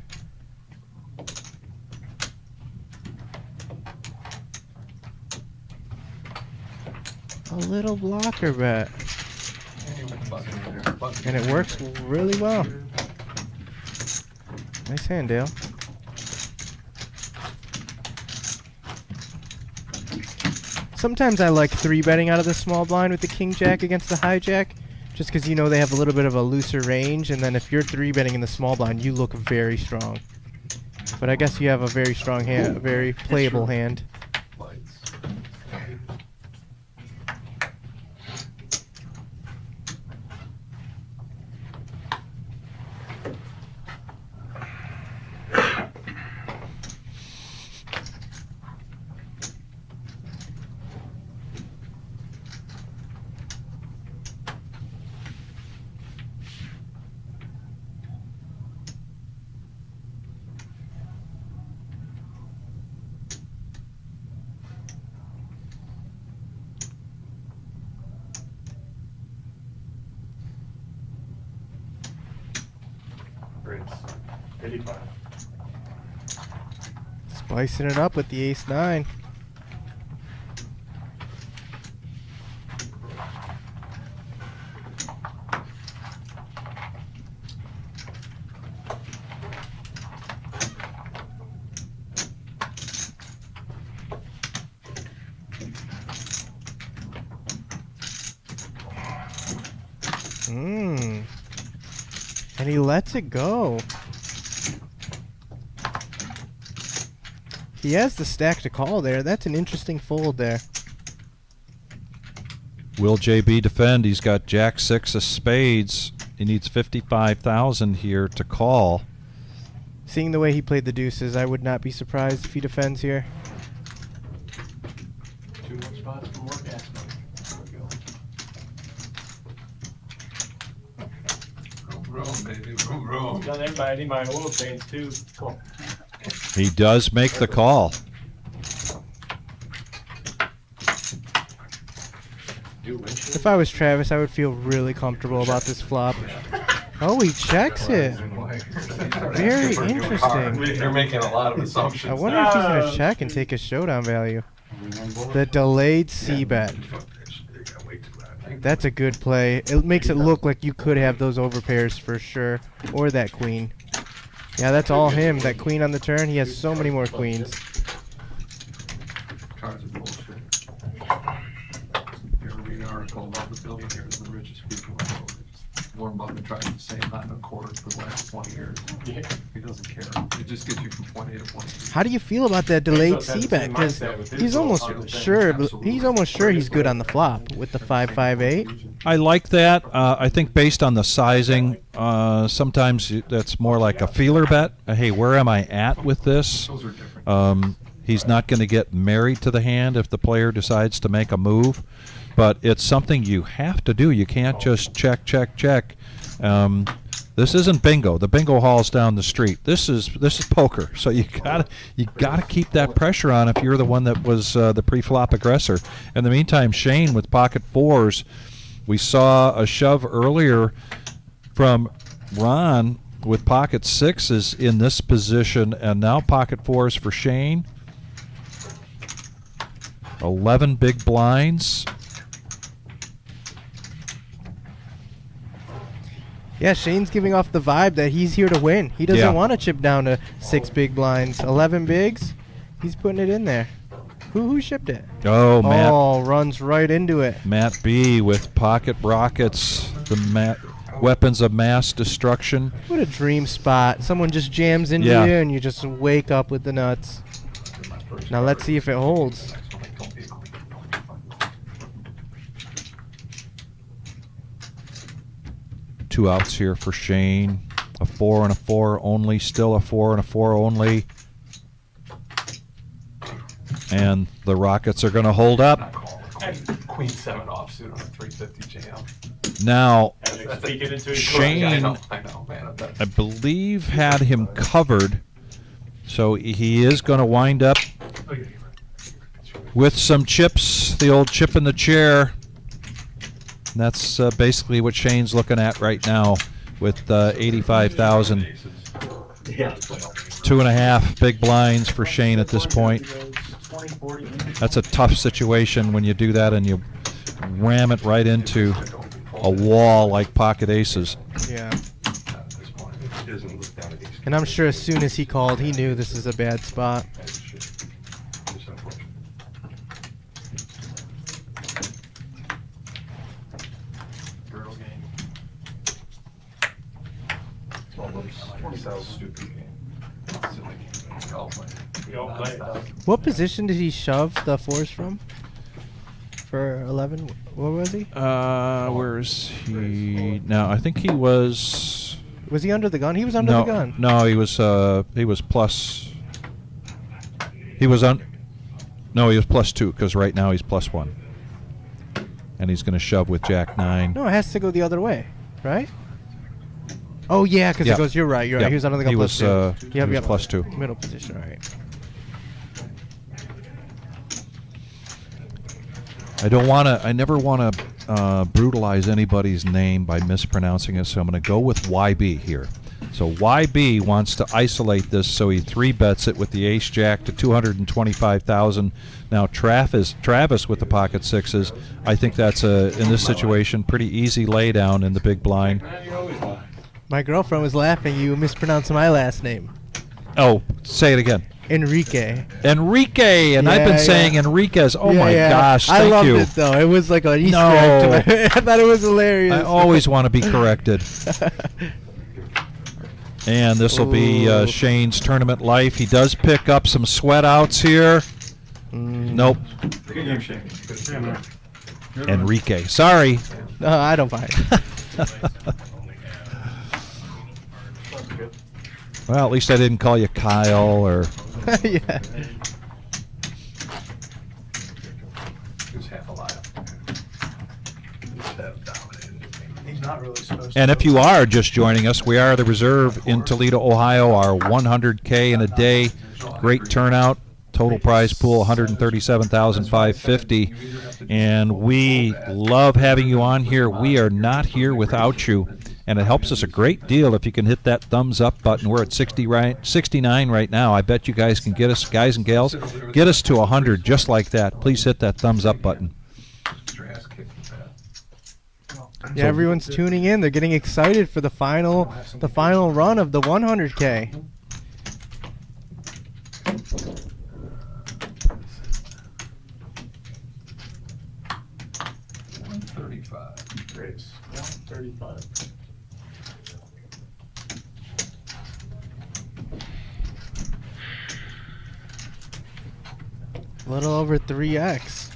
A little blocker bet. And it works really well. Nice hand, Dale. Sometimes I like 3-betting out of the small blind with the king jack against the hijack, just because you know they have a little bit of a looser range, and then if you're 3-betting in the small blind, you look very strong. But I guess you have a very strong hand, a very playable hand. Raise. 85. Spicing it up with the ace-9. And he lets it go. He has the stack to call there. That's an interesting fold there. Will JB defend? He's got Jack 6 of spades. He needs 55,000 here to call. Seeing the way he played the deuces, I would not be surprised if he defends here. 2 more spots for more gas money. Room, baby, room. Done everybody my oil stains too. Cool. He does make the call. If I was Travis, I would feel really comfortable about this flop. Oh, he checks it. Very interesting. You're making a lot of assumptions. I wonder if he's going to check and take a showdown value. The delayed C-bet. That's a good play. It makes it look like you could have those overpairs for sure. Or that queen. Yeah, that's all him. That queen on the turn, he has so many more queens. Cards are bullshit. You ever read an article about the billionaires, the richest people in the world? Warren Buffett tries to say not in a quarter for the last 20 years. Yeah. He doesn't care. It just gets you from point A to point B. How do you feel about that delayed C-bet? Because he's almost sure he's good on the flop with the 5-5-8. I like that. I think based on the sizing, sometimes that's more like a feeler bet. Hey, where am I at with this? He's not going to get married to the hand if the player decides to make a move, but it's something you have to do. You can't just check. This isn't bingo. The bingo hall's down the street. This is poker. So you gotta keep that pressure on if you're the one that was the pre-flop aggressor. In the meantime, Shane with pocket fours. We saw a shove earlier from Ron with pocket sixes in this position, and now pocket fours for Shane. 11 big blinds. Yeah, Shane's giving off the vibe that he's here to win. He doesn't want to chip down to 6 big blinds. 11 bigs, he's putting it in there. Who shipped it? Oh, Matt. Oh, runs right into it. Matt B with pocket rockets, the weapons of mass destruction. What a dream spot. Someone just jams into you and you just wake up with the nuts. Now let's see if it holds. Two outs here for Shane. A 4 and a 4 only. Still a 4 and a 4 only. And the Rockets are going to hold up. Queen 7 offsuit on a 350 jam. Now, Shane, I know, man, I believe, had him covered. So he is going to wind up with some chips. The old chip in the chair. And that's basically what Shane's looking at right now with 85,000. 2.5 big blinds for Shane at this point. That's a tough situation when you do that and you ram it right into a wall like pocket aces. Yeah. And I'm sure as soon as he called, he knew this is a bad spot. What position did he shove the fours from? For 11, what was he? Where is he now? I think he was. Was he under the gun? He was under the gun. No, he was plus. He was on. No, he was +2 because right now he's +1, and he's going to shove with Jack 9. No, it has to go the other way, right? Oh yeah, because it goes. You're right. You're right. He was under the gun. He was. He was +2. Middle position. All right. I never want to brutalize anybody's name by mispronouncing it, so I'm going to go with YB here. So YB wants to isolate this, so he 3-bets it with the ace-jack to 225,000. Now Travis with the pocket sixes. I think that's in this situation, pretty easy laydown in the big blind. My girlfriend was laughing. You mispronounced my last name. Oh, say it again. Enrique. Enrique, and I've been saying Enriquez. Oh my gosh, thank you. I loved it though. It was like an Easter egg to me. I thought it was hilarious. I always want to be corrected. And this will be Shane's tournament life. He does pick up some sweat outs here. Nope. Enrique. Sorry. No, I don't mind. Well, at least I didn't call you Kyle or. Yeah. And if you are just joining us, we are the Reserve in Toledo, Ohio. Our 100K in a day, great turnout. Total prize pool $137,550, and we love having you on here. We are not here without you. And it helps us a great deal if you can hit that thumbs up button. We're at 69 right now. I bet you guys can get us, guys and gals, get us to 100 just like that. Please hit that thumbs up button. Yeah, everyone's tuning in. They're getting excited for the final run of the 100K. Race. 135. A little over 3x.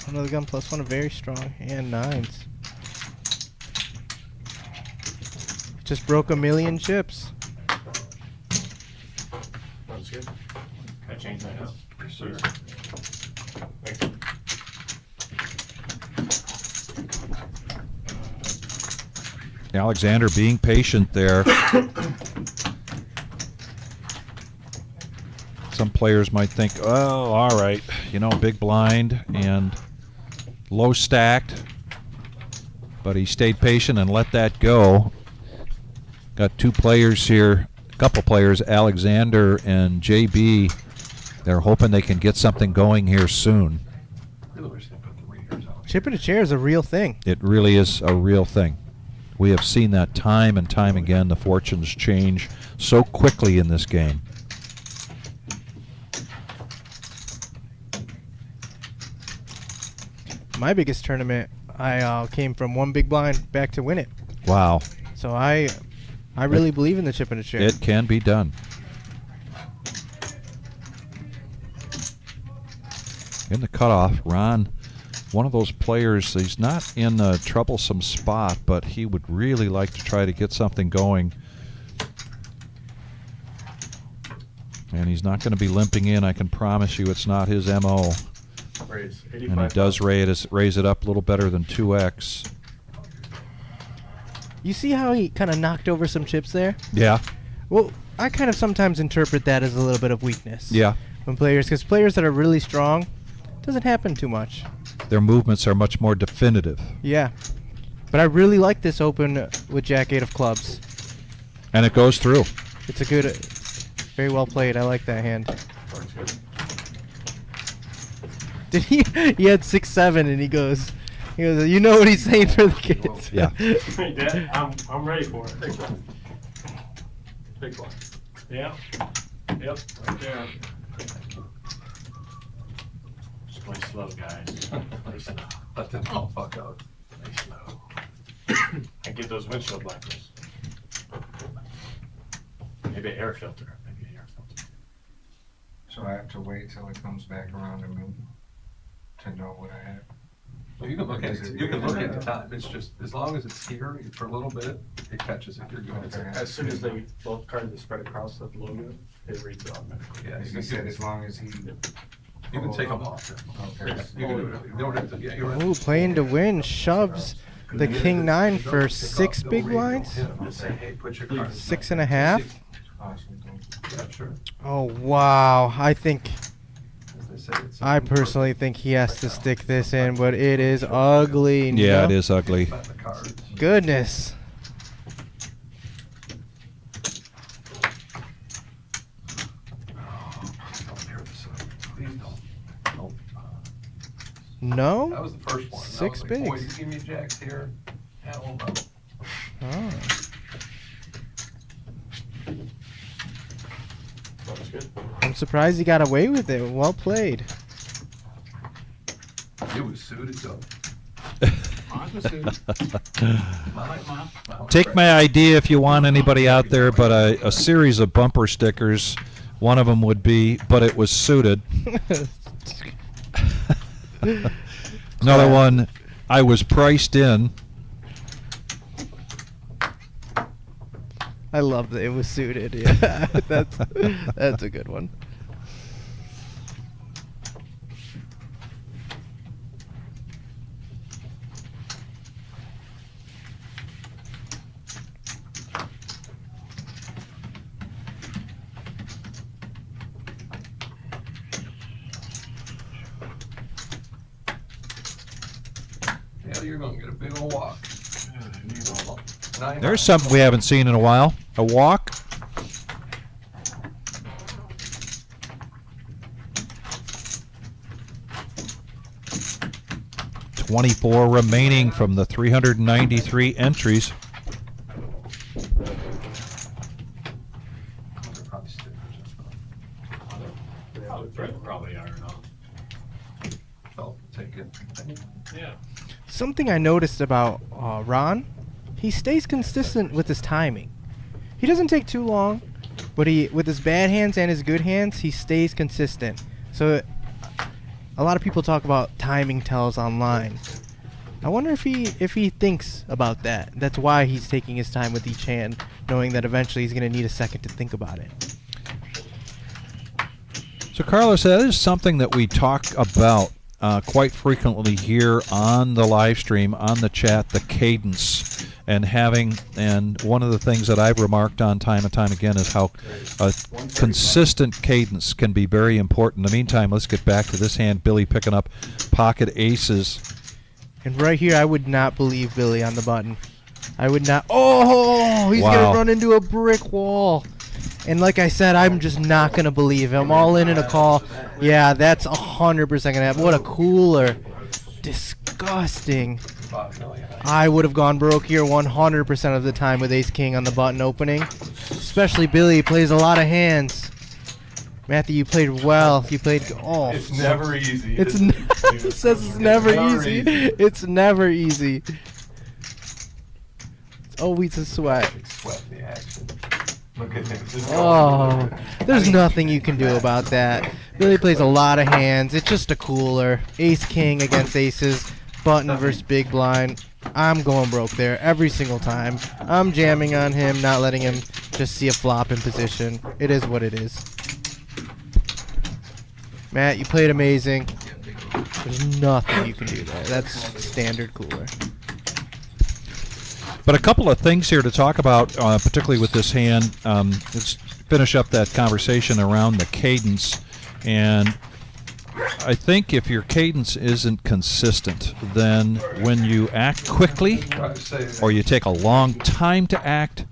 Another gun plus one, very strong, and 9s. Just broke 1,000,000 chips. That's good. Can I change that now? Sure. Thanks. Alexander being patient there. Some players might think, oh, all right, you know, big blind and low stacked. But he stayed patient and let that go. Got two players here, a couple players, Alexander and JB. They're hoping they can get something going here soon. Chipping a chair is a real thing. It really is a real thing. We have seen that time and time again. The fortunes change so quickly in this game. My biggest tournament, I came from one big blind back to win it. Wow. So I really believe in the chip in a chair. It can be done. In the cutoff, Ron, one of those players, he's not in a troublesome spot, but he would really like to try to get something going. And he's not going to be limping in. I can promise you it's not his MO. Raise. And he does raise it up a little better than 2x. You see how he kind of knocked over some chips there? Yeah. Well, I kind of sometimes interpret that as a little bit of weakness. Yeah. When because players that are really strong, doesn't happen too much. Their movements are much more definitive. Yeah. But I really like this open with Jack-8 of clubs. And it goes through. It's a good, very well played. I like that hand. Did he had 6-7 and he goes, you know what he's saying for the kids. Yeah. Hey, Dad, I'm ready for it. Big one. Big one. Yeah. Yep. Right there. Just play slow, guys. Play slow. Let them all fuck out. Play slow. I get those windshield wipers. Maybe an air filter. Maybe an air filter. So I have to wait till it comes back around to me to know what I have. Well, you can look at it. You can look at the time. It's just as long as it's here for a little bit, it catches it. You're good. As soon as they both cards are spread across the logo, it reads it automatically. Yeah, He said as long as he. You can take them off. Okay. You can do it. You don't have to. Yeah, you're right. Ooh, playing to win shoves the King-9 for 6 big blinds. Just say, hey, put your card. 6.5. Awesome. Yeah, sure. Oh wow! As they say, it's I personally think he has to stick this in, but it is ugly. Yeah, no? it is ugly. about the cards. Goodness. Don't hear this. Please don't. Nope. No? That was the first one. That 6 was like, boy, bigs. you give me jacks here. Hell no. Oh. That's good. I'm surprised he got away with it. Well played. It was suited up. Take my idea if you want anybody out there, but a series of bumper stickers. One of them would be, but it was suited. Another one, I was priced in. I love that it was suited. Yeah, that's a good one. Yeah, you're gonna get a big old walk. There's something we haven't seen in a while. A walk. $24 remaining from the 393 entries. Probably are enough. Yeah. Something I noticed about Ron, he stays consistent with his timing. He doesn't take too long, but with his bad hands and his good hands, he stays consistent. So a lot of people talk about timing tells online. I wonder if he thinks about that. That's why he's taking his time with each hand, knowing that eventually he's going to need a second to think about it. So, Carlos, that is something that we talk about quite frequently here on the live stream, on the chat, the cadence, and one of the things that I've remarked on time and time again is how a consistent cadence can be very important. In the meantime, let's get back to this hand. Billy picking up pocket aces. And right here, I would not believe Billy on the button. I would not. Oh, he's going to run into a brick wall. And like I said, I'm just not going to believe him. All in a call. Yeah, that's 100% going to happen. What a cooler. Disgusting. I would have gone broke here 100% of the time with ace-king on the button opening. Especially Billy plays a lot of hands. Matthew, you played well. You played... Oh. It's never easy. It says it's never easy. It's never easy. It's always a sweat. Sweat in the action. Look at him. Oh, there's nothing you can do about that. Billy plays a lot of hands. It's just a cooler. Ace-king against aces. Button versus big blind. I'm going broke there every single time. I'm jamming on him, not letting him just see a flop in position. It is what it is. Matt, you played amazing. There's nothing you can do there. That's standard cooler. But a couple of things here to talk about, particularly with this hand. Let's finish up that conversation around the cadence. And I think if your cadence isn't consistent, then when you act quickly or you take a long time to act,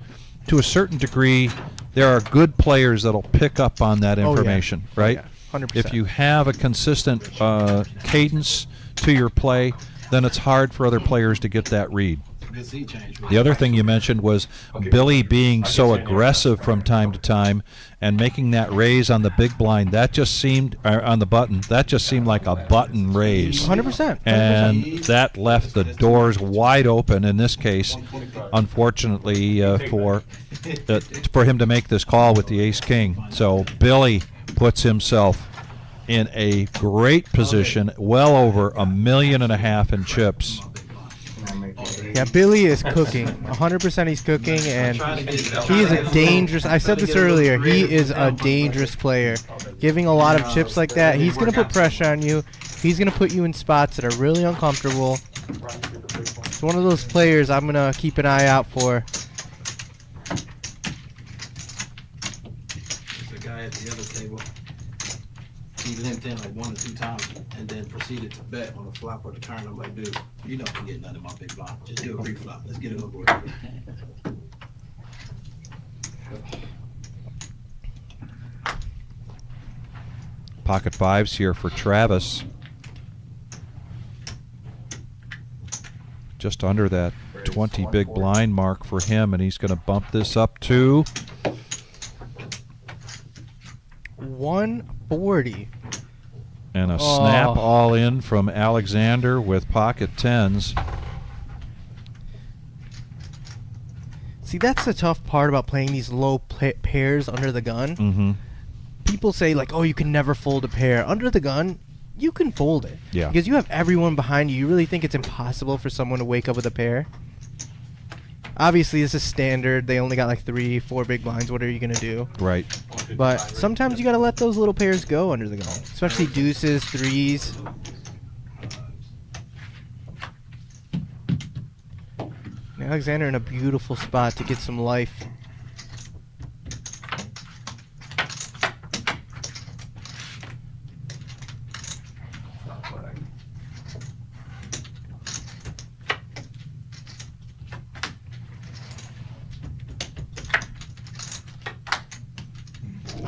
to a certain degree, there are good players that'll pick up on that information, right? Yeah. 100%. If you have a consistent cadence to your play, then it's hard for other players to get that read. The other thing you mentioned was Billy being so aggressive from time to time and making that raise on the big blind. That just seemed, on the button, that just seemed like a button raise. 100%. And that left the doors wide open in this case, unfortunately, for him to make this call with the ace-king. So Billy puts himself in a great position, well over $1.5 million in chips. Yeah, Billy is cooking. 100% he's cooking, and he is a dangerous... I said this earlier. He is a dangerous player. Giving a lot of chips like that, he's going to put pressure on you. He's going to put you in spots that are really uncomfortable. It's one of those players I'm going to keep an eye out for. There's a guy at the other table. He limped in like 1 or 2 times and then proceeded to bet on the flop or the turn. I'm like, dude, you don't get nothing in my big blind. Just do a pre-flop. Let's get it over with. Pocket fives here for Travis. Just under that 20 big blind mark for him, and he's going to bump this up to 140. And a snap all in from Alexander with pocket tens. See, that's the tough part about playing these low pairs under the gun. Mm-hmm. People say, like, oh, you can never fold a pair. Under the gun, you can fold it. Yeah. Because you have everyone behind you. You really think it's impossible for someone to wake up with a pair? Obviously, this is standard. They only got like 3, 4 big blinds. What are you going to do? Right. But sometimes you got to let those little pairs go under the gun. Especially deuces, threes. And Alexander in a beautiful spot to get some life.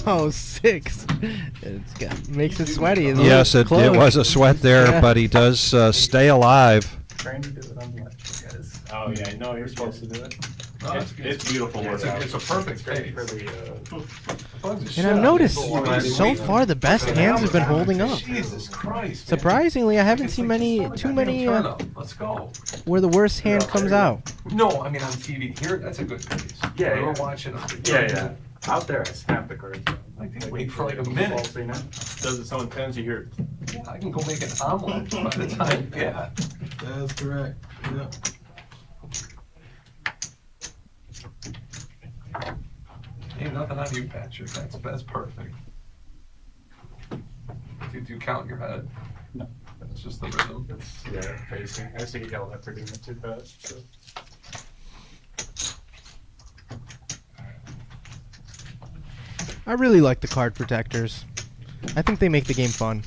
Oh, 6. Makes it sweaty. Isn't Yes, it Close. was a sweat there, Yeah. but he does stay alive. Trying to do it on the electric, guys. Oh, yeah, I know you're supposed to do it. Oh, It's beautiful Yeah, workout. it's a perfect Great pace. for the, And I've noticed so far the best hands have been holding up. Jesus Christ. Surprisingly, I haven't seen too many Let's go. where the worst hand comes out. No, I mean on TV here, that's a good pace. Yeah, We were yeah. watching on the yeah, yeah. Out there, I snapped the card. I can wait for like a minute. Does it so intense you hear it? Yeah, I can go make an omelet by the time, yeah. That's correct. Yeah. Ain't nothing on you, Patrick. That's perfect. Do you count in your head? No. That's just the rhythm. It's, yeah, facing. I just think you got that pretty much too fast. So. I really like the card protectors. I think they make the game fun.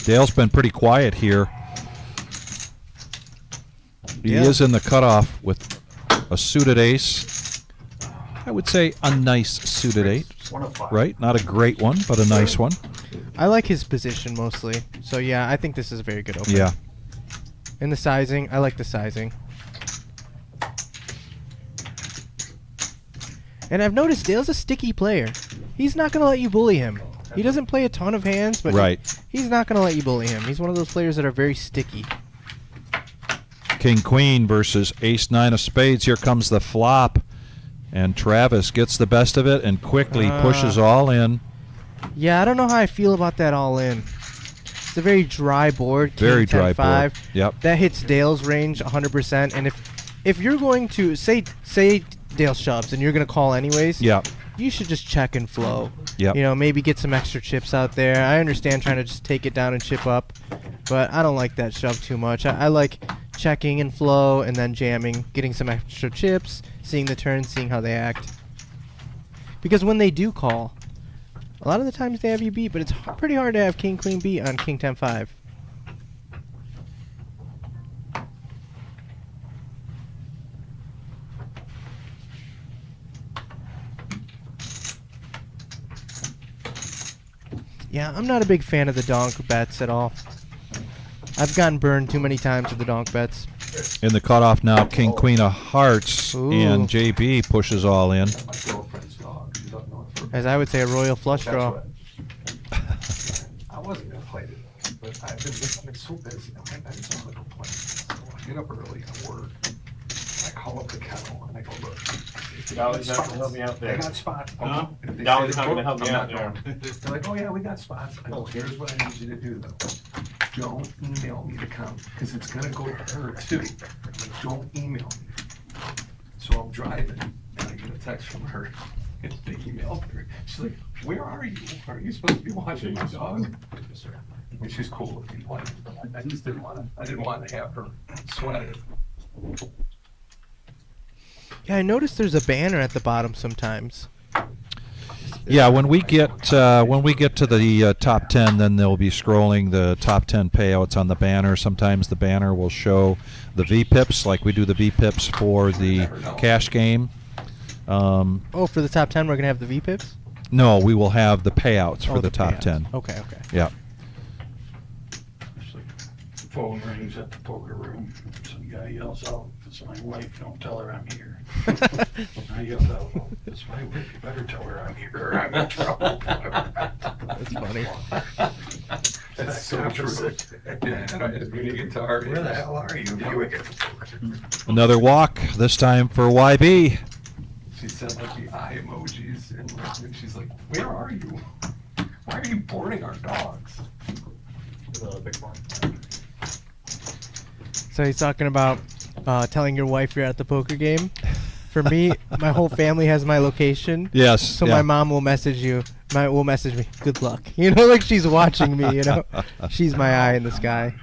Dale's been pretty quiet here. He Yeah. is in the cutoff with a suited ace. I would say a nice suited 8, 1 of 5. right? Not a great one, but a nice one. I like his position mostly. So yeah, I think this is a very good open. Yeah. And the sizing, I like the sizing. And I've noticed Dale's a sticky player. He's not going to let you bully him. He doesn't play a ton of hands, but Right. he's not going to let you bully him. He's one of those players that are very sticky. King Queen versus Ace 9 of Spades. Here comes the flop. And Travis gets the best of it and quickly pushes all in. Yeah, I don't know how I feel about that all in. It's a very dry board. King Very dry 10-5. board. Yep. That hits Dale's range 100%. And if you're going to say Dale shoves and you're going to call anyways, Yep. you should just check and flow. Yep. You know, maybe get some extra chips out there. I understand trying to just take it down and chip up, but I don't like that shove too much. I like checking and flow and then jamming, getting some extra chips, seeing the turn, seeing how they act. Because when they do call, a lot of the times they have you beat, but it's pretty hard to have King Queen beat on King 10-5. Yeah, I'm not a big fan of the donk bets at all. I've gotten burned too many times with the donk bets. In the cutoff now, King Queen of Hearts. Ooh. And JB pushes all in. My girlfriend's dog. She doesn't know it's her. As I would say, a royal flush That's draw. what- I wasn't gonna play it, but I've been so busy. I just want to go play. So I get up early at work. I call up the kennel and I go, look. Dolly's not gonna help me out there. They got spots. Huh? If they Dolly's say not they gonna help book, me I'm out not there. going. They're like, oh yeah, we got spots. I go, here's what I need you to do though. Don't email me the count, because it's gonna go to her too. Don't email me. So I'm driving and I get a text from her. And they emailed her. She's like, where are you? Are you supposed to be watching my dog? And she's cool with me playing. I just didn't want to have her sweat it. Yeah, I noticed there's a banner at the bottom sometimes. Yeah, when we get to the top 10, then they'll be scrolling the top 10 payouts on the banner. Sometimes the banner will show the VPIPs, like we do the VPIPs for the cash game. Oh, for the top 10, we're going to have the VPIPs? No, we will have the payouts for Oh, the top payouts. 10. Okay, okay. Yeah. Phone rings at the poker room. Some guy yells out, if it's my wife, don't tell her I'm here. I yelled out, well, if it's my wife, you better tell her I'm here or I'm in trouble. That's funny. That's so true. Yeah, and I just get a guitar. Where the hell are you? You would get the poker. Another walk, this time for YB. She sent like the eye emojis and she's like, where are you? Why are you boarding our dogs? Big one. So he's talking about telling your wife you're at the poker game. For me, my whole family has my location. Yes. So yeah. my mom will message you. Will message me. Good luck. You know, like she's watching me. You know, she's my eye in the sky.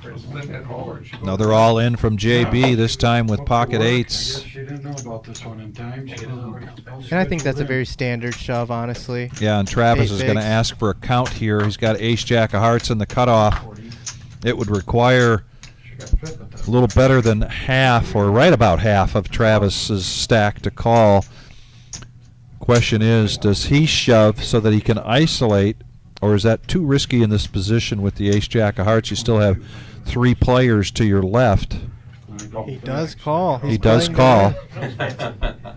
There's Lynn at Howard. Another all in from JB, this time with pocket eights. She didn't know about about this one in time. And I think that's a very standard shove, honestly. Yeah, and Travis 8 is going to bigs. ask for a count here. He's got ace jack of hearts in the cutoff. It would require a little better than half, or right about half, of Travis's stack to call. Question is, does he shove so that he can isolate, or is that too risky in this position with the ace jack of hearts? You still have 3 players to your left. He does call. He does call.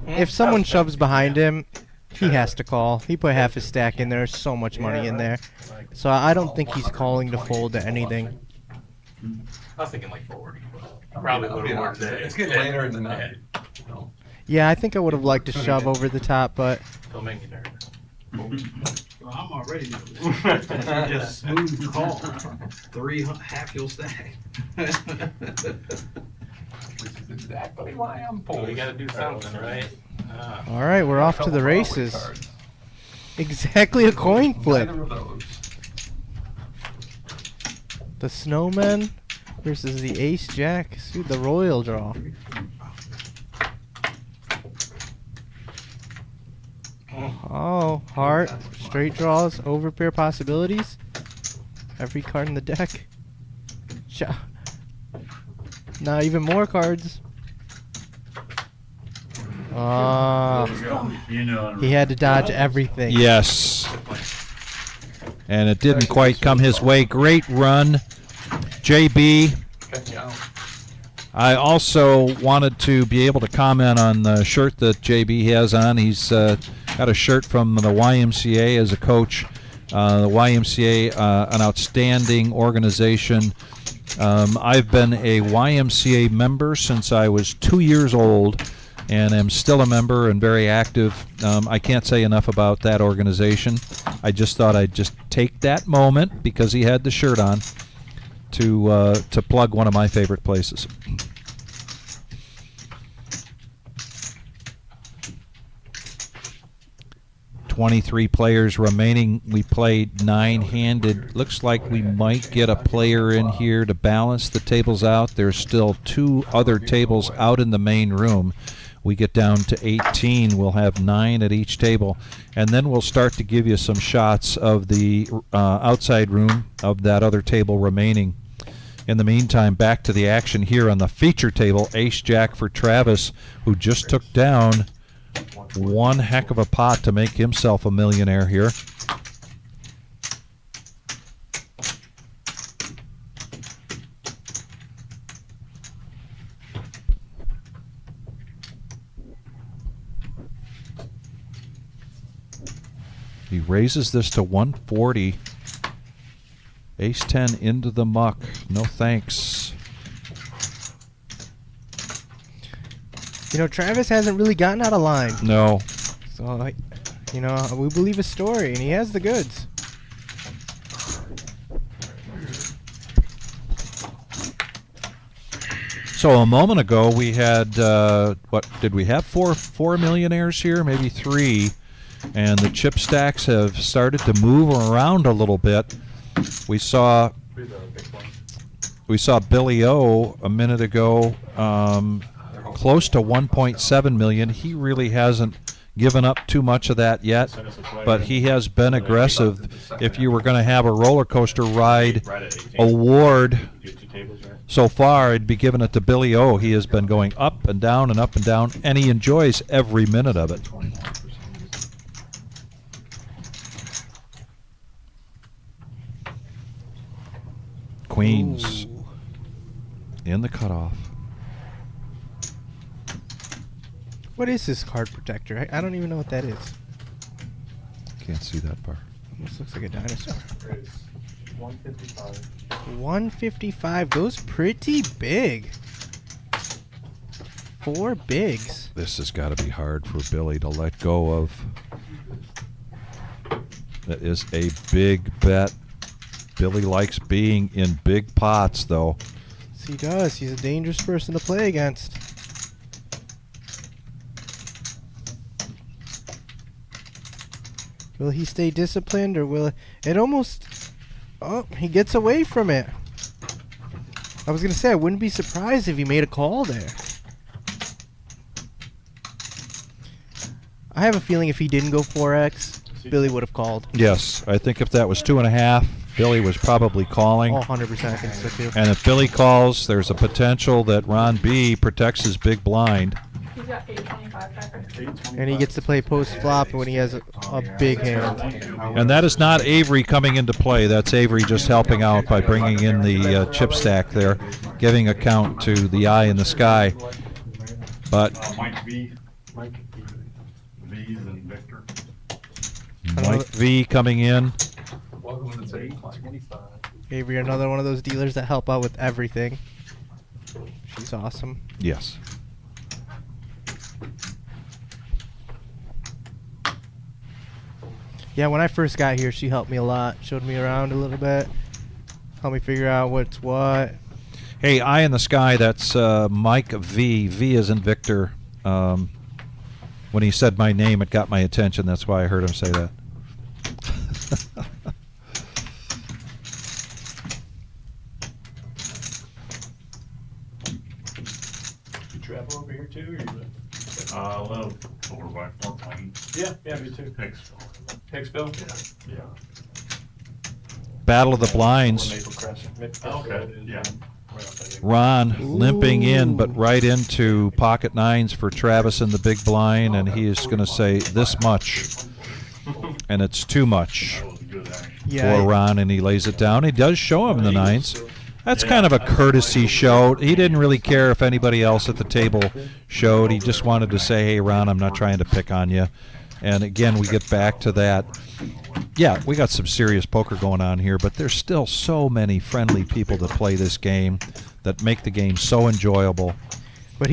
If someone shoves behind him, he has to call. He put half his stack in there. There's so much money in there. So I don't think he's calling to fold to anything. I was thinking like 40. Probably a little more today. It's getting later in the night. Yeah, I think I would have liked to shove over the top, but Don't make me nervous. Well, I'm already nervous. Just smooth call. 3 half your stack. This is exactly why I'm Well, pulling. you gotta do something, right? all right, we're off to the races. Exactly a coin flip. Neither of those. The snowman versus the ace jack. See the royal draw. Oh, heart, straight draws, overpair possibilities. Every card in the deck. Now even more cards. He had to dodge everything. Yes. And it didn't quite come his way. Great run, JB. I also wanted to be able to comment on the shirt that JB has on. He's got a shirt from the YMCA as a coach. The YMCA, an outstanding organization. I've been a YMCA member since I was 2 years old, and am still a member and very active. I can't say enough about that organization. I just thought I'd just take that moment, because he had the shirt on, to plug one of my favorite places. $23 players remaining. We played 9-handed. Looks like we might get a player in here to balance the tables out. There's still 2 other tables out in the main room. We get down to 18. We'll have 9 at each table, and then we'll start to give you some shots of the outside room of that other table remaining. In the meantime, back to the action here on the feature table. Ace Jack for Travis, who just took down one heck of a pot to make himself a millionaire here. He raises this to 140. Ace 10 into the muck. No thanks. You know, Travis hasn't really gotten out of line. No. So, you know, we believe his story, and he has the goods. So a moment ago we had, what did we have? Four millionaires here, maybe 3. And the chip stacks have started to move around a little bit. We saw Billy O a minute ago, close to 1.7 million. He really hasn't given up too much of that yet, but he has been aggressive. If you were going to have a roller coaster ride award so far, I'd be giving it to Billy O. He has been going up and down and up and down, and he enjoys every minute of it. Queens in the cutoff. What is this card protector? I don't even know what that is. Can't see that far. Almost looks like a dinosaur. It's 155. 155 goes pretty big. 4 bigs. This has got to be hard for Billy to let go of. That is a big bet. Billy likes being in big pots, though. Yes, he does. He's a dangerous person to play against. Will he stay disciplined, or will it almost... Oh, he gets away from it. I was going to say, I wouldn't be surprised if he made a call there. I have a feeling if he didn't go 4X, Billy would have called. Yes, I think if that was 2.5, Billy was probably calling. Oh, 100% I think so too. And if Billy calls, there's a potential that Ron B protects his big blind. He's got 825 pecker. And he gets to play post flop when he has a big hand. And that is not Avery coming into play. That's Avery just helping out by bringing in the chip stack there, giving a count to the eye in the sky. But Mike V's and Victor. Mike V coming in. Avery, another one of those dealers that help out with everything. She's awesome. Yes. Yeah, when I first got here, she helped me a lot. Showed me around a little bit. Helped me figure out what's what. Hey, eye in the sky, that's Mike V. V is in Victor. When he said my name, it got my attention. That's why I heard him say that. You travel over here too, or you live? Well, over by Fort Wayne. Yeah, me too. Hicksville? Yeah. Battle of the Blinds. Maple Crest. Okay, yeah. Ron limping in, but right into pocket nines for Travis in the big blind, and he is going to say this much, and it's too much for Ron, and he lays it down. He does show him the nines. That's kind of a courtesy show. He didn't really care if anybody else at the table showed. He just wanted to say, hey, Ron, I'm not trying to pick on you. And again, we get back to that. Yeah, we got some serious poker going on here, but there's still so many friendly people that play this game that make the game so enjoyable. But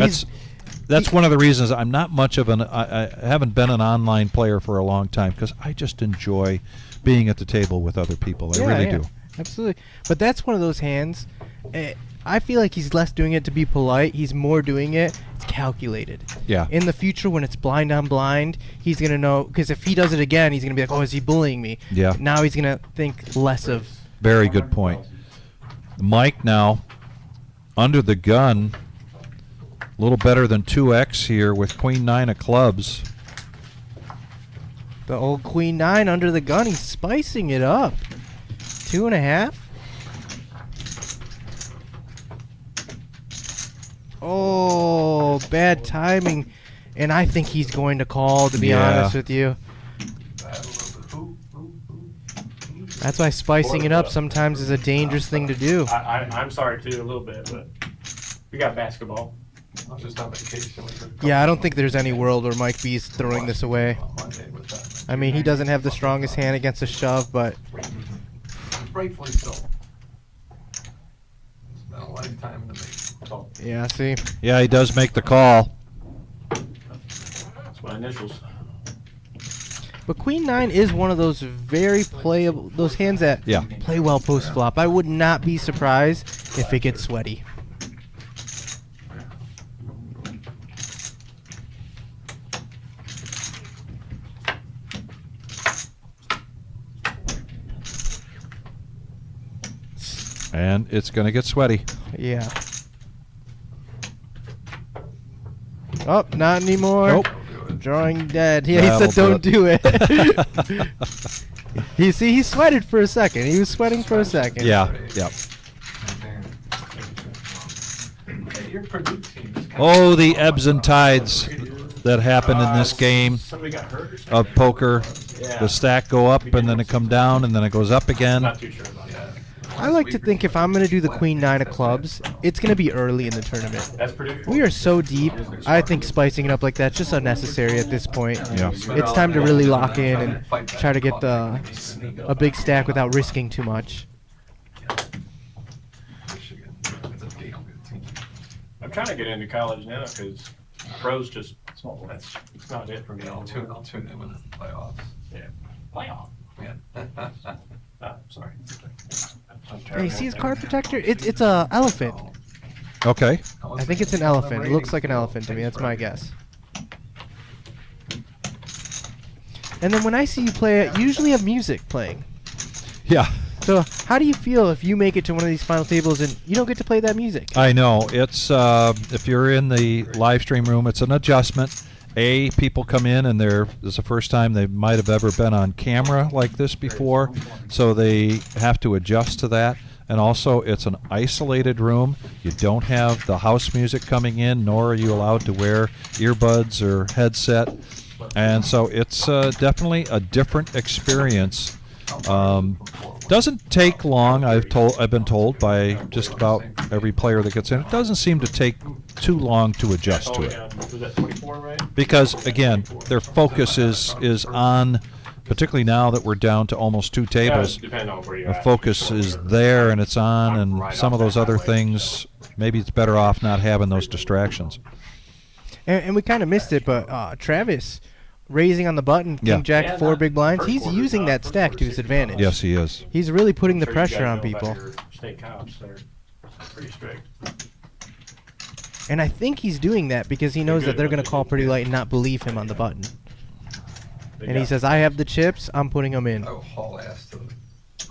that's one of the reasons I'm not much of I haven't been an online player for a long time, because I just enjoy being at the table with other people. I really do. Absolutely. But that's one of those hands. I feel like he's less doing it to be polite. He's more doing it. It's calculated. Yeah. In the future, when it's blind on blind, he's going to know. Because if he does it again, he's going to be like, oh, is he bullying me? Yeah. Now he's going to think less of. Very good point. Mike now under the gun. A little better than 2x here with Queen 9 of clubs. The old Queen 9 under the gun. He's spicing it up. 2.5. Oh, bad timing. And I think he's going to call, to be honest with you. That's why spicing it up sometimes is a dangerous thing to do. I'm sorry too, a little bit, but we got basketball. I was just on vacation. Yeah, I don't think there's any world where Mike B's throwing this away. I mean, he doesn't have the strongest hand against a shove, but... Rightfully so. It's been a lifetime in the making. Yeah, see? Yeah, he does make the call. That's my initials. But Queen 9 is one of those very playable, those hands that play well post flop. I would not be surprised if it gets sweaty. And it's going to get sweaty. Yeah. Oh, not anymore. Nope. Drawing dead. Yeah, he That'll said don't do it. You see, he sweated for a second. He was sweating for a second. Yeah, yeah. Oh, the ebbs and tides that happen in this game of poker. The stack go up, and then it come down, and then it goes up again. Not too sure about that. I like to think if I'm going to do the Queen 9 of clubs, it's going to be early in the tournament. That's pretty cool. We are so deep, I think spicing it up like that's just unnecessary at this point. Yeah. It's time to really lock in and try to get a big stack without risking too much. I'm trying to get into college now because pros just that's not it for me. I'll tune in when it's the playoffs. Yeah. Playoff. Yeah. Sorry. Hey, you see his card protector? It's a elephant. Okay. I think it's an elephant. It looks like an elephant to me. That's my guess. And then when I see you play it, you usually have music playing. Yeah. So how do you feel if you make it to one of these final tables and you don't get to play that music? I know. It's if you're in the live stream room, it's an adjustment. People come in and this is the first time they might have ever been on camera like this before, so they have to adjust to that. And also, it's an isolated room. You don't have the house music coming in, nor are you allowed to wear earbuds or headset. And so it's definitely a different experience. Doesn't take long. I've been told by just about every player that gets in. It doesn't seem to take too long to adjust to it. Was that 24, right? Because again, their focus is on, particularly now that we're down to almost 2 tables. Depending on where you're The at. focus is there and it's on, and some of those other things, maybe it's better off not having those distractions. And we kind of missed it, but Travis raising on the button, King Jack 4 big blinds. He's using that stack to his advantage. Yes, he is. He's really putting the I'm sure you pressure guys on know people. about your state cops, they're pretty strict. And I think he's doing that because he knows that they're going to call pretty light and not believe him on the button. And he says, I have the chips, I'm putting them in. I will haul ass to the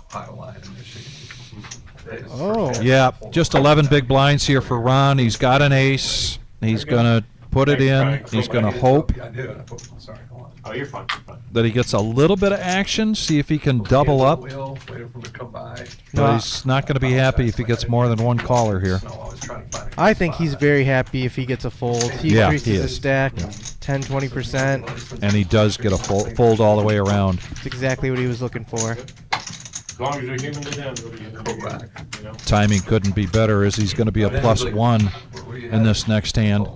Ohio line in Michigan. Oh. Yeah, just 11 big blinds here for Ron. He's got an ace. He's going to put it in. He's going to hope I did. Sorry, hold on. Oh, you're fine. You're fine. that he gets a little bit of action, see if he can double up. Waiting for him to come by. But he's not going to be happy if he gets more than one caller here. I think he's very happy if he gets a fold. He Yeah, increases he the is. stack 10, 20%. And he does get a fold all the way around. It's exactly what he was looking for. As long as you're human to them, what are you gonna do? You know? Timing couldn't be better, as he's going to be a +1 in this next hand.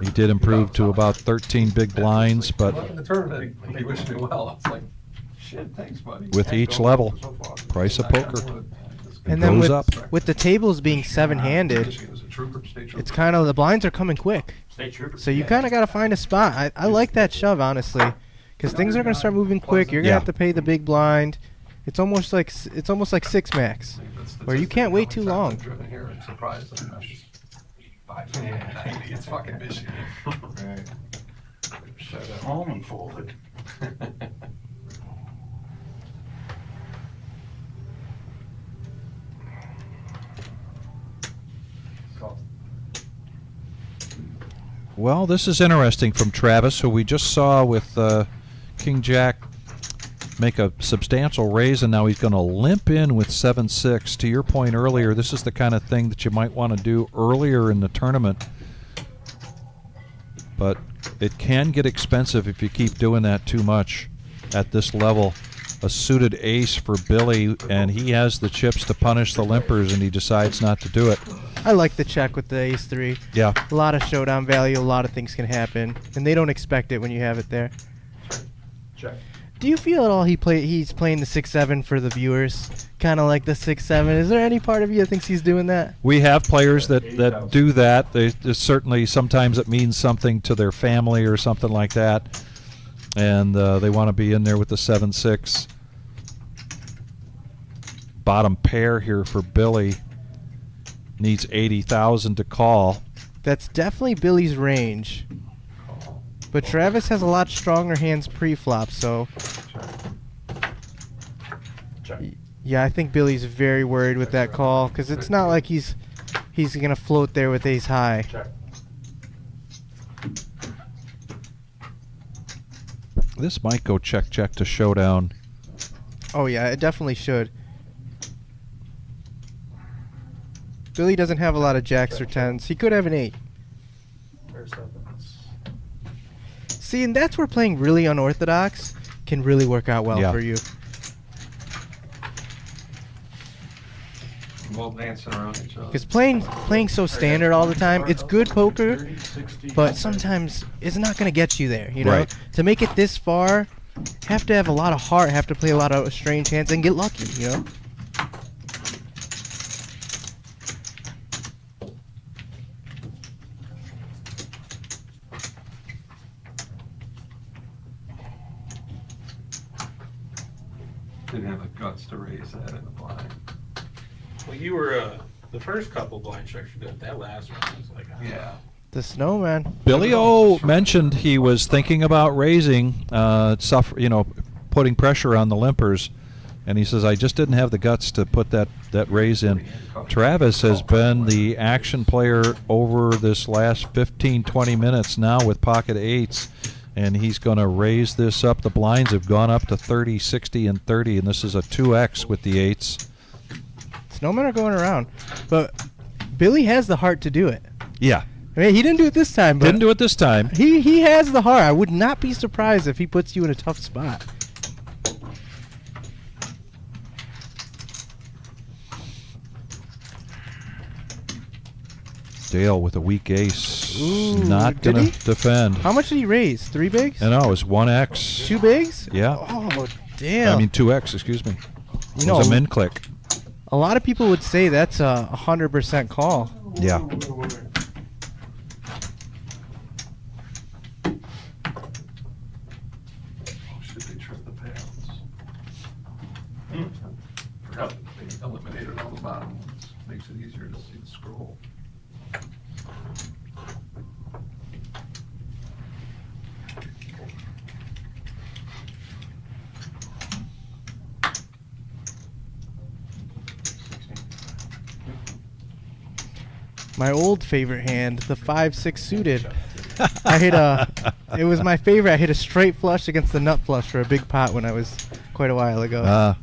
He did improve to about 13 big blinds, but In the tournament, he wished me well. It's like, shit, thanks, buddy. with each level, price of poker And then goes up. with the tables being 7-handed, it's kind of, the blinds are coming quick. State trooper. So you kind of got to find a spot. I like that shove, honestly, because things are going to start moving quick. You're going to have to pay the big blind. It's almost like 6 max, where you can't wait too long. Driven here and surprised them. It's fucking Michigan. Right. Sat at home and folded. Well, this is interesting from Travis, who we just saw with King Jack make a substantial raise, and now he's going to limp in with 7-6. To your point earlier, this is the kind of thing that you might want to do earlier in the tournament. But it can get expensive if you keep doing that too much at this level. A suited ace for Billy, and he has the chips to punish the limpers, and he decides not to do it. I like the check with the ace-3. Yeah. A lot of showdown value, a lot of things can happen, and they don't expect it when you have it there. Check. Do you feel at all he's playing the 6-7 for the viewers? Kind of like the 6-7. Is there any part of you that thinks he's doing that? We have players that do that. Certainly sometimes it means something to their family or something like that, and they want to be in there with the 7-6. Bottom pair here for Billy. Needs 80,000 to call. That's definitely Billy's range. But Travis has a lot stronger hands pre-flop, so... Yeah, I think Billy's very worried with that call, because it's not like he's going to float there with ace high. This might go check to showdown. Oh yeah, it definitely should. Billy doesn't have a lot of jacks or 10s. He could have an 8. See, and that's where playing really unorthodox can really work out well for you. Well, dancing around each other. Because playing so standard all the time, it's good poker, but sometimes it's not going to get you there, you know? Right. To make it this far, have to have a lot of heart, have to play a lot of strange hands, and get lucky, you know? Didn't have the guts to raise that in the blind. Well, you were the first couple blind checks you did. That last one was like, yeah. The snowman. Billy O mentioned he was thinking about raising, putting pressure on the limpers, And he says, I just didn't have the guts to put that raise in. Travis has been the action player over this last 15, 20 minutes now with pocket eights. And he's going to raise this up. The blinds have gone up to 30, 60, and 30. And this is a 2X with the eights. Snowmen are going around. But Billy has the heart to do it. Yeah. I mean, he didn't do it this time. But didn't do it this time. He has the heart. I would not be surprised if he puts you in a tough spot. Dale with a weak ace. Ooh, not did going he? to defend. How much did he raise? 3 bigs? No, it was 1X. 2 bigs? Yeah. Oh, damn. I mean 2X, excuse me. It You was a know, min click. A lot of people would say that's a 100% call. Yeah. Should they trim the payouts? Forgot that they eliminated all the bottom ones. Makes it easier to see the scroll. My old favorite hand, the 5-6 suited. It was my favorite. I hit a straight flush against the nut flush for a big pot when I was quite a while ago.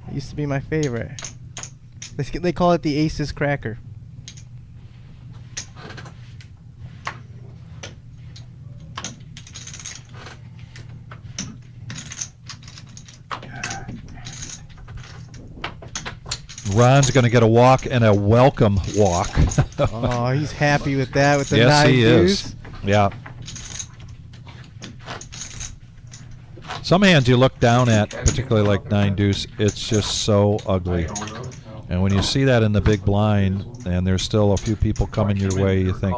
It used to be my favorite. They call it the Aces Cracker. Ron's going to get a walk and a welcome walk. Oh, he's happy with that with the yes, 9 he deuce. is. Yeah. Some hands you look down at, particularly like 9 deuce, it's just so ugly. And when you see that in the big blind, and there's still a few people coming your way, you think,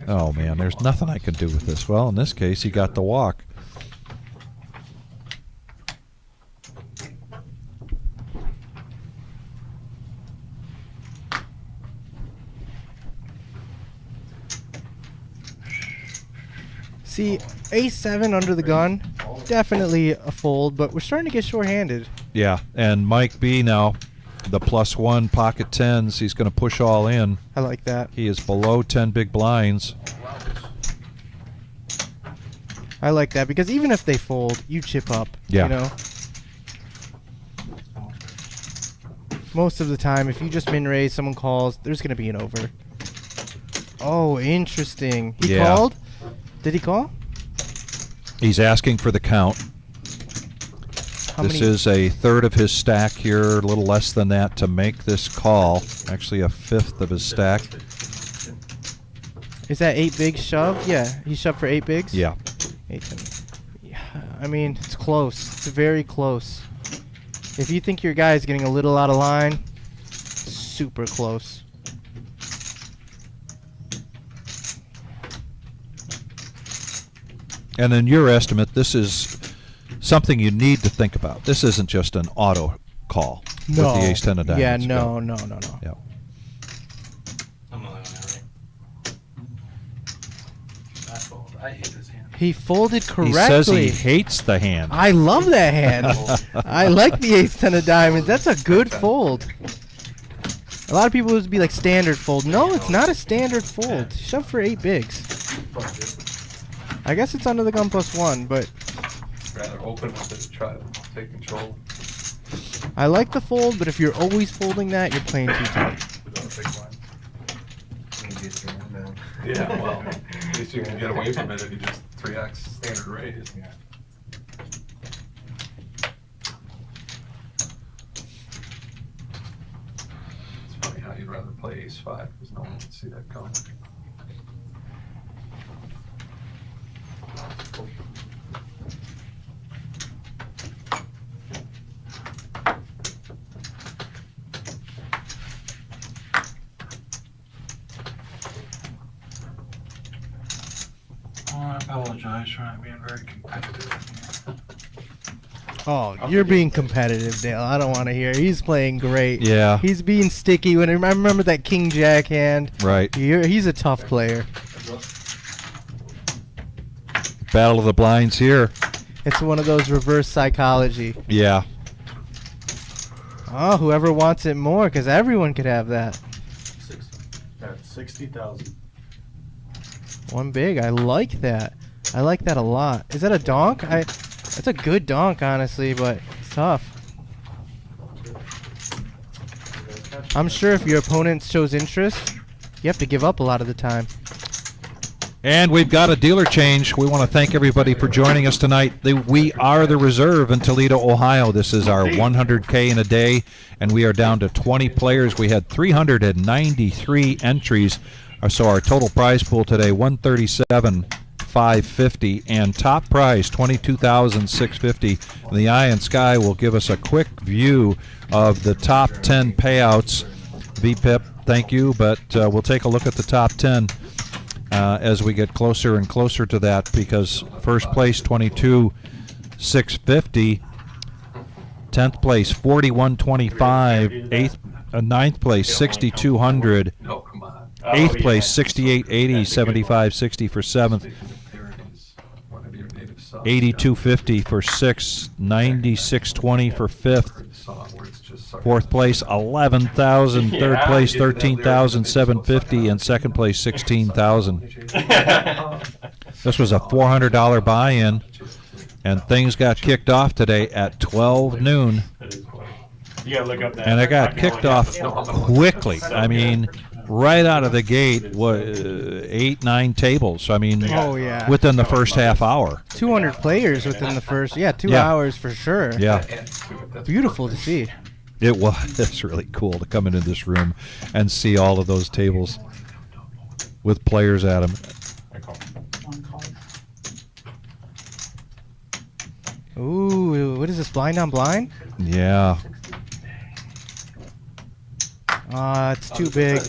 oh man, there's nothing I can do with this. Well, in this case, he got the walk. See, ace-7 under the gun, definitely a fold, but we're starting to get short-handed. Yeah, and Mike B now, the +1 pocket tens, he's going to push all in. I like that. He is below 10 big blinds. I like that because even if they fold, you chip up. Yeah. You know? Most of the time, if you just min-raise, someone calls, there's going to be an over. Oh, interesting. He called? Did he call? He's asking for the count. This is a third of his stack here, a little less than that to make this call. Actually, a fifth of his stack. Is that 8 bigs shove? Yeah, he shoved for 8 bigs? Yeah. 8, 10. Yeah, I mean, it's close. It's very close. If you think your guy is getting a little out of line, super close. And in your estimate, this is something you need to think about. This isn't just an auto call with the ace-10 of diamonds. Yeah, no. Yeah. I hate this hand. He folded correctly. He says he hates the hand. I love that hand. I like the ace-10 of diamonds. That's a good fold. A lot of people would be like standard fold. No, it's not a standard fold. Shove for 8 bigs. I guess it's under the gun +1, but Rather open with it to try to take control. I like the fold, but if you're always folding that, you're playing too tight. Yeah, well, at least you can get away from it if you just 3x standard raise. Yeah. It's funny how you'd rather play ace-5 because no one would see that coming. I apologize for not being very competitive. Oh, you're being competitive, Dale. I don't want to hear. He's playing great. Yeah. He's being sticky. When I remember that King Jack hand. Right. He's a tough player. Battle of the blinds here. It's one of those reverse psychology. Yeah. Oh, whoever wants it more, because everyone could have that. That's 60,000. One big. I like that. I like that a lot. Is that a donk? That's a good donk, honestly, but it's tough. I'm sure if your opponent shows interest, you have to give up a lot of the time. And we've got a dealer change. We want to thank everybody for joining us tonight. We are the reserve in Toledo, Ohio. This is our 100K in a day, and we are down to 20 players. We had 393 entries. So our total prize pool today, $137,550, and top prize, $22,650. The Eye and Sky will give us a quick view of the top 10 payouts. VPIP, thank you, but we'll take a look at the top 10 as we get closer and closer to that, because first place, $22,650. 10th place, $41.25. Ninth place, $6,200. No, come on. 8th place, $68.80, $75.60 for 7th. $82.50 for 6th, $96.20 for 5th. 4th place, $11,000. 3rd place, $13,750, and 2nd place, $16,000. This was a $400 buy-in, and things got kicked off today at 12 noon. You gotta look up that. And it got kicked off quickly. I mean, right out of the gate, 8-9 tables. I mean, Oh, yeah. within the first half hour. 200 players within the first, 2 Yeah. hours for sure. Yeah. Beautiful to see. It was. It's really cool to come into this room and see all of those tables with players at them. Ooh, what is this, blind on blind? Yeah. It's too big.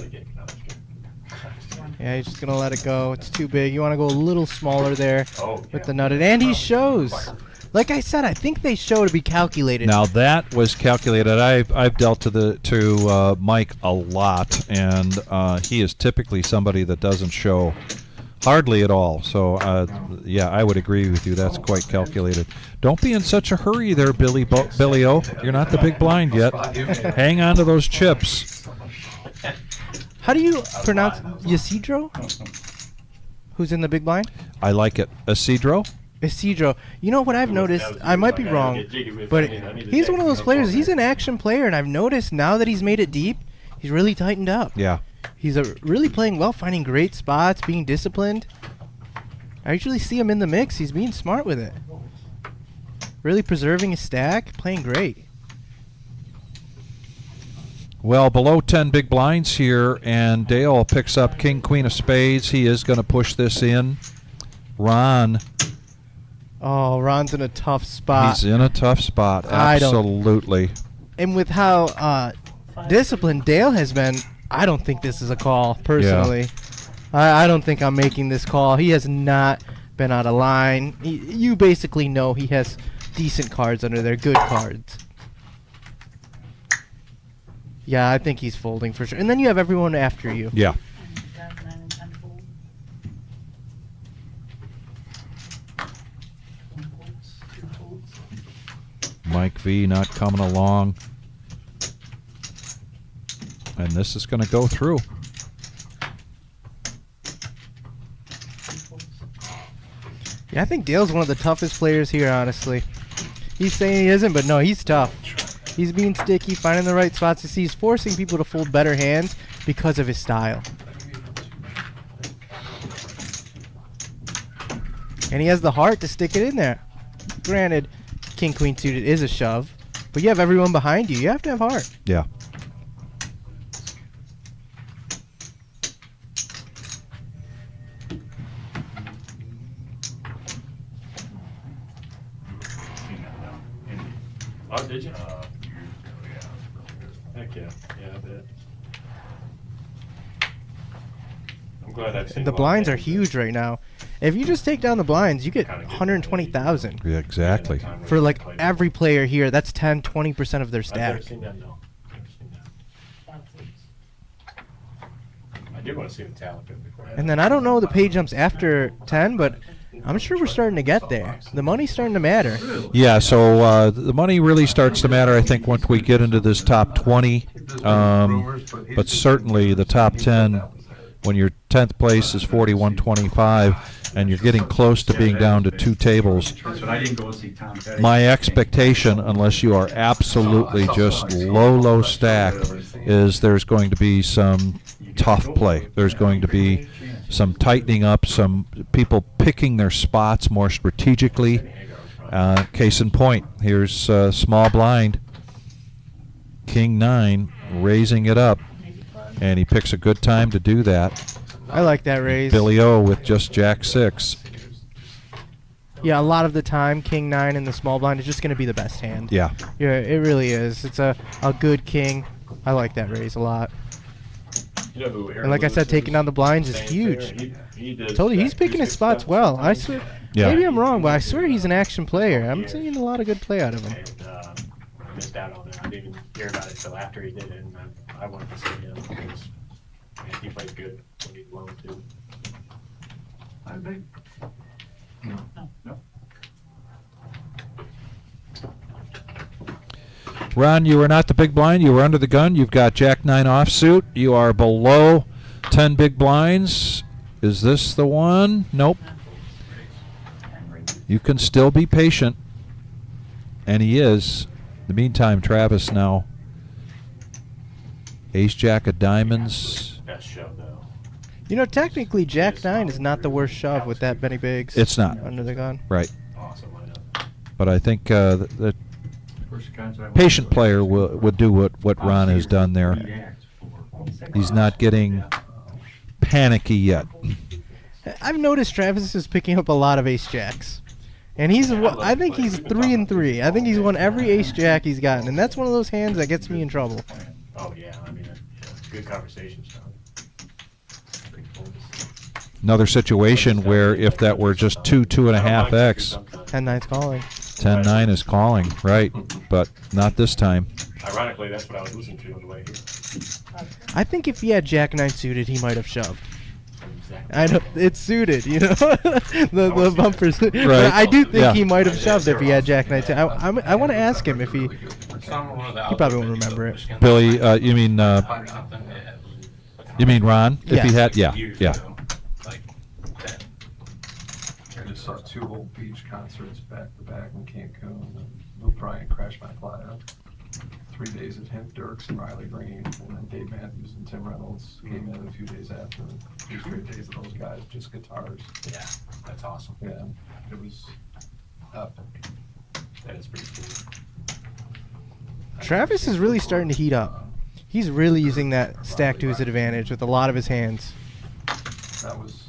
Yeah, he's just going to let it go. It's too big. You want to go a little smaller there with the nutted. And he shows. Like I said, I think they show to be calculated. Now that was calculated. I've dealt to Mike a lot, and he is typically somebody that doesn't show hardly at all. So yeah, I would agree with you. That's quite calculated. Don't be in such a hurry there, Billy O. You're not the big blind yet. Hang on to those chips. How do you pronounce Isidro? Who's in the big blind? I like it. Isidro? Isidro. You know what I've noticed? I might be wrong, but he's one of those players. He's an action player, and I've noticed now that he's made it deep, he's really tightened up. Yeah. He's really playing well, finding great spots, being disciplined. I usually see him in the mix. He's being smart with it. Really preserving his stack, playing great. Well, below 10 big blinds here, and Dale picks up King, Queen of Spades. He is going to push this in. Ron. Oh, Ron's in a tough spot. He's in a tough spot, absolutely. And with how disciplined Dale has been, I don't think this is a call, personally. Yeah. I don't think I'm making this call. He has not been out of line. You basically know he has decent cards under there, good cards. Yeah, I think he's folding for sure. And then you have everyone after you. Yeah. Mike V not coming along. And this is going to go through. Yeah, I think Dale's one of the toughest players here, honestly. He's saying he isn't, but no, he's tough. He's being sticky, finding the right spots to see. He's forcing people to fold better hands because of his style. And he has the heart to stick it in there. Granted, King Queen suited is a shove, but you have everyone behind you. You have to have heart. Yeah. Oh, did you? Heck yeah. Yeah, I bet. I'm glad I've seen The blinds are huge right now. If you just take down the blinds, you get 120,000. Yeah, exactly. For like every player here, that's 10-20% of their I've stack. never seen that, no. Never seen that. I do want to see the talent before. And then I don't know the pay jumps after 10, but I'm sure we're starting to get there. The money's starting to matter. Yeah, so the money really starts to matter, I think, once we get into this top 20. But certainly the top 10, when your 10th place is 41.25 and you're getting close to being down to 2 tables, my expectation, unless you are absolutely just low stacked, is there's going to be some tough play. There's going to be some tightening up, some people picking their spots more strategically. Case in point, here's small blind, King 9, raising it up, and he picks a good time to do that. I like that raise. Billy O with just Jack 6. Yeah, a lot of the time, King 9 in the small blind is just going to be the best hand. Yeah. Yeah, it really is. It's a good king. I like that raise a lot. You know who And like I said, taking down the blinds is huge. Told you, he's picking his spots well. I swear, Yeah. maybe I'm wrong, but I swear he's an action player. I'm seeing a lot of good play out of him. And I missed out on it. I didn't even hear about it until after he did it, and I wanted to see him because he plays good when he's alone too. I think. No. Ron, you were not the big blind. You were under the gun. You've got Jack 9 offsuit. You are below 10 big blinds. Is this the one? Nope. You can still be patient. And he is. In the meantime, Travis now. Ace Jack of diamonds. Best shove though. You know, technically, Jack 9 is not the worst shove with that many bigs. It's not. Under the gun. Right. Awesome lineup. But I think the patient player would do what Ron has done there. He's not getting panicky yet. I've noticed Travis is picking up a lot of ace jacks. And I think he's 3-3. I think he's won every ace jack he's gotten. And that's one of those hands that gets me in trouble. Oh yeah, I mean, good conversation starter. Another situation where if that were just 2.5x, 10-9's calling. 10-9 is calling, right? But not this time. Ironically, that's what I was listening to on the way here. I think if he had Jack 9 suited, he might have shoved. I know it's suited, you know, the bumpers. Right. But I do think he might have shoved if he had Jack 9. I want to ask him if he probably won't remember it. Billy, you mean Ron? If he had, yeah. I just saw 2 old beach concerts back to back in Cancun, and Luke Bryan crashed my playa. 3 days of him, Dirks and Riley Green, and then Dave Matthews and Tim Reynolds came in a few days after. 2 straight days of those guys, just guitars. Yeah, that's awesome. Yeah, it was epic. That is pretty cool. Travis is really starting to heat up. He's really using that stack to his advantage with a lot of his hands. I was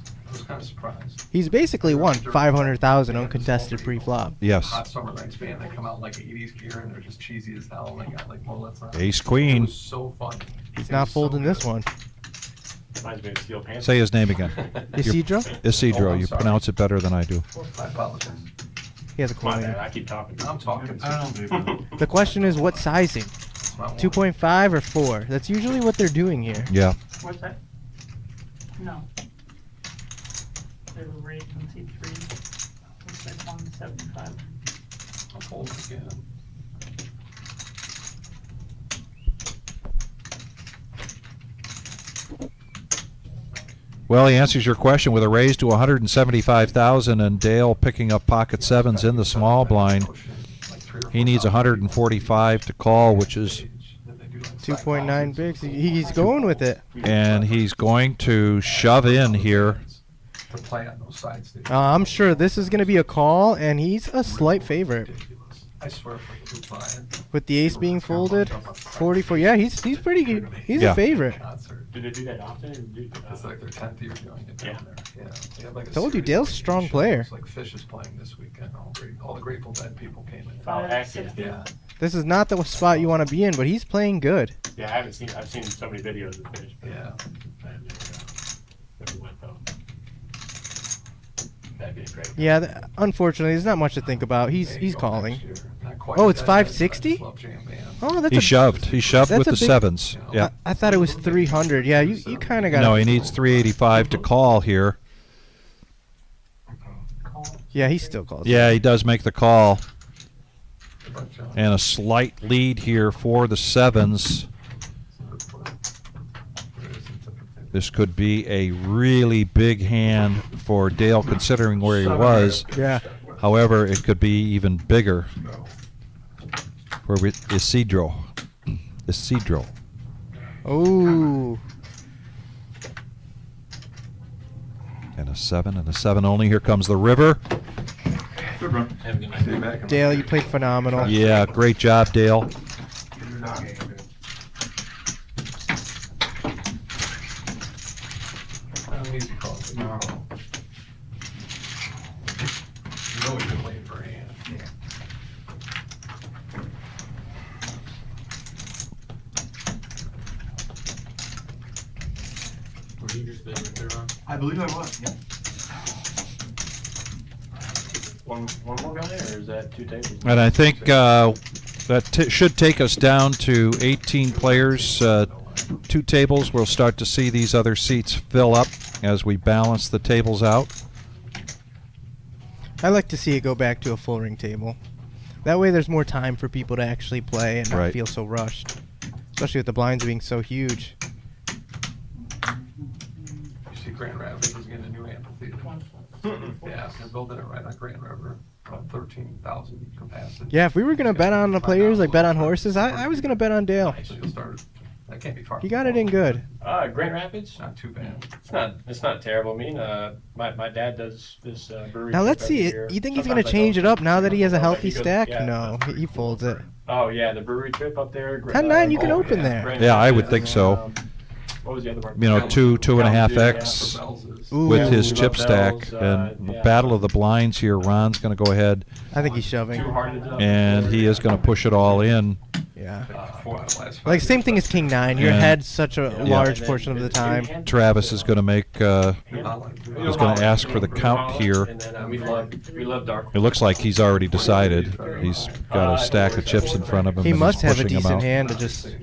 kind of surprised. He's basically won 500,000 uncontested pre-flop. Yes. Hot Summer Nights band, they come out in like 80s gear and they're just cheesy as hell, and they got like mullets on. Ace Queen. It was so funny. He's not folding this one. Reminds me of Steel Panther. Say his name again. Isidro? Isidro. You pronounce it better than I do. I apologize. He has a My coin. bad, I keep talking. I'm talking. The question is, what sizing? 2.5 or 4? That's usually what they're doing here. Yeah. What's that? No. They were raised in C3. Looks like 175. I'll fold again. Well, he answers your question with a raise to 175,000, and Dale picking up pocket sevens in the small blind. He needs 145 to call, which is 2.9 bigs. He's going with it. And he's going to shove in here. To play on those sides. I'm sure this is going to be a call, and he's a slight favorite. I swear for Luke Bryan. With the ace being folded, 44. Yeah, he's pretty good. He's a favorite. Do they do that often? It's like their 10th year doing it down there. Yeah. They have like a Told you, series Dale's of a strong shows. player. It's like Fish is playing this weekend. All the Grateful Dead people came in. Oh, heck yeah. Yeah. This is not the spot you want to be in, but he's playing good. Yeah, I've seen so many videos of Fish. Yeah. Never went though. That'd be great. Yeah, unfortunately, there's not much to think about. He's calling. Not quite Oh, it's dead, 560? Love Jam Band. Oh, that's He shoved. He shoved that's with a the big- sevens. Yeah. I thought it was 300. Yeah, you kind of got. No, he needs 385 to call here. Yeah, he still calls. Yeah, he does make the call. And a slight lead here for the 7s. This could be a really big hand for Dale considering where he was. Yeah. However, it could be even bigger for Isidro. Isidro. Ooh. And a 7 and a 7 only. Here comes the river. Good run. Have a good night. See you back. Dale, you played phenomenal. Yeah, great job, Dale. Easy call tomorrow. You've always been waiting for a hand. Were you just there right there, Ron? I believe I was, yeah. One more guy, or is that 2 tables? And I think that should take us down to 18 players. 2 tables. We'll start to see these other seats fill up as we balance the tables out. I like to see it go back to a full ring table. That way there's more time for people to actually play and not Right. feel so rushed. Especially with the blinds being so huge. You see Grand Rapids is getting a new amphitheater. Yeah, they're building it right on Grand River, about 13,000 capacity. Yeah, if we were going to bet on the players, like bet on horses, I was going to bet on Dale. So you'll start, that can't be far. He got it in good. Grand Rapids? Not too bad. It's not terrible. I mean, my dad does this brewery. Now let's trip see. every year. You think he's Sometimes going to I change go. it up now that he has a Oh, healthy he goes- stack? yeah. No, he folds it. Oh yeah, the brewery trip up there. 10-9, you can open there. Grand Yeah, I would Rapids, think so. What was the other one? You know, 2.5x Ooh. with his Ooh, chip Bells, stack. And yeah. battle of the blinds here. Ron's going to go ahead. I think he's shoving. And he is going to push it all in. Yeah. 4 out of the last 5 Like, same thing as King 9. Your And- head's such a Yeah. large portion of the time. Travis is going to make, is going to ask for the count here. And then we love dark. It looks like he's already decided. He's got a stack of chips in front of him. He and must he's have a pushing them decent out. hand to just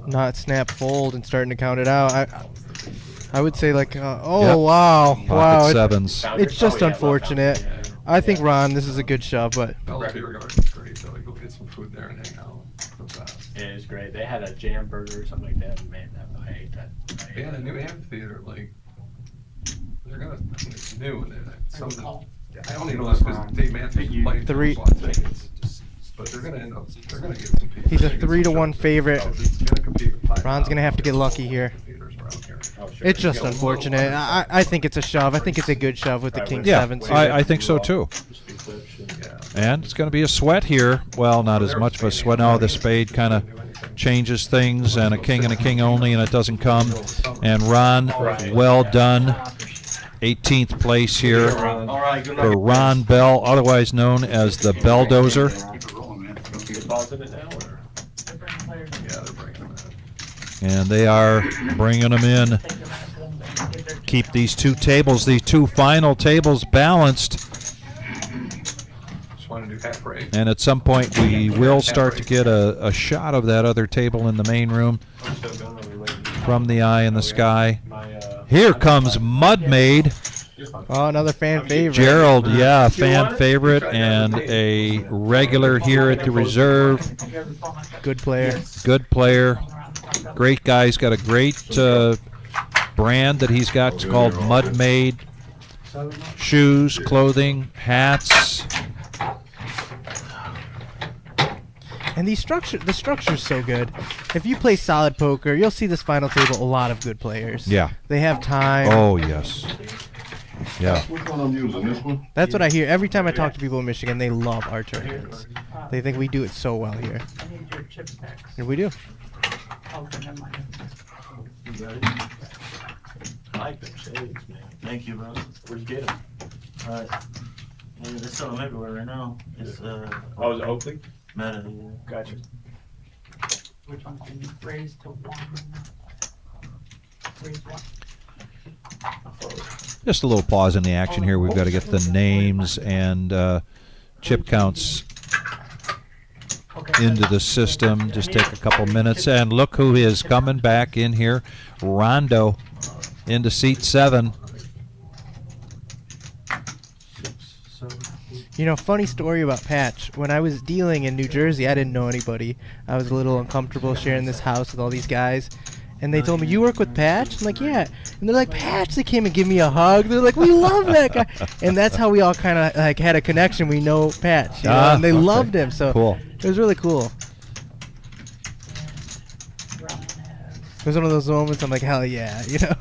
not snap fold and starting to count it out. I would say like, oh Yep. wow, Pocket wow. sevens. It's just unfortunate. I think Ron, this is a good shove, but Beer Garden's great, so go get some food there and hang out. Yeah, it was great. They had a jam burger or something like that. And man, I hate that. They had a new amphitheater, like, they're gonna, it's new, and some, I don't even know this, because Dave Matthews is playing. Three. for a lot of tickets, But they're gonna end up, they're gonna get some people. he's a They're gonna 3-1 get some favorite. It's gonna compete with Pine Ron's gonna have to get Mountain, lucky here. theaters around here. It's just unfortunate. I think it's a shove. I think it's a good shove with the King Yeah, 7. I think so too. And it's going to be a sweat here. Well, not as much of a sweat. No, the spade kind of changes things, and a king and a king only, and it doesn't come. And Ron, well done. 18th place here for Ron Bell, otherwise known as the Belldozer. And they are bringing them in. Keep these 2 tables, these 2 final tables balanced. Just wanna do half break. And at some point we will start to get a shot of that other table in the main room from the eye in the sky. Here comes Mudmaid. Oh, another fan favorite. Gerald, yeah, fan favorite and a regular here at the reserve. Good player. Good player. Great guy. He's got a great brand that he's got. It's called Mudmaid. Shoes, clothing, hats. And the structure's so good. If you play solid poker, you'll see this final table a lot of good players. Yeah. They have time. Oh, yes. Yeah. Which one I'm using, this one? That's what I hear. Every time I talk to people in Michigan, they love our tournaments. They think we do it so well here. I need your chip stacks. And we do. Okay, never mind. I like them shades, man. Thank you, bro. Where'd you get them? Alright. Yeah, they sell them everywhere right now. It's Oh, is it Oakley? Meta, yeah. Gotcha. Which one can you raise to 1? Raise 1. Just a little pause in the action here. We've got to get the names and chip counts into the system. Just take a couple minutes. And look who is coming back in here. Rondo into seat 7. You know, funny story about Patch. When I was dealing in New Jersey, I didn't know anybody. I was a little uncomfortable sharing this house with all these guys. And they told me, you work with Patch? I'm like, yeah. And they're like, Patch. They came and give me a hug. They're like, we love that guy. And that's how we all kind of like had a connection. We know Patch. You know? And they loved him. So cool. It was really cool. It was one of those moments I'm like, hell yeah, you know?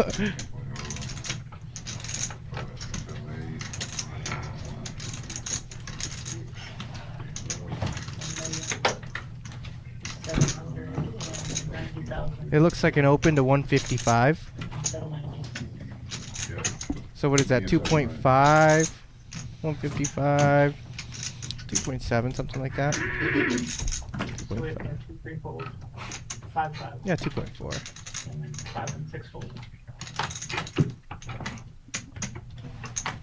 It looks like an open to 155. So what is that? 2.5, 155, 2.7, something like that. 2.5. 5. Yeah, 2.4. And then 5 and 6 fold.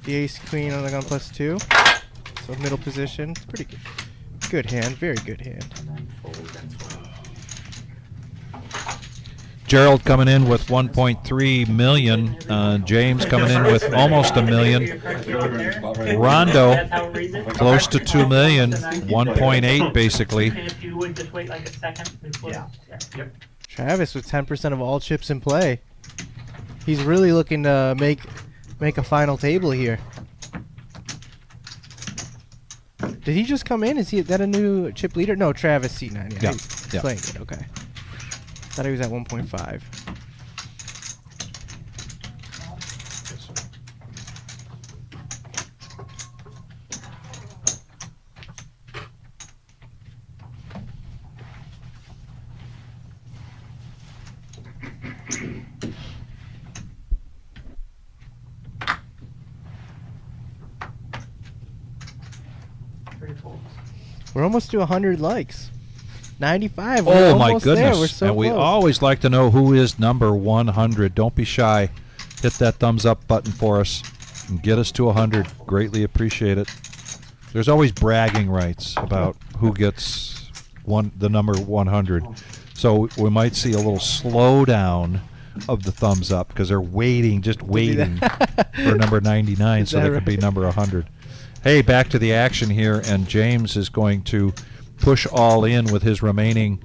The ace queen on the gun +2. So middle position. It's pretty good. Good hand. Very good hand. Gerald coming in with 1.3 million. James coming in with almost $1 million. Rondo close to 2 million. 1.8 basically. If you would just wait like a second before. Yeah. Yep. Travis with 10% of all chips in play. He's really looking to make a final table here. Did he just come in? Is that a new chip leader? No, Travis C9. Yeah. He's playing it. Okay. Thought he was at 1.5. We're almost to 100 likes. 95. We're Oh my almost goodness. There. We're so and we close. always like to know who is number 100. Don't be shy. Hit that thumbs up button for us and get us to 100. Greatly appreciate it. There's always bragging rights about who gets the number 100. So we might see a little slowdown of the thumbs up because they're waiting, just waiting for number 99 so they could be number 100. Hey, back to the action here, and James is going to push all in with his remaining.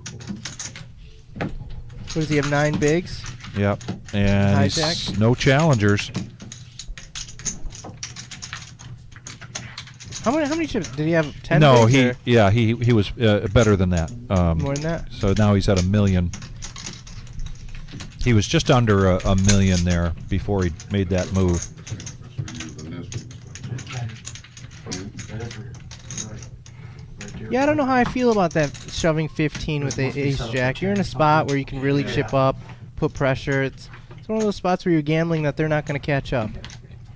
What does he have? 9 bigs? Yep. And Hijack? no challengers. How many chips? Did he have 10 No, bigs? he was better than that. More than that? So now he's at $1 million. He was just under $1 million there before he made that move. Yeah, I don't know how I feel about that shoving 15 with the ace-jack. You're in a spot where you can really chip up, put pressure. It's one of those spots where you're gambling that they're not going to catch up.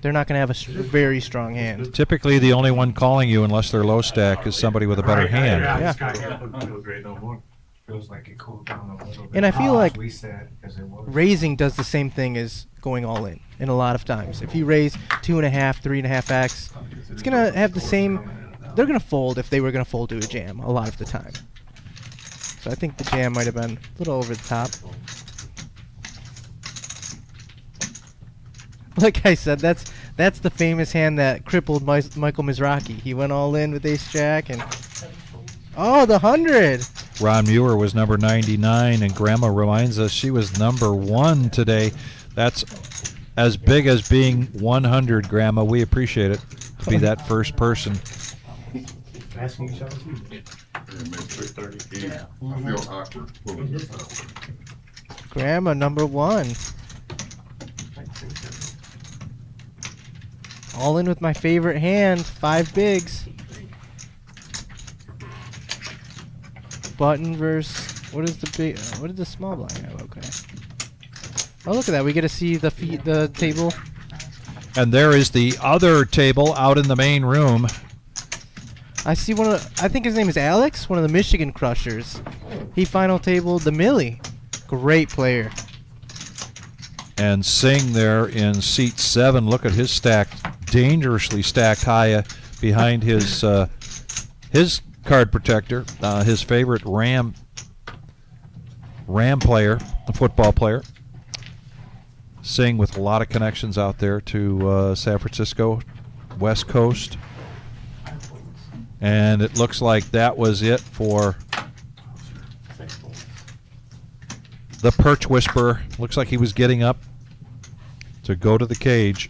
They're not going to have a very strong hand. Typically, the only one calling you, unless they're low stack, is somebody with a better hand. Yeah. Feels like it cooled down a little bit. And I feel like We said, 'cause it was. raising does the same thing as going all in a lot of times. If you raise 2.5, 3.5x, it's going to have the same. They're going to fold if they were going to fold to a jam a lot of the time. So I think the jam might have been a little over the top. Like I said, that's the famous hand that crippled Michael Mizrachi. He went all in with ace-jack and... Oh, the 100! Ron Muir was number 99, and Grandma reminds us she was number 1 today. That's as big as being 100, Grandma. We appreciate it to be that first person. Asking each other. I feel awkward. Grandma, number 1. All in with my favorite hand, 5 bigs. Button versus what is the big? What is the small blind have? Okay. Oh, look at that! We get to see the table. And there is the other table out in the main room. I see one of the, I think his name is Alex, one of the Michigan Crushers. He final tabled the Millie. Great player. And Singh there in seat 7. Look at his stacked, dangerously stacked high behind his card protector, his favorite Ram player, a football player. Singh with a lot of connections out there to San Francisco, West Coast. And it looks like that was it for the Perch Whisperer. Looks like he was getting up to go to the cage.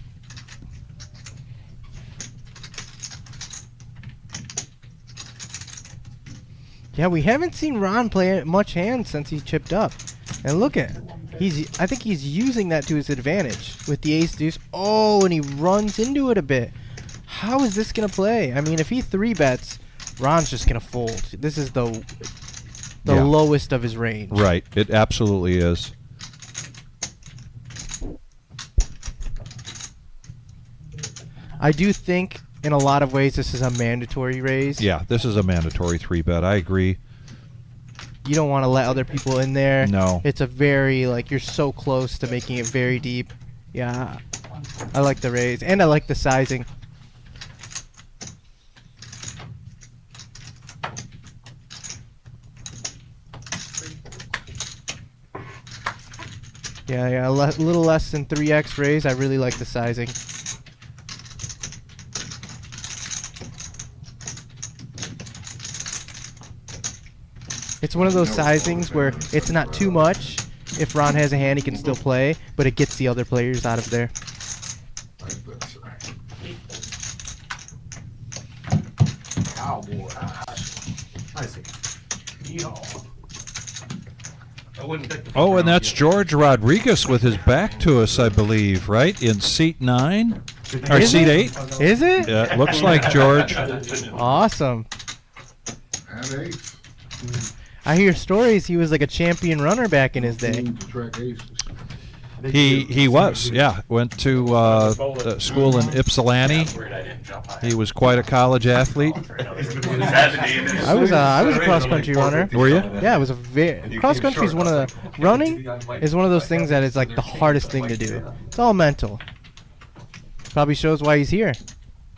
Yeah, we haven't seen Ron play much hand since he chipped up. And look at, I think he's using that to his advantage with the ace deuce. Oh, and he runs into it a bit. How is this gonna play? I mean, if he 3-bets, Ron's just gonna fold. This is the lowest of his range. Right, it absolutely is. I do think in a lot of ways this is a mandatory raise. Yeah, this is a mandatory 3-bet. I agree. You don't want to let other people in there. No. It's a very, like, you're so close to making it very deep. Yeah, I like the raise, and I like the sizing. Yeah, a little less than 3x raise. I really like the sizing. It's one of those sizings where it's not too much. If Ron has a hand, he can still play, but it gets the other players out of there. Cowboy. I see. I wouldn't pick the Oh, and that's George Rodriguez with his back to us, I believe, right? In seat 9? Or Is seat it? 8? Is it? Yeah, it looks like George. Awesome. And ace. I hear stories he was like a champion runner back in his day. He was, yeah. Went to school in Ypsilanti. He was quite a college athlete. I was a cross country runner. Were you? Yeah, it was cross country is one of the running is one of those things that is like the hardest thing to do. It's all mental. Probably shows why he's here,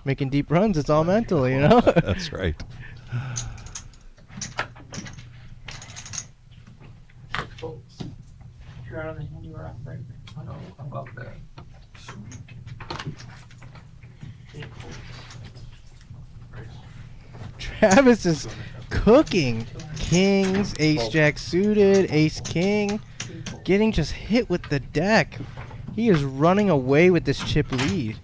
making deep runs. It's all mental, you know. That's right. You're out of the hand you were off, right? I know about that. Travis is cooking. Kings, ace jack suited, ace king, getting just hit with the deck. He is running away with this chip lead.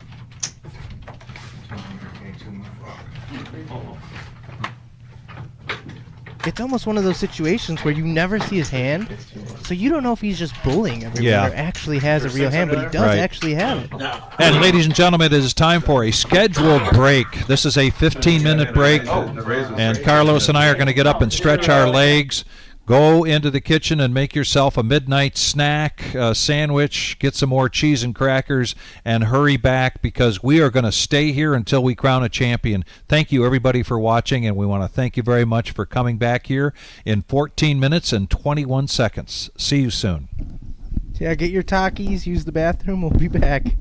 It's almost one of those situations where you never see his hand, so you don't know if he's just bullying everyone or actually has a real hand, but he does actually have it. And ladies and gentlemen, it is time for a scheduled break. This is a 15-minute break, and Carlos and I are going to get up and stretch our legs. Go into the kitchen and make yourself a midnight snack, sandwich, get some more cheese and crackers, and hurry back because we are going to stay here until we crown a champion. Thank you, everybody, for watching, and we want to thank you very much for coming back here in 14 minutes and 21 seconds. See you soon. Yeah, get your Takis, use the bathroom. We'll be back.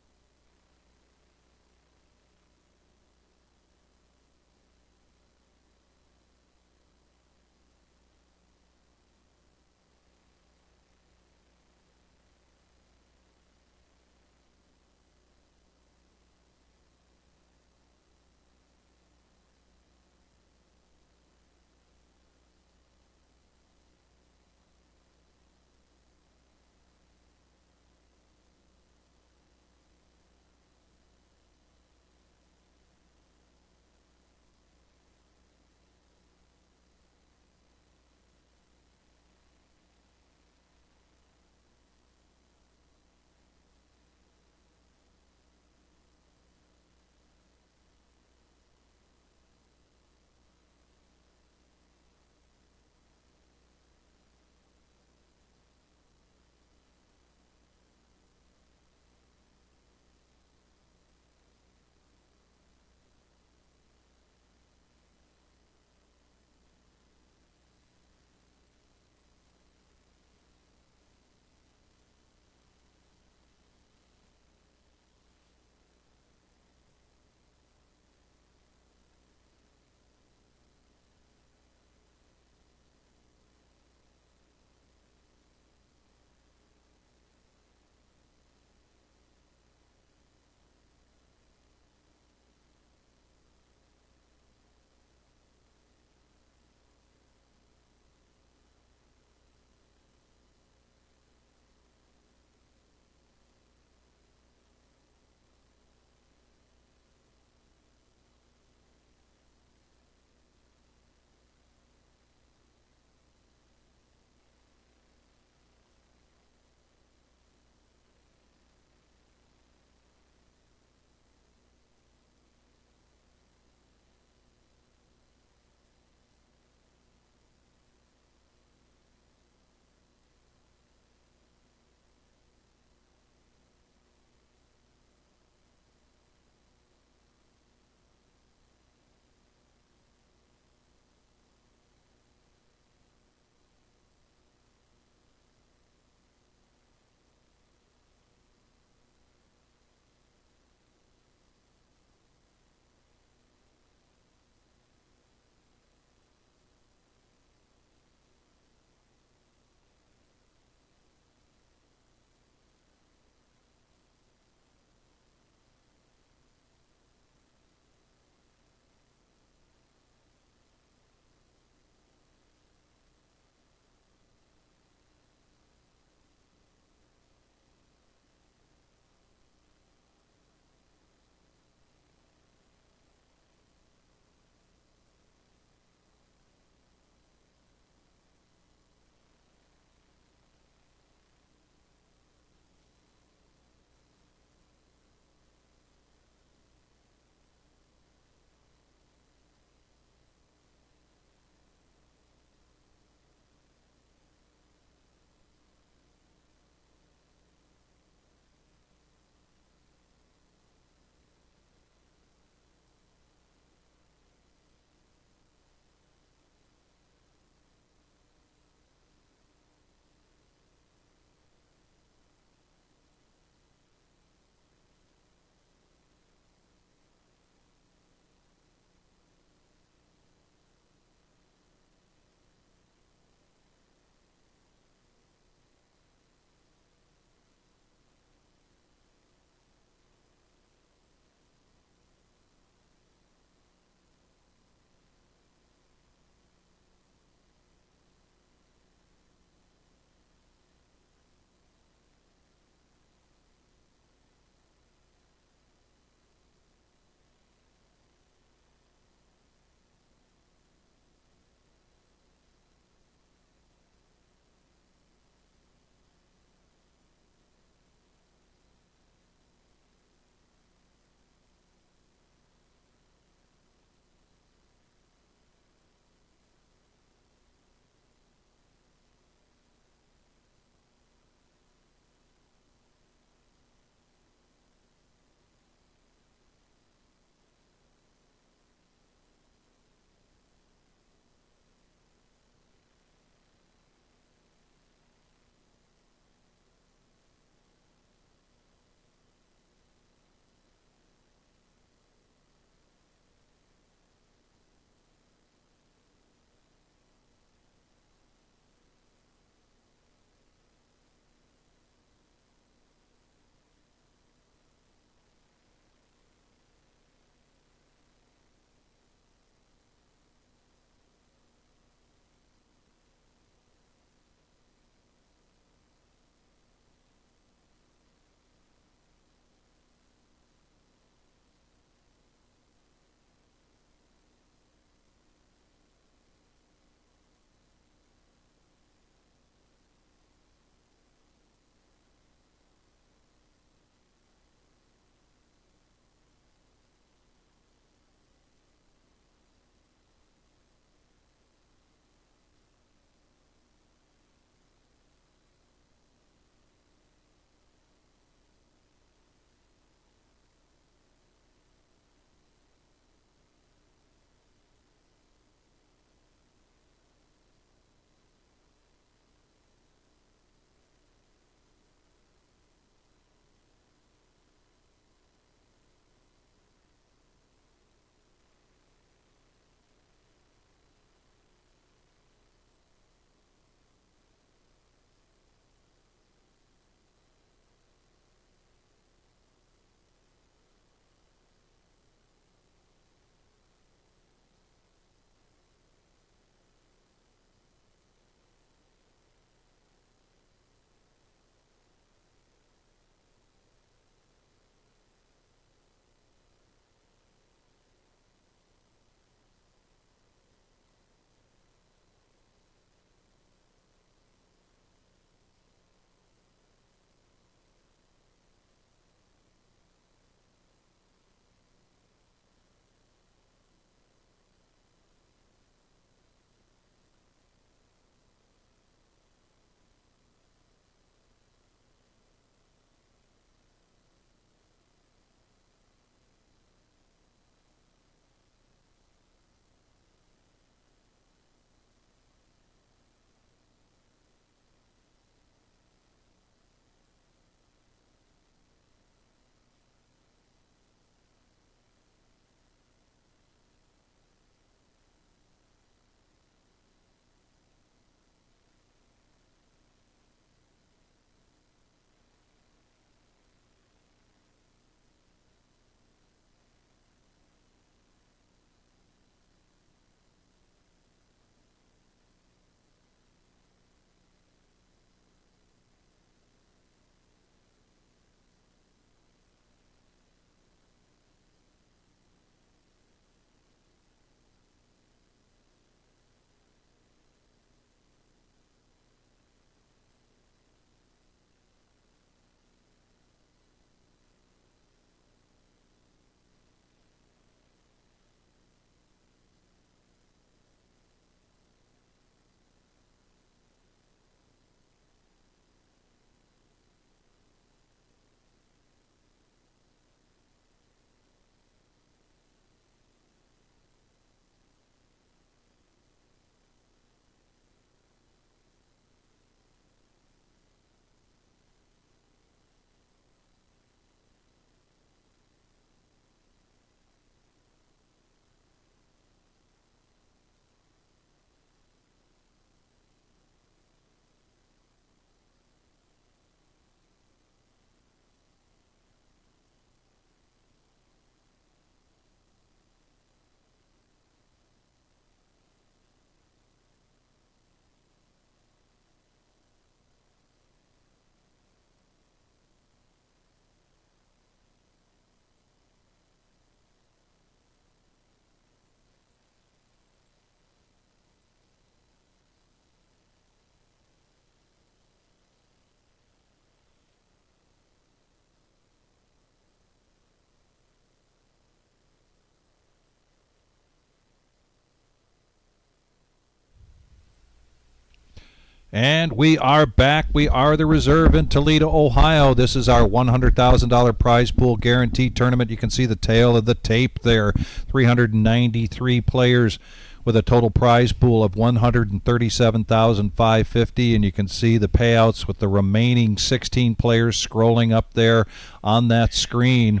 And we are back. We are the reserve in Toledo, Ohio. This is our $100,000 prize pool guaranteed tournament. You can see the tail of the tape there. 393 players with a total prize pool of $137,550, and you can see the payouts with the remaining 16 players scrolling up there on that screen.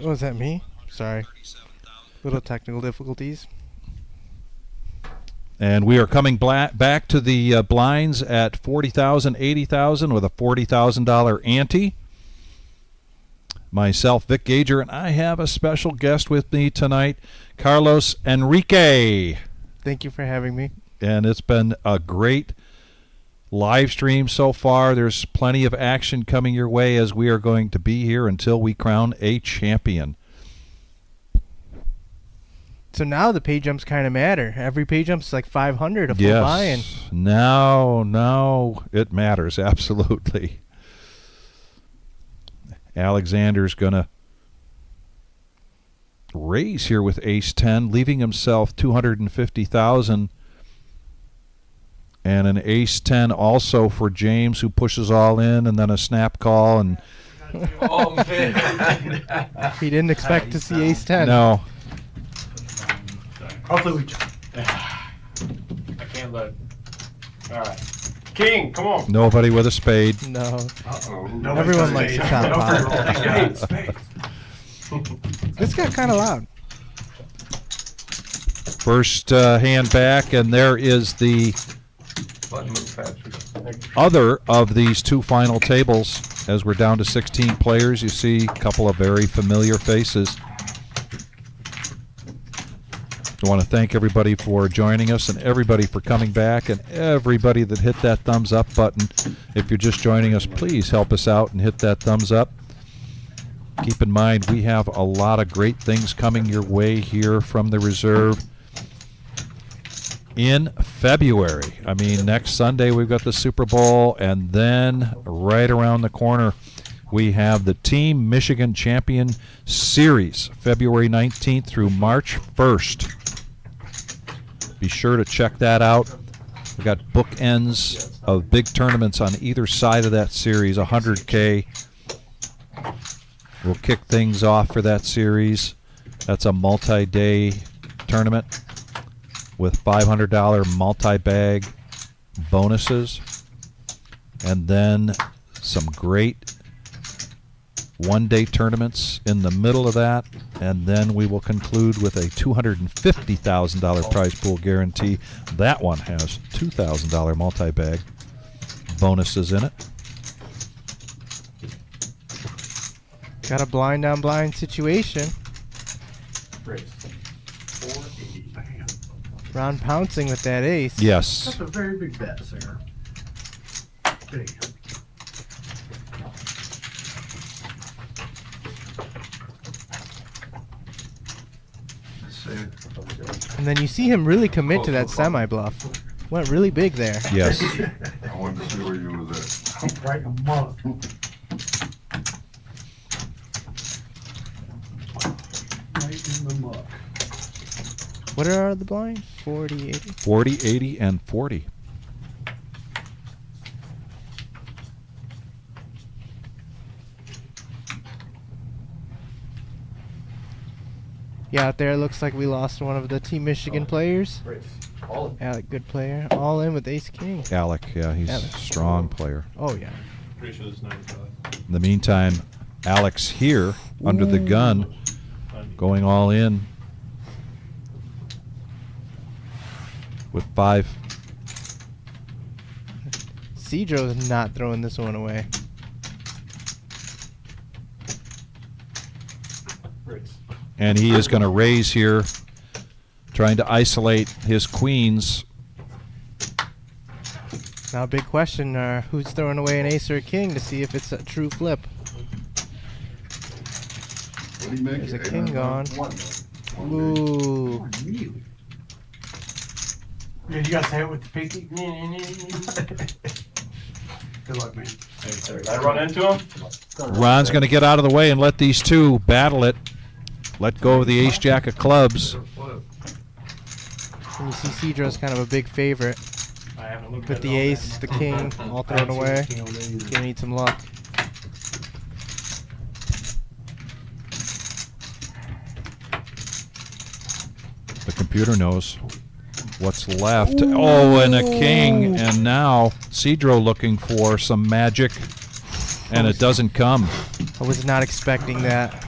Oh, was that me? Sorry. Little technical difficulties. And we are coming back to the blinds at $40,000, $80,000 with a $40,000 ante. Myself, Vic Gager, and I have a special guest with me tonight, Carlos Enrique. Thank you for having me. And it's been a great live stream so far. There's plenty of action coming your way as we are going to be here until we crown a champion. So now the pay jumps kind of matter. Every pay jump's like 500 a full Yes. buy-in. Now it matters, absolutely. Alexander's going to raise here with ace-10, leaving himself $250,000. And an ace-10 also for James, who pushes all in, and then a snap call. And Oh, man. He didn't expect to see ace-10. no. Hopefully we jump. I can't look. Alright. King, come on. Nobody with a spade. No. Nobody Everyone does likes spade. a top No pot. free-roll. Spade, spade. This got kind of loud. First hand back, and there is the Button move faster. other of these two final tables. As we're down to 16 players, you see a couple of very familiar faces. I want to thank everybody for joining us and everybody for coming back and everybody that hit that thumbs up button. If you're just joining us, please help us out and hit that thumbs up. Keep in mind, we have a lot of great things coming your way here from the reserve in February. I mean, next Sunday we've got the Super Bowl, and then right around the corner we have the Team Michigan Champion Series, February 19th through March 1st. Be sure to check that out. We've got bookends of big tournaments on either side of that series, 100K. We'll kick things off for that series. That's a multi-day tournament with $500 multi-bag bonuses. And then some great one-day tournaments in the middle of that, and then we will conclude with a $250,000 prize pool guarantee. That one has $2,000 multi-bag bonuses in it. Got a blind on blind situation. Ron pouncing with that ace. Yes. That's a very big bet, sir. Big. And then you see him really commit to that semi-bluff. Went really big there. Yes. I wanted to see where you was at. I'm right in the mud. Right in the mud. What are the blinds? 40, 80? 40, 80, and 40. Yeah, out there it looks like we lost one of the Team Michigan players. Alec, good player. All in with ace king. Alec, yeah, he's Alec. a strong player. Oh, yeah. Pretty sure it's 95. In the meantime, Alex here under the gun, going all in with 5. Cedro's not throwing this one away. And he is going to raise here, trying to isolate his queens. Now, big question, who's throwing away an ace or a king to see if it's a true flip? What do you make There's a it? king gone. Ooh. Yeah, you gotta say it with the pinky. Good luck, man. Did I run into him? Ron's going to get out of the way and let these two battle it. Let go of the ace jack of clubs. And you see Cedro's kind of a big favorite. I haven't looked With at the it all ace, the king, all thrown away. He's gonna need some luck. The computer knows what's left. Ooh. Oh, and a king. And now Cedro looking for some magic. And it doesn't come. I was not expecting that.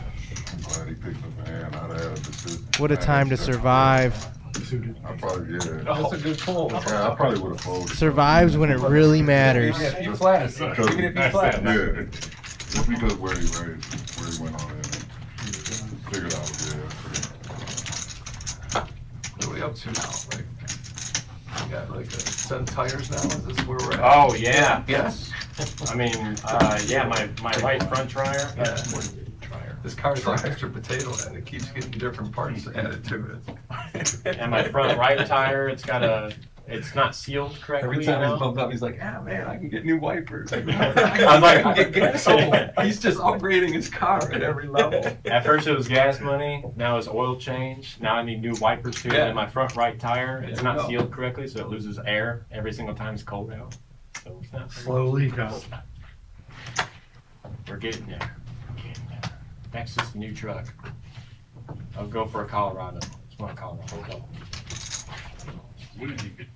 I'm glad he picked up a hand. I'd have had a decision. What a time to survive. I probably, yeah. That's a good pull. Yeah, I probably would have folded. Survives when it really matters. Yeah, if you flat, even if you flat. Yeah. Just because where he raised, where he went on in. Figured out, yeah. What are we up to now? Like, we got like a set of tires now? Is this where we're at? Oh, yeah. Yes. I mean, yeah, my right front tire. This car's like extra potato head. It keeps getting different parts added to it. And my front right tire, it's not sealed correctly. Every time you he's know? bumped up, he's like, ah, man, I can get new wipers. I'm like, I can get gas. He's just upgrading his car at every level. At first it was gas money, now it's oil change. Now I need new wipers too. Yeah. And my front right tire, it's There you not go. sealed correctly, so it loses air every single time it's cold out. So it's not Slowly comes. We're getting there. Next is the new truck. I'll go for a Colorado. It's one Colorado. What did you get?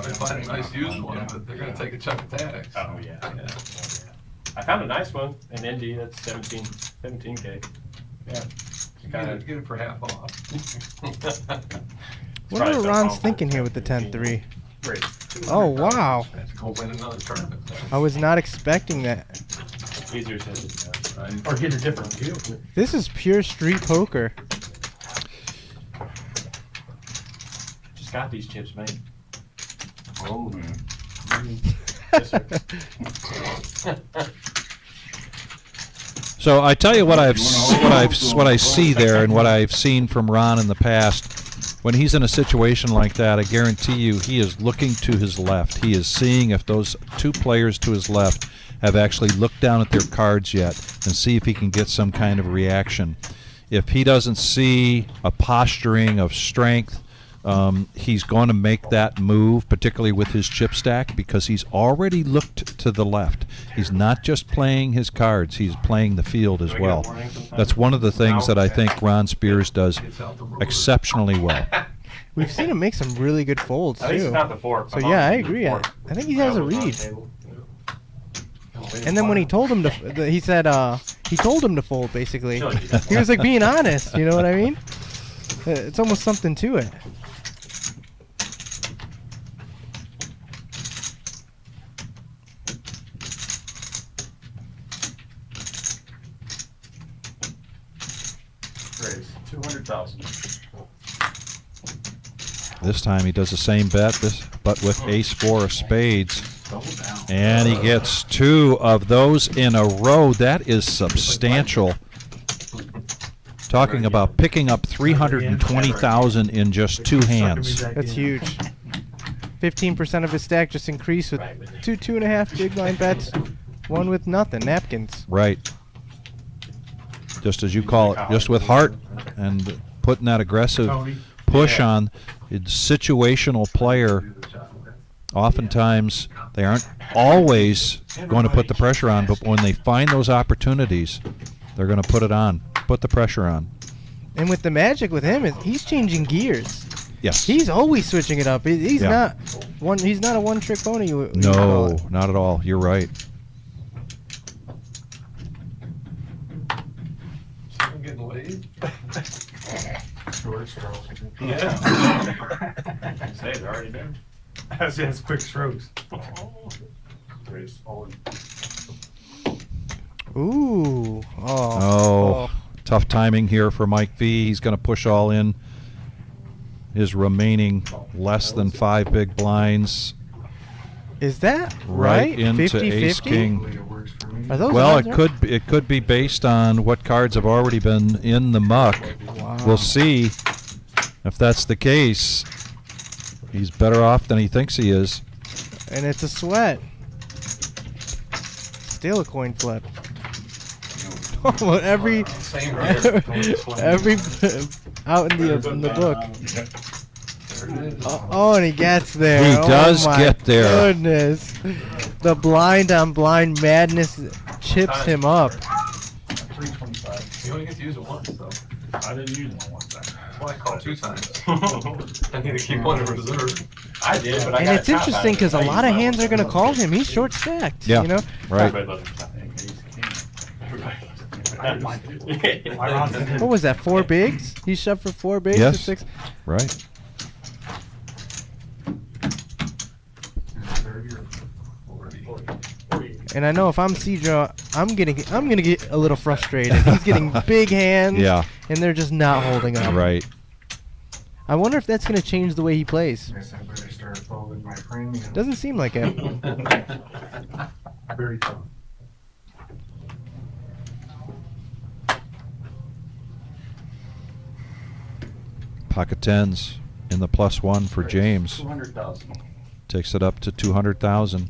They find a nice used one, but they're gonna take a chunk of tax. Oh yeah. I found a nice one in Indy. That's 17K. Yeah. Get it for half off. What are Ron's thinking here with the 10-3? Oh, wow. Go win another tournament. I was not expecting that. Easier said than done, right? Or get a different view. This is pure street poker. Just got these chips, mate. Oh, man. Yes, sir. So I tell you what I see there, and what I've seen from Ron in the past. When he's in a situation like that, I guarantee you he is looking to his left. He is seeing if those two players to his left have actually looked down at their cards yet and see if he can get some kind of reaction. If he doesn't see a posturing of strength, he's going to make that move, particularly with his chip stack, because he's already looked to the left. He's not just playing his cards, he's playing the field as well. That's one of the things that I think Ron Spears does exceptionally well. We've seen him make some really good folds, At least too. it's not the fork. So, yeah, I agree. I think he has a read. And then when he told him to, he said, he told him to fold, basically. He was like being honest, you know what I mean? It's almost something to it. Raise 200,000. This time he does the same bet, but with ace-4 of spades. And he gets two of those in a row. That is substantial. Talking about picking up 320,000 in just two hands. That's huge. 15% of his stack just increased with 2.5 big blind bets. One with nothing, napkins. Right. Just as you call it, just with heart and putting that aggressive push on. It's situational player. Oftentimes, they aren't always going to put the pressure on, but when they find those opportunities, they're going to put it on, put the pressure on. And with the magic with him, he's changing gears. Yes. He's always switching it up. He's Yeah. not one. He's not a one-trick pony. No, not at all. You're right. I'm getting laid. Short strokes. Yeah. Say they're already there. That's quick strokes. Raise all in. Ooh. Oh, tough timing here for Mike V. He's going to push all in. His remaining less than 5 big blinds. Is that Right right? into 50-50? ace king. Are those Well, odds it could be based on what cards have already been in the muck. Wow. We'll see if that's the case. He's better off than he thinks he is. And it's a sweat. still a coin flip. Oh, every Same here. every out in the book. Oh, and he gets there. He does oh my get there. Goodness, the blind on blind madness chips him up. 325. You only get to use it once, though. I didn't use one one time. That's why I called 2 times. I need to keep one in reserve. I did, but I And got it's a top interesting out because of a it. lot of hands are going to call him. He's short stacked. Yeah, You know. right. Everybody loves him. What was that? 4 bigs? He shoved for 4 bigs. Yes. Or 6? Right. And I know if I'm Cedro, I'm gonna get a little frustrated. He's getting big hands. Yeah. And they're just not holding up. Right. I wonder if that's gonna change the way he plays. I said, better start folding my premium. Doesn't seem like it. Very tough. Pocket tens in the +1 for James. 200,000. Takes it up to 200,000.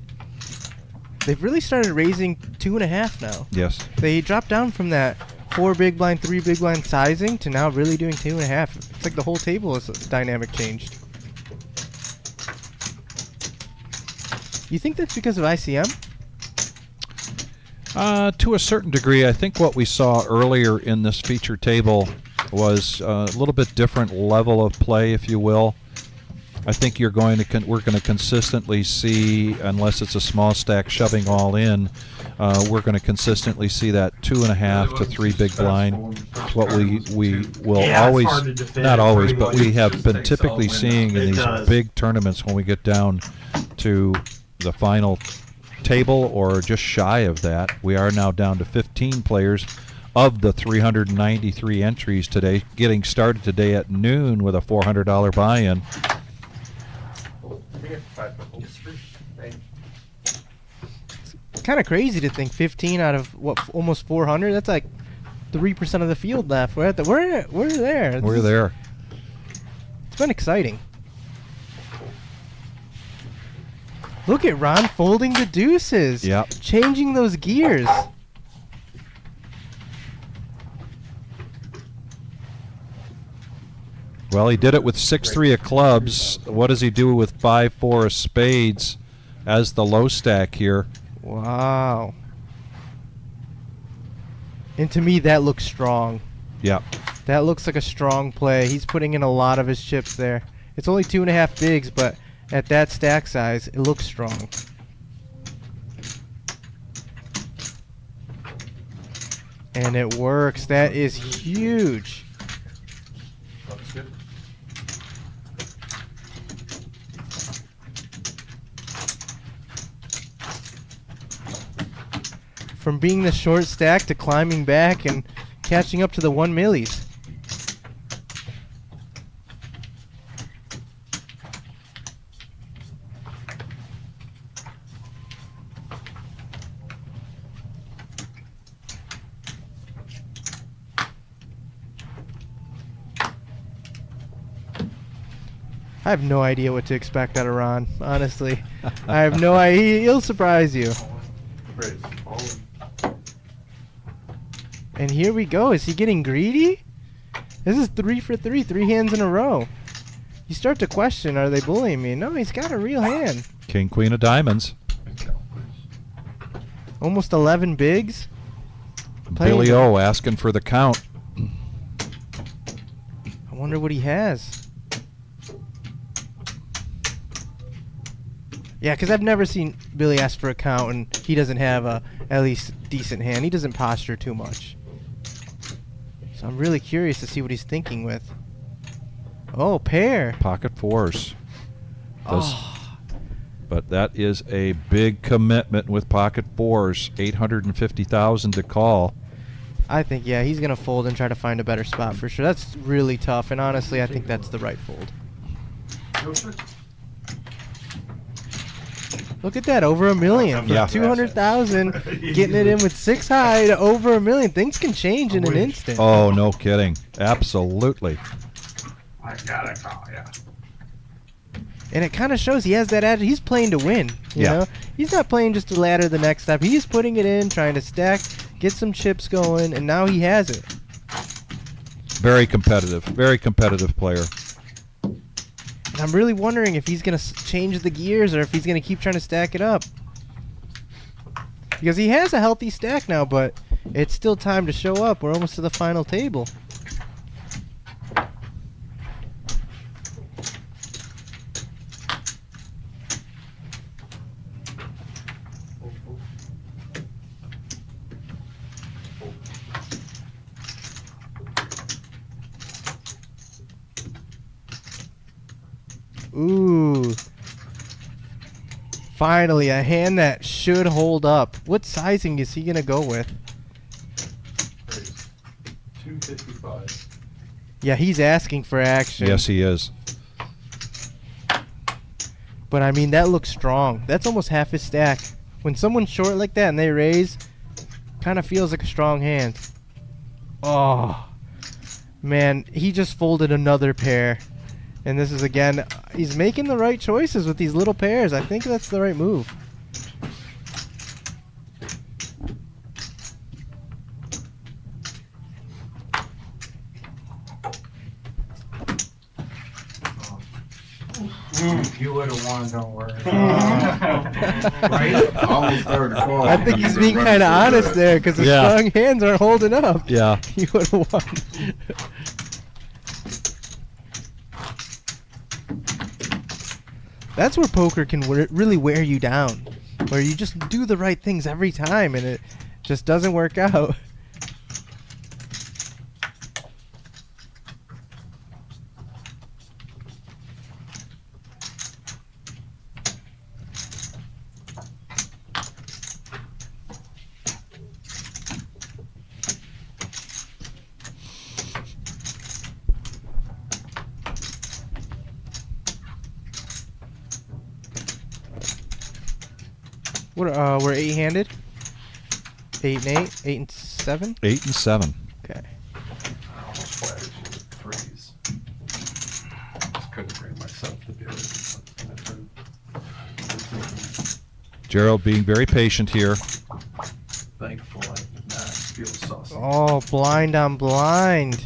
They've really started raising 2.5 now. Yes. They dropped down from that 4 big blind, 3 big blind sizing to now really doing 2.5. It's like the whole table is dynamic changed. You think that's because of ICM? To a certain degree, I think what we saw earlier in this feature table was a little bit different level of play, if you will. I think we're going to consistently see, unless it's a small stack shoving all in, we're going to consistently see that 2.5 to 3 big blind. It's what we will always, not always, but we have been typically seeing in these big tournaments when we get down to the final table or just shy of that. We are now down to 15 players of the 393 entries today, getting started today at noon with a $400 buy-in. It's kind of crazy to think 15 out of what, almost 400. That's like 3% of the field left. We're there. We're there. It's been exciting. Look at Ron folding the deuces. Yep. Changing those gears. Well, he did it with 6-3 of clubs. What does he do with 5-4 of spades as the low stack here? Wow. And to me, that looks strong. Yep. That looks like a strong play. He's putting in a lot of his chips there. It's only 2.5 bigs, but at that stack size, it looks strong. And it works. That is huge. Looks good. From being the short stack to climbing back and catching up to the 1 millies. I have no idea what to expect out of Ron, honestly. I have no idea. He'll surprise you. And here we go. Is he getting greedy? This is 3 for 3, 3 hands in a row. You start to question, are they bullying me? No, he's got a real hand. King, queen of diamonds. Almost 11 bigs. Billy O asking for the count. I wonder what he has. Yeah, because I've never seen Billy ask for a count and he doesn't have a at least decent hand. He doesn't posture too much. So I'm really curious to see what he's thinking with. Oh, pair. Pocket fours. Oh. But that is a big commitment with pocket fours. 850,000 to call. I think, yeah, he's going to fold and try to find a better spot for sure. That's really tough, and honestly, I think that's the right fold. Look at that, over $1 million. Yeah. 200,000, getting it in with 6 high to over $1 million. Things can change in an instant. Oh, no kidding. Absolutely. I gotta call, yeah. And it kind of shows he has that attitude. He's playing to win. You know? He's not playing just to ladder the next step. He's putting it in, trying to stack, get some chips going, and now he has it. Very competitive player. And I'm really wondering if he's going to change the gears or if he's going to keep trying to stack it up. Because he has a healthy stack now, but it's still time to show up. We're almost to the final table. Ooh. Finally, a hand that should hold up. What sizing is he going to go with? 255. Yeah, he's asking for action. Yes, he is. But, I mean, that looks strong. That's almost half his stack. When someone's short like that and they raise, kind of feels like a strong hand. Oh. Man, he just folded another pair. And this is, again, he's making the right choices with these little pairs. I think that's the right move. You would have won, don't worry. Right? I almost heard the call. I think he's being kind of honest there because the strong hands aren't holding up. Yeah. You would have won. That's where poker can really wear you down, where you just do the right things every time and it just doesn't work out. We're 8-handed. 8 and 8, 8 and 7. 8 and 7. Okay. I almost flattered you with threes. Just couldn't bring myself to do it. Gerald being very patient here. Thankful I did not feel saucy. Oh, blind on blind.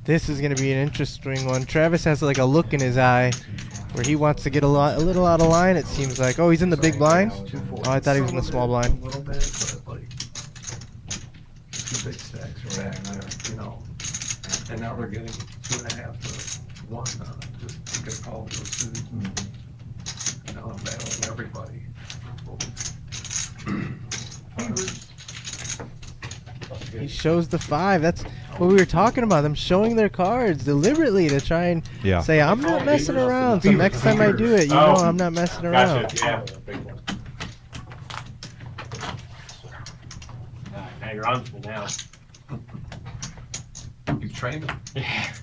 This is going to be an interesting one. Travis has like a look in his eye where he wants to get a little out of line, it seems like. Oh, he's in the big blind? Oh, I thought he was in the small blind. A little bit, but like, two big stacks are back there, you know. And now we're getting 2.5 to 1 just because all of those two. Now I'm battling everybody. He shows the 5. That's what we were talking about. Them showing their cards deliberately to try and say, I'm not messing around. So next time I do it, you know I'm not messing around. Gotcha. Yeah, big one. Now you're on to me now. You've trained him. Yeah.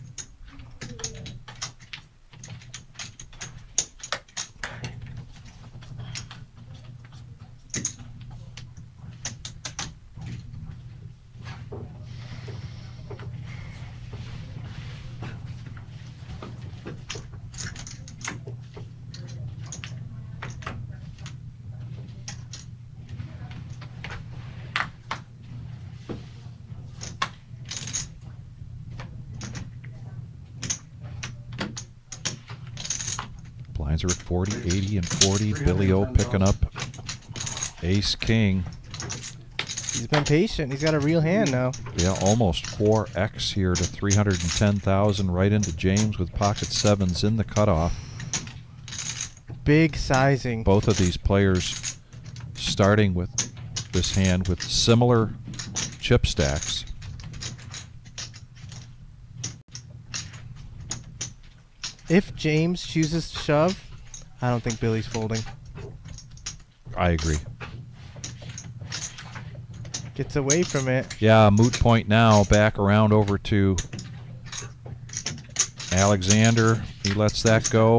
Blinds are at 40, 80, and 40. Billy O picking up ace king. He's been patient. He's got a real hand now. Yeah, almost 4x here to 310,000 right into James with pocket sevens in the cutoff. Big sizing. Both of these players starting with this hand with similar chip stacks. If James chooses to shove, I don't think Billy's folding. I agree. Gets away from it. Yeah, moot point now. Back around over to Alexander. He lets that go.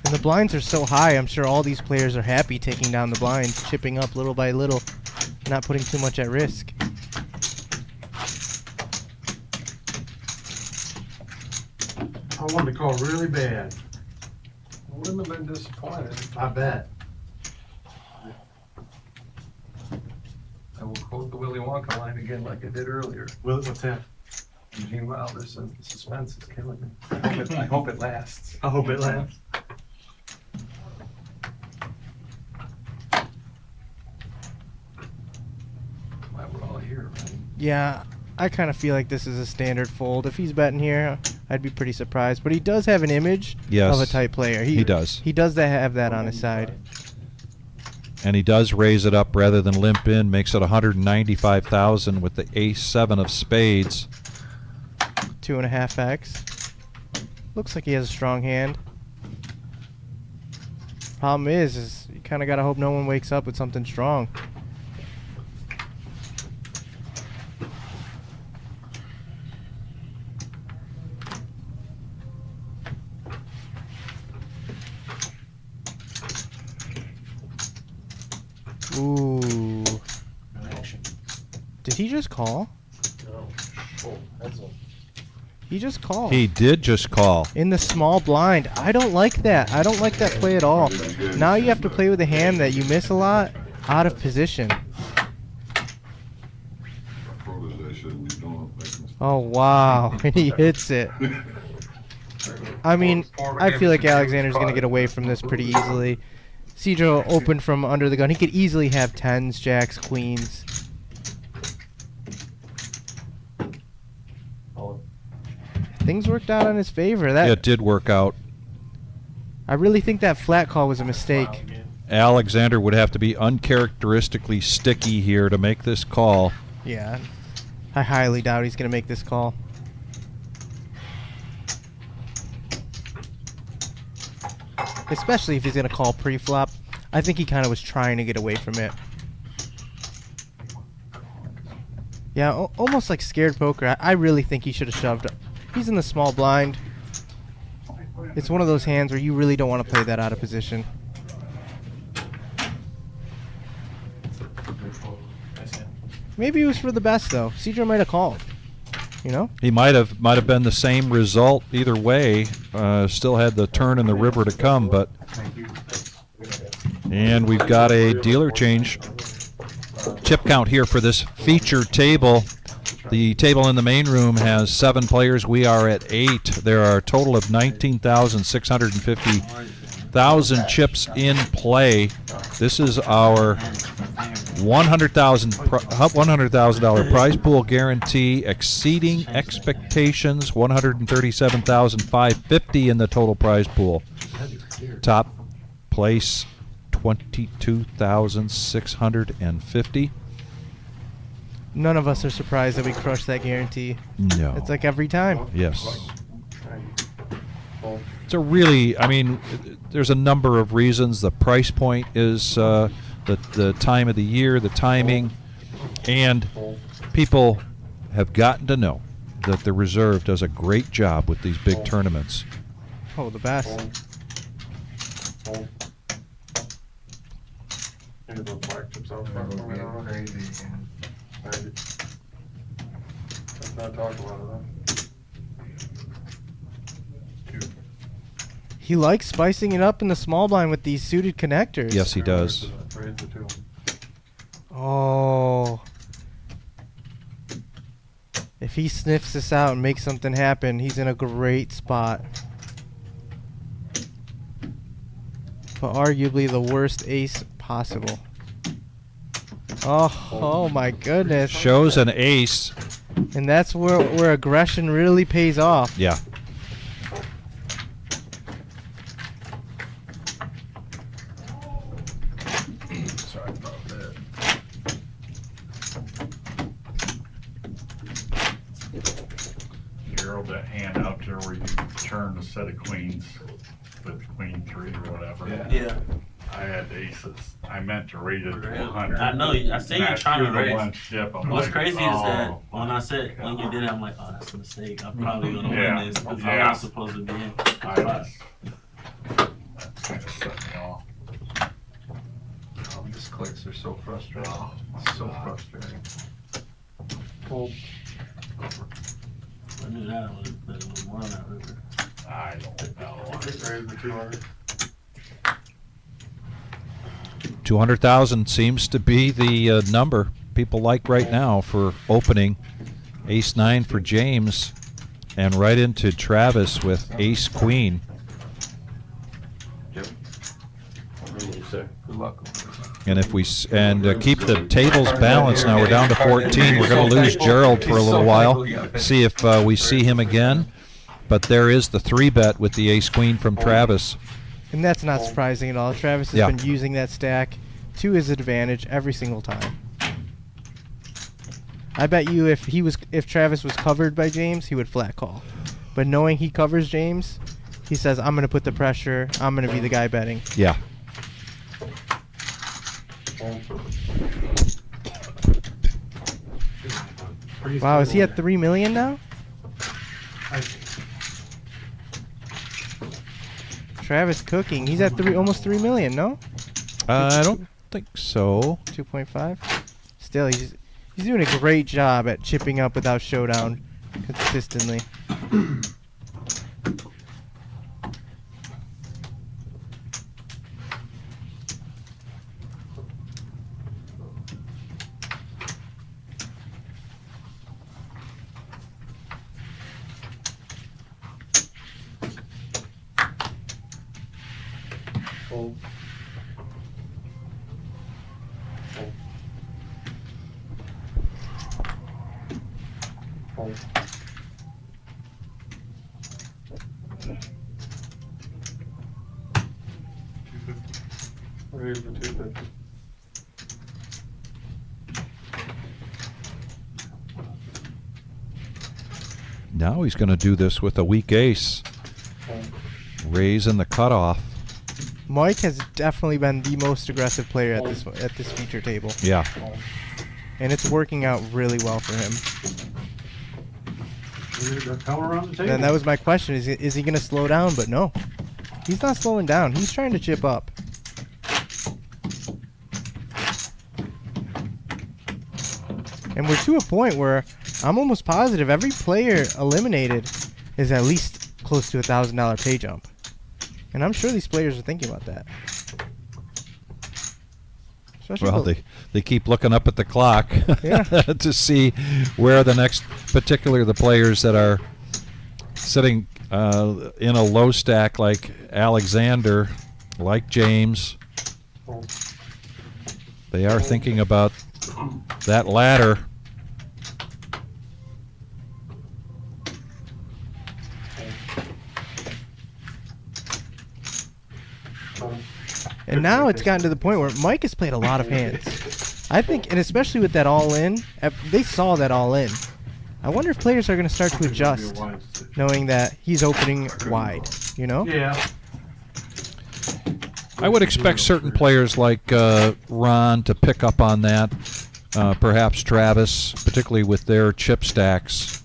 And the blinds are so high, I'm sure all these players are happy taking down the blinds, chipping up little by little, not putting too much at risk. I wanted to call really bad. I wouldn't have been disappointed. I bet. I will quote the Willy Wonka line again like I did earlier. What's that? Eugene Wilder says the suspense is killing me. I hope it lasts. I hope it lasts. Why we're all here, right? Yeah, I kind of feel like this is a standard fold. If he's betting here, I'd be pretty surprised. But he does have an image Yes, of a tight player. he does. He does have that on his side. And he does raise it up rather than limp in, makes it 195,000 with the ace-7 of spades. 2.5x. Looks like he has a strong hand. Problem is you kind of got to hope no one wakes up with something strong. Ooh. Did he just call? He just called. He did just call. In the small blind. I don't like that. I don't like that play at all. Now you have to play with a hand that you miss a lot out of position. Oh, wow. And he hits it. I mean, I feel like Alexander's going to get away from this pretty easily. Cedro opened from under the gun. He could easily have 10s, jacks, queens. Things worked out in his favor. It did work out. I really think that flat call was a mistake. Alexander would have to be uncharacteristically sticky here to make this call. Yeah. I highly doubt he's going to make this call. Especially if he's going to call pre-flop. I think he kind of was trying to get away from it. Yeah, almost like scared poker. I really think he should have shoved. He's in the small blind. It's one of those hands where you really don't want to play that out of position. Maybe it was for the best, though. Cedro might have called. You know? He might have been the same result either way. Still had the turn and the river to come, but. And we've got a dealer change. Chip count here for this featured table. The table in the main room has 7 players. We are at 8. There are a total of 19,650,000 chips in play. This is our $100,000 prize pool guarantee, exceeding expectations. $137,550 in the total prize pool. Top place, $22,650. None of us are surprised that we crushed that guarantee. No. It's like every time. Yes. It's a really, I mean, there's a number of reasons. The price point is the time of the year, the timing, and people have gotten to know that the reserve does a great job with these big tournaments. Oh, the best. Let's not talk about it, huh? He likes spicing it up in the small blind with these suited connectors. Yes, he does. Oh. If he sniffs this out and makes something happen, he's in a great spot. But arguably the worst ace possible. Oh my goodness. Shows an ace. And that's where aggression really pays off. Yeah. Sorry about that. You rolled that hand out there where you turn a set of queens with queen 3 or whatever. Yeah. I had aces. I meant to rate it to 100. I know. I see you trying to raise. One chip. I'm What's like, crazy is oh. that when you did it, I'm like, oh, that's a mistake. I'm probably gonna Yeah. win this because Yeah. I was supposed to be in. That kind of set me off. Oh, these clicks are so frustrating. So frustrating. Fold. I knew that was more on that river. I don't know. Raise the 200. 200,000 seems to be the number people like right now for opening. Ace 9 for James, and right into Travis with Ace Queen. Good luck. And if we keep the tables balanced, now we're down to 14. We're going to lose Gerald for a little while. See if we see him again. But there is the 3-bet with the Ace Queen from Travis. And that's not surprising at all. Travis has been using that stack to his advantage every single time. I bet you if Travis was covered by James, he would flat call. But knowing he covers James, he says, I'm going to put the pressure. I'm going to be the guy betting. Yeah. Wow, is he at 3 million now? Travis cooking. He's at almost 3 million, no? I don't think so. 2.5. Still, he's doing a great job at chipping up without showdown consistently. Raise the 250. Now he's going to do this with a weak ace. Raising the cutoff. Mike has definitely been the most aggressive player at this feature table. Yeah. And it's working out really well for him. Come around the table. And that was my question. Is he going to slow down? But no. He's not slowing down. He's trying to chip up. And we're to a point where I'm almost positive every player eliminated is at least close to $1,000 pay jump. And I'm sure these players are thinking about that. Especially Well, they keep looking up at the clock to see where the next, particularly the players that are sitting in a low stack like Alexander, like James. They are thinking about that ladder. And now it's gotten to the point where Mike has played a lot of hands. I think, and especially with that all-in, they saw that all-in. I wonder if players are going to start to adjust, knowing that he's opening wide, you know? Yeah. I would expect certain players like Ron to pick up on that. Perhaps Travis, particularly with their chip stacks.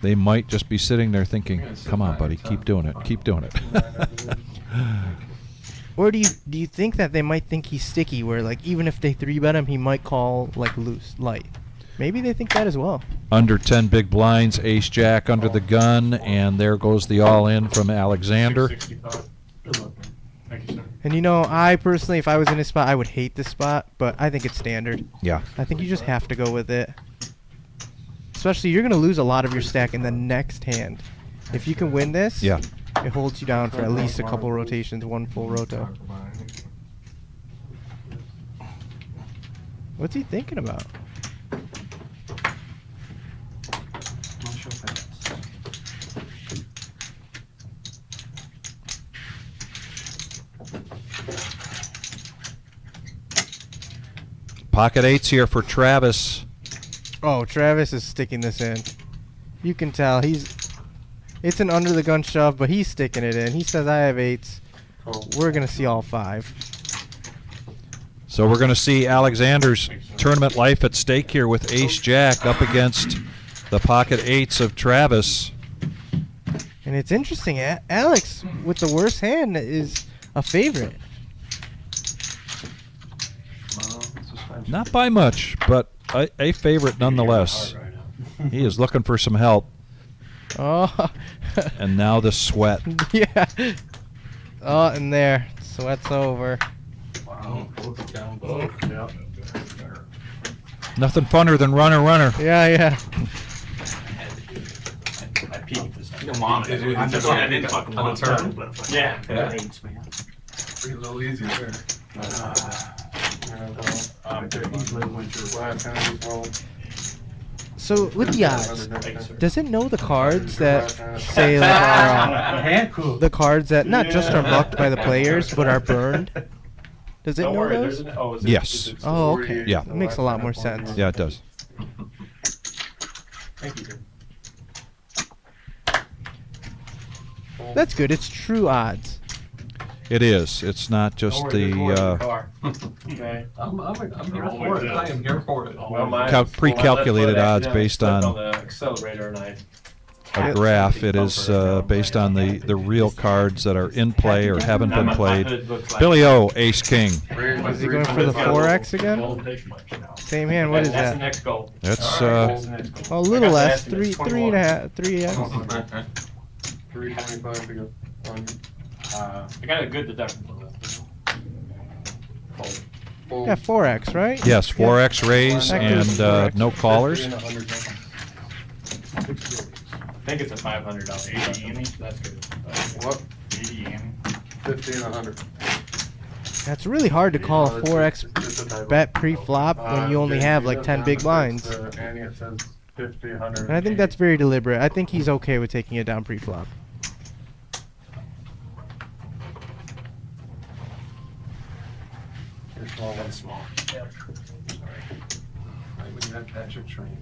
They might just be sitting there thinking, come on, buddy, keep doing it, keep doing it. Or do you think that they might think he's sticky, where like even if they 3-bet him, he might call like loose, light? Maybe they think that as well. Under 10 big blinds, ace jack under the gun, and there goes the all-in from Alexander. Good luck, man. Thank you, sir. And you know, I personally, if I was in his spot, I would hate this spot, but I think it's standard. Yeah. I think you just have to go with it. Especially, you're going to lose a lot of your stack in the next hand. If you can win this, Yeah. it holds you down for at least a couple rotations, one full roto. What's he thinking about? Pocket eights here for Travis. Oh, Travis is sticking this in. You can tell it's an under the gun shove, but he's sticking it in. He says, I have eights. We're going to see all 5. So we're going to see Alexander's tournament life at stake here with ace jack up against the pocket eights of Travis. And it's interesting, Alex, with the worst hand, is a favorite. Not by much, but a favorite nonetheless. He is looking for some help. Oh. And now the sweat. Yeah. Oh, and there. Sweat's over. Wow. Yeah. Nothing funner than runner. Yeah, yeah. I peaked this time. Come on, dude. I didn't fucking On want the turn. to. Yeah. Yeah. Rates, man. Pretty little easier there. Easily went your last hand roll. So with the odds, does it know the cards that say like are Hand cool. the cards that not just are mucked by the players but are burned? Does it Don't know worry, those? there's an, oh, is it, Yes. is it Oh, okay. Yeah. That makes a lot more sense. Yeah, it does. Thank you. That's good. It's true odds. It is. It's not just Don't worry, there's more in the the car. Okay. I'm here for it. I am here for it. Well, my pre-calculated my left odds foot based slipped on the accelerator, and I a graph. It is based on the real cards that are in play or haven't been played. Billy O, Ace King. Is he going for the 4X again? Same hand. What is That's the that? next goal. That's That's the next goal. Oh, a little I got the less. estimates, 3.5. 3X. 325 to go on. I got a good deductible. Yeah, 4X, right? Yes, 4X raise That goes and 4X. no callers. I think it's a $500 deductible. That's good. What? 80 yen. 50 and 100. That's really hard to call a 4X bet pre-flop when you only have like 10 big blinds. Annie, it says 50, 100. And I think that's very deliberate. I think he's okay with taking it down pre-flop. You're small, one small. Yep. Right when you had Patrick train.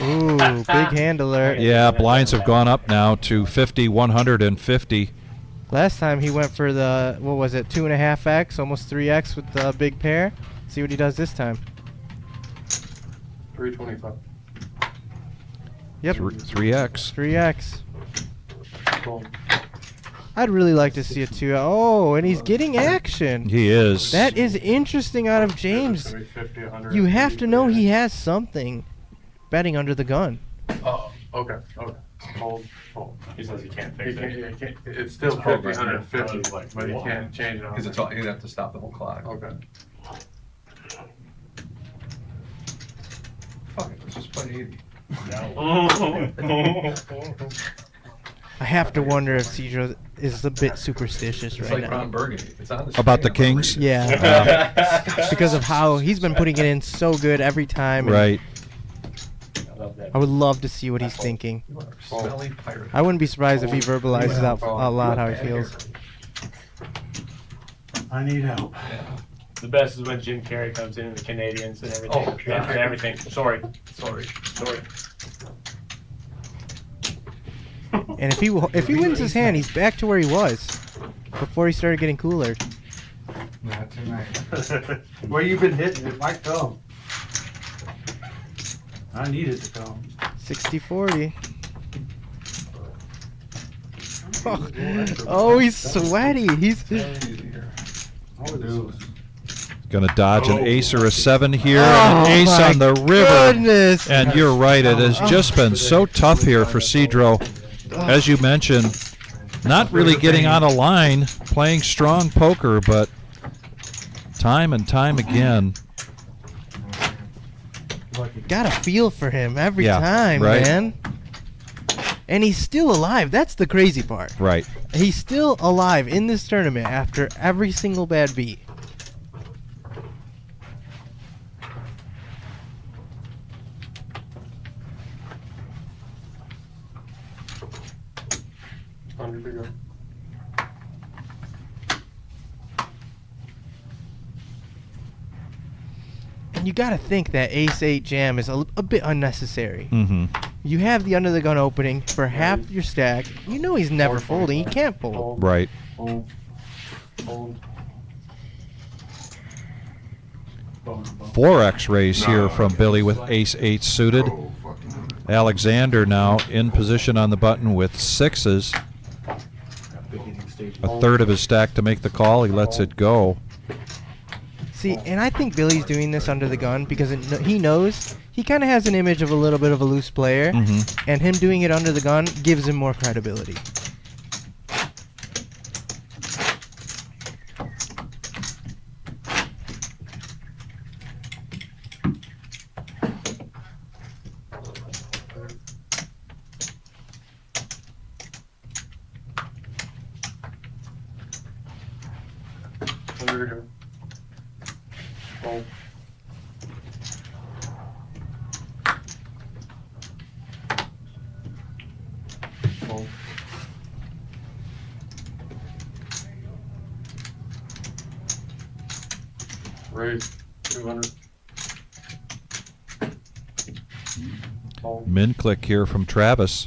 Ooh, big hand alert. Yeah, blinds have gone up now to 50, 150. Last time he went for the, what was it, 2.5X, almost 3X with the big pair. See what he does this time. 325. Yep. 3X. 3X. Cool. I'd really like to see a 2. Oh, and he's getting action. He is. That is interesting out of James. You have to know he has something betting under the gun. Oh, okay, okay. Hold. He says he can't He fix can't, it. he can't, it's still 50, 150, but you can't change it on. Because it's all, you'd have to stop the whole clock. Okay. Fuck it, let's just play 80. I have to wonder if Cedro is a bit superstitious It's right like now. Ron Burgundy. It's on the About the screen. Kings? Yeah. Because of how he's been putting it in so good every time. and Right. I would love to see what he's thinking. You are smelly pirate. I wouldn't be surprised if he verbalizes out loud how he feels. I need help. The best is when Jim Carrey comes in and the Canadians and everything. Oh, yeah. And everything. Sorry. And if he wins his hand, he's back to where he was before he started getting cooler. Not tonight. Where you been hitting it might come. I need it to come. 60-40. Oh, he's sweaty. He's Gonna dodge an ace or a 7 here. Oh, an ace my on the river. goodness. And you're right, it has just been so tough here for Cedro. As you mentioned, not really getting on a line, playing strong poker, but time and time again. got a feel for him every Yeah, time, right. man. And he's still alive. That's the crazy part. Right. He's still alive in this tournament after every single bad beat. And you got to think that ace-8 jam is a bit unnecessary. Mm-hmm. You have the under the gun opening for half your stack. You know he's never folding. He can't fold. Right. 4x raise here from Billy with ace-8 suited. Alexander now in position on the button with sixes. A third of his stack to make the call. He lets it go. See, and I think Billy's doing this under the gun because he knows he kind of has an image of a little bit of a loose player, and him doing it under the gun gives him more credibility. There we go. Fold. Fold. Raise 200. Fold. Min click here from Travis.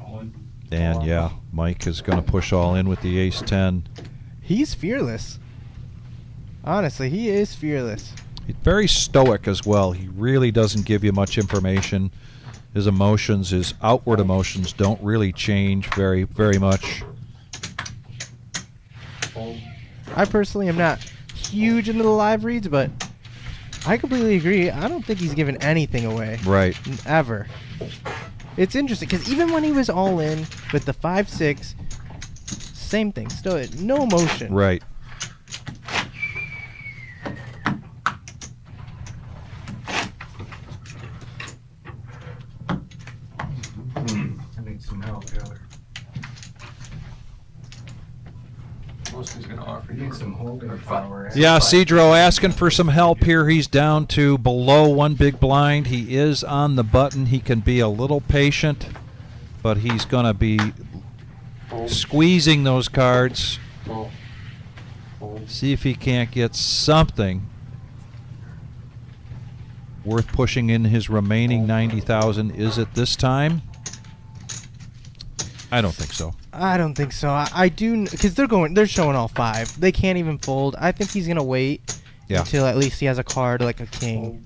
All in. And yeah, Mike is going to push all in with the ace-10. He's fearless. Honestly, he is fearless. He's very stoic as well. He really doesn't give you much information. His emotions, his outward emotions, don't really change very, very much. I personally am not huge into the live reads, but I completely agree. I don't think he's given anything away. Right. Ever. It's interesting, because even when he was all in with the 5-6, same thing. Still, no emotion. Right. I need some help, Taylor. Most he's going to offer you some holding power. Yeah, Cedro asking for some help here. He's down to below 1 big blind. He is on the button. He can be a little patient, but he's going to be squeezing those cards. See if he can't get something worth pushing in his remaining 90,000. Is it this time? I don't think so. I don't think so. I do, because they're showing all 5. They can't even fold. I think he's gonna wait until at least he has a card like a king.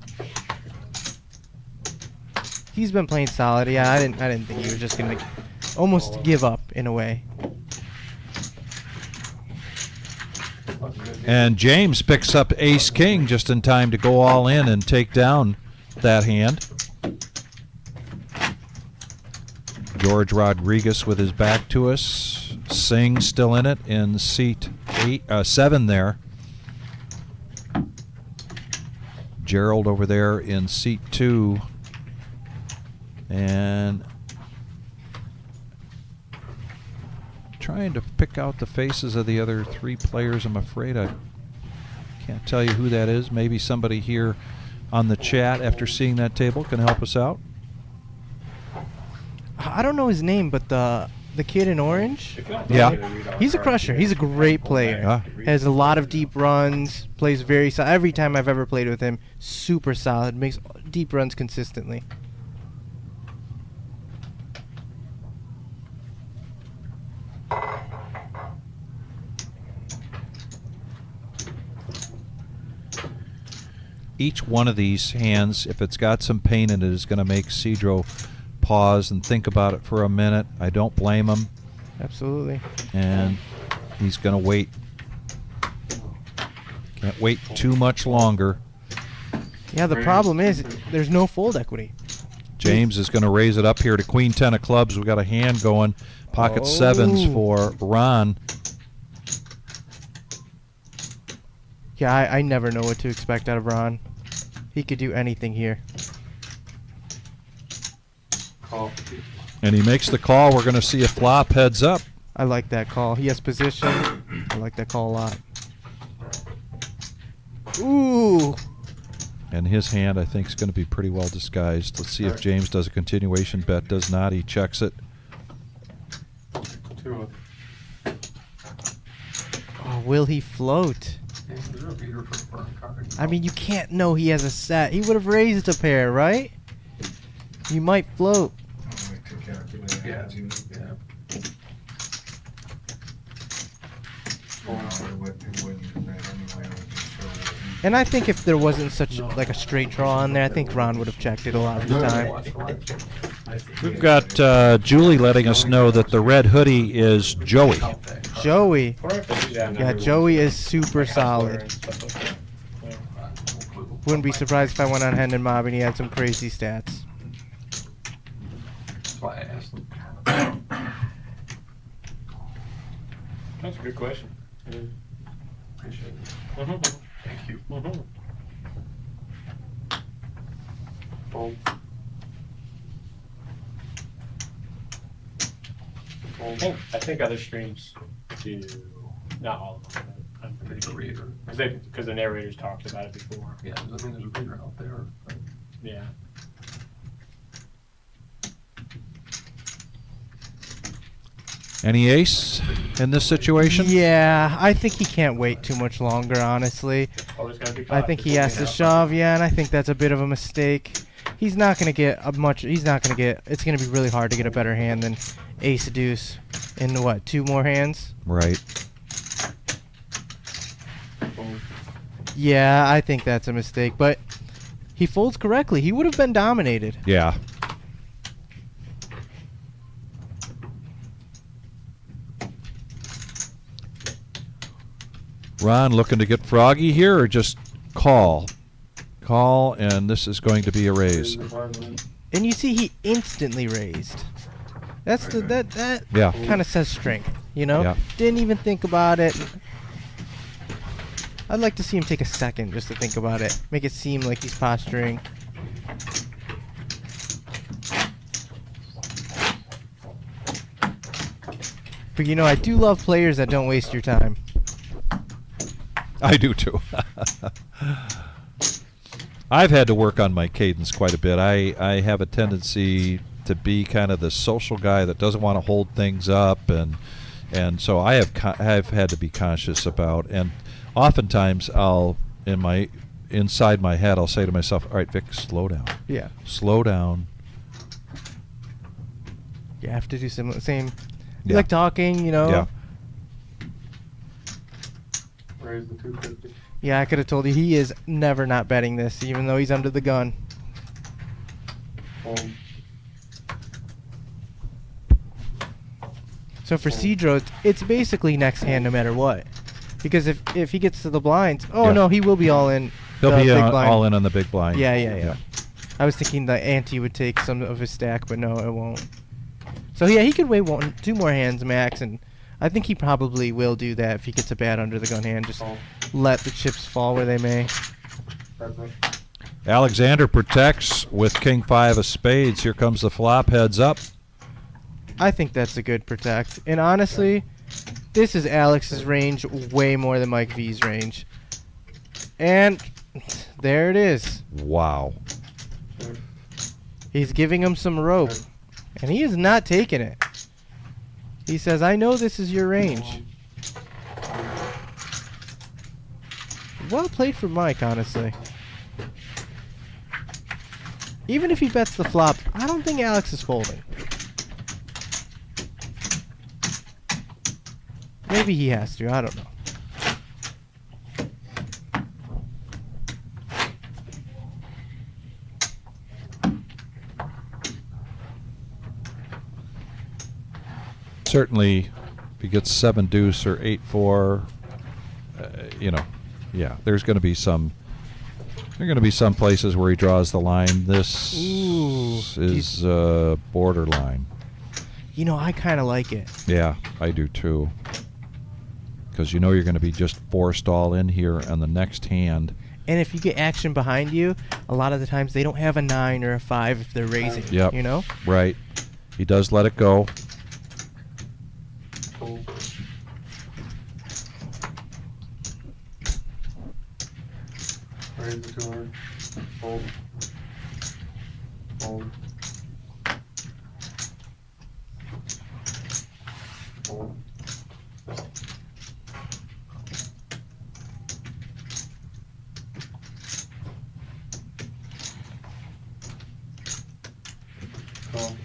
He's been playing solid. Yeah, I didn't think he was just gonna almost give up in a way. And James picks up ace-king just in time to go all in and take down that hand. George Rodriguez with his back to us. Singh still in it in seat 7 there. Gerald over there in seat 2. And trying to pick out the faces of the other 3 players. I'm afraid I can't tell you who that is. Maybe somebody here on the chat after seeing that table can help us out. I don't know his name, but the kid in orange. Yeah. He's a crusher. He's a great player. Has a lot of deep runs. Plays very solid. Every time I've ever played with him, super solid. Makes deep runs consistently. Each one of these hands, if it's got some pain in it, is going to make Cedro pause and think about it for a minute. I don't blame him. Absolutely. And he's going to wait. Can't wait too much longer. Yeah, the problem is there's no fold equity. James is going to raise it up here to queen 10 of clubs. We got a hand going. Pocket sevens for Ron. Yeah, I never know what to expect out of Ron. He could do anything here. And he makes the call. We're going to see a flop heads up. I like that call. He has position. I like that call a lot. Ooh. And his hand, I think, is going to be pretty well disguised. Let's see if James does a continuation bet. Does not. He checks it. Oh, will he float? I mean, you can't know he has a set. He would have raised a pair, right? You might float. Yeah. And I think if there wasn't such like a straight draw on there, I think Ron would have checked it a lot of the time. We've got Julie letting us know that the red hoodie is Joey. Joey. Yeah, Joey is super solid. Wouldn't be surprised if I went on Hendon Mob and he had some crazy stats. That's why I asked him. That's a good question. Appreciate it. Thank you. Fold. I think other streams do, not all of them, but I'm pretty sure. Because the narrators talked about it before. Yeah, I mean, there's a reader out there. But Yeah. Any ace in this situation? Yeah, I think he can't wait too much longer, honestly. Always gotta be I think he has to shove, yeah, and I think that's a bit of a mistake. He's not going to get a much, he's not going to get, it's going to be really hard to get a better hand than ace deuce in what, 2 more hands? Right. Yeah, I think that's a mistake, but he folds correctly. He would have been dominated. Yeah. Ron looking to get froggy here or just call? Call, and this is going to be a raise. And you see he instantly raised. That's the that Yeah. kind of says strength, you know? Yeah. Didn't even think about it. I'd like to see him take a second just to think about it. Make it seem like he's posturing. But you know, I do love players that don't waste your time. I do too. I've had to work on my cadence quite a bit. I have a tendency to be kind of the social guy that doesn't want to hold things up, and so I have had to be conscious about. And oftentimes I'll inside my head I'll say to myself, "All right, Vic, slow down. Yeah. Slow down." You have to do same. You Yeah. like talking, you know. Yeah. raise the 250. Yeah, I could have told you he is never not betting this, even though he's under the gun. Fold. So for Cedro, it's basically next hand no matter what. Because if he gets to the blinds, Yeah. no, he will be all in. He'll the be big blind. all in on the big blind. Yeah. I was thinking the ante would take some of his stack, but no, it won't. So yeah, he could wait 2 more hands max, and I think he probably will do that if he gets a bad under the gun hand. Just let the chips fall where they may. Alexander protects with King 5 of spades. Here comes the flop, heads up. I think that's a good protect. And honestly, this is Alex's range way more than Mike V's range. And there it is. Wow. He's giving him some rope. And he is not taking it. He says, I know this is your range. Well played for Mike, honestly. Even if he bets the flop, I don't think Alex is folding. Maybe he has to, I don't know. Certainly, if he gets 7 deuce or 8-4, yeah, there's going to be some. There are going to be some places where he draws the line. This is borderline. You know, I kind of like it. Yeah, I do too. Because you know you're going to be just forced all in here on the next hand. And if you get action behind you, a lot of the times they don't have a 9 or a 5 if they're raising. Yep. You know? Right. He does let it go. Raise the 200. Fold. Fold. Fold. Call.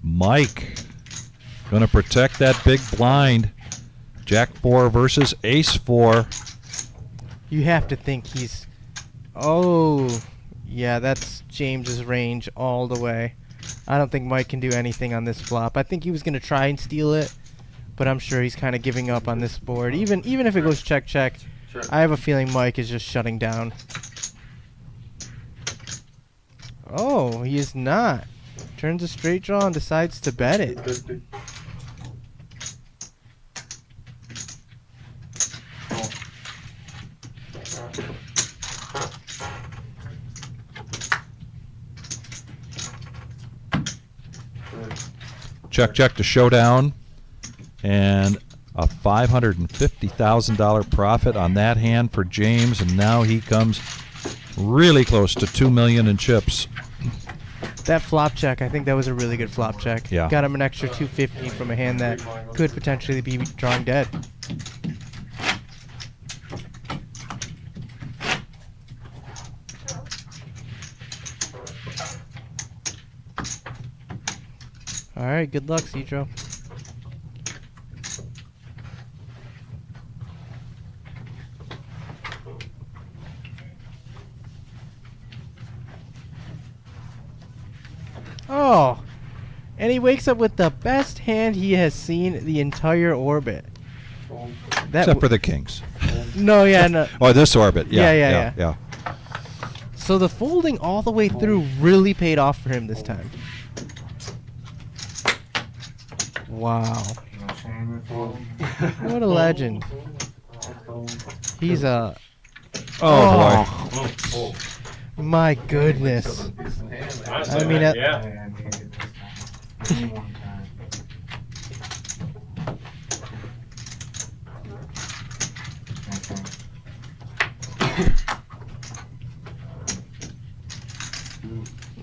Mike going to protect that big blind. Jack 4 versus Ace 4. You have to think he's... Oh, yeah, that's James's range all the way. I don't think Mike can do anything on this flop. I think he was going to try and steal it, but I'm sure he's kind of giving up on this board. Even if it goes check, check, Sure. I have a feeling Mike is just shutting down. Oh, he is not. Turns a straight draw and decides to bet it. Check to showdown, and a $550,000 profit on that hand for James, and now he comes really close to $2 million in chips. That flop check, I think that was a really good flop check. Yeah. Got him an extra 250 from a hand that could potentially be drawing dead. All right, good luck, Cedro. Oh, and he wakes up with the best hand he has seen the entire orbit. Except for the kings. No, yeah, no. Oh, this orbit. Yeah. So the folding all the way through really paid off for him this time. Wow. What a legend. He's a... Oh, boy. My goodness. I mean,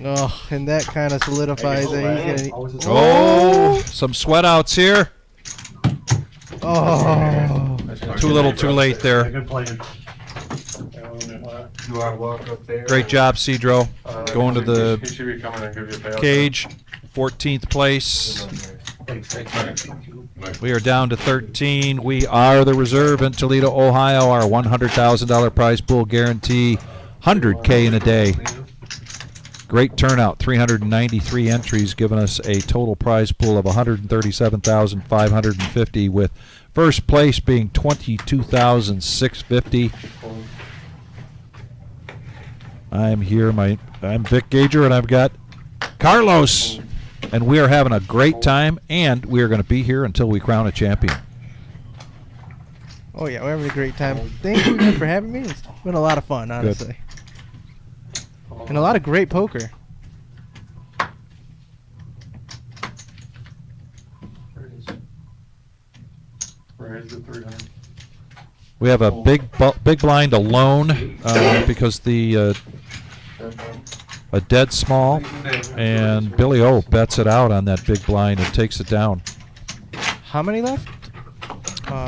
oh, and that kind of solidifies that he's gonna. Oh, some sweat outs here. Oh, too little, too late there. Good plan. You want to walk up there? Great job, Cedro. Going to He should be coming and give you a payout. cage, 14th place. We are down to 13. We are the reserve in Toledo, Ohio. Our $100,000 prize pool guarantee, $100K in a day. Great turnout, 393 entries, giving us a total prize pool of $137,550, with first place being $22,650. I'm here. I'm Vic Gager, and I've got Carlos, and we are having a great time, and we are going to be here until we crown a champion. oh yeah, we're having a great time. Thank you again for having me. It's been a lot of fun, honestly. And a lot of great poker. Raise the 300. We have a big blind alone because the a dead small, and Billy O bets it out on that big blind and takes it down. How many left?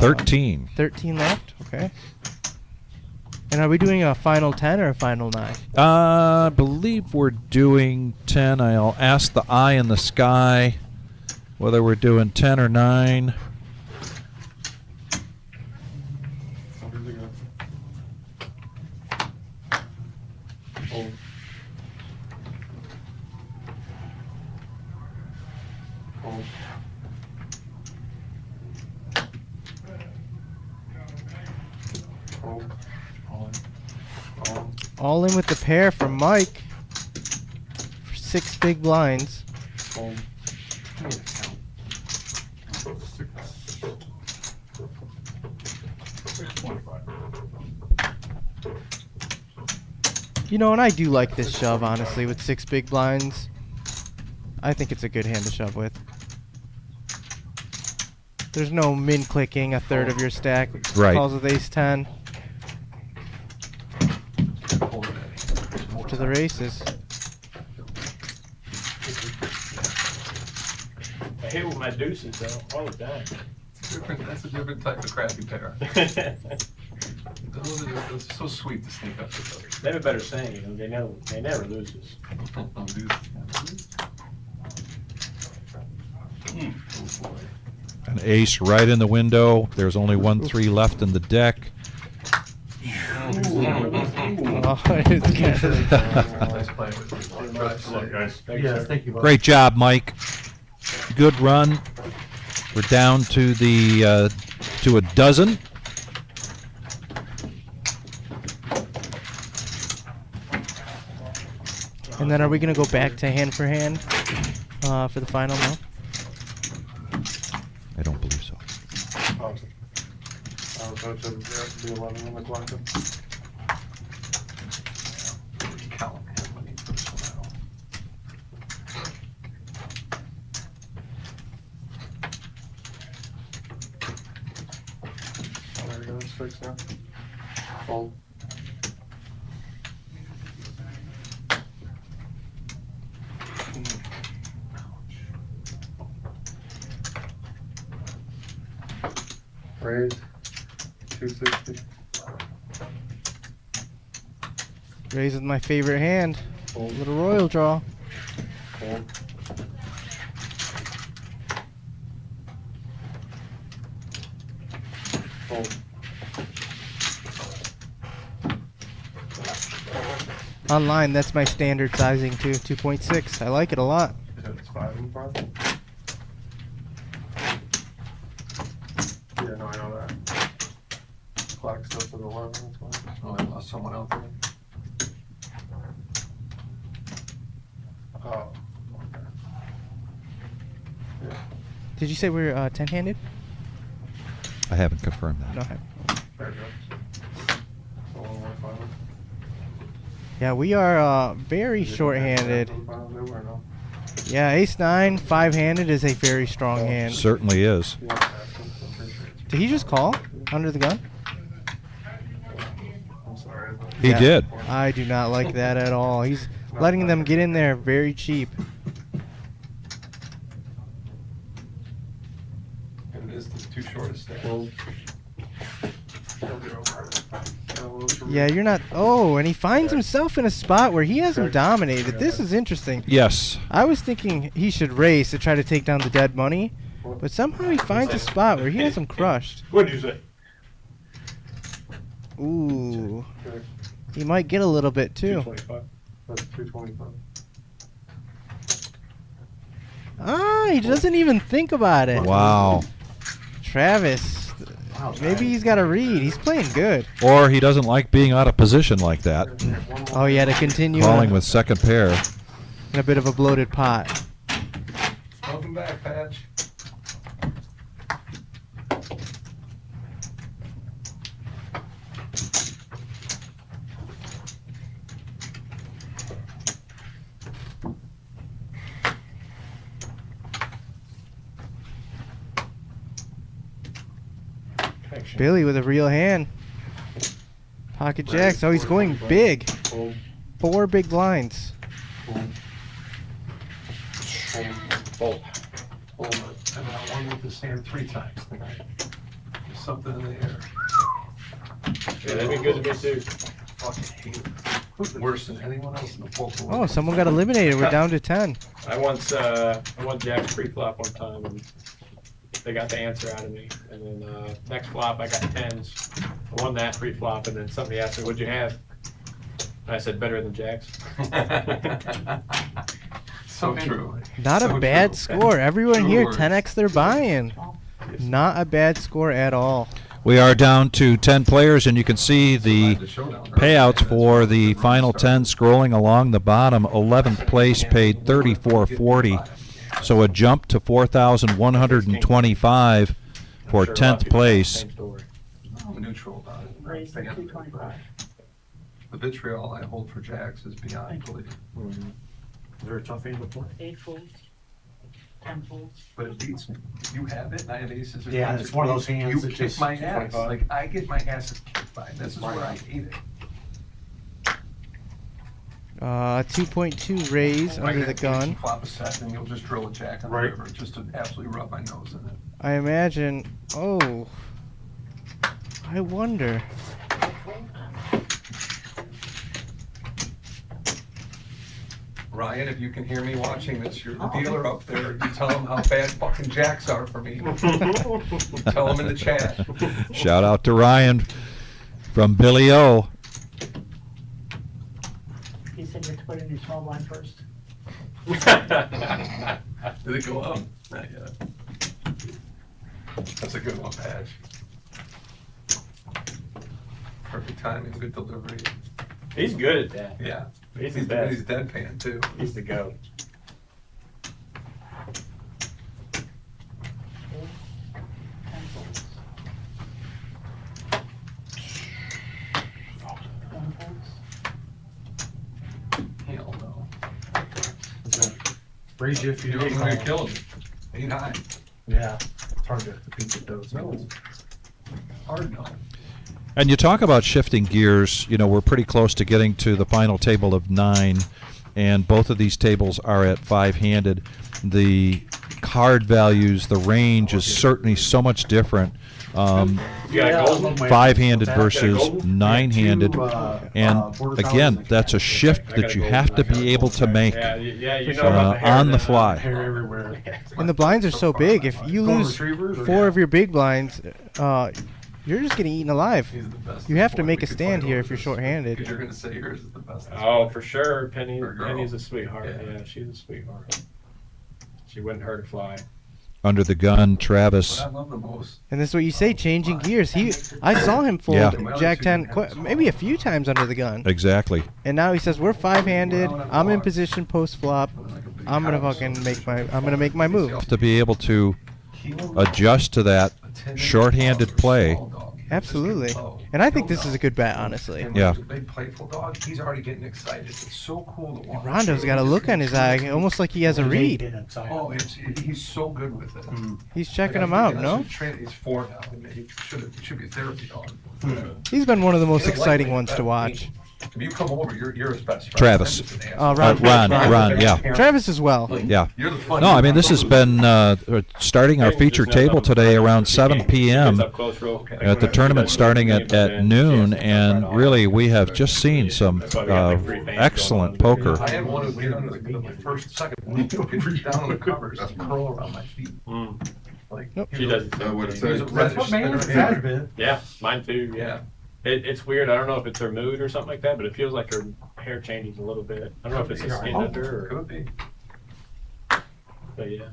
13. 13 left. Okay. And are we doing a final 10 or a final 9? I believe we're doing 10. I'll ask the eye in the sky whether we're doing 10 or 9. All in with the pair from Mike for 6 big blinds. You know, and I do like this shove, honestly, with 6 big blinds. I think it's a good hand to shove with. There's no min-clicking a third of your stack. Right. Calls with ace-10. Off to the races. I hit with my deuces though, all the time. That's a different type of crappy pair. Those are so sweet to sneak up to those. They have a better saying, you know, they never loses. An ace right in the window. There's only 1-3 left in the deck. Great job, Mike. Good run. We're down to the to a dozen. And then are we gonna go back to hand for hand for the final? No. I don't believe so. So to the 11 on the clock. Count him when he puts one out. There you go, it's fixed now. Fold. Raise, 260. Raise with my favorite hand. Fold. Little royal draw. Fold. Fold. Online, that's my standard sizing too. 2.6. I like it a lot. It's 5 in front. Yeah, no, I know that. Clock still to the 11, that's fine. Oh, I lost someone out there. Oh, okay. Yeah, Did you say we're 10-handed? I haven't confirmed that. No, I haven't. there you go. So 1 more final. Yeah, we are very Is it short-handed. final too, or no? Yeah, ace-9, 5-handed is a very strong hand. Certainly is. Yeah, I'm pretty sure it's- Did he just call under the gun? I'm sorry. He did. I do not like that at all. He's letting them get in there very cheap. And this is too short a stack. Fold. Yeah, you're not. Oh, and he finds himself in a spot where he hasn't dominated. This is interesting. Yes. I was thinking he should race to try to take down the dead money, but somehow he finds a spot where he has him crushed. What'd you say? Ooh. He might get a little bit too. 225. That's 225. Ah, he doesn't even think about it. Wow. Travis. Maybe he's got a read. He's playing good. Or he doesn't like being out of position like that. Oh, yeah, to continue Calling with second pair. in a bit of a bloated pot. Welcome back, Patch. Billy with a real hand. Pocket jacks. Oh, he's going big. 4 big blinds. Fold. Fold it. And I won with this hand 3 times tonight. There's something in the air. Yeah, that'd be good to me too. Fucking hate it. Worse than anyone else in the poker world. Oh, someone got eliminated. We're down to 10. I won Jack's pre-flop one time, and they got the answer out of me. And then next flop, I got 10s. I won that pre-flop, and then somebody asked me, "What'd you have?" And I said, "Better than Jack's." So true. Not So a bad true. score. Everyone here, True 10x they're buying. Not a bad score at all. We are down to 10 players, and you can see the payouts for the final 10 scrolling along the bottom. 11th place paid $34.40, so a jump to $4,125 for 10th place. I'm neutral about it. Raise to 225. The vitriol I hold for Jacks is beyond belief. Is there a tough hand before? 8 folds, 10 folds. But it beats me. You have it, and I have aces. or Yeah, queens it's or one of those queens. hands You that kick just- my ass. 25. Like, I get my asses kicked by. This is where I hate it. 2.2 raise I under get the a gun. Flop a set, and you'll just drill a jack on the Right. river just to absolutely rub my nose in it. I imagine. Oh. I wonder. Ryan, if you can hear me watching this, you're the dealer up there. You tell them how bad fucking jacks are for me. You tell them in the chat. Shout out to Ryan from Billy O. He said you have to put in your small blind first. Did it go up? Not yet. That's a good one, Patch. Perfect timing, good delivery. He's good at that. Yeah. He's the He's best. deadpan too. He's the goat. Hell no. Raise you if you You're don't gonna call. kill him. Ain't high. Yeah, it's hard to beat with those. No. Hard no. And you talk about shifting gears, you know, we're pretty close to getting to the final table of 9, and both of these tables are at 5-handed. The card values, the range is certainly so much different. You got golden? 5-handed versus 9-handed, and again, that's a shift that you have to be able to make Yeah, you know about the hair on the then, fly. Hair everywhere. And the blinds are so big. If you Golden lose retrievers or- 4 of your big blinds, you're just getting eaten alive. He's the best You have to sport make we a could stand find here over if you're this. short-handed. 'Cause you're gonna say yours is the best. Oh, for sure. Penny, For a girl. Penny's a sweetheart. Yeah. Yeah, she's a sweetheart. She wouldn't hurt a fly. Under the gun, Travis. What I love the most. And that's what you say, changing gears. I saw him fold Yeah. Jack 10 maybe a few times under the gun. Exactly. And now he says we're 5-handed. I'm in position post flop. I'm gonna fucking make my move. To be able to adjust to that short-handed play. Absolutely. And I think this is a good bet, honestly. And Yeah. when he's a big playful dog, he's already getting excited. It's so cool to watch. Rondo's got a look on his eye, almost like he has a read. Oh, he's so good with it. He's checking him out, no? He's 4 now. I mean, he should be a therapy dog. He's been one of the most He don't like exciting me, ones to but watch. If you come over, you're his best friend. Travis. I'm just an asshole. Ron, yeah. Travis as well. Yeah. You're the funny No, I mean, one. this has been starting our featured table today around 7 p.m. at the tournament starting at noon, and really we have just seen some excellent poker. I had one who get under the first, second one, get down on the covers, curl around my feet. Like, She does it That too. what it he's says? a That's reddish what man's spinner. has been. Yeah, mine too. Yeah. It's weird. I don't know if it's her mood or something like that, but it feels like her hair changes a little bit. I don't know if it's the skin under or. Could be. But yeah.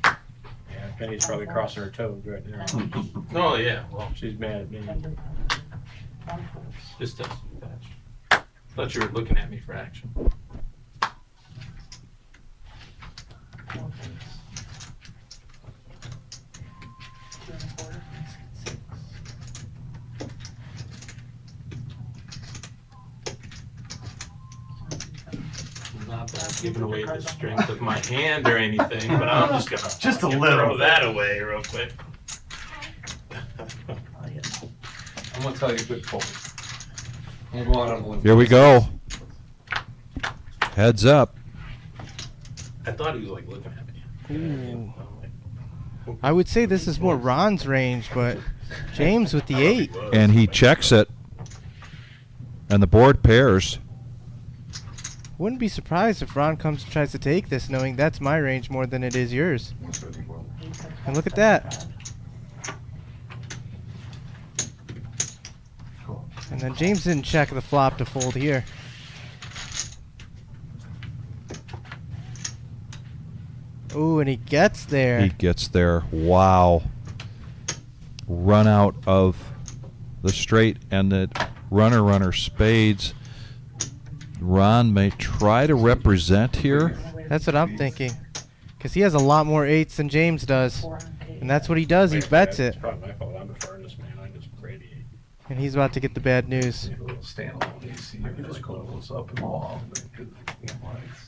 Yeah, Penny's probably crossing her toes right now. Oh, yeah, well, She's mad at me. just doesn't catch. Thought you were looking at me for action. Not that I'm giving away the strength of my hand or anything, but I'm just gonna Just a throw little. that away real quick. I'm gonna tell you a good quote. I'm going out on a limb. Here we go. Heads up. I thought he was like looking at me. Ooh. I would say this is more Ron's range, but James with the 8. And he checks it, and the board pairs. Wouldn't be surprised if Ron comes and tries to take this, knowing that's my range more than it is yours. And look at that. And then James didn't check the flop to fold here. Ooh, and he gets there. He gets there. Wow. Run out of the straight and the runner spades. Ron may try to represent here. That's what I'm thinking. Because he has a lot more 8s than James does. And that's what he does. He bets it. It's probably my fault. I'm preferring this man. I just radiate. And he's about to get the bad news. A little standalone AC, you just close up and off.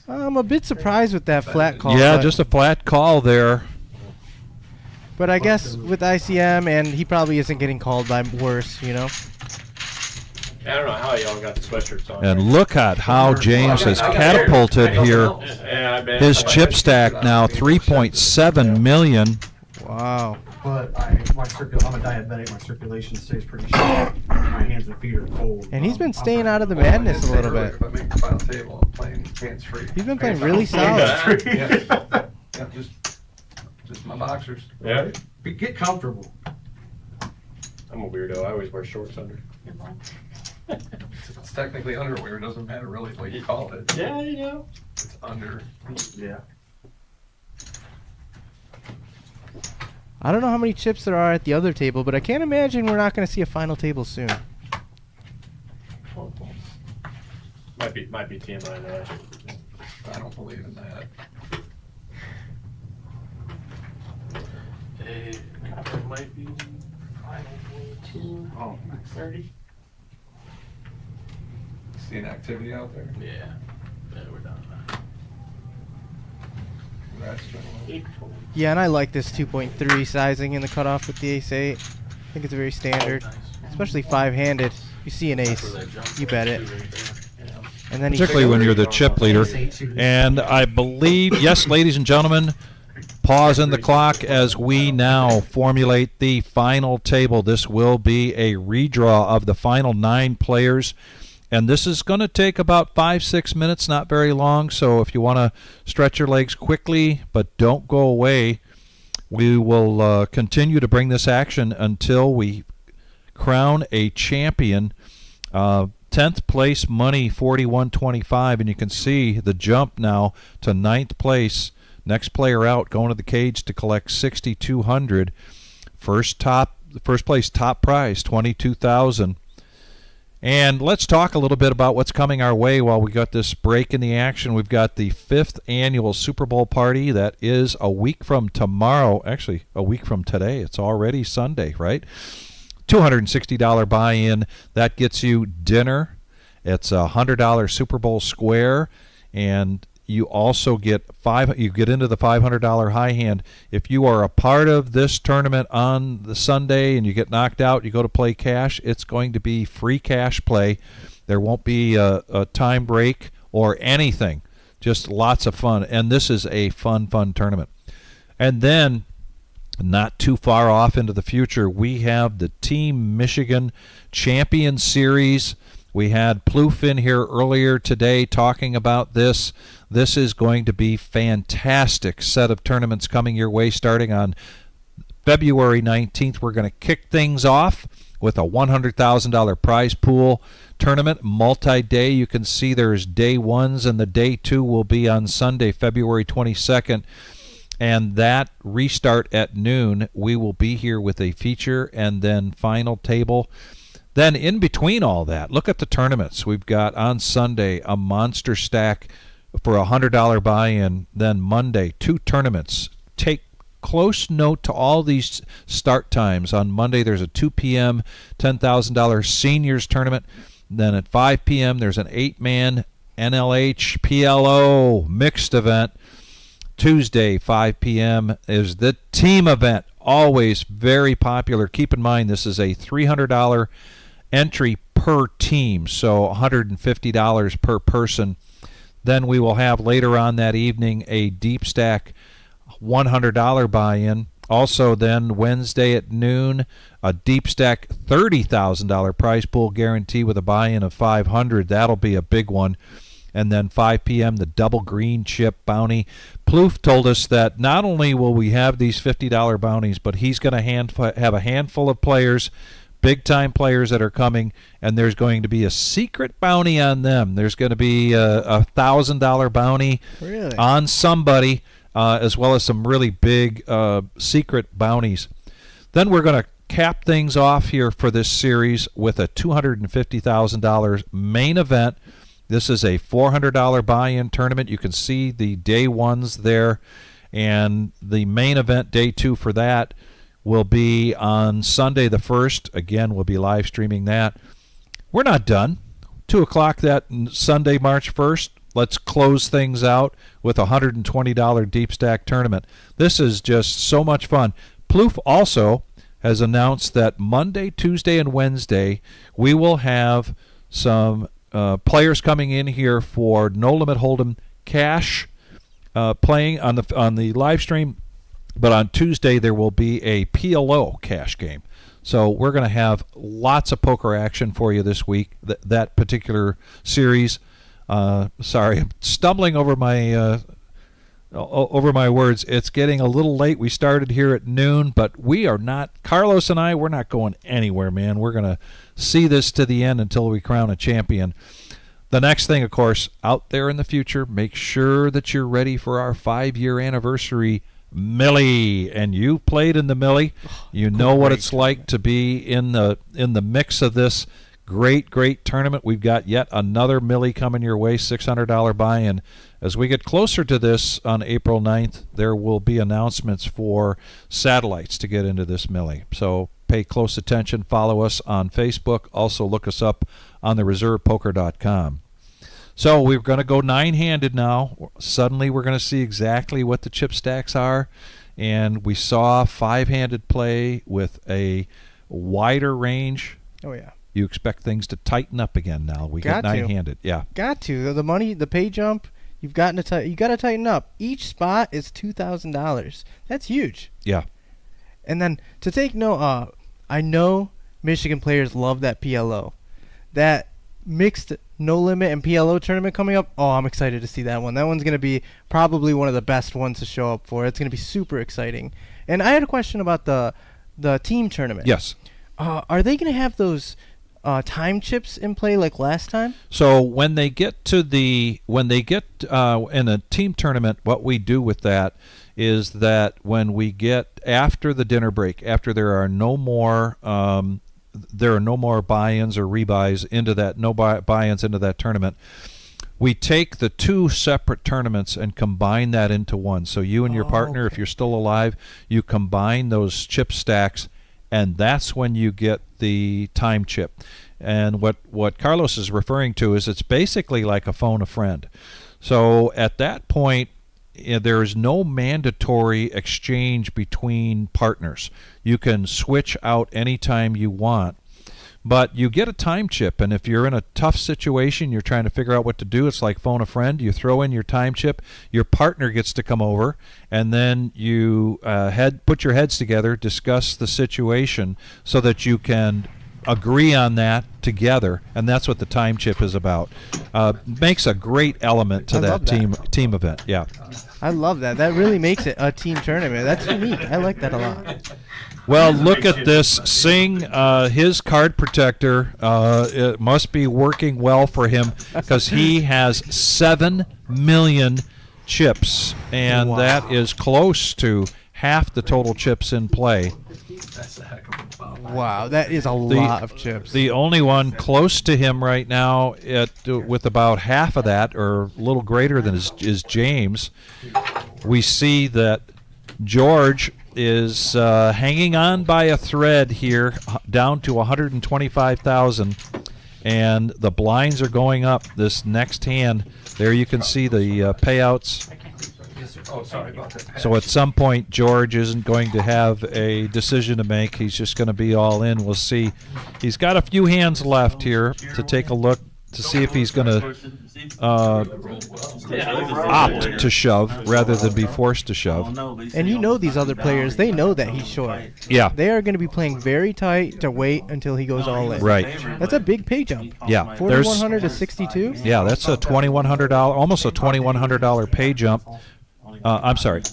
I'm a bit surprised with that flat call. Yeah, but- just a flat call there. But I guess with ICM, and he probably isn't getting called by worse, you know? I don't know how y'all got the sweatshirts on. And look at how James has catapulted here. Yeah, I bet. His chip stack now 3.7 million. Wow. But I'm a diabetic. My circulation stays pretty short. My hands and feet are cold. And he's been staying out of the madness a little bit. If I make the final table, I'm playing hands free. He's been playing really solid. Yeah, just my boxers. Yeah. Get comfortable. I'm a weirdo. I always wear shorts under. It's technically underwear. It doesn't matter really what you call it. Yeah, you know. It's under. Yeah. I don't know how many chips there are at the other table, but I can't imagine we're not going to see a final table soon. Might be TMI there. I don't believe in that. It might be final 2:30. Seeing activity out there? Yeah. Yeah, we're done. Congrats, gentlemen. Yeah, and I like this 2.3 sizing in the cutoff with the ace-8. I think it's very standard, especially five-handed. You see an ace, you bet it. And then Particularly when you're the chip leader. And I believe, yes, ladies and gentlemen, pause in the clock as we now formulate the final table. This will be a redraw of the final 9 players. And this is going to take about 5-6 minutes, not very long. So if you want to stretch your legs quickly, but don't go away, we will continue to bring this action until we crown a champion. 10th place money, $41.25, and you can see the jump now to 9th place. Next player out going to the cage to collect $6,200. First place top prize, $22,000. And let's talk a little bit about what's coming our way while we got this break in the action. We've got the 5th annual Super Bowl party. That is a week from tomorrow. Actually, a week from today. It's already Sunday, right? $260 buy-in. That gets you dinner. It's a $100 Super Bowl square, and you also get into the $500 high hand. If you are a part of this tournament on the Sunday and you get knocked out, you go to play cash, it's going to be free cash play. There won't be a time break or anything. Just lots of fun. And this is a fun tournament. And then, not too far off into the future, we have the Team Michigan Champion Series. We had Plouffe in here earlier today talking about this. This is going to be fantastic set of tournaments coming your way starting on February 19th. We're going to kick things off with a $100,000 prize pool tournament, multi-day. You can see there's day ones, and the day two will be on Sunday, February 22nd. And that restart at noon. We will be here with a feature and then final table. Then in between all that, look at the tournaments. We've got on Sunday a monster stack for a $100 buy-in. Then Monday, 2 tournaments. Take close note to all these start times. On Monday, there's a 2 p.m. $10,000 seniors tournament. Then at 5 p.m., there's an 8-man NLH PLO mixed event. Tuesday, 5 p.m. is the team event. Always very popular. Keep in mind, this is a $300 entry per team, so $150 per person. Then we will have later on that evening a deep stack $100 buy-in. Also then Wednesday at noon, a deep stack $30,000 prize pool guarantee with a buy-in of $500. That'll be a big one. And then 5 p.m., the double green chip bounty. Plouffe told us that not only will we have these $50 bounties, but he's going to have a handful of players, big-time players that are coming, and there's going to be a secret bounty on them. There's going to be a $1,000 bounty on somebody, as well as some really big secret bounties. Then we're going to cap things off here for this series with a $250,000 main event. This is a $400 buy-in tournament. You can see the day ones there, and the main event, day 2 for that, will be on Sunday the 1st. Again, we'll be live streaming that. We're not done. 2 o'clock that Sunday, March 1st. Let's close things out with a $120 deep stack tournament. This is just so much fun. Plouffe also has announced that Monday, Tuesday, and Wednesday we will have some players coming in here for No Limit Hold'em cash playing on the live stream, but on Tuesday there will be a PLO cash game. So we're going to have lots of poker action for you this week. That particular series. Sorry, I'm stumbling over my words. It's getting a little late. We started here at noon, but we are not. Carlos and I, we're not going anywhere, man. We're going to see this to the end until we crown a champion. The next thing, of course, out there in the future, make sure that you're ready for our 5-year anniversary Millie. And you played in the Millie. You know what it's like to be in the mix of this. Great tournament. We've got yet another Millie coming your way, $600 buy-in. As we get closer to this on April 9th, there will be announcements for satellites to get into this Millie. So pay close attention. Follow us on Facebook. Also look us up on the reservepoker.com. So we're going to go 9-handed now. Suddenly we're going to see exactly what the chip stacks are. And we saw 5-handed play with a wider range. Oh, yeah. You expect things to tighten up again now. We got 9-handed. Yeah. Got to. The money, the pay jump, you got to tighten up. Each spot is $2,000. That's huge. Yeah. And then to take note, I know Michigan players love that PLO. That mixed no limit and PLO tournament coming up. Oh, I'm excited to see that one. That one's going to be probably one of the best ones to show up for. It's going to be super exciting. And I had a question about the team tournament. Yes. Are they going to have those time chips in play like last time? So when they get in a team tournament, what we do with that is that when we get after the dinner break, after there are no more buy-ins or rebuys into that, buy-ins into that tournament, we take the two separate tournaments and combine that into one. So you and your partner, if you're still alive, you combine those chip stacks, and that's when you get the time chip. And what Carlos is referring to is it's basically like a phone a friend. So at that point, there is no mandatory exchange between partners. You can switch out anytime you want, but you get a time chip, and if you're in a tough situation, you're trying to figure out what to do, it's like phone a friend. You throw in your time chip, your partner gets to come over, and then you put your heads together, discuss the situation so that you can agree on that together, and that's what the time chip is about. Makes a great element to that team event. Yeah, I love that. That really makes it a team tournament. That's unique. I like that a lot. Well, look at this. Singh, his card protector, it must be working well for him because he has 7 million chips, and that is close to half the total chips in play. That's a heck of a pop. Wow, that is a lot of chips. The only one close to him right now with about half of that, or a little greater than is James. We see that George is hanging on by a thread here, down to 125,000, and the blinds are going up this next hand. There you can see the payouts. Oh, sorry about that. So at some point, George isn't going to have a decision to make. He's just going to be all in. We'll see. He's got a few hands left here to take a look to see if he's going to opt to shove rather than be forced to shove. And you know these other players, they know that he's short. Yeah. They are going to be playing very tight to wait until he goes all in. Right. That's a big pay jump. Yeah. 4,100 to 62? Yeah, that's a $2,100, almost a $2,100 pay jump. I'm sorry,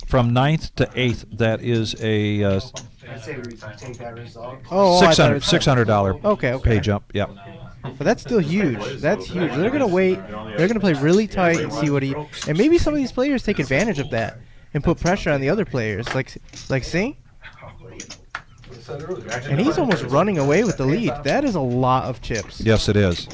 from 9th to 8th, that is a $600 pay jump. Yeah. But that's still huge. That's huge. They're going to wait. They're going to play really tight and see what he... And maybe some of these players take advantage of that and put pressure on the other players, like Singh. And he's almost running away with the lead. That is a lot of chips. Yes, it is.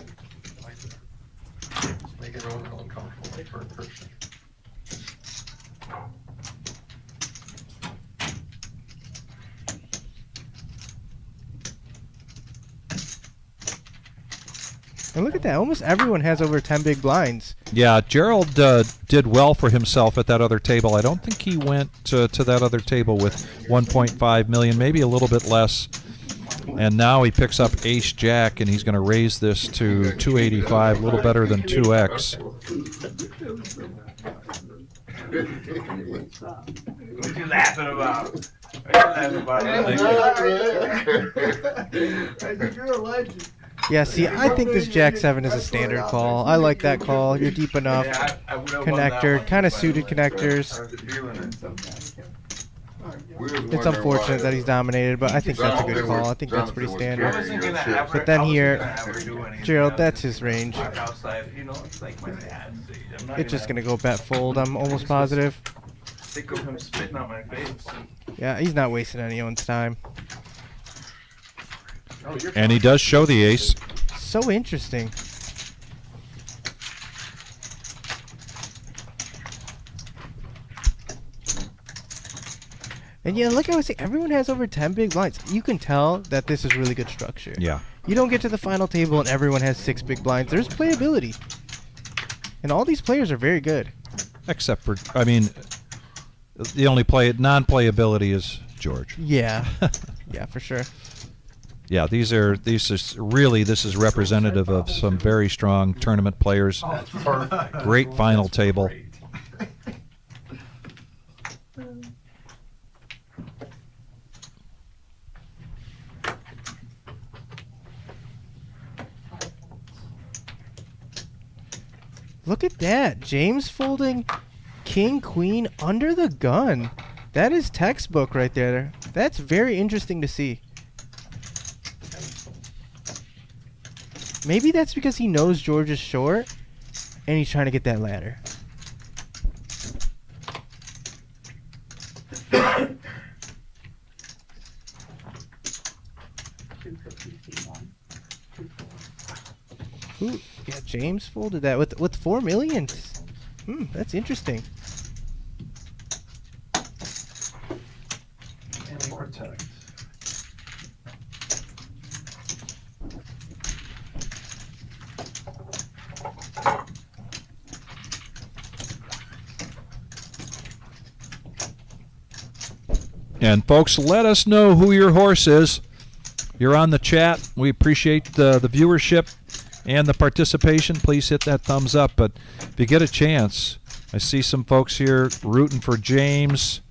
And look at that. Almost everyone has over 10 big blinds. Yeah, Gerald did well for himself at that other table. I don't think he went to that other table with 1.5 million, maybe a little bit less. And now he picks up Ace-Jack, and he's going to raise this to 285, a little better than 2x. What you laughing about? What you laughing about? Yeah, see, I think this Jack 7 is a standard call. I like that call. You're deep enough. Connector, kind of suited connectors. It's unfortunate that he's dominated, but I think that's a good call. I think that's pretty standard. But then here, Gerald, that's his range. It's just going to go bet fold, I'm almost positive. Yeah, he's not wasting anyone's time. And he does show the ace. so interesting. And yeah, like I was saying, everyone has over 10 big blinds. You can tell that this is really good structure. Yeah. You don't get to the final table and everyone has 6 big blinds. There's playability. And all these players are very good. Except for, I mean, the only non-playability is George. Yeah. Yeah, for sure. Yeah, this is representative of some very strong tournament players. Great final table. Look at that. James folding king, queen under the gun. That is textbook right there. That's very interesting to see. Maybe that's because he knows George is short and he's trying to get that ladder. Ooh, yeah, James folded that with 4 million. That's interesting. And they protect. And folks, let us know who your horse is. You're on the chat. We appreciate the viewership and the participation. Please hit that thumbs up. But if you get a chance, I see some folks here rooting for James.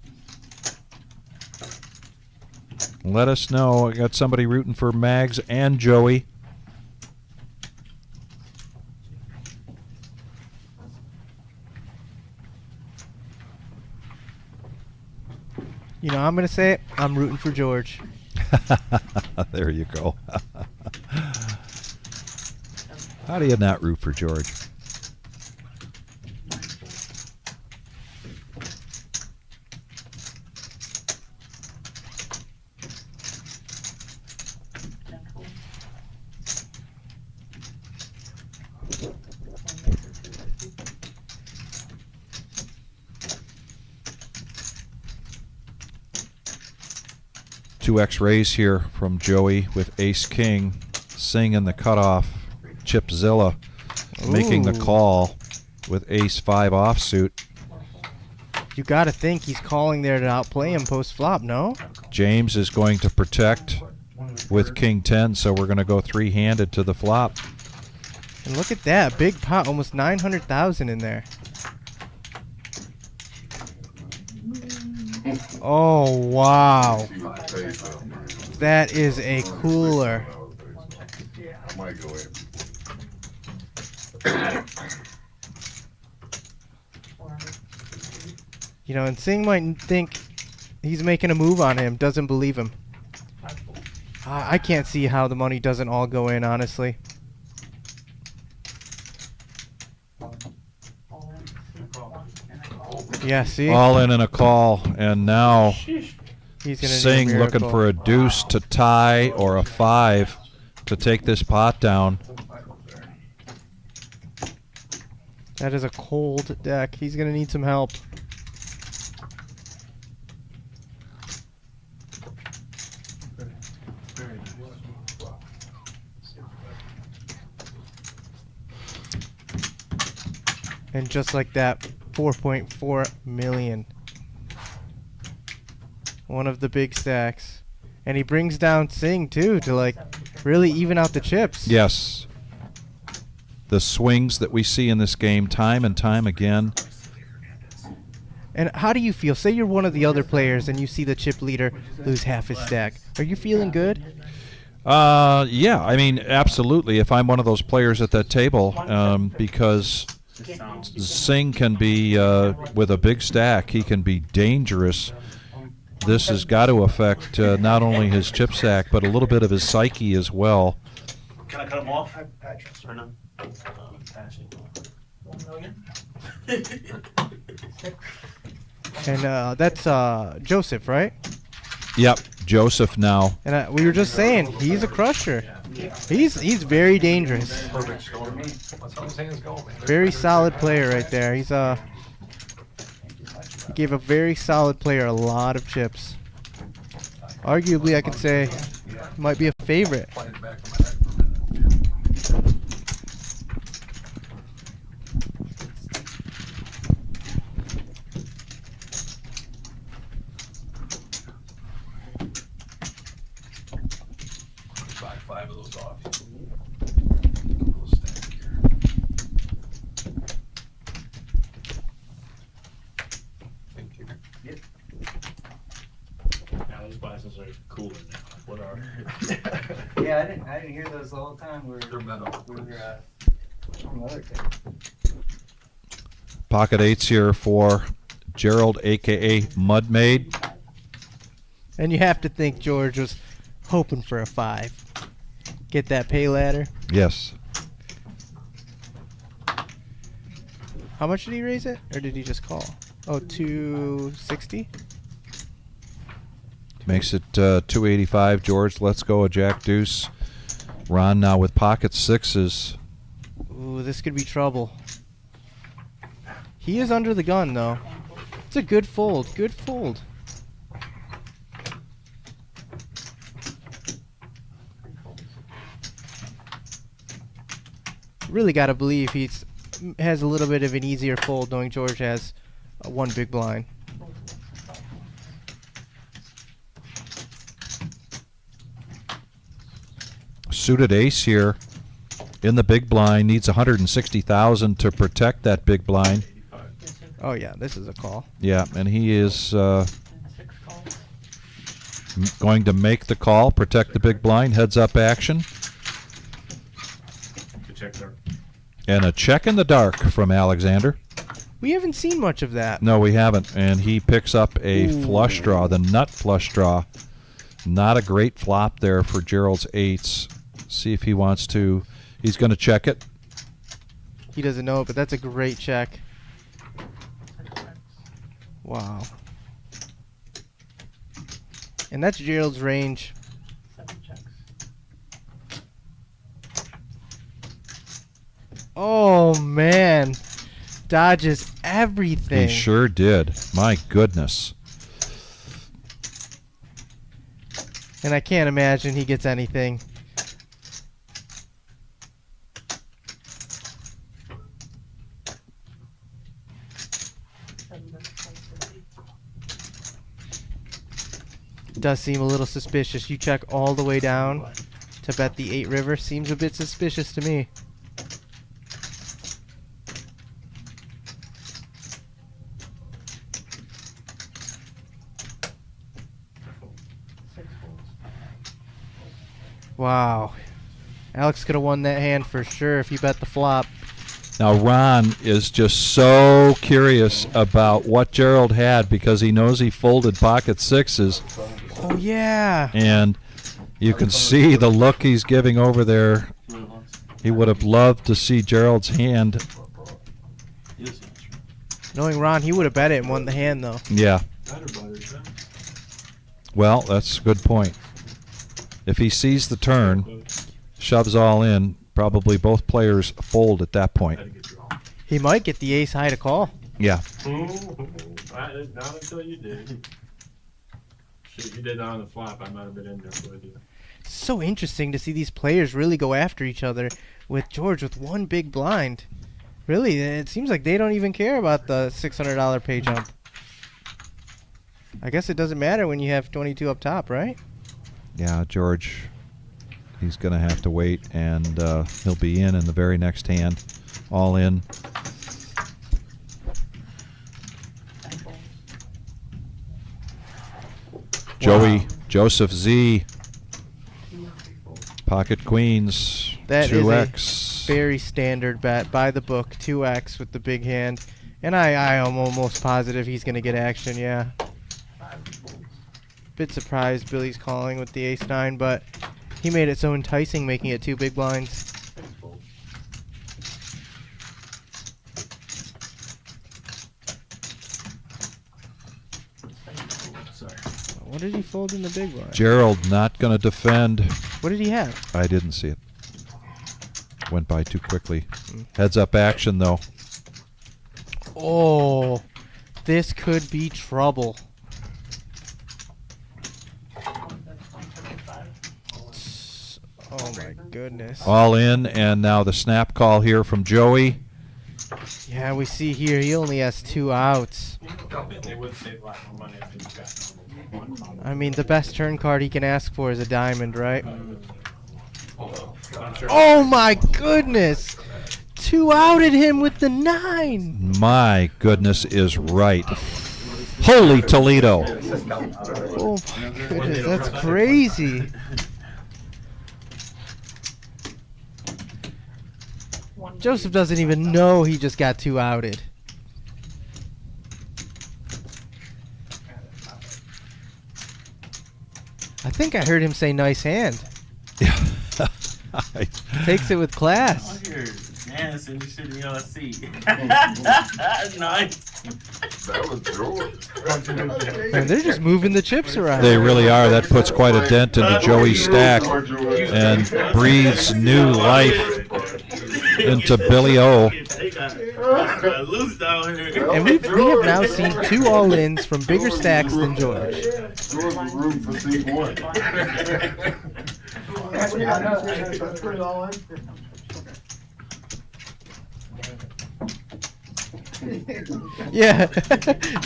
Let us know. I got somebody rooting for Mags and Joey. You know, I'm going to say it. I'm rooting for George. There you go. How do you not root for George? Two X-rays here from Joey with Ace King, Sing in the cutoff, Chipzilla making the call with Ace 5 offsuit. You got to think he's calling there to outplay him post flop, no? James is going to protect with King 10, so we're going to go three-handed to the flop. And look at that, big pot, almost 900,000 in there. Oh, wow. That is a cooler. I might go in. You know, and Singh might think he's making a move on him, doesn't believe him. I can't see how the money doesn't all go in, honestly. Yeah, see? All in and a call, and now He's gonna Singh need a looking miracle. for a deuce to tie or a 5 to take this pot down. That is a cold deck. He's going to need some help. And just like that, 4.4 million. One of the big stacks. And he brings down Singh too to like really even out the chips. Yes. The swings that we see in this game time and time again. And how do you feel? Say you're one of the other players and you see the chip leader lose half his stack. Are you feeling good? Yeah, I mean, absolutely. If I'm one of those players at that table, because Singh can be, with a big stack, he can be dangerous. This has got to affect not only his chip stack, but a little bit of his psyche as well. Can I cut him off? Or no? 1 million? And that's Joseph, right? Yep, Joseph now. And we were just saying, he's a crusher. He's very dangerous. Perfect storm. That's how his hands go, man. Very solid player right there. He's he gave a very solid player a lot of chips. Arguably, I could say might be a favorite. Buy 5 of those off. Thank you. Yep. Now those glasses are cooler now. What are? Yeah, I didn't hear those the whole time. We were on the other table. Pocket 8s here for Gerald, a.k.a. Mudmaid. And you have to think George was hoping for a 5. Get that pay ladder. Yes. How much did he raise it? Or did he just call? Oh, 260? Makes it 285. George, let's go a jack deuce. Ron now with pocket 6s. Ooh, this could be trouble. He is under the gun, though. It's a good fold. Good fold. Really got to believe he's has a little bit of an easier fold, knowing George has one big blind. Suited ace here in the big blind, needs 160,000 to protect that big blind. Oh yeah, this is a call. Yeah, and he is going to make the call, protect the big blind, heads up action. Check there. And a check in the dark from Alexander. We haven't seen much of that. No, we haven't. And he picks up a flush draw, the nut flush draw. Not a great flop there for Gerald's 8s. See if he wants to. He's going to check it. He doesn't know it, but that's a great check. Wow. And that's Gerald's range. Oh, man. Dodges everything. He sure did. My goodness. And I can't imagine he gets anything. Does seem a little suspicious. You check all the way down to bet the 8 river. Seems a bit suspicious to me. Wow. Alex could have won that hand for sure if he bet the flop. Now Ron is just so curious about what Gerald had because he knows he folded pocket 6s. Oh yeah. And you can see the look he's giving over there. He would have loved to see Gerald's hand. Knowing Ron, he would have bet it and won the hand though. Yeah. Well, that's a good point. If he sees the turn, shoves all in, probably both players fold at that point. He might get the ace high to call. Yeah. Not until you did. Shoot, you did that on the flop, I might have been in there with you. It's so interesting to see these players really go after each other with George with one big blind. Really, it seems like they don't even care about the $600 pay jump. I guess it doesn't matter when you have 22 up top, right? Yeah, George, he's going to have to wait, and he'll be in the very next hand. All in. Joey, Joseph Z. Pocket queens, That 2x. is a very standard bet. By the book, 2x with the big hand. And I am almost positive he's going to get action, yeah. Bit surprised Billy's calling with the ace-9, but he made it so enticing making it 2 big blinds. What did he fold in the big blind? Gerald not going to defend. What did he have? I didn't see it. Went by too quickly. Heads up action, though. Oh, this could be trouble. Oh my goodness. All in, and now the snap call here from Joey. Yeah, we see here he only has 2 outs. They would save a lot more money if they got I mean, the best turn card he can ask for is a diamond, right? I'm sure. Oh my goodness! 2 outed him with the 9. My goodness is right. Holy Toledo. Oh my goodness, that's crazy. Joseph doesn't even know he just got 2 outed. I think I heard him say nice hand. Takes it with class. Dancing, you should be on a seat. Nice. That was George. Man, they're just moving the chips around. They really are. That puts quite a dent into Joey's stack and breathes new life into Billy O. And we have now seen 2 all-ins from bigger stacks than George. George was rooting for seat 1. Yeah,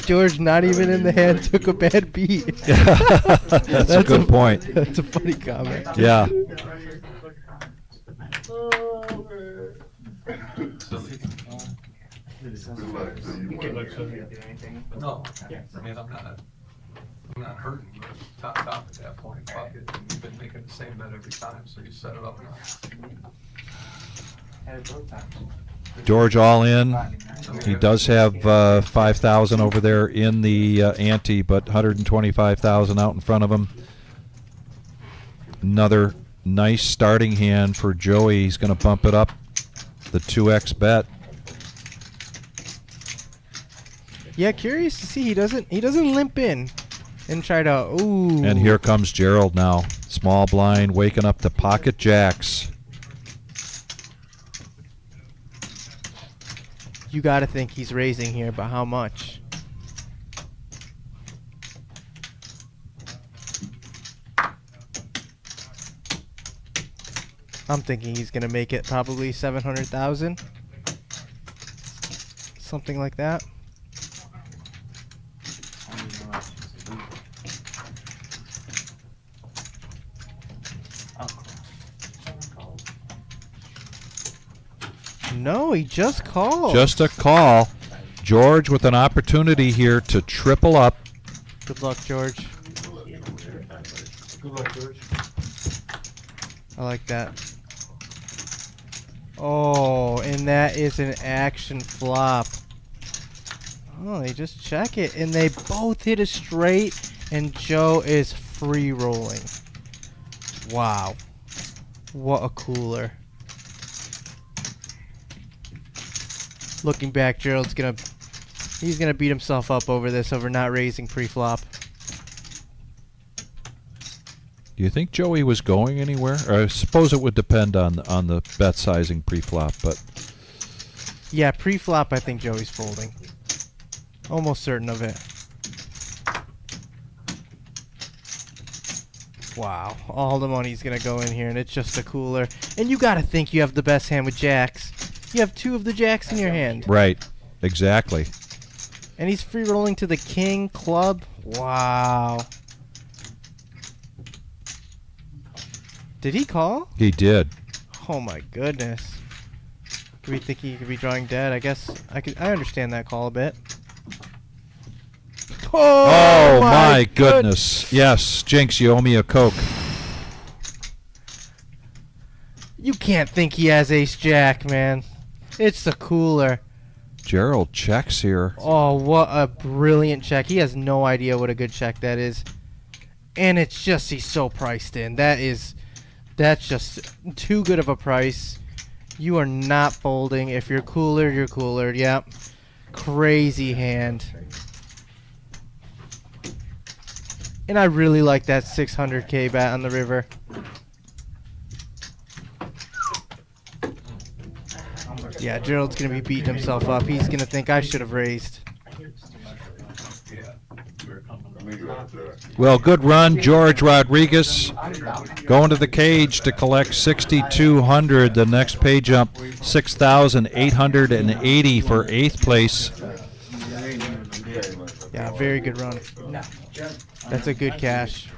George, not even in the hand, took a bad beat. That's a good point. That's a funny comment. Yeah. No, I mean, I'm not hurting you. Top at that point, bucket. And you've been making the same bet every time, so you set it up now. George all in. He does have 5,000 over there in the ante, but 125,000 out in front of him. Another nice starting hand for Joey. He's going to bump it up the 2x bet. Yeah, curious to see he doesn't limp in and try to ooh. And here comes Gerald now. Small blind waking up the pocket jacks. You got to think he's raising here, but how much? I'm thinking he's going to make it probably 700,000. Something like that. No, he just called. Just a call. George with an opportunity here to triple up. Good luck, George. Good luck, George. I like that. Oh, and that is an action flop. Oh, they just check it, and they both hit a straight, and Joe is free rolling. Wow. What a cooler. Looking back, Gerald's he's gonna beat himself up over this, over not raising pre-flop. Do you think Joey was going anywhere? Or I suppose it would depend on the bet sizing pre-flop, but Yeah, pre-flop, I think Joey's folding. Almost certain of it. Wow, all the money's gonna go in here, and it's just a cooler. And you gotta think you have the best hand with jacks. You have 2 of the jacks in your hand. right, exactly. And he's free rolling to the king club. Wow. Did he call? He did. Oh my goodness. Do we think he could be drawing dead? I guess I understand that call a bit. Oh my goodness. Yes, Jinx, you owe me a Coke. You can't think he has ace jack, man. It's the cooler. Gerald checks here. Oh, what a brilliant check. He has no idea what a good check that is. And it's just, he's so priced in. That's just too good of a price. You are not folding. If you're cooler, you're cooler. Yep. Crazy hand. And I really like that 600K bet on the river. Yeah, Gerald's gonna be beating himself up. He's gonna think I should have raised. Well, good run, George Rodriguez. Going to the cage to collect 6,200. The next pay jump, 6,880 for 8th place. Yeah, very good run. That's a good cash.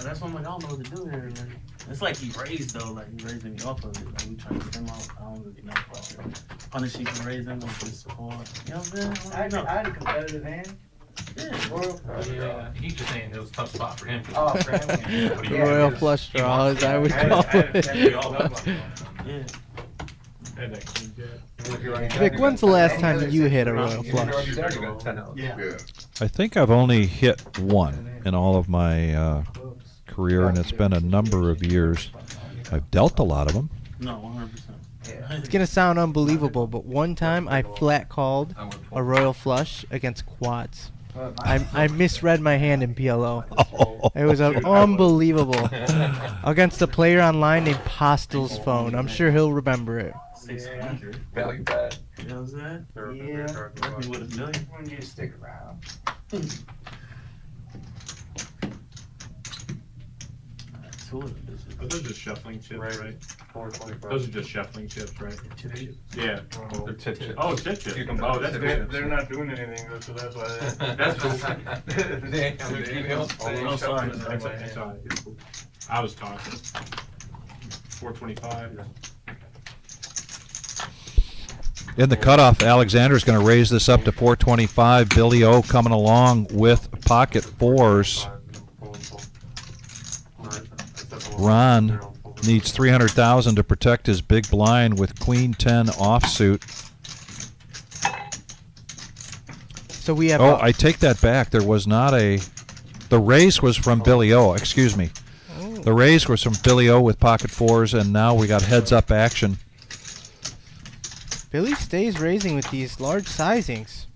That's what I'm like, I don't know what to do here. Like, it's like he raised though, like he raising me off of it. Like we trying to stem out. I don't really know. Punish you for raising or just support. You know what I'm saying? I had a competitive hand. Yeah, he's just saying it was a tough spot for him. Oh, for him. Royal flush draw, as I would call it. Vic, when's the last time you hit a royal flush? I think I've only hit one in all of my career, and it's been a number of years. I've dealt a lot of them. No, 100%. It's gonna sound unbelievable, but one time I flat called a royal flush against quads. I misread my hand in PLO. It was unbelievable. Against a player online named Postel's Phone. I'm sure he'll remember it. Value bad. You know what I'm saying? Yeah. With $1 million. When you stick around. Those are just shuffling chips, right? 425. Those are just shuffling chips, right? Yeah. They're tip chips. Oh, tip chips. Oh, that's good. They're not doing anything, so that's why. That's cool. Oh, sorry. I was talking. 425. In the cutoff, Alexander's going to raise this up to 425. Billy O coming along with pocket fours. Ron needs 300,000 to protect his big blind with Queen 10 offsuit. So we have. Oh, I take that back. There was not a. The raise was from Billy O. Excuse me. Oh. The raise was from Billy O with pocket fours, and now we got heads up action. Billy stays raising with these large sizings.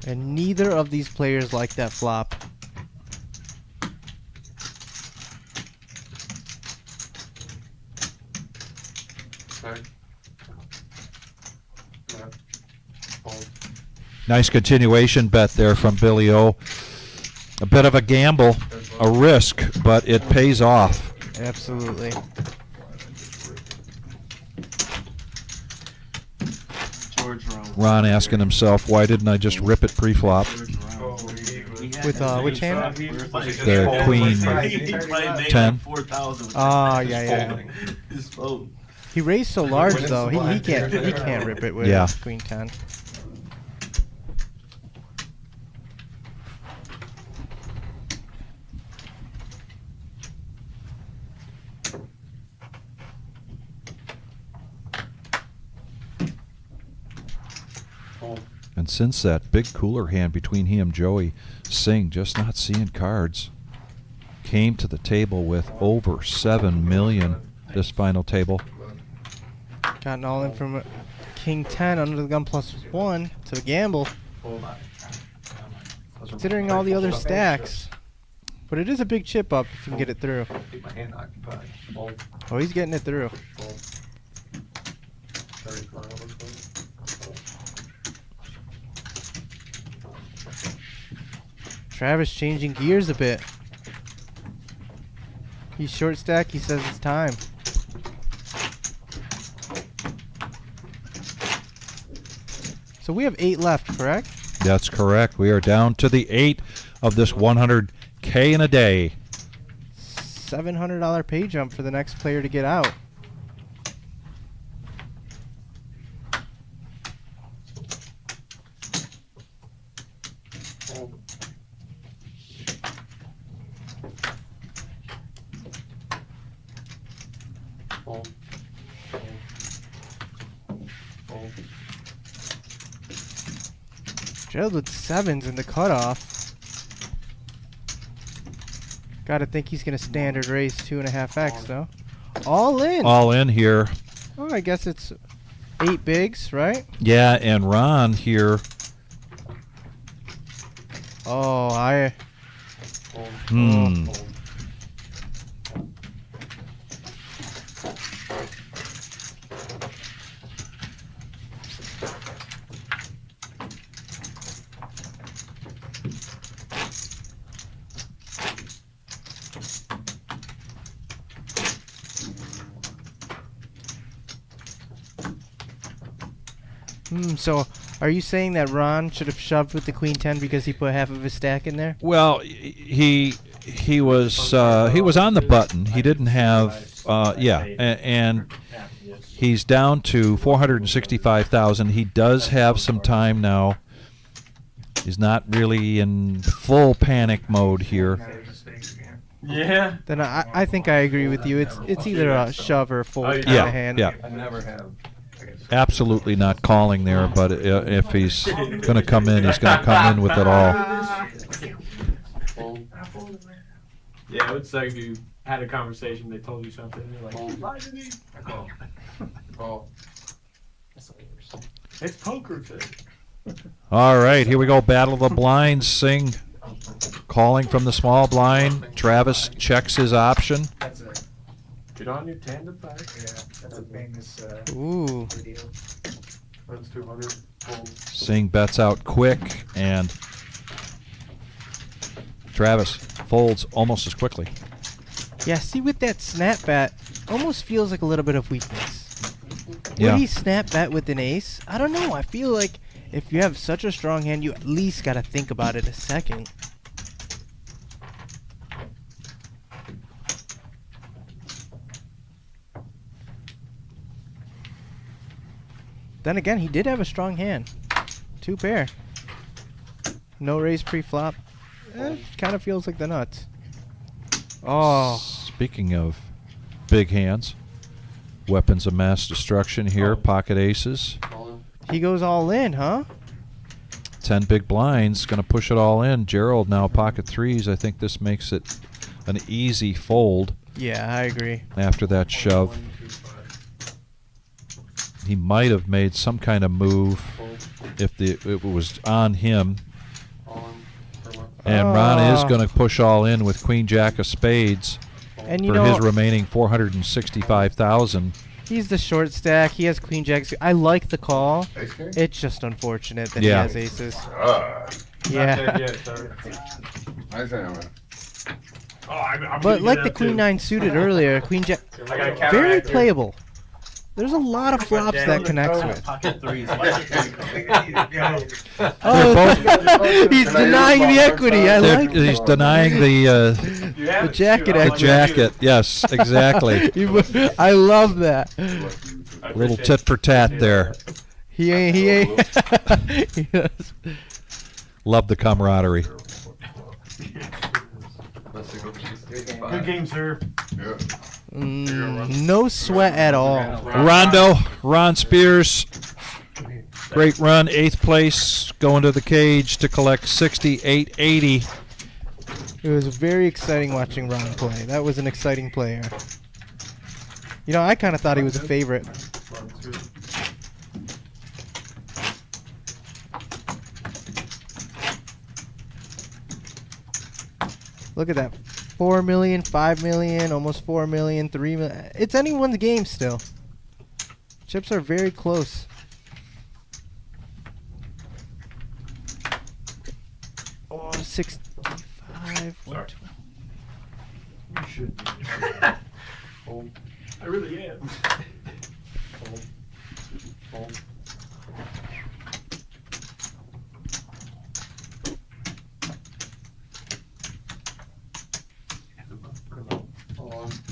And neither of these players like that flop. Nice continuation bet there from Billy O. A bit of a gamble, a risk, but it pays off. Absolutely. Ron asking himself, why didn't I just rip it pre-flop? With which hand? The Queen 10. Oh, yeah. He raised so large though. He can't rip it with Queen 10. And since that big cooler hand between he and Joey, Singh just not seeing cards. Came to the table with over 7 million this final table. Gotten all in from King 10 under the gun +1 to gamble. Considering all the other stacks. But it is a big chip up if you can get it through. Oh, he's getting it through. Travis changing gears a bit. He's short stack, he says it's time. So we have 8 left, correct? That's correct. We are down to the 8 of this 100K in a day. $700 pay jump for the next player to get out. Gerald with 7s in the cutoff. Gotta think he's gonna standard raise 2.5x though. All in. All in here. Oh, I guess it's 8 bigs, right? Yeah, and Ron here. Oh, So are you saying that Ron should have shoved with the queen 10 because he put half of his stack in there? Well, he was on the button. He didn't have and he's down to 465,000. He does have some time now. He's not really in full panic mode here. Yeah. Then I think I agree with you. It's either a shove or a fold kind of hand. Yeah. I never have. Absolutely not calling there, but if he's going to come in, he's going to come in with it all. Yeah, I would say if you had a conversation, they told you something, and you're like, lie to me. I call. Call. It's poker face. All right, here we go. Battle of the blinds. Singh calling from the small blind. Travis checks his option. That's a, Get on your tandem bike. yeah, that's a famous Ooh. video. That's 200. Fold. Singh bets out quick, and Travis folds almost as quickly. Yeah, see with that snap bat, almost feels like a little bit of weakness. Yeah. Would he snap bat with an ace? I don't know. I feel like if you have such a strong hand, you at least got to think about it a second. Then again, he did have a strong hand. 2 pair. No raise pre-flop. Kind of feels like the nuts. Oh. Speaking of big hands, weapons of mass destruction here, pocket aces. He goes all in, huh? 10 big blinds, going to push it all in. Gerald now pocket threes. I think this makes it an easy fold. Yeah, I agree. After that shove. He might have made some kind of move if it was on him. And Ron is going to push all in with Queen Jack of Spades And you for know, his remaining 465,000. he's the short stack. He has Queen Jack. I like the call. It's just unfortunate that he has aces. Yeah. Nice hand, But like the Queen 9 suited earlier, Queen Jack, very playable. There's a lot of flops that connects with. Pocket threes. Oh, he's denying the equity. I like He's denying the jacket. The jacket. Yes, exactly. I love that. Little tit for tat there. He ain't. He does. Love the camaraderie. Good game, sir. No sweat at all. Rondo, Ron Spears, great run, 8th place, going to the cage to collect 68.80. It was very exciting watching Ron play. That was an exciting player. You know, I kind of thought he was a favorite. Look at that. 4 million, 5 million, almost 4 million, 3 million. It's anyone's game still. Chips are very close. Oh, 65. Sorry. You should be. I really am.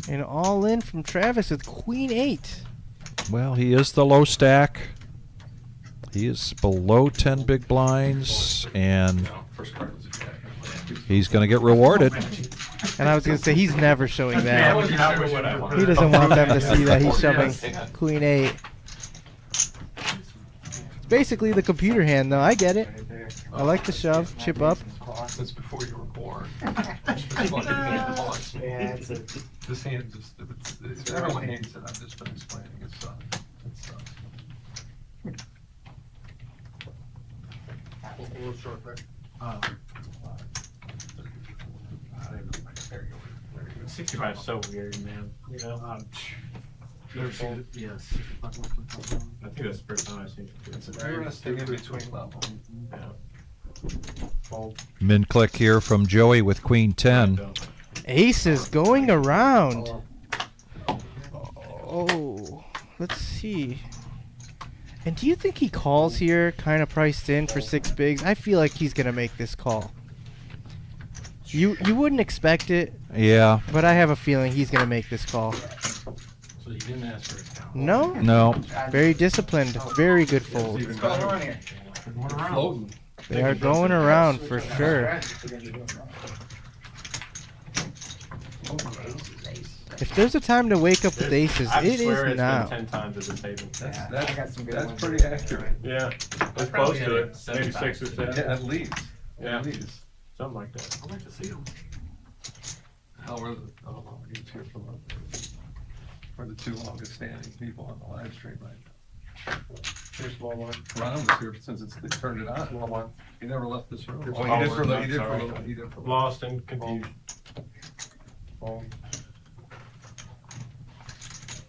And all in from Travis with Queen 8. Well, he is the low stack. He is below 10 big blinds, and he's going to get rewarded. And I was going to say, he's never showing that. He doesn't want them to see that he's shoving Queen 8. It's basically the computer hand, though. I get it. I like the shove, chip up. That's before you were born. This hand just, it's everyone hates it. I've just been explaining it. A little short there. 65 is so weird, man. You know, Never seen it. Yes. I think that's the first time I've seen it. It's a very interesting in between level. Fold. Min click here from Joey with Queen 10. Aces going around. Oh, let's see. And do you think he calls here, kind of priced in for 6 bigs? I feel like he's gonna make this call. You wouldn't expect it. Yeah. But I have a feeling he's gonna make this call. So you didn't ask for a count? No. No. Very disciplined. Very good fold. What's going on here? Floating. They are going around for sure. If there's a time to wake up with aces, I it swear is it's now. been 10 times at the table. That's pretty accurate. Yeah, it's close to it. Maybe 6 or 7. Yeah, at least. Yeah. At least. Something like that. I'd like to see him. How are the, I don't know, he's here from we're the 2 longest standing people on the live stream right now. Here's small one. Ron was here since they turned it on. Small one. He never left this room. Here's Oh, small he did for a one. little, he did for a Sorry. little, he did for a little. Lost and confused. Fold.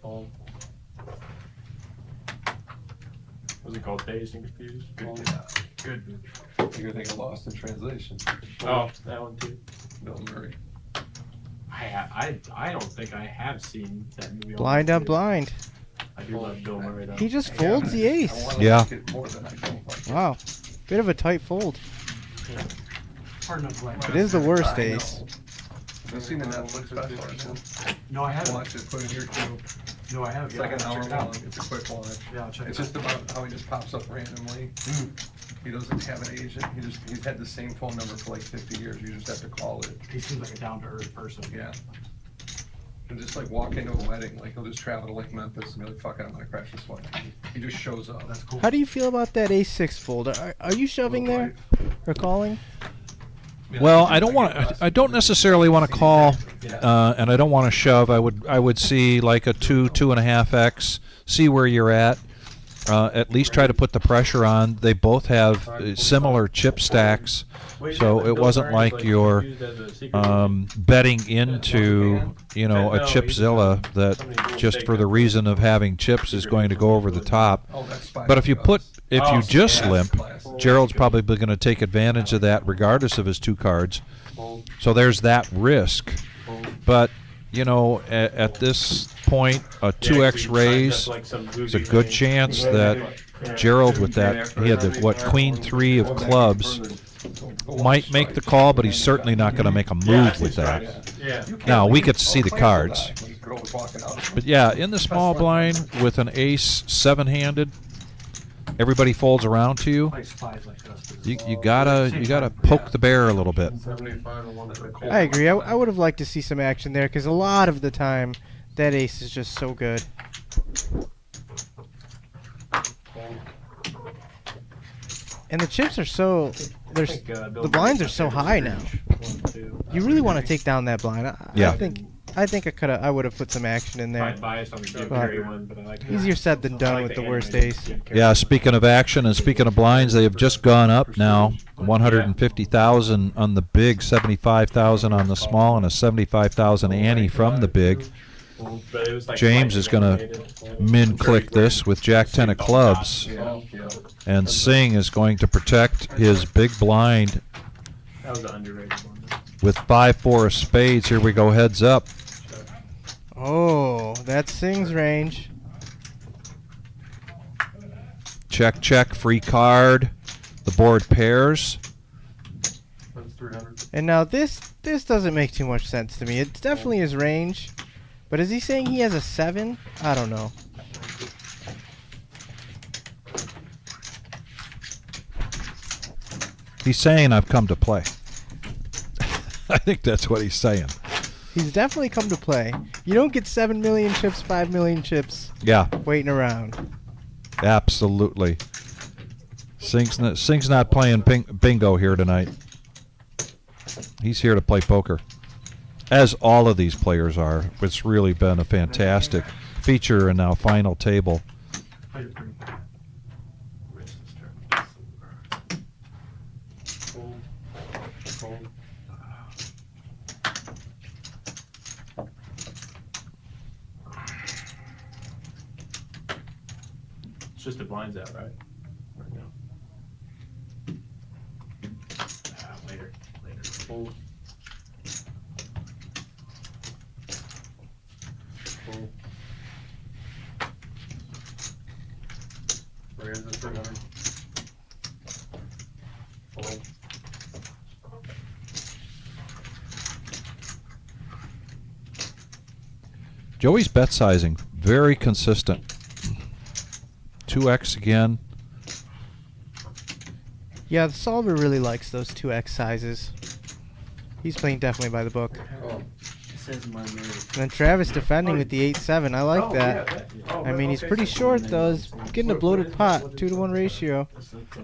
Fold. What's it called? Dazed and confused? Fold. Good. You're thinking lost in translation. Oh, that one too. Bill Murray. I don't think I have seen that movie. Blind on blind. I do love Bill Murray though. He just folds the ace. Yeah. Wow. Bit of a tight fold. Pardon the blank. It is the worst ace. Have you seen the Netflix special? No, I haven't. Watch it, put it here too. No, I haven't. It's like an Yeah, I'll hour check it out. long, it's a quick watch. Yeah, I'll check It's it just about how he just pops up randomly. He doesn't have an agent, he's had the same phone number for like 50 years, you just have to call it. He seems like a down-to-earth person. Yeah. And just like walk into a wedding, like he'll just travel to like Memphis and be like, fuck it, I'm gonna crash this wedding. He just shows up. That's cool. How do you feel about that ace-6 fold? Are you shoving there? Or calling? Well, I don't necessarily want to call, and I don't want to shove. I would see like a 2.5x, see where you're at. At least try to put the pressure on. They both have similar chip stacks, so it wasn't like you're betting into a Chipzilla that just for the reason of having chips is going to go over the top. But if you just limp, Gerald's probably going to take advantage of that regardless of his 2 cards. So there's that risk. But at this point, a 2x raise is a good chance that Gerald with that, he had the Queen 3 of clubs, might make the call, but he's certainly not going to make a move with that. Now we get to see the cards, but yeah, in the small blind with an ace 7-handed, everybody folds around to you. You gotta poke the bear a little bit. I agree. I would have liked to see some action there because a lot of the time that ace is just so good. And the chips are so the blinds are so high now. You really want to take down that blind. Yeah. I think I would have put some action in there. Biased on the Jim But Carrey one, but I like easier said than done with the worst ace. Yeah, speaking of action and speaking of blinds, they have just gone up now. 150,000 on the big, 75,000 on the small, and a 75,000 ante from the big. James is going to min-click this with Jack-10 of clubs, and Singh is going to protect his big blind That was an underrated one. with 5-4 of spades. Here we go, heads up. Oh, that's Singh's range. Check, check, free card. The board pairs. And now this doesn't make too much sense to me. It's definitely his range. But is he saying he has a 7? I don't know. He's saying I've come to play. I think that's what he's saying. He's definitely come to play. You don't get 7 million chips, 5 million chips. Yeah. Waiting around. Absolutely. Singh's not playing bingo here tonight. He's here to play poker. As all of these players are. It's really been a fantastic feature and now final table. It's just the blinds out, right? Right now. Later. Fold. Fold. Where is this another? Fold. Joey's bet sizing, very consistent. 2x again. Yeah, the solver really likes those 2x sizes. He's playing definitely by the book. It says my name. And then Travis defending with the 8-7. I like that. I mean, he's pretty short though. He's getting a bloated pot, 2-to-1 ratio.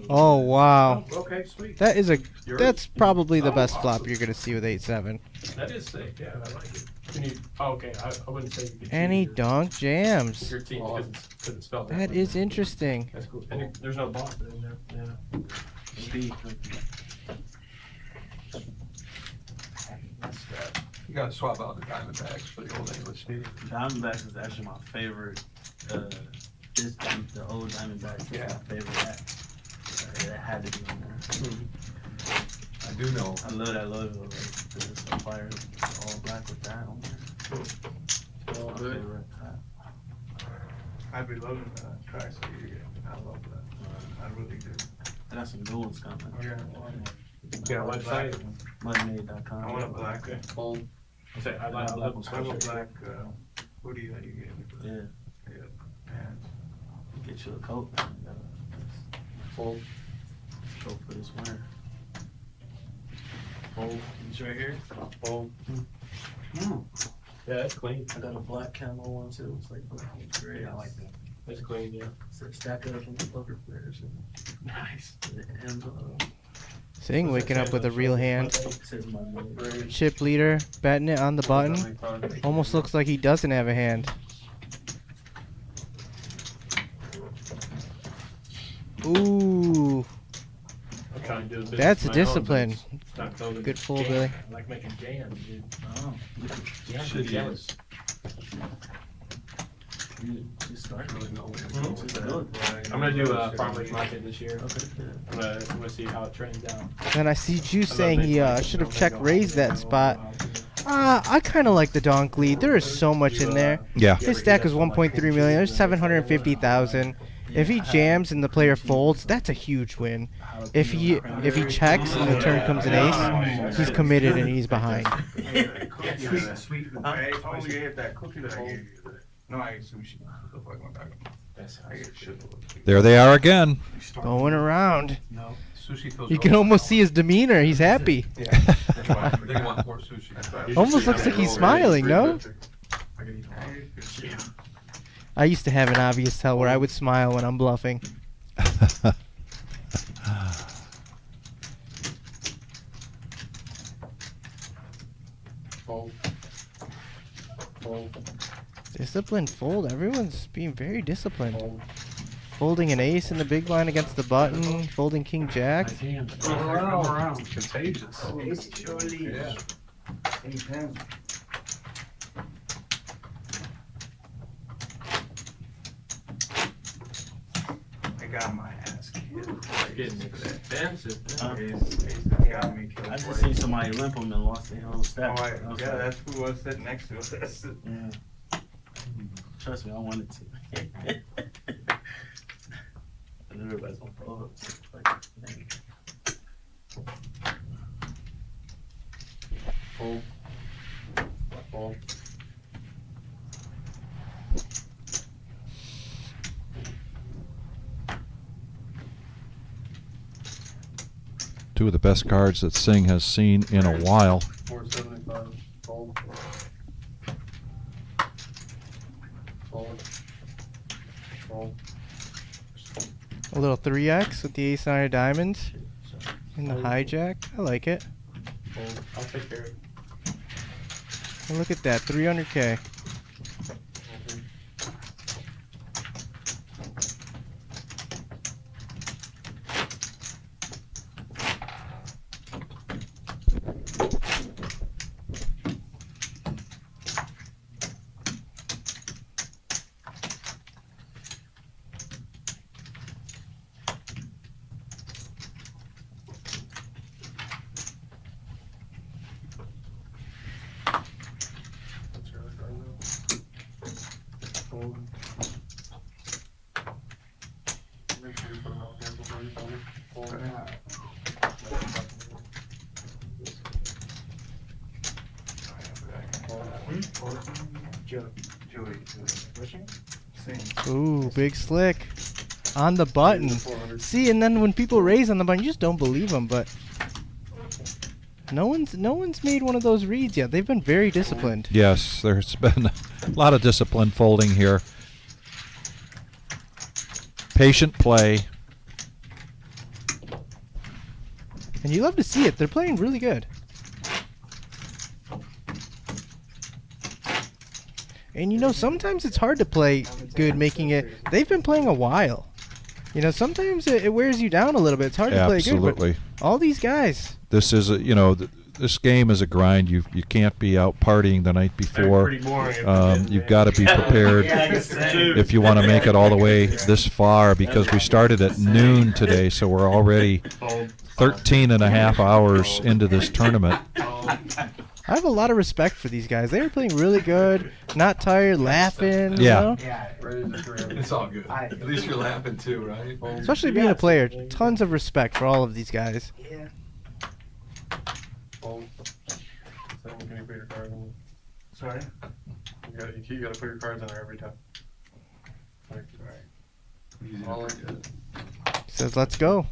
Oh wow. Okay, sweet. That is that's probably the best flop you're gonna see with 8-7. That is sick, yeah, I like it. Can you, okay, I wouldn't say you could. And he choose donk jams. your team couldn't spell that. That is interesting. That's cool. And there's no bot in there, yeah. You gotta swap out the Diamondbacks for the old English speed. Diamondbacks is actually my favorite. The old Diamondbacks is my favorite act. It had to be on there. I do know. I love that logo. Like, there's some fire all black with that on there. All My good. favorite hat. I'd be loving that track so you get. I love that. I really do. I got some good ones coming. Yeah. Yeah, website. Mudmade.com. I want a black. Fold. I say, I like I them want a special. black hoodie that you gave me. Yeah. Yeah. Pants. Get you a coat. Fold. Coat for this winter. Fold. It's right here. Fold. Mm. Yeah, that's clean. I got a black camo one too. It's like black and gray. Yeah, I like that. That's clean, yeah. So stack it up from the poker players. Nice. And, Sing waking up with a real hand. says my name. Chip leader betting it on the button. Almost looks like he doesn't have a hand. Ooh. I'm trying to do a business That's of my own, discipline. but it's not building Good full, jam. Billy. I like making jams, dude. Oh. Yeah, I'm Should jealous. You start Really no way. I'm gonna do a farmer's market this year. I'm gonna see how it trends out. And I see Juice saying he should have check raised that spot. I kind of like the donk lead. There is so much in there. Yeah. His stack is 1.3 million. There's 750,000. If he jams and the player folds, that's a huge win. If he checks and the turn comes an ace, he's committed and he's behind. Sweet. I totally ate that cookie that I gave you. No, I ate sushi. Look like I went back. I ate shit. There they are again. Going around. No, sushi feels. You can almost see his demeanor. He's happy. Yeah. That's why they want more sushi. Almost looks like he's smiling, no? I used to have an obvious tell where I would smile when I'm bluffing. Fold. Fold. Disciplined fold. Everyone's being very disciplined. Fold. Folding an ace in the big blind against the button. Folding king jack. Come around. Contagious. Ace surely. Yeah. Any pen. I got my ass kicked. Getting expensive. Ace got me killed. I just seen somebody limp him and lost their whole Oh, stack. I, I was yeah, like, that's who was sitting next to us. That's it. Yeah. Trust me, I wanted to. And everybody's on fold. So it's like, dang. Fold. Fold. Two of the best cards that Singh has seen in a while. 475. Fold. Fold. Fold. A little 3x with the ace nine of diamonds. In the hijack. I like it. Fold. I'll take care of it. And look at that. 300k. Joey, wishing? Sing. Ooh, big slick. On the button. See, and then when people raise on the button, you just don't believe them, but no one's made one of those reads yet. They've been very disciplined. Yes, there's been a lot of discipline folding here. Patient play. And you love to see it. They're playing really good. And you know, sometimes it's hard to play good making it. They've been playing a while. You know, sometimes it wears you down a little bit. It's hard to play good. Absolutely. But all these guys. This is a, you know, this game is a grind. You can't be out partying the night before. You've got to be prepared if you want to make it all the way this far, because we started at noon today, so we're already 13 and a half hours into this tournament. I have a lot of respect for these guys. They were playing really good, not tired, laughing. Yeah. You know? It's all good. At least you're laughing too, right? Especially being a player. Tons of respect for all of these guys. Yeah. Can you put your cards in? Sorry? You gotta put your cards in there every time. Says, let's go.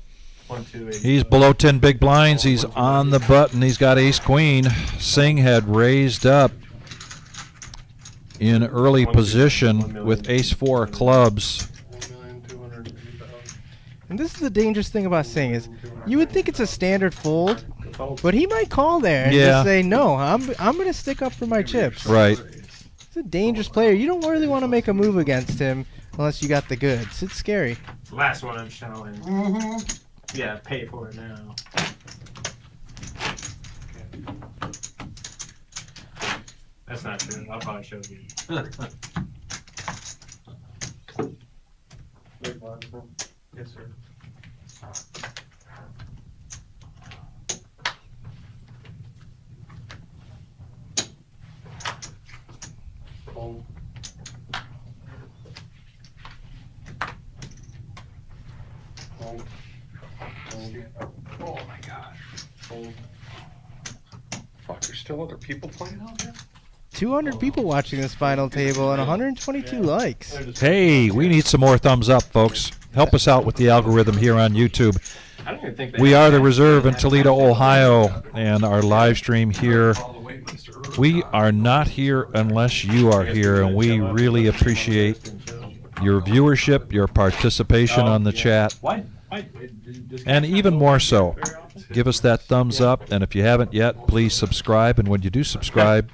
1, 2, 8. He's below 10 big blinds. He's on the button. He's got ace queen. Singh had raised up in early position with ace 4 clubs. And this is the dangerous thing about Singh is you would think it's a standard fold, but he might call there and just say, no, I'm going to stick up for my chips. Right. He's a dangerous player. You don't really want to make a move against him unless you got the goods. It's scary. Last one I'm showing. Yeah, pay for it now. That's not true. I'll probably show you. Yes, sir. Fold. Fold. Oh my gosh. Fold. Fuck, there's still other people playing out there? 200 people watching this final table and 122 likes. Hey, we need some more thumbs up, folks. Help us out with the algorithm here on YouTube. We are the Reserve in Toledo, Ohio, and our live stream here. We are not here unless you are here, and we really appreciate your viewership, your participation on the chat, and even more so, give us that thumbs up, and if you haven't yet, please subscribe, and when you do subscribe,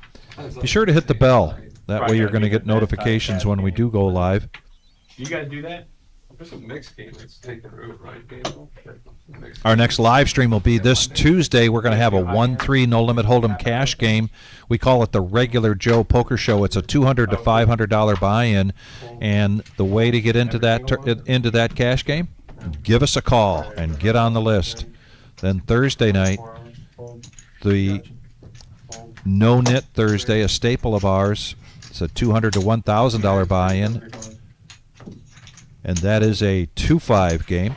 be sure to hit the bell. That way you're going to get notifications when we do go live. You guys do that? There's a mixed game that's taking root, right, Gabriel? Our next live stream will be this Tuesday. We're going to have a 1-3 No Limit Hold'em cash game. We call it the Regular Joe Poker Show. It's a $200 to $500 buy-in, and the way to get into that cash game, give us a call and get on the list. Then Thursday night, the No-NIT Thursday, a staple of ours. It's a $200 to $1,000 buy-in, and that is a 2-5 game.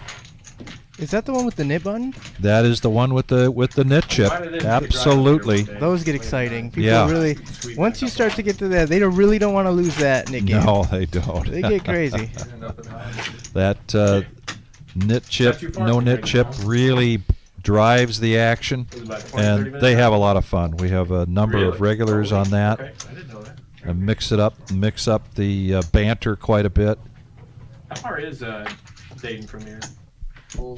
Is that the one with the NIT button? That is the one with the NIT chip. Absolutely. Those get exciting. People really, once you start to get to that, they really don't want to lose that NIT game. No, they don't. They get crazy. That NIT chip, no-NIT chip, really drives the action, and they have a lot of fun. We have a number of regulars on that, and mix up the banter quite a bit. How far is Dayton from here? 2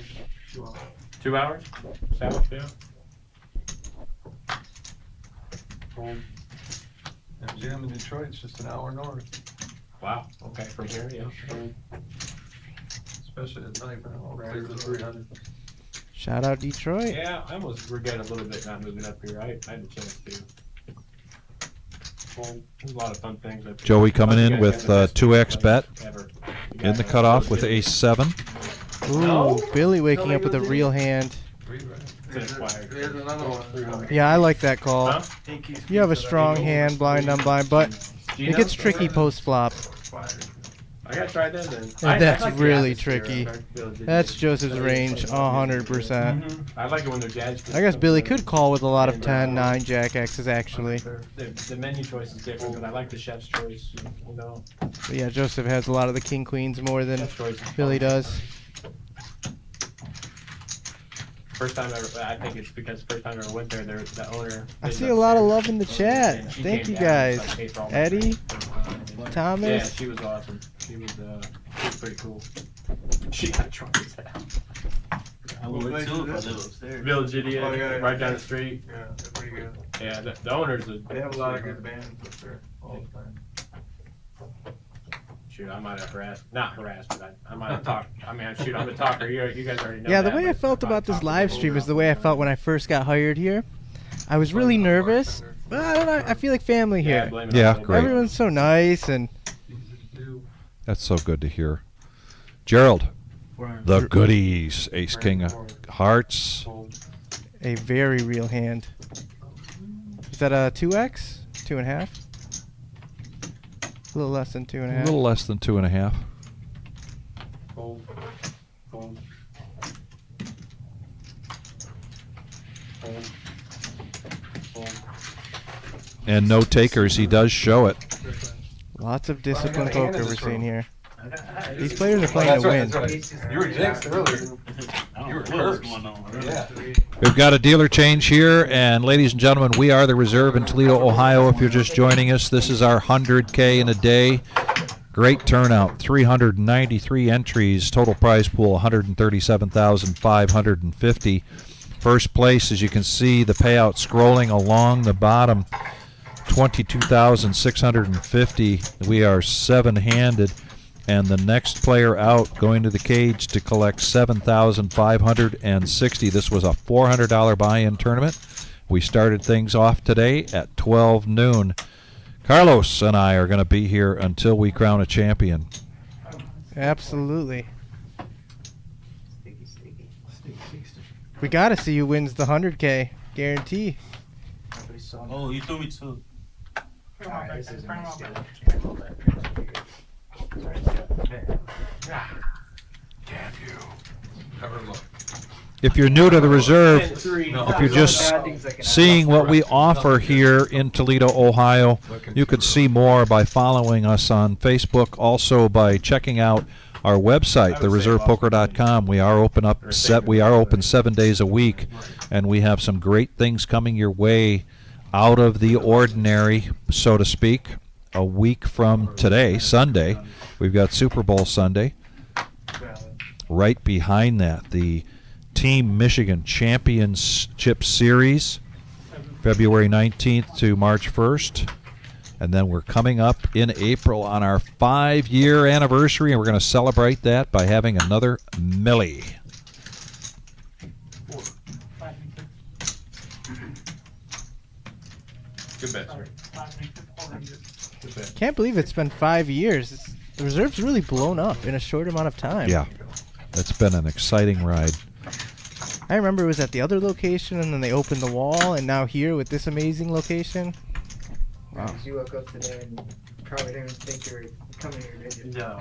hours. 2 hours? South, yeah. And Jim in Detroit, it's just an hour north. Wow. Okay, from here, yeah. Especially at night, man. All clear to 300. Shout out Detroit. Yeah, I almost regret a little bit not moving up here. I had a chance to. Well, there's a lot of fun things up here. Joey coming in with 2x bet in the cutoff with ace 7. Ooh, Billy waking up with a real hand. Yeah, I like that call. You have a strong hand, blind on blind, but it gets tricky post flop. I gotta try them then. And that's like the really atmosphere tricky. of Village Idiot. That's Joseph's range, 100%. I like it when they're jazz. I guess Billy could call with a lot of 10, 9 Jack X's actually. The menu choice is different, but I like the chef's choice. You know. But yeah, Joseph has a lot of the king queens more than Chef's choice. Billy does. First time ever, I think it's because first time I ever went there, the owner. I see a lot of love in the chat. Thank you guys. Eddie, Yeah, Thomas. she was awesome. She was pretty cool. She got drunk as hell. I would too if I lived upstairs. Village Idiot, Oh, yeah, right down yeah. the street. Yeah, they're pretty good. Yeah, the owners. They have a lot of good bands up there all the time. Shoot, I might have not harassed, but I might have talked. I mean, shoot, I'm a talker. You guys already know. Yeah, the that, way I but felt I about this talked live people stream is over. the way I felt when I first got hired here. I was really nervous, but I don't know. I feel like family Yeah, here. blame it on Yeah, them. great. Everyone's so nice, and That's so good to hear. Gerald, the goodies, Ace King of Hearts. a very real hand. Is that a 2x? 2.5? A little less than 2.5. A little less than 2.5. Fold. Fold. Fold. Fold. And no takers. He does show it. Lots of disciplined I got a hand poker in we're this seeing room. here. These players are playing to win. You were jinxed earlier. You were cursed. Yeah. We've got a dealer change here, and ladies and gentlemen, we are the reserve in Toledo, Ohio. If you're just joining us, this is our 100K in a day. Great turnout, 393 entries, total prize pool 137,550. First place, as you can see, the payout scrolling along the bottom, 22,650. We are seven-handed. And the next player out going to the cage to collect 7,560. This was a $400 buy-in tournament. We started things off today at 12 noon. Carlos and I are going to be here until we crown a champion. Absolutely. We gotta see who wins the 100K. Guarantee. Oh, you threw me too. If you're new to the reserve, if you're just seeing what we offer here in Toledo, Ohio, you could see more by following us on Facebook, also by checking out our website, thereservepoker.com. We are open 7 days a week, and we have some great things coming your way out of the ordinary, so to speak. A week from today, Sunday, we've got Super Bowl Sunday. Right behind that, the Team Michigan Championship Series, February 19th to March 1st. And then we're coming up in April on our 5-year anniversary, and we're going to celebrate that by having another Millie. Good bet, sir. Can't believe it's been 5 years. The reserve's really blown up in a short amount of time. Yeah, it's been an exciting ride. I remember it was at the other location, and then they opened the wall, and now here with this amazing location. Wow. You woke up today and probably didn't even think you were coming here, did you? No.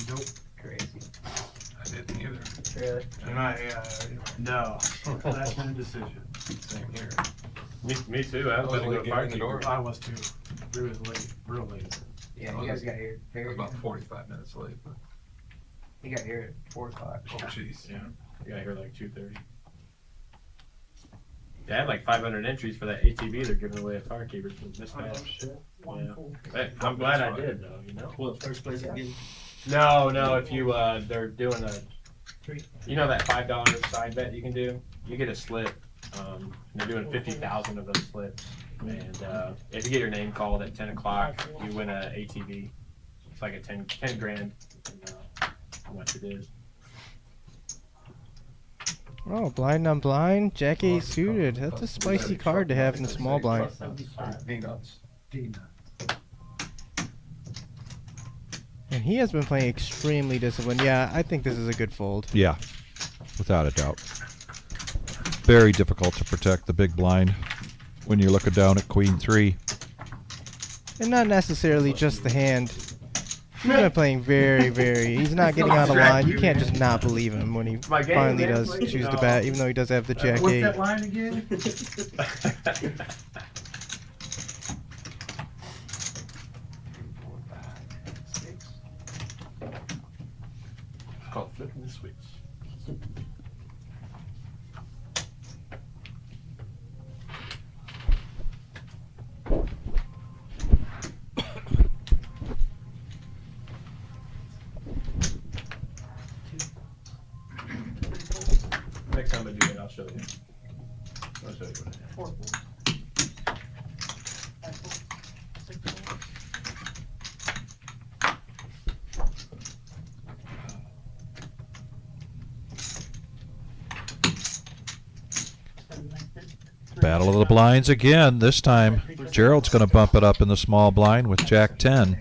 Nope. Crazy. I didn't either. Really? And no. Last minute decision. Same here. Me too. I was late going to getting go in the door. I was too. It was late, real late. Yeah, you guys got here I very was about 45 minutes late, but You got here at 4 o'clock. oh jeez. Yeah, I got here like 2:30. They had like 500 entries for that ATV they're giving away at Firekeepers. Yeah. Hey, I'm glad I did though. You know. What, first place again? No. If you they're doing that $5 side bet you can do. You get a slip. They're doing 50,000 of those slips, and if you get your name called at 10 o'clock, you win a ATV. It's like a 10 grand. And, how much it is? Oh, blind on blind, Jack 8 suited. That's a spicy card to have in the small blind. Peanuts. And he has been playing extremely disciplined. Yeah, I think this is a good fold. Yeah, without a doubt. Very difficult to protect the big blind when you're looking down at Queen 3. And not necessarily just the hand. He's been playing very, very. He's not getting out of line. You can't just not believe him when he My game, finally man. does choose to bet, even though he does have the jack What's eight. that line again? It's called flipping the switch. Next time I do it, I'll show you. I'll show you what I have. Battle of the blinds again. This time, Gerald's going to bump it up in the small blind with Jack 10.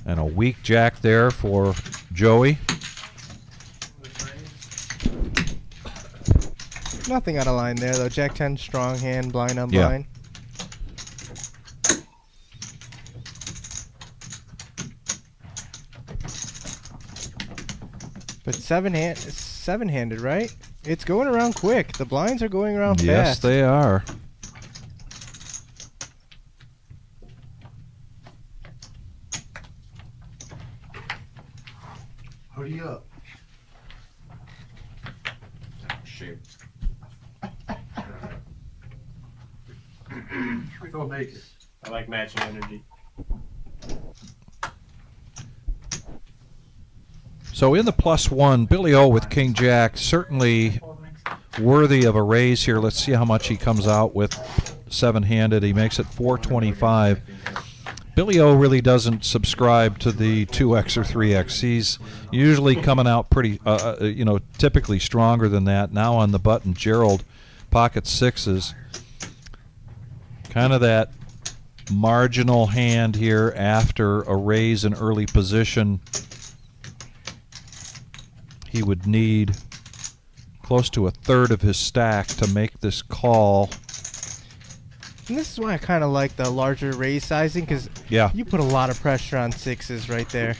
And a weak Jack there for Joey. Nothing out of line there, though. Jack 10, strong hand, blind on Yeah. blind. But seven-handed, right? It's going around quick. The blinds are going around Yes, fast. they are. Hurry up. Shoot. Go make it. I like matching energy. So in the +1, Billy O with King Jack, certainly worthy of a raise here. Let's see how much he comes out with seven-handed. He makes it 425. Billy O really doesn't subscribe to the 2x or 3x. He's usually coming out pretty, typically stronger than that. Now on the button, Gerald, pocket sixes. Kind of that marginal hand here after a raise in early position. He would need close to a third of his stack to make this call. And this is why I kind of like the larger raise sizing, because Yeah. you put a lot of pressure on sixes right there.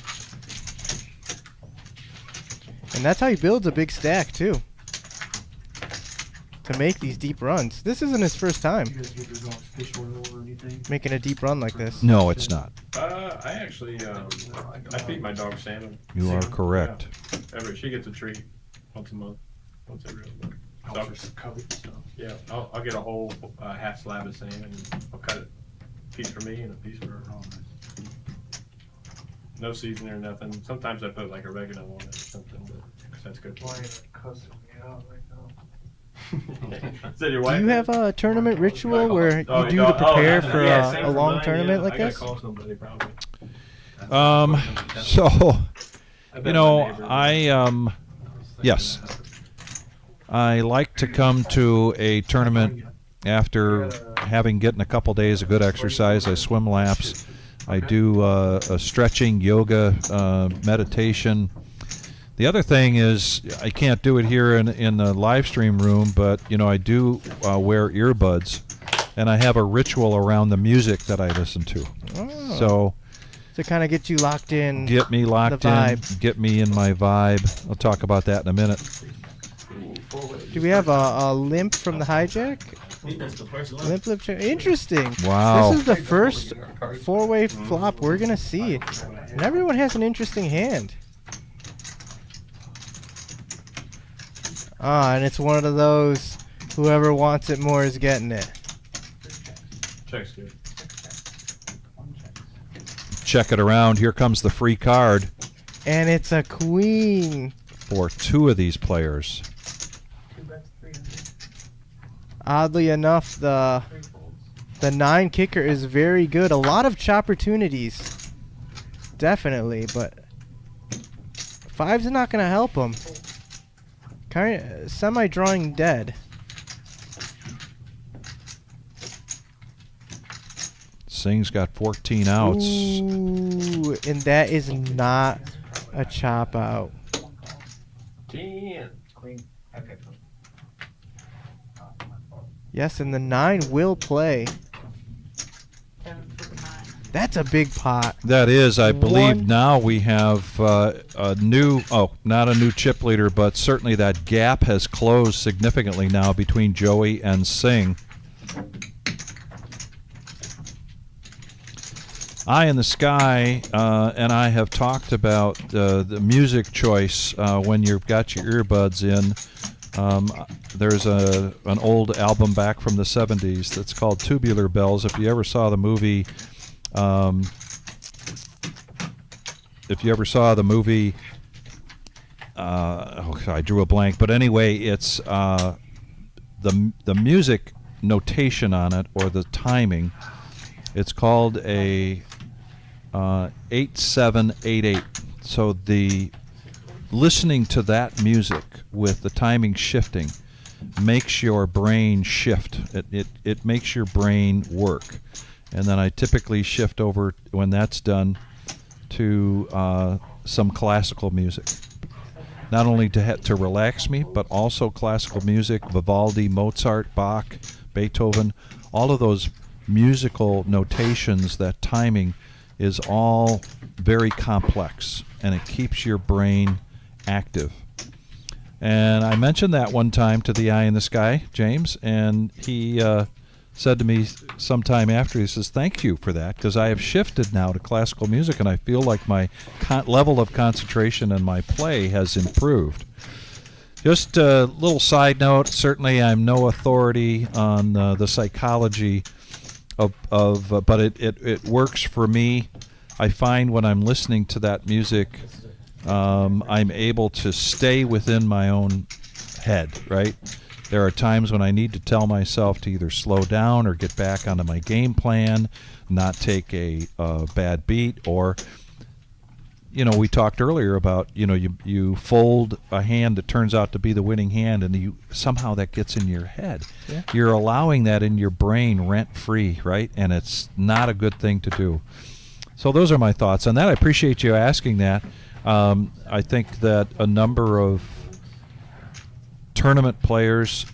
And that's how he builds a big stack, too. To make these deep runs. This isn't his first time You guys get your dogs fish oil or anything? making a deep run like this. No, it's not. I actually, I feed my dog salmon. You are correct. Yeah. She gets a treat once a month, once every other month. Yeah, I'll get a whole half slab of salmon, and I'll cut it a piece for me and a piece for her. No seasoning or nothing. Sometimes I put like oregano on it or something, but 'cause that's good. Why are you cussing me out right now? Is that your Do wife? you have a tournament ritual where you do to prepare for same a for long mine, tournament yeah. like this? I gotta call somebody probably. So, I bet you know, my neighbor- yes. I like to come to a tournament after having gotten a couple days of good exercise. I swim laps. I do a stretching, yoga, meditation. The other thing is I can't do it here in the live stream room, but you know I do wear earbuds, and I have a ritual around the music that I listen to. Oh. So to kind of get you locked in. get me locked the in, vibe. get me in my vibe. I'll talk about that in a minute. Do we have a limp from the hijack? Limp. Interesting. Wow. This is the first four-way flop we're going to see. And everyone has an interesting hand. Ah, and it's one of those, whoever wants it more is getting it. Check's good. Check it around. Here comes the free card And it's a queen. for two of these players. Oddly enough, the 9 kicker is very good. A lot of opportunities, definitely, but 5's not going to help him. Kind of semi-drawing dead. Singh's got 14 outs. Ooh, and that is not a chop out. 10. Queen. Okay. Yes, and the 9 will play. That's a big pot. That is, I believe One- now we have a new, not a new chip leader, but certainly that gap has closed significantly now between Joey and Singh. Eye in the Sky and I have talked about the music choice when you've got your earbuds in. There's an old album back from the 70s that's called Tubular Bells. If you ever saw the movie, I drew a blank. But anyway, it's the music notation on it, or the timing. It's called a 8788. So the listening to that music with the timing shifting makes your brain shift. It makes your brain work. And then I typically shift over, when that's done, to some classical music. Not only to relax me, but also classical music, Vivaldi, Mozart, Bach, Beethoven, all of those musical notations, that timing is all very complex, and it keeps your brain active. And I mentioned that one time to the Eye in the Sky, James, and he said to me sometime after, he says, thank you for that, because I have shifted now to classical music, and I feel like my level of concentration and my play has improved. Just a little side note, certainly I'm no authority on the psychology of but it works for me. I find when I'm listening to that music, I'm able to stay within my own head, right? There are times when I need to tell myself to either slow down or get back onto my game plan, not take a bad beat, or, we talked earlier about, you fold a hand that turns out to be the winning hand, and somehow that gets in your head. Yeah. You're allowing that in your brain rent-free, right? And it's not a good thing to do. So those are my thoughts on that. I appreciate you asking that. I think that a number of tournament players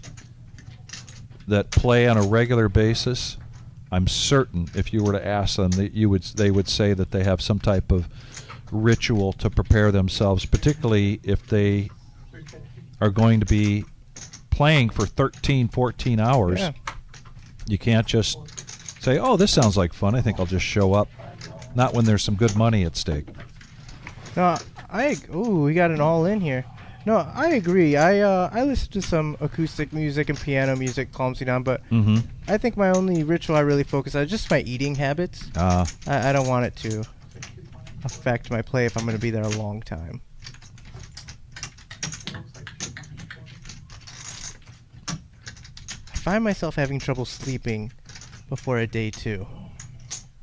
that play on a regular basis, I'm certain if you were to ask them, that they would say that they have some type of ritual to prepare themselves, particularly if they are going to be playing for 13, 14 hours. Yeah. You can't just say, oh, this sounds like fun, I think I'll just show up. Not when there's some good money at stake. No, we got an all in here. No, I agree. I listen to some acoustic music and piano music, calms me down, but I think my only ritual I really focus on is just my eating habits. I don't want it to affect my play if I'm going to be there a long time. I find myself having trouble sleeping before a day two.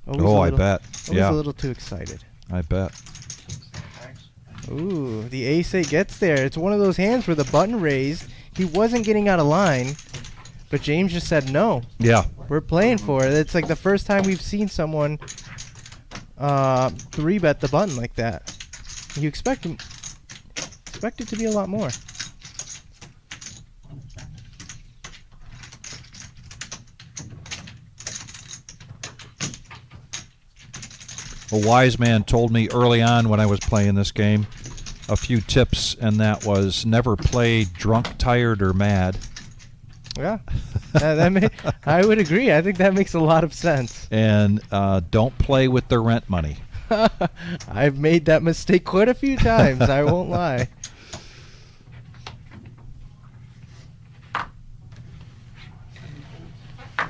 I bet. Yeah. I was a little too excited. I bet. Ooh, the ace-8 gets there. It's one of those hands where the button raised. He wasn't getting out of line, but James just said no. Yeah. We're playing for it. It's like the first time we've seen someone 3-bet the button like that. You expect it to be a lot more. A wise man told me early on when I was playing this game a few tips, and that was never play drunk, tired, or mad. Yeah, I would agree. I think that makes a lot of sense. And don't play with the rent money. I've made that mistake quite a few times. I won't lie.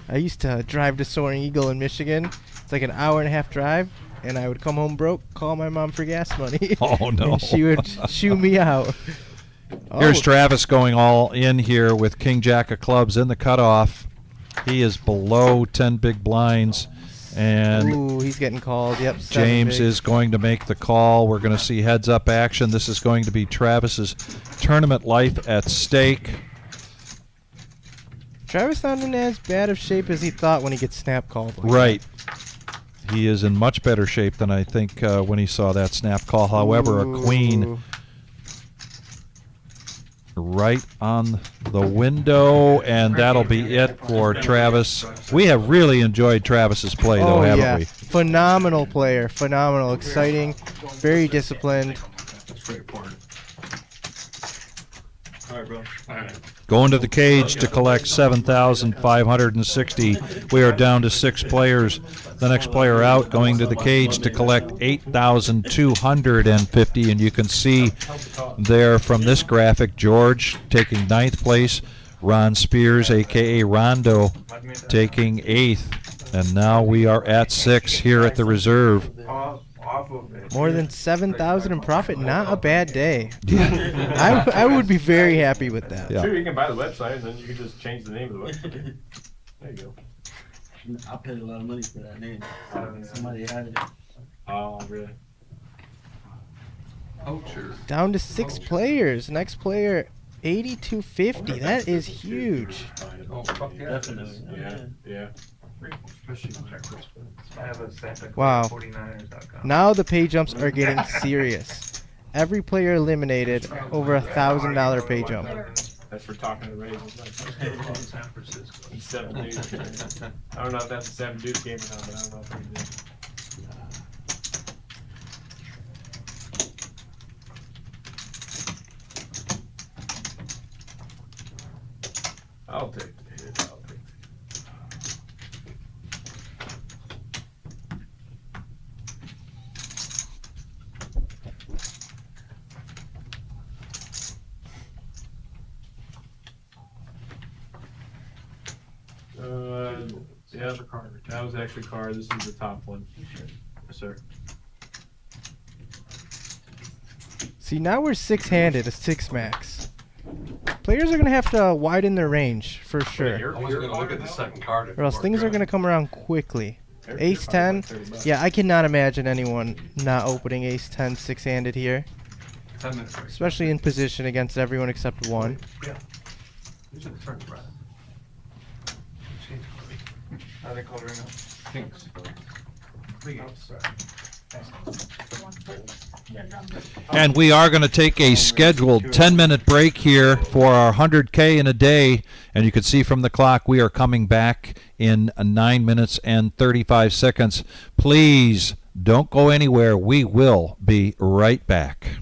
I used to drive to Soaring Eagle in Michigan. It's like an hour-and-a-half drive, and I would come home broke, call my mom for gas money. Oh, no. And she would shoo me out. Here's Travis going all in here with King Jack of clubs in the cutoff. He is below 10 big blinds. And ooh, he's getting called. Yep. James is going to make the call. We're going to see heads-up action. This is going to be Travis's tournament life at stake. Travis not in as bad of shape as he thought when he gets snap called. Like right. He is in much better shape than I think when he saw that snap call. However, a queen right on the window, and that'll be it for Travis. We have really enjoyed Travis's play, though, haven't we? Phenomenal player, phenomenal, exciting, very disciplined. That's very important. All right, bro. All right. Going to the cage to collect 7,560. We are down to 6 players. The next player out going to the cage to collect 8,250. And you can see there from this graphic, George taking 9th place, Ron Spears, a.k.a. Rondo, taking 8th. And now we are at 6 here at the reserve. More than 7,000 in profit, not a bad day. Yeah. I would be very happy with that. Yeah. Sure, you can buy the website and then you can just change the name of the website. There you go. I paid a lot of money for that name. Somebody had it. Oh, really? Oh, sure. Down to 6 players. Next player, 8,250. That is huge. Oh, fuck yeah. Definitely. Yeah. Wow. Now the pay jumps are getting serious. Every player eliminated over $1,000 pay jump. That's for talking to Ray. San Francisco. 7 dudes. I don't know if that's a 7 dudes game or not, but I don't know if we did. I'll take the hit. I'll take the hit. Yeah, that was actually card. This is the top one. Yes, sir. See, now we're 6-handed, a 6 max. Players are going to have to widen their range, for sure. I was going to look at the second card. Or else things are going to come around quickly. Ace 10, yeah, I cannot imagine anyone not opening Ace 10 6-handed here. 10 minutes break. Especially in position against everyone except one. Yeah. Who's in the front, Brad? How are they called right now? Kings. And we are going to take a scheduled 10-minute break here for our 100K in a day. And you can see from the clock we are coming back in 9 minutes and 35 seconds. Please don't go anywhere. We will be right back.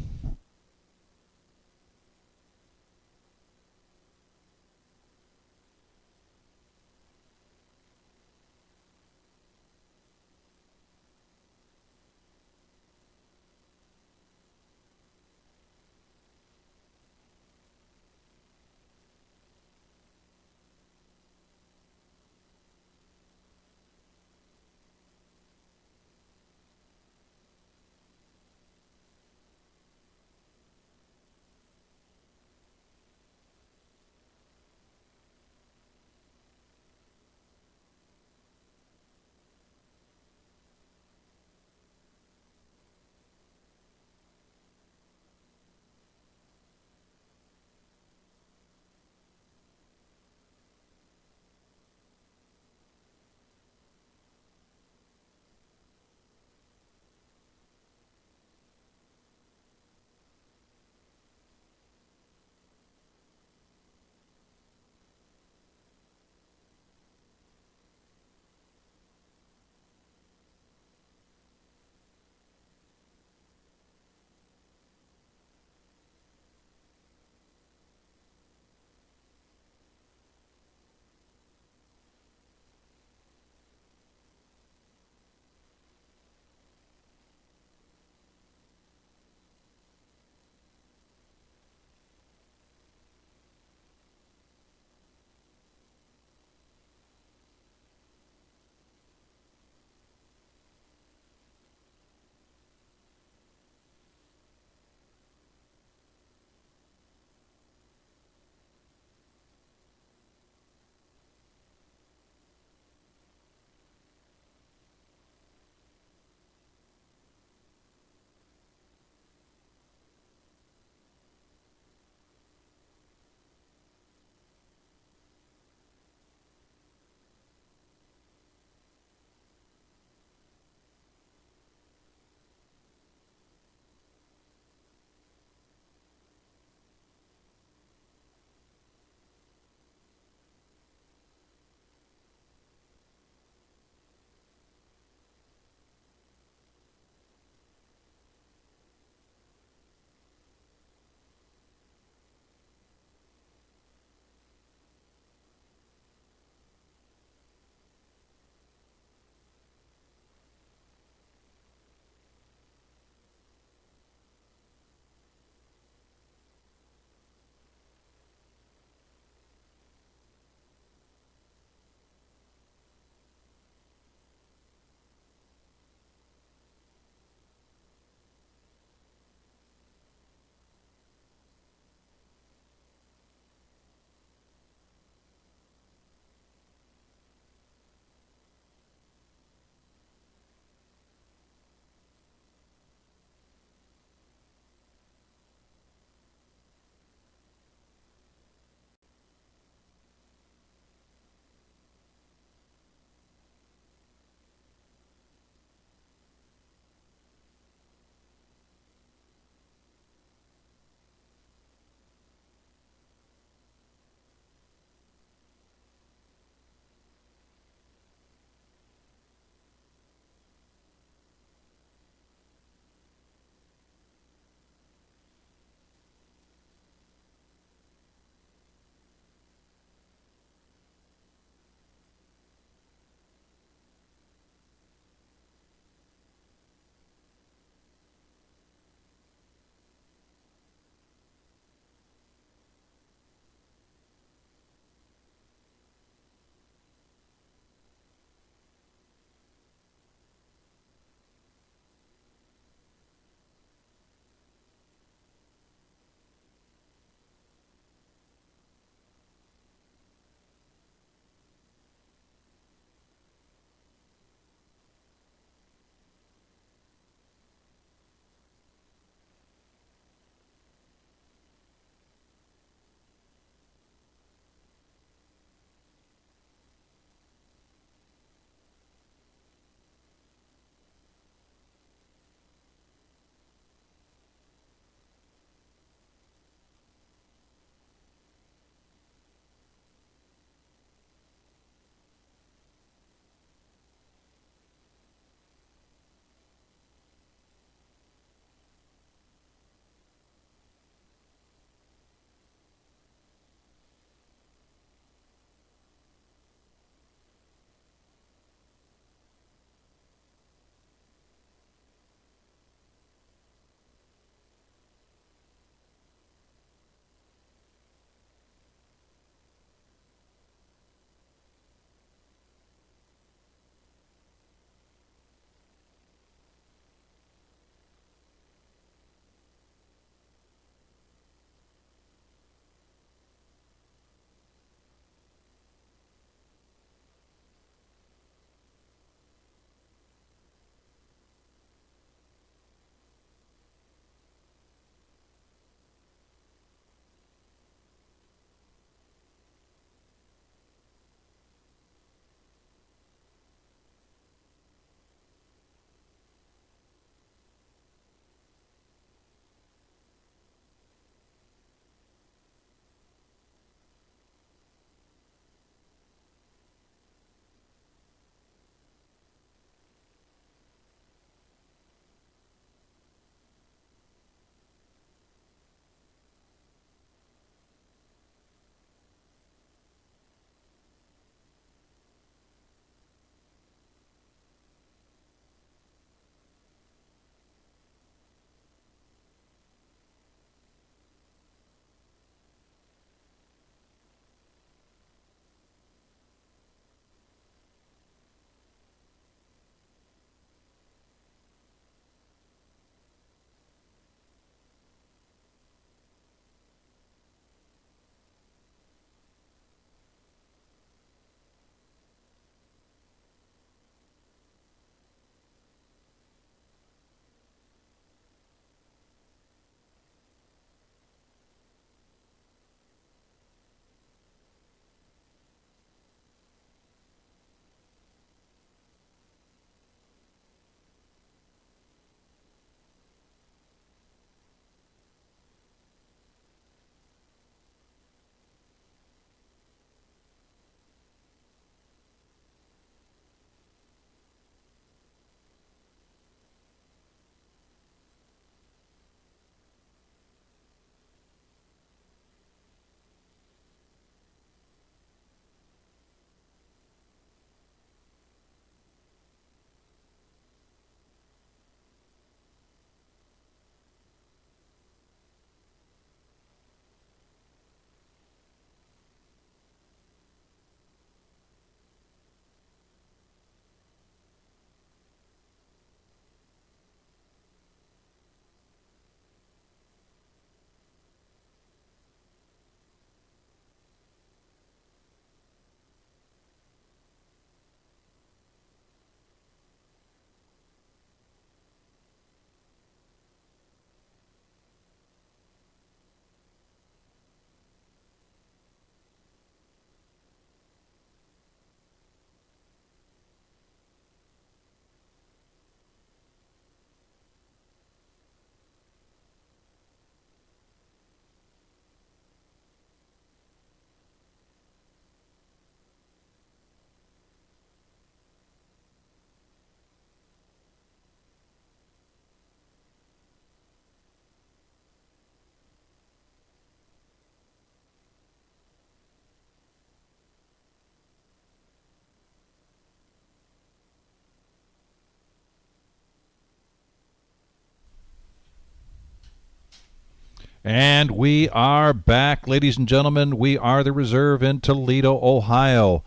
And we are back, ladies and gentlemen. We are the reserve in Toledo, Ohio.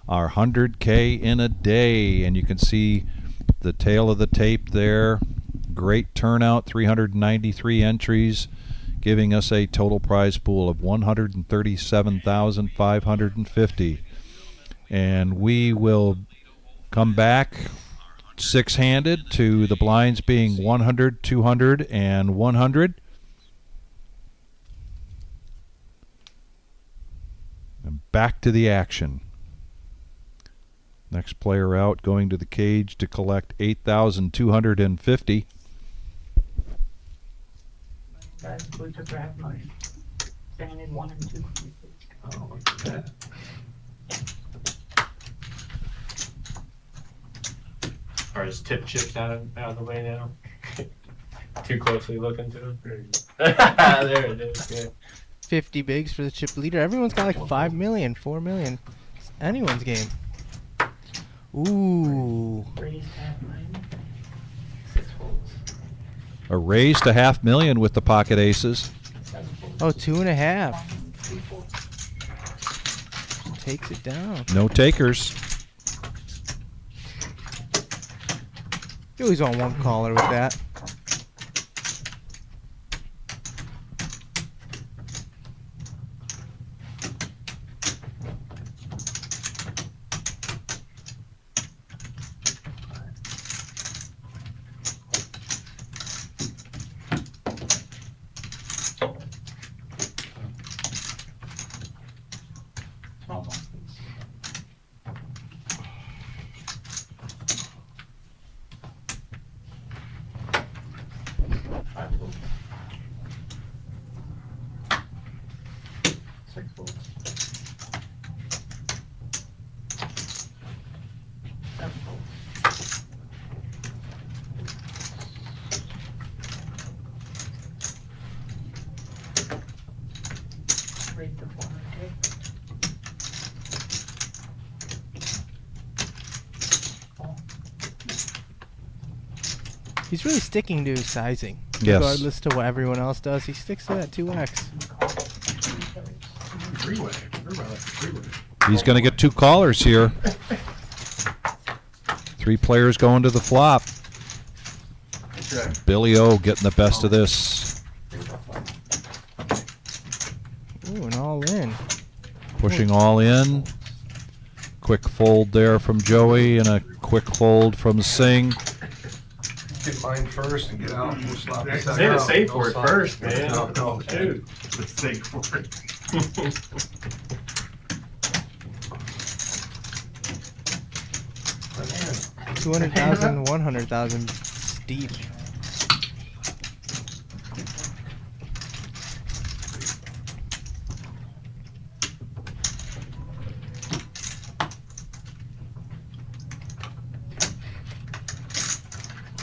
Our 100K in a day. And you can see the tail of the tape there. Great turnout, 393 entries, giving us a total prize pool of $137,550. And we will come back six-handed to the blinds being 100, 200, and 100. And back to the action. Next player out going to the cage to collect 8,250. That's good to grab mine. Standing 1 and 2. Oh, look at that. Or is tip chips out of the way now? Too closely looking to them. There it is. Yeah. 50 bigs for the chip leader. Everyone's got like 5 million, 4 million. It's anyone's game. Ooh. A raise to $500,000 with the pocket aces. Oh, 2.5. Takes it down. No takers. You always want one caller with that. He's really sticking to his sizing. Yes. Regardless to what everyone else does, he sticks to that 2x. He's going to get 2 callers here. 3 players going to the flop. Billy O getting the best of this. Ooh, and all in. Pushing all in. Quick fold there from Joey and a quick fold from Singh. Get mine first and get out. We'll slap the second Say the out. safe No word slap. first, man. No, Dude. The safe word. Man. 200,000, 100,000 steep.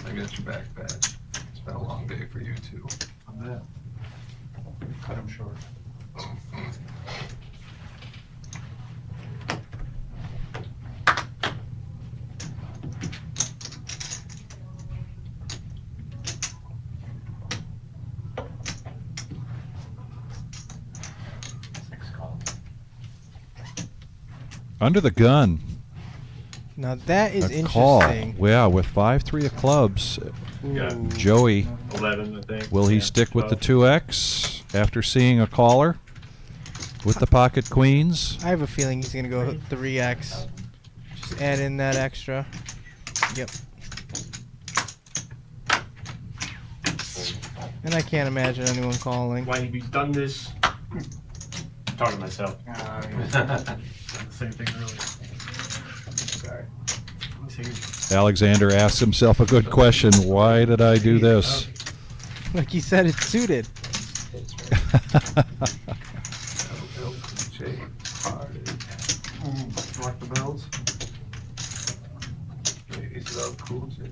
I got your back badge. It's been a long day for you too. I'm that. Cut him short. Under the gun. Now that is A interesting. call. Yeah, with 5-3 of clubs. Yeah. Joey, 11, I think. will he Yeah, stick with the 12. 2X after seeing a caller with the pocket queens? I have a feeling he's going to go 3x. Just add in that extra. Yep. And I can't imagine anyone calling. Why have you done this? Talking to myself. Same thing earlier. Sorry. Alexander asks himself a good question. Why did I do this? Like he said, it's suited. Select the bills. Ladies love cool shit.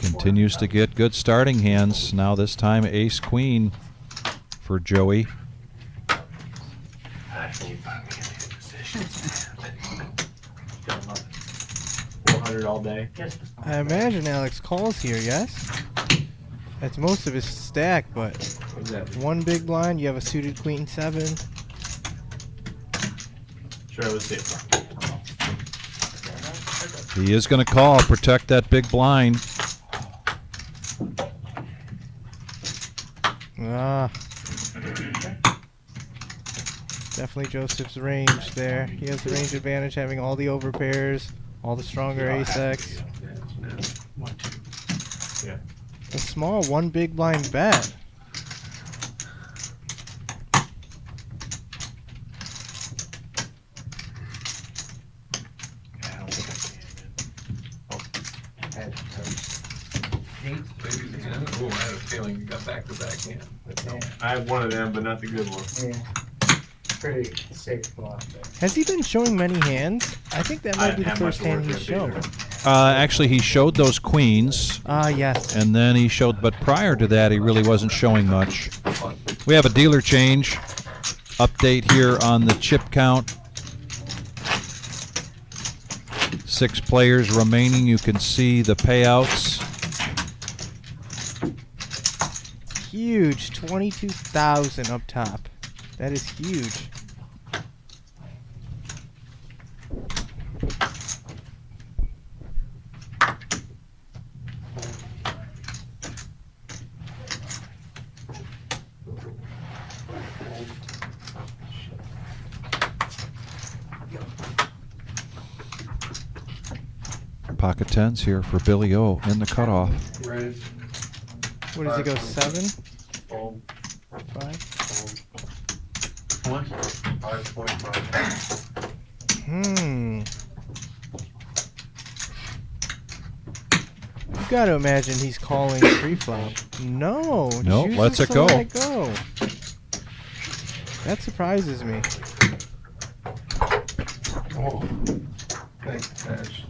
continues to get good starting hands. Now this time ace queen for Joey. 400 all day. I imagine Alex calls here, yes? That's most of his stack, but one big blind, you have a suited queen 7. Sure, let's see. He is going to call, protect that big blind. Ah. Definitely Joseph's range there. He has the range advantage, having all the overpairs, all the stronger ace-X. Yeah. A small one big blind bet. Oh, I had a feeling you got back-to-back hand. But no. I have one of them, but not the good one. Yeah. Pretty safe flop there. Has he been showing many hands? I think that might I be the have first much hand work he's with shown. either. Actually, he showed those queens. Yes. And then he showed, but prior to that, he really wasn't showing much. We have a dealer change update here on the chip count. 6 players remaining. You can see the payouts. Huge, 22,000 up top. That is huge. Pocket tens here for Billy O in the cutoff. Right. What does he go, 7? Fold. 5? What? 5.5. You gotta imagine he's calling pre-flop. No. No, chooses lets it to go. let it go. That surprises me. Oh. Thanks, Ash.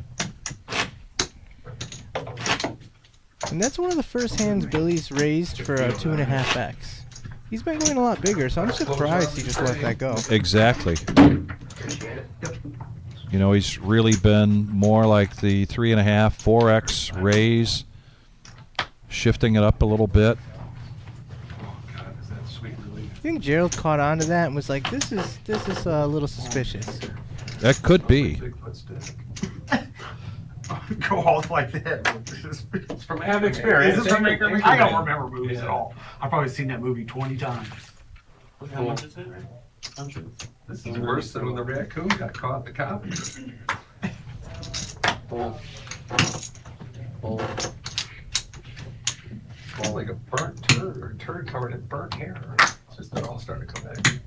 And that's one of the first hands Billy's raised for a 2.5x. He's been going a lot bigger, so I'm surprised he just let that go. Exactly. You know, he's really been more like the 3.5, 4x raise, shifting it up a little bit. I think Gerald caught on to that and was like, "This is a little suspicious." That could be. Go off like that. It's from I have experience. I don't remember movies at all. I've probably seen that movie 20 times. How much is it? 100. This is worse than when the raccoon got caught in the copy. Oh. Like a burnt turd or a turd covered in burnt hair. It's just it all started to come back.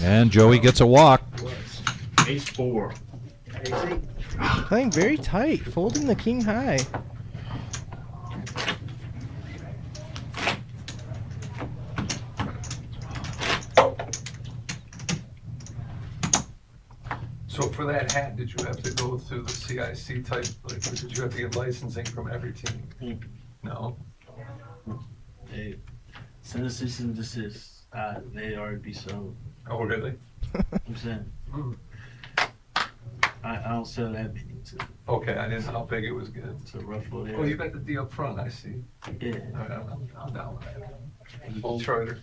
And Joey gets a walk. Ace 4. Playing very tight, folding the king high. So for that hat, did you have to go through the CIC type, like, or did you have to get licensing from every team? No? Hey, send a cease and desist. They already be sold. Oh, really? I'm saying. I don't sell that many. Okay, I didn't know how big it was good. It's a rough little area. Oh, you got the D up front, I see. Yeah. All right, I'm down with that. Detroiter.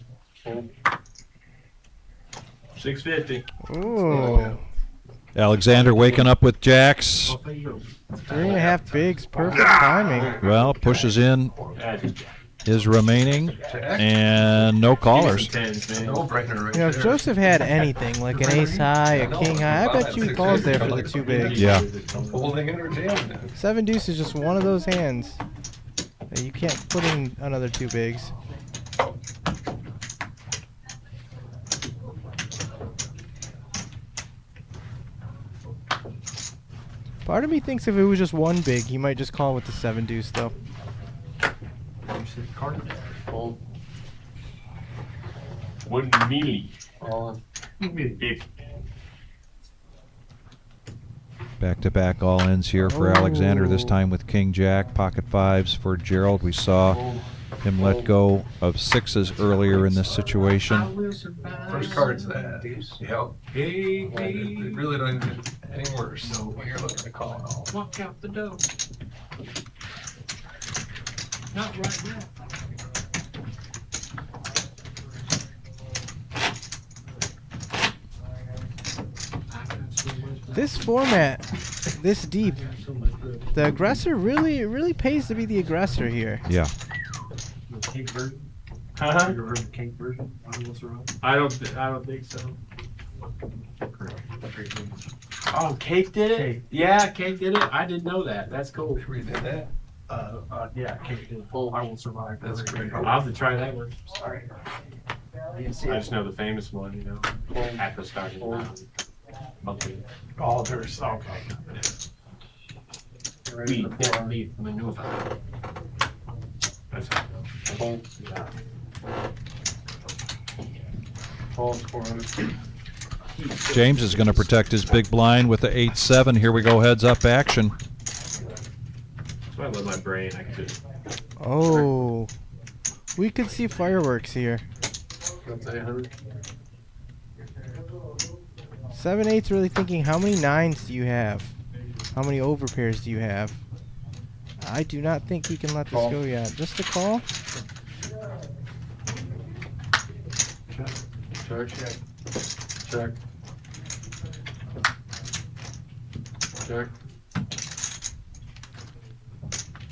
650. Ooh. Alexander waking up with jacks. 3.5 bigs, perfect timing. Well, pushes in his remaining, and no callers. No brainer right You know, if there. Joseph had anything, like an ace high, a king high, I bet you he calls there for the 2 bigs. Yeah. Holding in or jamming it. 7 deuce is just one of those hands that you can't put in another 2 bigs. Part of me thinks if it was just one big, he might just call with the 7 deuce though. One milli. All in. Back-to-back all ends here for Alexander, this time with King Jack. Pocket fives for Gerald. We saw him let go of sixes earlier in this situation. First card's that. Yep. It really doesn't get any worse, so when you're looking to call it all. Walk out the door. Not right now. This format, this deep, the aggressor really pays to be the aggressor here. Yeah. Cake version? Huh? You ever heard the cake version? What's wrong? I don't think so. Oh, Cake did it? Cake. Yeah, Cake did it. I didn't know that. That's cool. We did that. Yeah, Cake did full I Will Survive. That's great. I'll have to try that one. Sorry. I just know the famous one, you know, at the start of the mountain. Okay. Oh, there's, okay. We definitely maneuver. That's how it goes. Yeah. James is going to protect his big blind with the 8-7. Here we go, heads up action. That's why I love my brain. I can just. Oh, we could see fireworks here. That's 800. 7-8's really thinking, how many 9s do you have? How many overpairs do you have? I do not think we can let this go yet. Just a call? Check. Check.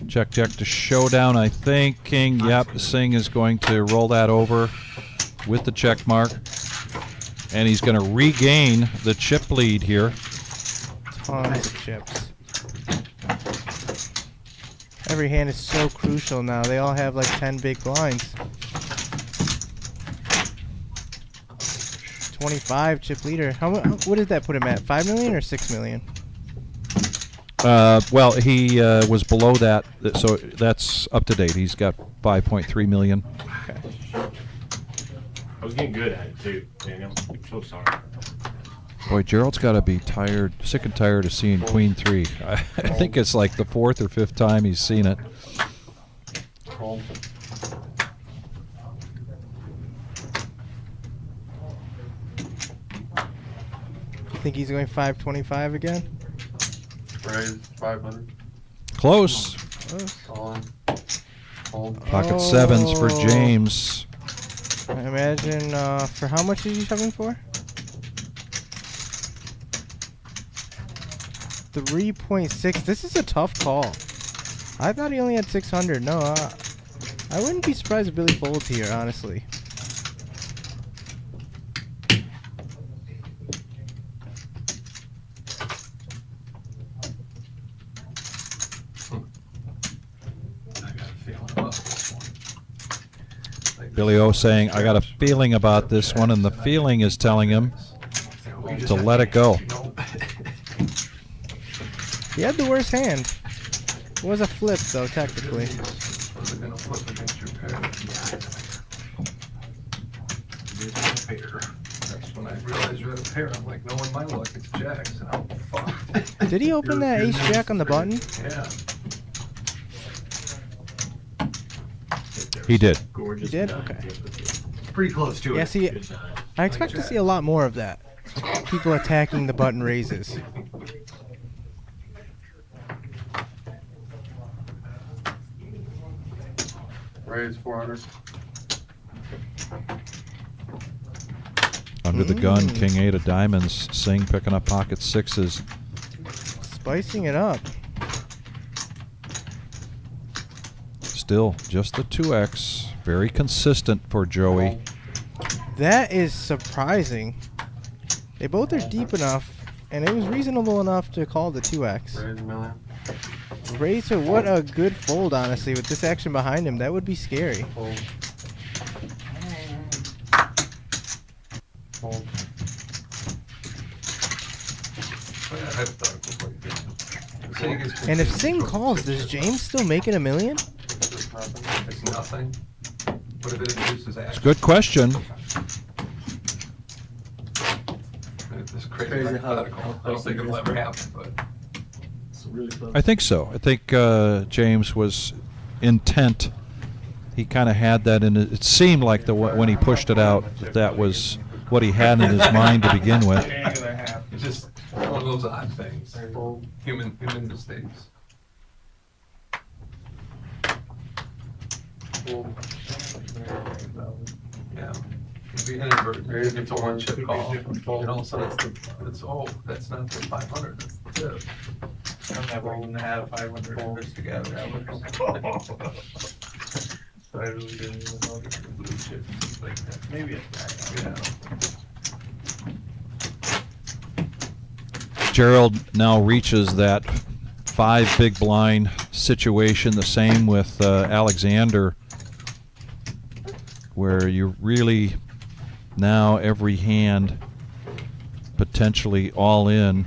Check. Check to showdown, I think. King, yep, Singh is going to roll that over with the check mark. And he's going to regain the chip lead here. Tons of chips. Every hand is so crucial now. They all have like 10 big blinds. 25 chip leader. What did that put him at? 5 million or 6 million? Well, he was below that, so that's up to date. He's got 5.3 million. Okay. I was getting good at it too, Daniel. I'm so sorry. Boy, Gerald's got to be tired, sick and tired of seeing Queen 3. I think it's like the 4th or 5th time he's seen it. You think he's going 525 again? Raise 500. Close. Calling. Hold. Pocket sevens for James. I imagine, for how much is he shoving for? 3.6. This is a tough call. I thought he only had 600. No, I wouldn't be surprised if Billy folds here, honestly. Billy O saying, I got a feeling about this one, and the feeling is telling him to let it go. He had the worst hand. It was a flip, though, technically. That's when I realized you had a pair. I'm like, no, in my luck, it's jacks. And I'm fucked. Did he open that ace-jack on the button? Yeah. He did. He did? Okay. Pretty close to it. Yeah, see, I expect to see a lot more of that. People attacking the button raises. Raise 400. Under the gun, King 8 of diamonds. Singh picking up pocket sixes. Spicing it up. Still just the 2X. Very consistent for Joey. That is surprising. They both are deep enough, and it was reasonable enough to call the 2X. Raise a million. Razor, what a good fold, honestly, with this action behind him. That would be scary. Hold. Hold. And if Singh calls, does James still make it a million? It's nothing. What if it induces action? It's a good question. This crazy hypothetical. I don't think it'll ever happen, but really close. I think so. I think James was intent. He kind of had that in it. It seemed like when he pushed it out, that was what he had in his mind to begin with. It's just one of those odd things. Human mistakes. Yeah. It'd be inadvertent. It's a one chip call. And all of a sudden it's that's not the 500, that's the tip. I'm never gonna have 500 holders together. So I really didn't even know there were blue chips like that. Maybe it's yeah. Gerald now reaches that 5 big blind situation. The same with Alexander, where you really now every hand potentially all in.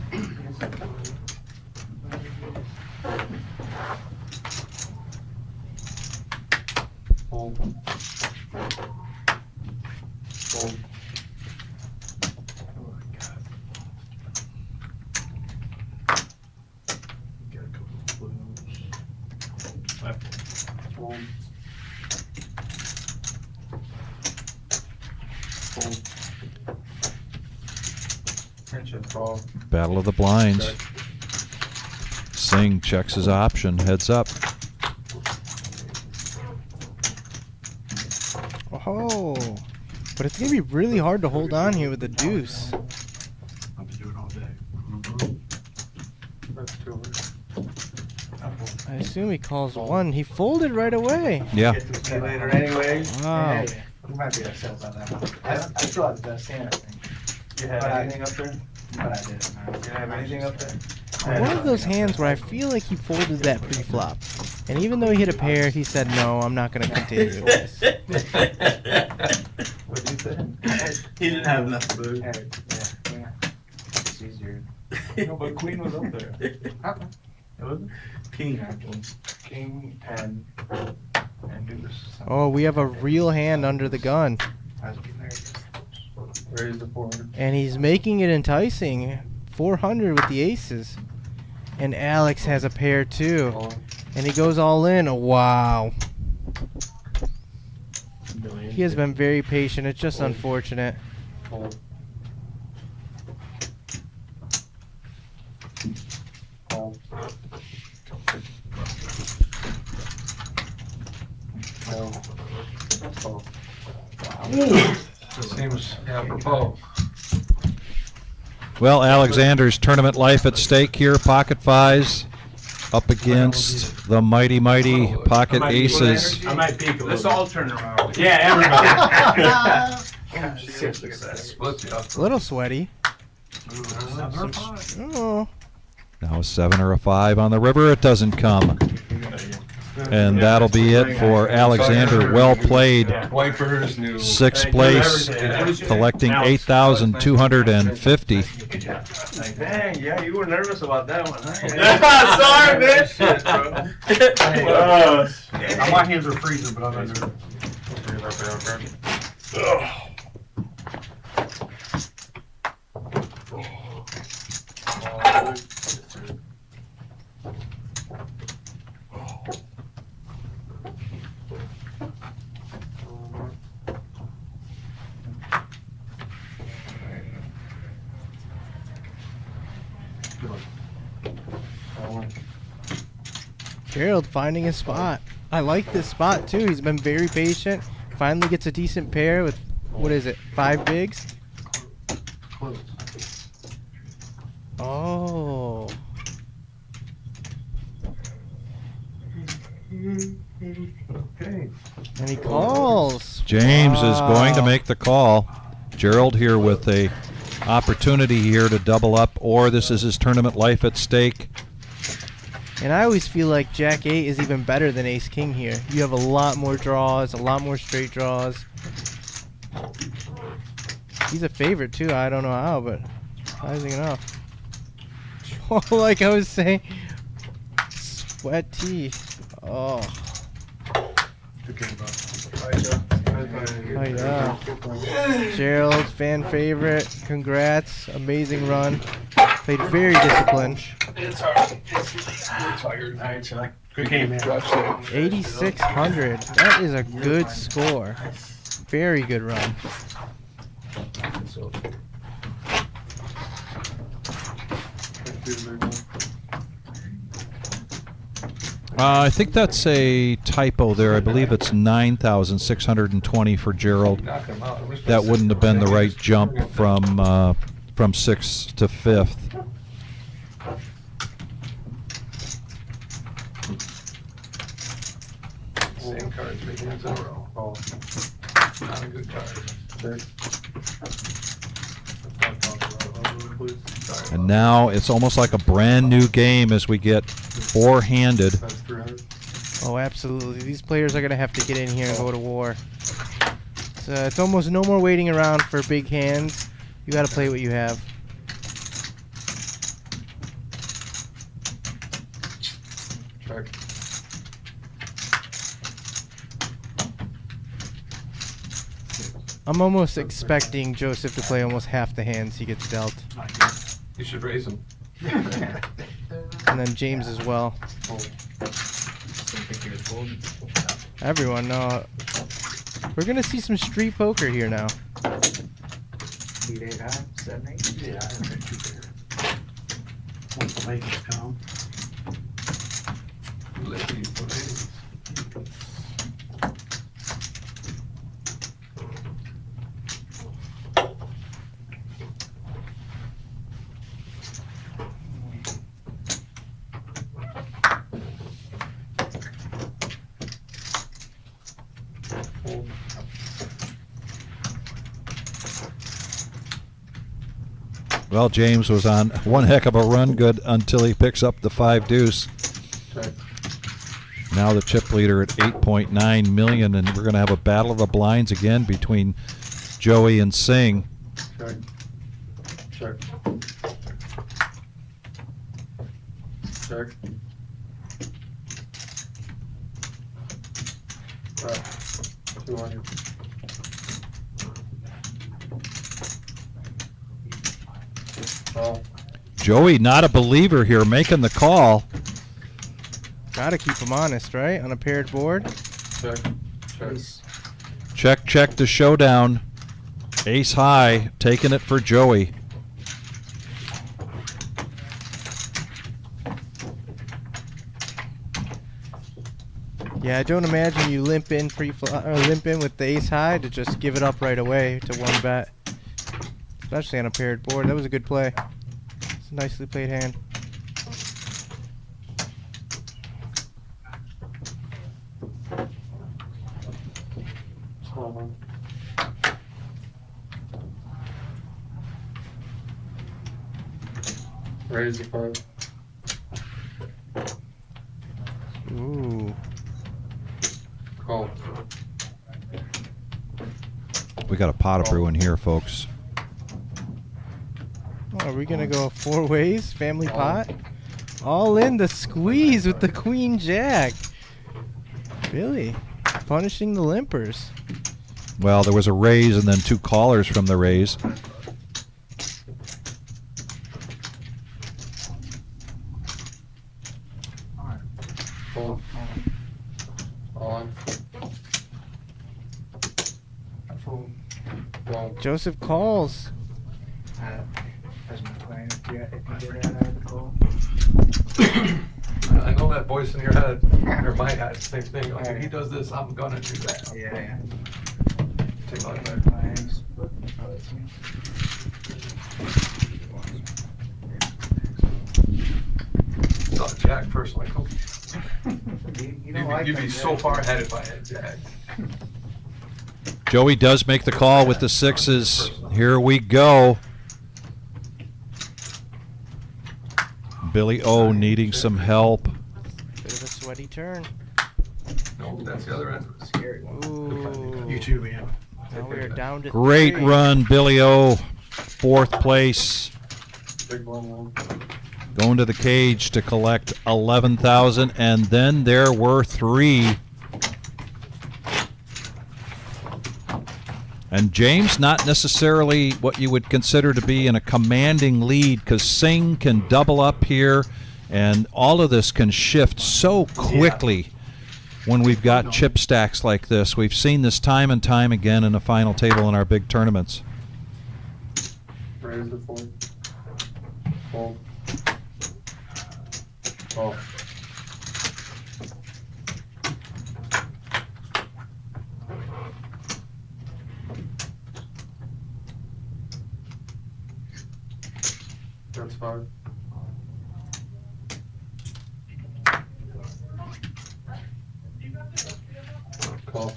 Battle of the blinds. Singh checks his option, heads up. Oh, but it's gonna be really hard to hold on here with the deuce. I'll be doing all day. I assume he calls one. He folded right away. Yeah. Get to see you later anyway. Wow. Hey, we might be ourselves on that one. I still have the best hand, I think. You have anything up there? But I didn't. You have anything up there? One of those hands where I feel like he folded that pre-flop. And even though he hit a pair, he said, no, I'm not going to continue with this. What'd you say? He didn't have enough food. Hey, yeah. It's easier. No, but queen was up there. It wasn't? King. King and deuce. Oh, we have a real hand under the gun. Raise the 400. And he's making it enticing. 400 with the aces. And Alex has a pair too. And he goes all in. Oh, wow. He has been very patient. It's just unfortunate. Seems apropos. Well, Alexander's tournament life at stake here. Pocket fives up against the mighty pocket aces. I might peek a little. Let's all turn around. Yeah, everybody. A little sweaty. Oh. Now a 7 or a 5 on the river. It doesn't come. And that'll be it for Alexander. Well played. Wipers, new 6th place, collecting 8,250. Dang, yeah, you were nervous about that one, huh? Sorry, man. Shit, bro. My hands are freezing, but I'm not Gerald finding his spot. I like this spot too. He's been very patient. Finally gets a decent pair with, what is it, 5 bigs? Oh. Okay. And he calls. James is going to Wow. make the call. Gerald here with a opportunity here to double up, or this is his tournament life at stake. And I always feel like Jack 8 is even better than Ace King here. You have a lot more draws, a lot more straight draws. He's a favorite too. I don't know how, but surprising enough. Like I was saying, sweaty. Oh. Oh yeah. Gerald, fan favorite. Congrats. Amazing run. Played very disciplined. It's hard. It's tired. All right, Chuck. Good game, man. 8,600. That is a good score. Very good run. I think that's a typo there. I believe it's 9,620 for Gerald. That wouldn't have been the right jump from 6th to 5th. Same cards, big hands in a row. Oh, not a good card. And now it's almost like a brand new game as we get four-handed. Oh, absolutely. These players are going to have to get in here and go to war. It's almost no more waiting around for big hands. You got to play what you have. Check. I'm almost expecting Joseph to play almost half the hands he gets dealt. You should raise him. And then James as well. Everyone, we're going to see some street poker here now. 8 high, 7 8. Yeah, I don't think too big. Once the ladies come. Ladies. Well, James was on one heck of a run good until he picks up the 5 deuce. Okay. Now the chip leader at 8.9 million, and we're going to have a battle of the blinds again between Joey and Singh. Check. Check. Check. Right. 200. Oh. Joey, not a believer here, making the call. Gotta keep him honest, right? On a paired board. Check. Check. Check, check the showdown. Ace high, taking it for Joey. Yeah, I don't imagine you limp in limp in with the ace high to just give it up right away to one bet. Especially on a paired board. That was a good play. It's a nicely played hand. Raise the 5. Ooh. Call. We got a pot of brewing here, folks. Oh, are we gonna go 4 ways? Family pot? All in the squeeze with the queen jack. Billy, punishing the limpers. Well, there was a raise and then 2 callers from the raise. Full. On. Full. Well. Joseph calls. That's my plan. If you did that, I would call. I know that voice in your head, or my head, same thing. Like, if he does this, I'm gonna do that. Yeah. Take a look back. My hands. Saw Jack first, like, okay. You don't like You'd be that, so Jack. far ahead if I had Jack. Joey does make the call with the 6s. Here we go. Billy O needing some help. Bit of a sweaty turn. No, that's the other end. Scary one. Ooh. You too, man. Now we are down to Great 3. run, Billy O. 4th place. Big one. Going to the cage to collect 11,000, and then there were 3. And James, not necessarily what you would consider to be in a commanding lead, because Singh can double up here And all of this can shift so quickly when we've got chip stacks like this. We've seen this time and time again in the final table in our big tournaments. Raise the fold. Fold. Oh. That's fine. Call.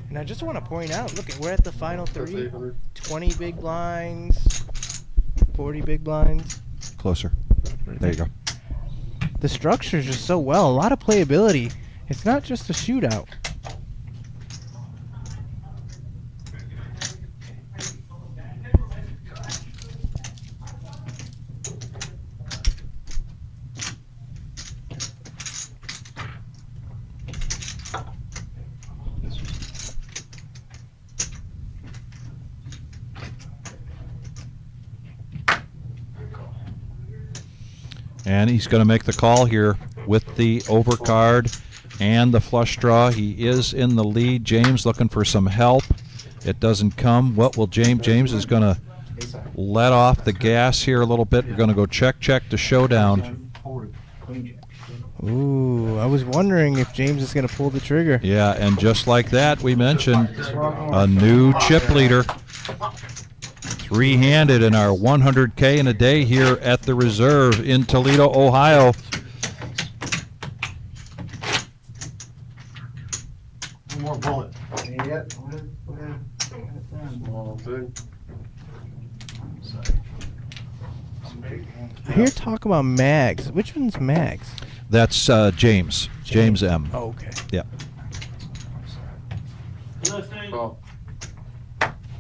And I just want to point out, look, we're at the final three. 20 big blinds, 40 big blinds. Closer. There you go. The structure's just so well. A lot of playability. It's not just a shootout. And he's going to make the call here with the overcard and the flush draw. He is in the lead. James looking for some help. It doesn't come. What will James? James is going to let off the gas here a little bit. We're going to go check to showdown. Ooh, I was wondering if James is going to pull the trigger. Yeah, and just like that, we mentioned a new chip leader. Three-handed in our 100K in a day here at the Reserve in Toledo, Ohio. One more bullet. Yep. Small, big. I hear talk about mags. Which one's mags? That's James. James M. Oh, okay. Yeah. Call.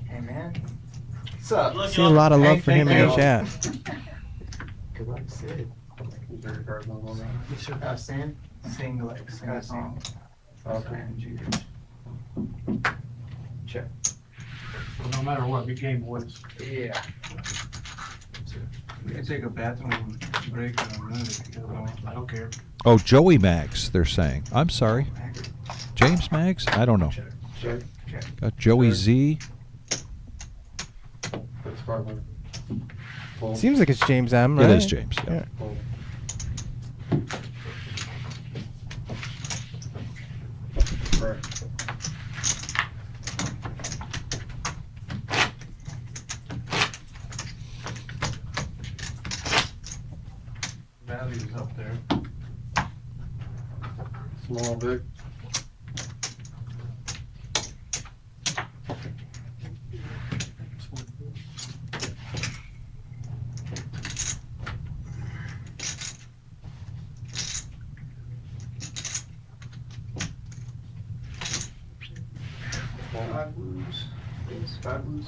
Hey, man. What's up? See a lot of love for him in the chat. Good luck, Sid. You should have sand. Single leg, single song. Check. No matter what, the game wins. Yeah. We can take a bathroom break in a minute. I don't care. Oh, Joey Mags, they're saying. I'm sorry. James Mags? I don't know. Check. Got Joey Z. That's 500. Fold. Seems like it's James M, right? It is James, yeah. Fold. Correct. Value's up there. Small, big. Five blues. Yes, 5 blues.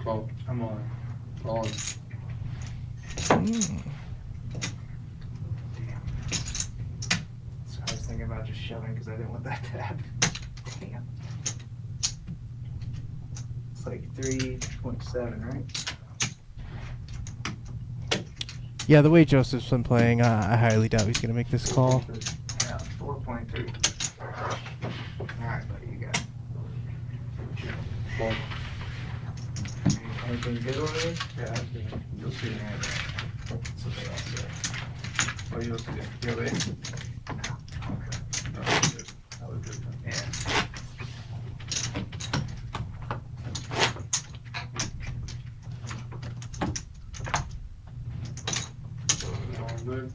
Call. I'm on. On. Mm. So I was thinking about just shoving because I didn't want that to happen. Damn. It's like 3.7, right? Yeah, the way Joseph's been playing, I highly doubt he's going to make this call. Yeah, 4.3. Alright, buddy, you got it. Fold. Anything good over there? Yeah, you'll see. That's what they all say. Oh, you'll see it. You have it? That was good. That was good. Yeah. All good.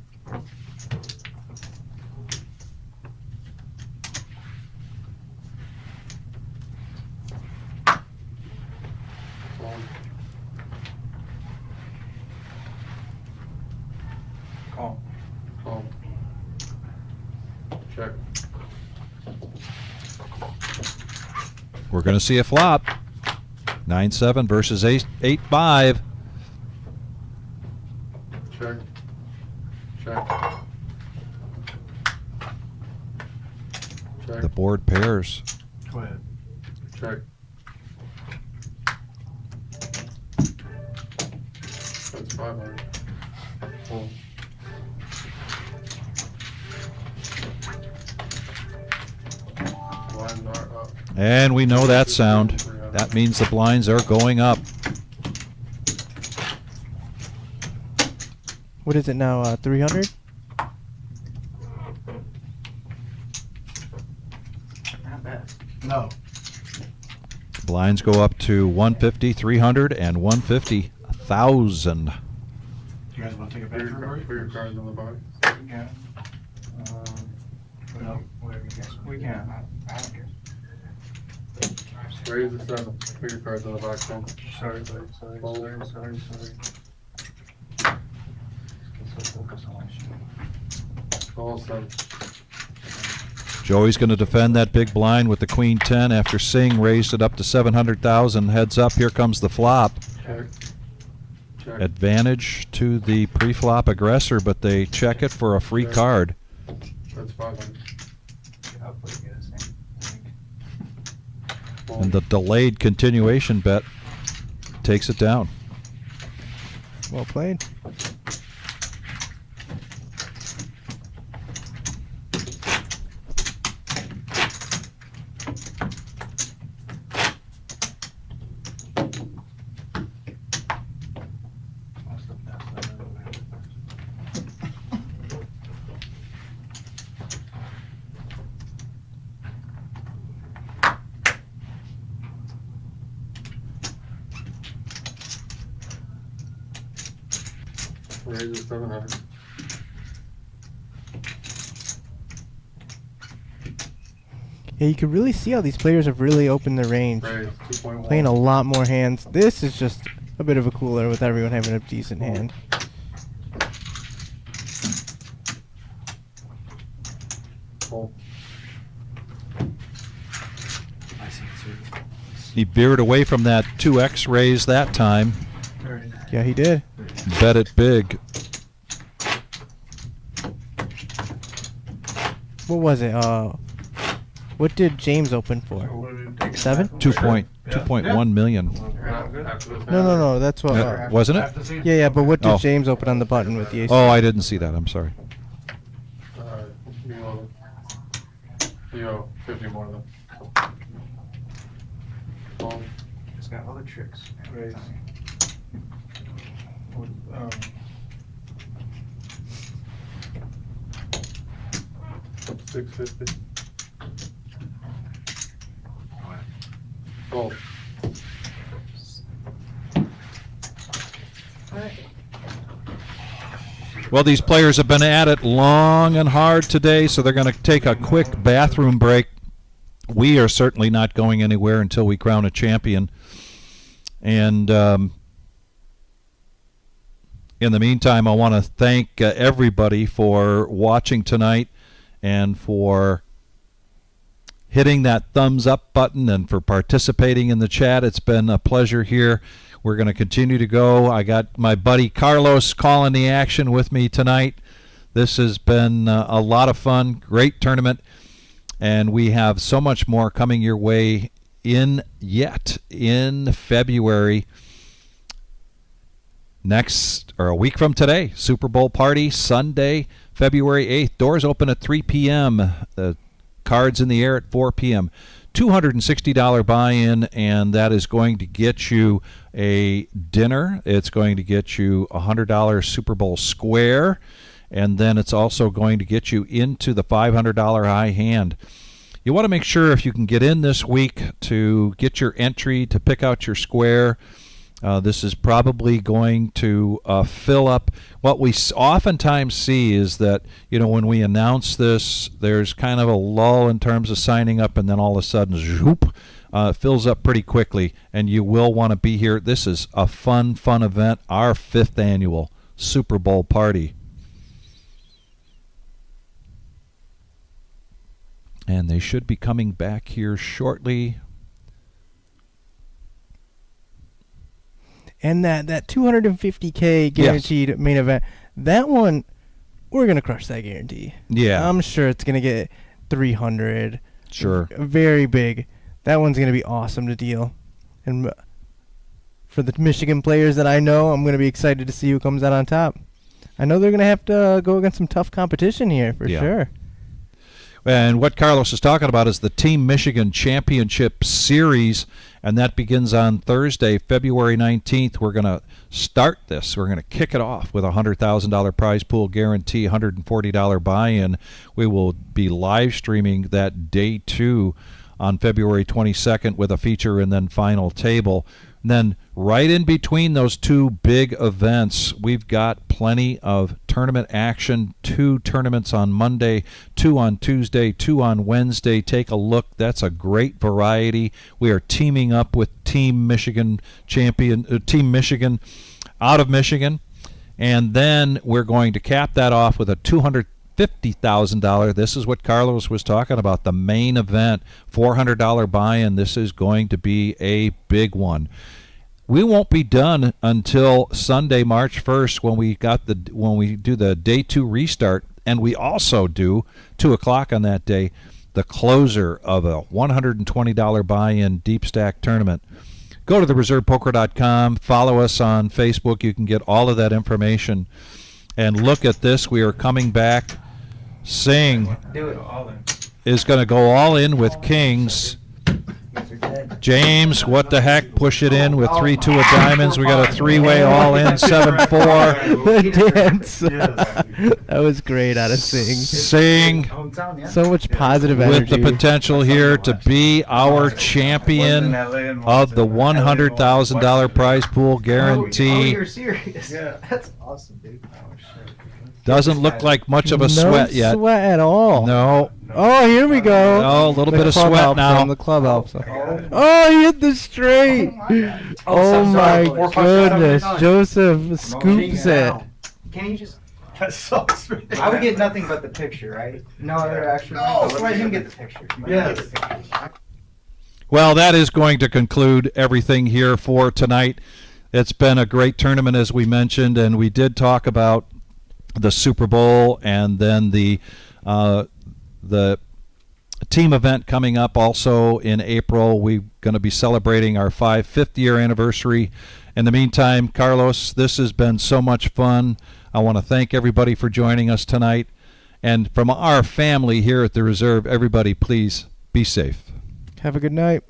Fold. Call. Call. Check. We're going to see a flop. 9-7 versus 8-5. Check. Check. The board pairs. Go ahead. Check. That's 500. Fold. Blinds are up. And we know that sound. That means the blinds are going up. What is it now? 300? Not bad. No. Blinds go up to 150, 300, and 150,000. You guys want to take a Put picture? your cards on the body. Yeah. No, whatever you guys. We can. I don't care. Raise the 7. Put your cards on the box. Then. Sorry. All 7. Joey's going to defend that big blind with the queen 10 after Singh raised it up to 700,000. Heads up, here comes the flop. Check. Check. Advantage to the pre-flop aggressor, but they check it for a free card. That's 500. I'll put it against him. And the delayed continuation bet takes it down. Well played. Raise the 700. Yeah, you can really see how these players have really opened their range. Raise 2.1. Playing a lot more hands. This is just a bit of a cooler with everyone having a decent hand. Fold. He veered away from that 2x raise that time. Yeah, he did. Bet it big. What was it? What did James open for? 7? 2.1 million. No. That's what. Wasn't it? Yeah, but what did Oh. James open on the button with the ace? Oh, I didn't see that. I'm sorry. You owe 50 more than. Fold. It's got other tricks. Raise. 650. Fold. Well, these players have been at it long and hard today, so they're going to take a quick bathroom break. We are certainly not going anywhere until we crown a champion. And in the meantime, I want to thank everybody for watching tonight and for hitting that thumbs up button and for participating in the chat. It's been a pleasure here. We're going to continue to go. I got my buddy Carlos calling the action with me tonight. This has been a lot of fun, great tournament, and we have so much more coming your way in February. Next, or a week from today, Super Bowl party, Sunday, February 8th. Doors open at 3 p.m. The cards in the air at 4 p.m. $260 buy-in, and that is going to get you a dinner. It's going to get you a $100 Super Bowl square, and then it's also going to get you into the $500 high hand. You want to make sure if you can get in this week to get your entry to pick out your square. This is probably going to fill up. What we oftentimes see is that, you know, when we announce this, there's kind of a lull in terms of signing up, and then all of a sudden, zoop, it fills up pretty quickly, and you will want to be here. This is a fun event, our 5th annual Super Bowl party. And they should be coming back here shortly. And that 250K guaranteed main event, that one, we're going to crush that guarantee. Yeah. I'm sure it's going to get 300. Sure. Very big. That one's going to be awesome to deal. And for the Michigan players that I know, I'm going to be excited to see who comes out on top. I know they're going to have to go against some tough competition here for sure. And what Carlos is talking about is the Team Michigan Championship Series, and that begins on Thursday, February 19th. We're going to start this. We're going to kick it off with a $100,000 prize pool guarantee, $140 buy-in. We will be live streaming that day 2 on February 22nd with a feature and then final table. And then right in between those two big events, we've got plenty of tournament action. 2 tournaments on Monday, 2 on Tuesday, 2 on Wednesday. Take a look. That's a great variety. We are teaming up with Team Michigan Team Michigan out of Michigan. And then we're going to cap that off with a $250,000. This is what Carlos was talking about, the main event, $400 buy-in. This is going to be a big one. We won't be done until Sunday, March 1st, when we do the day 2 restart, and we also do 2 o'clock on that day the closer of a $120 buy-in deep stack tournament. Go to thereservepoker.com, follow us on Facebook. You can get all of that information. And look at this. We are coming back. Singh is going to go all in with kings. James, what the heck? Push it in with 3-2 of diamonds. We got a 3-way all in, 7-4. The dance. That was great out of Singh. Singh. So much positive energy. With the potential here to be our champion of the $100,000 prize pool guarantee. Oh, you're serious? Yeah. That's awesome, dude. Doesn't look like much of a sweat yet. No sweat at all. No. Oh, here we go. Oh, a little bit of sweat now. The club helps. Oh, he hit the straight. Oh my goodness. Joseph scoops it. Can you just... That sucks. I would get nothing but the picture, right? No other action. No, let him get the picture. Yes. Well, that is going to conclude everything here for tonight. It's been a great tournament, as we mentioned, and we did talk about the Super Bowl and then the team event coming up also in April. We're going to be celebrating our 5th year anniversary. In the meantime, Carlos, this has been so much fun. I want to thank everybody for joining us tonight. And from our family here at the Reserve, everybody, please be safe. Have a good night.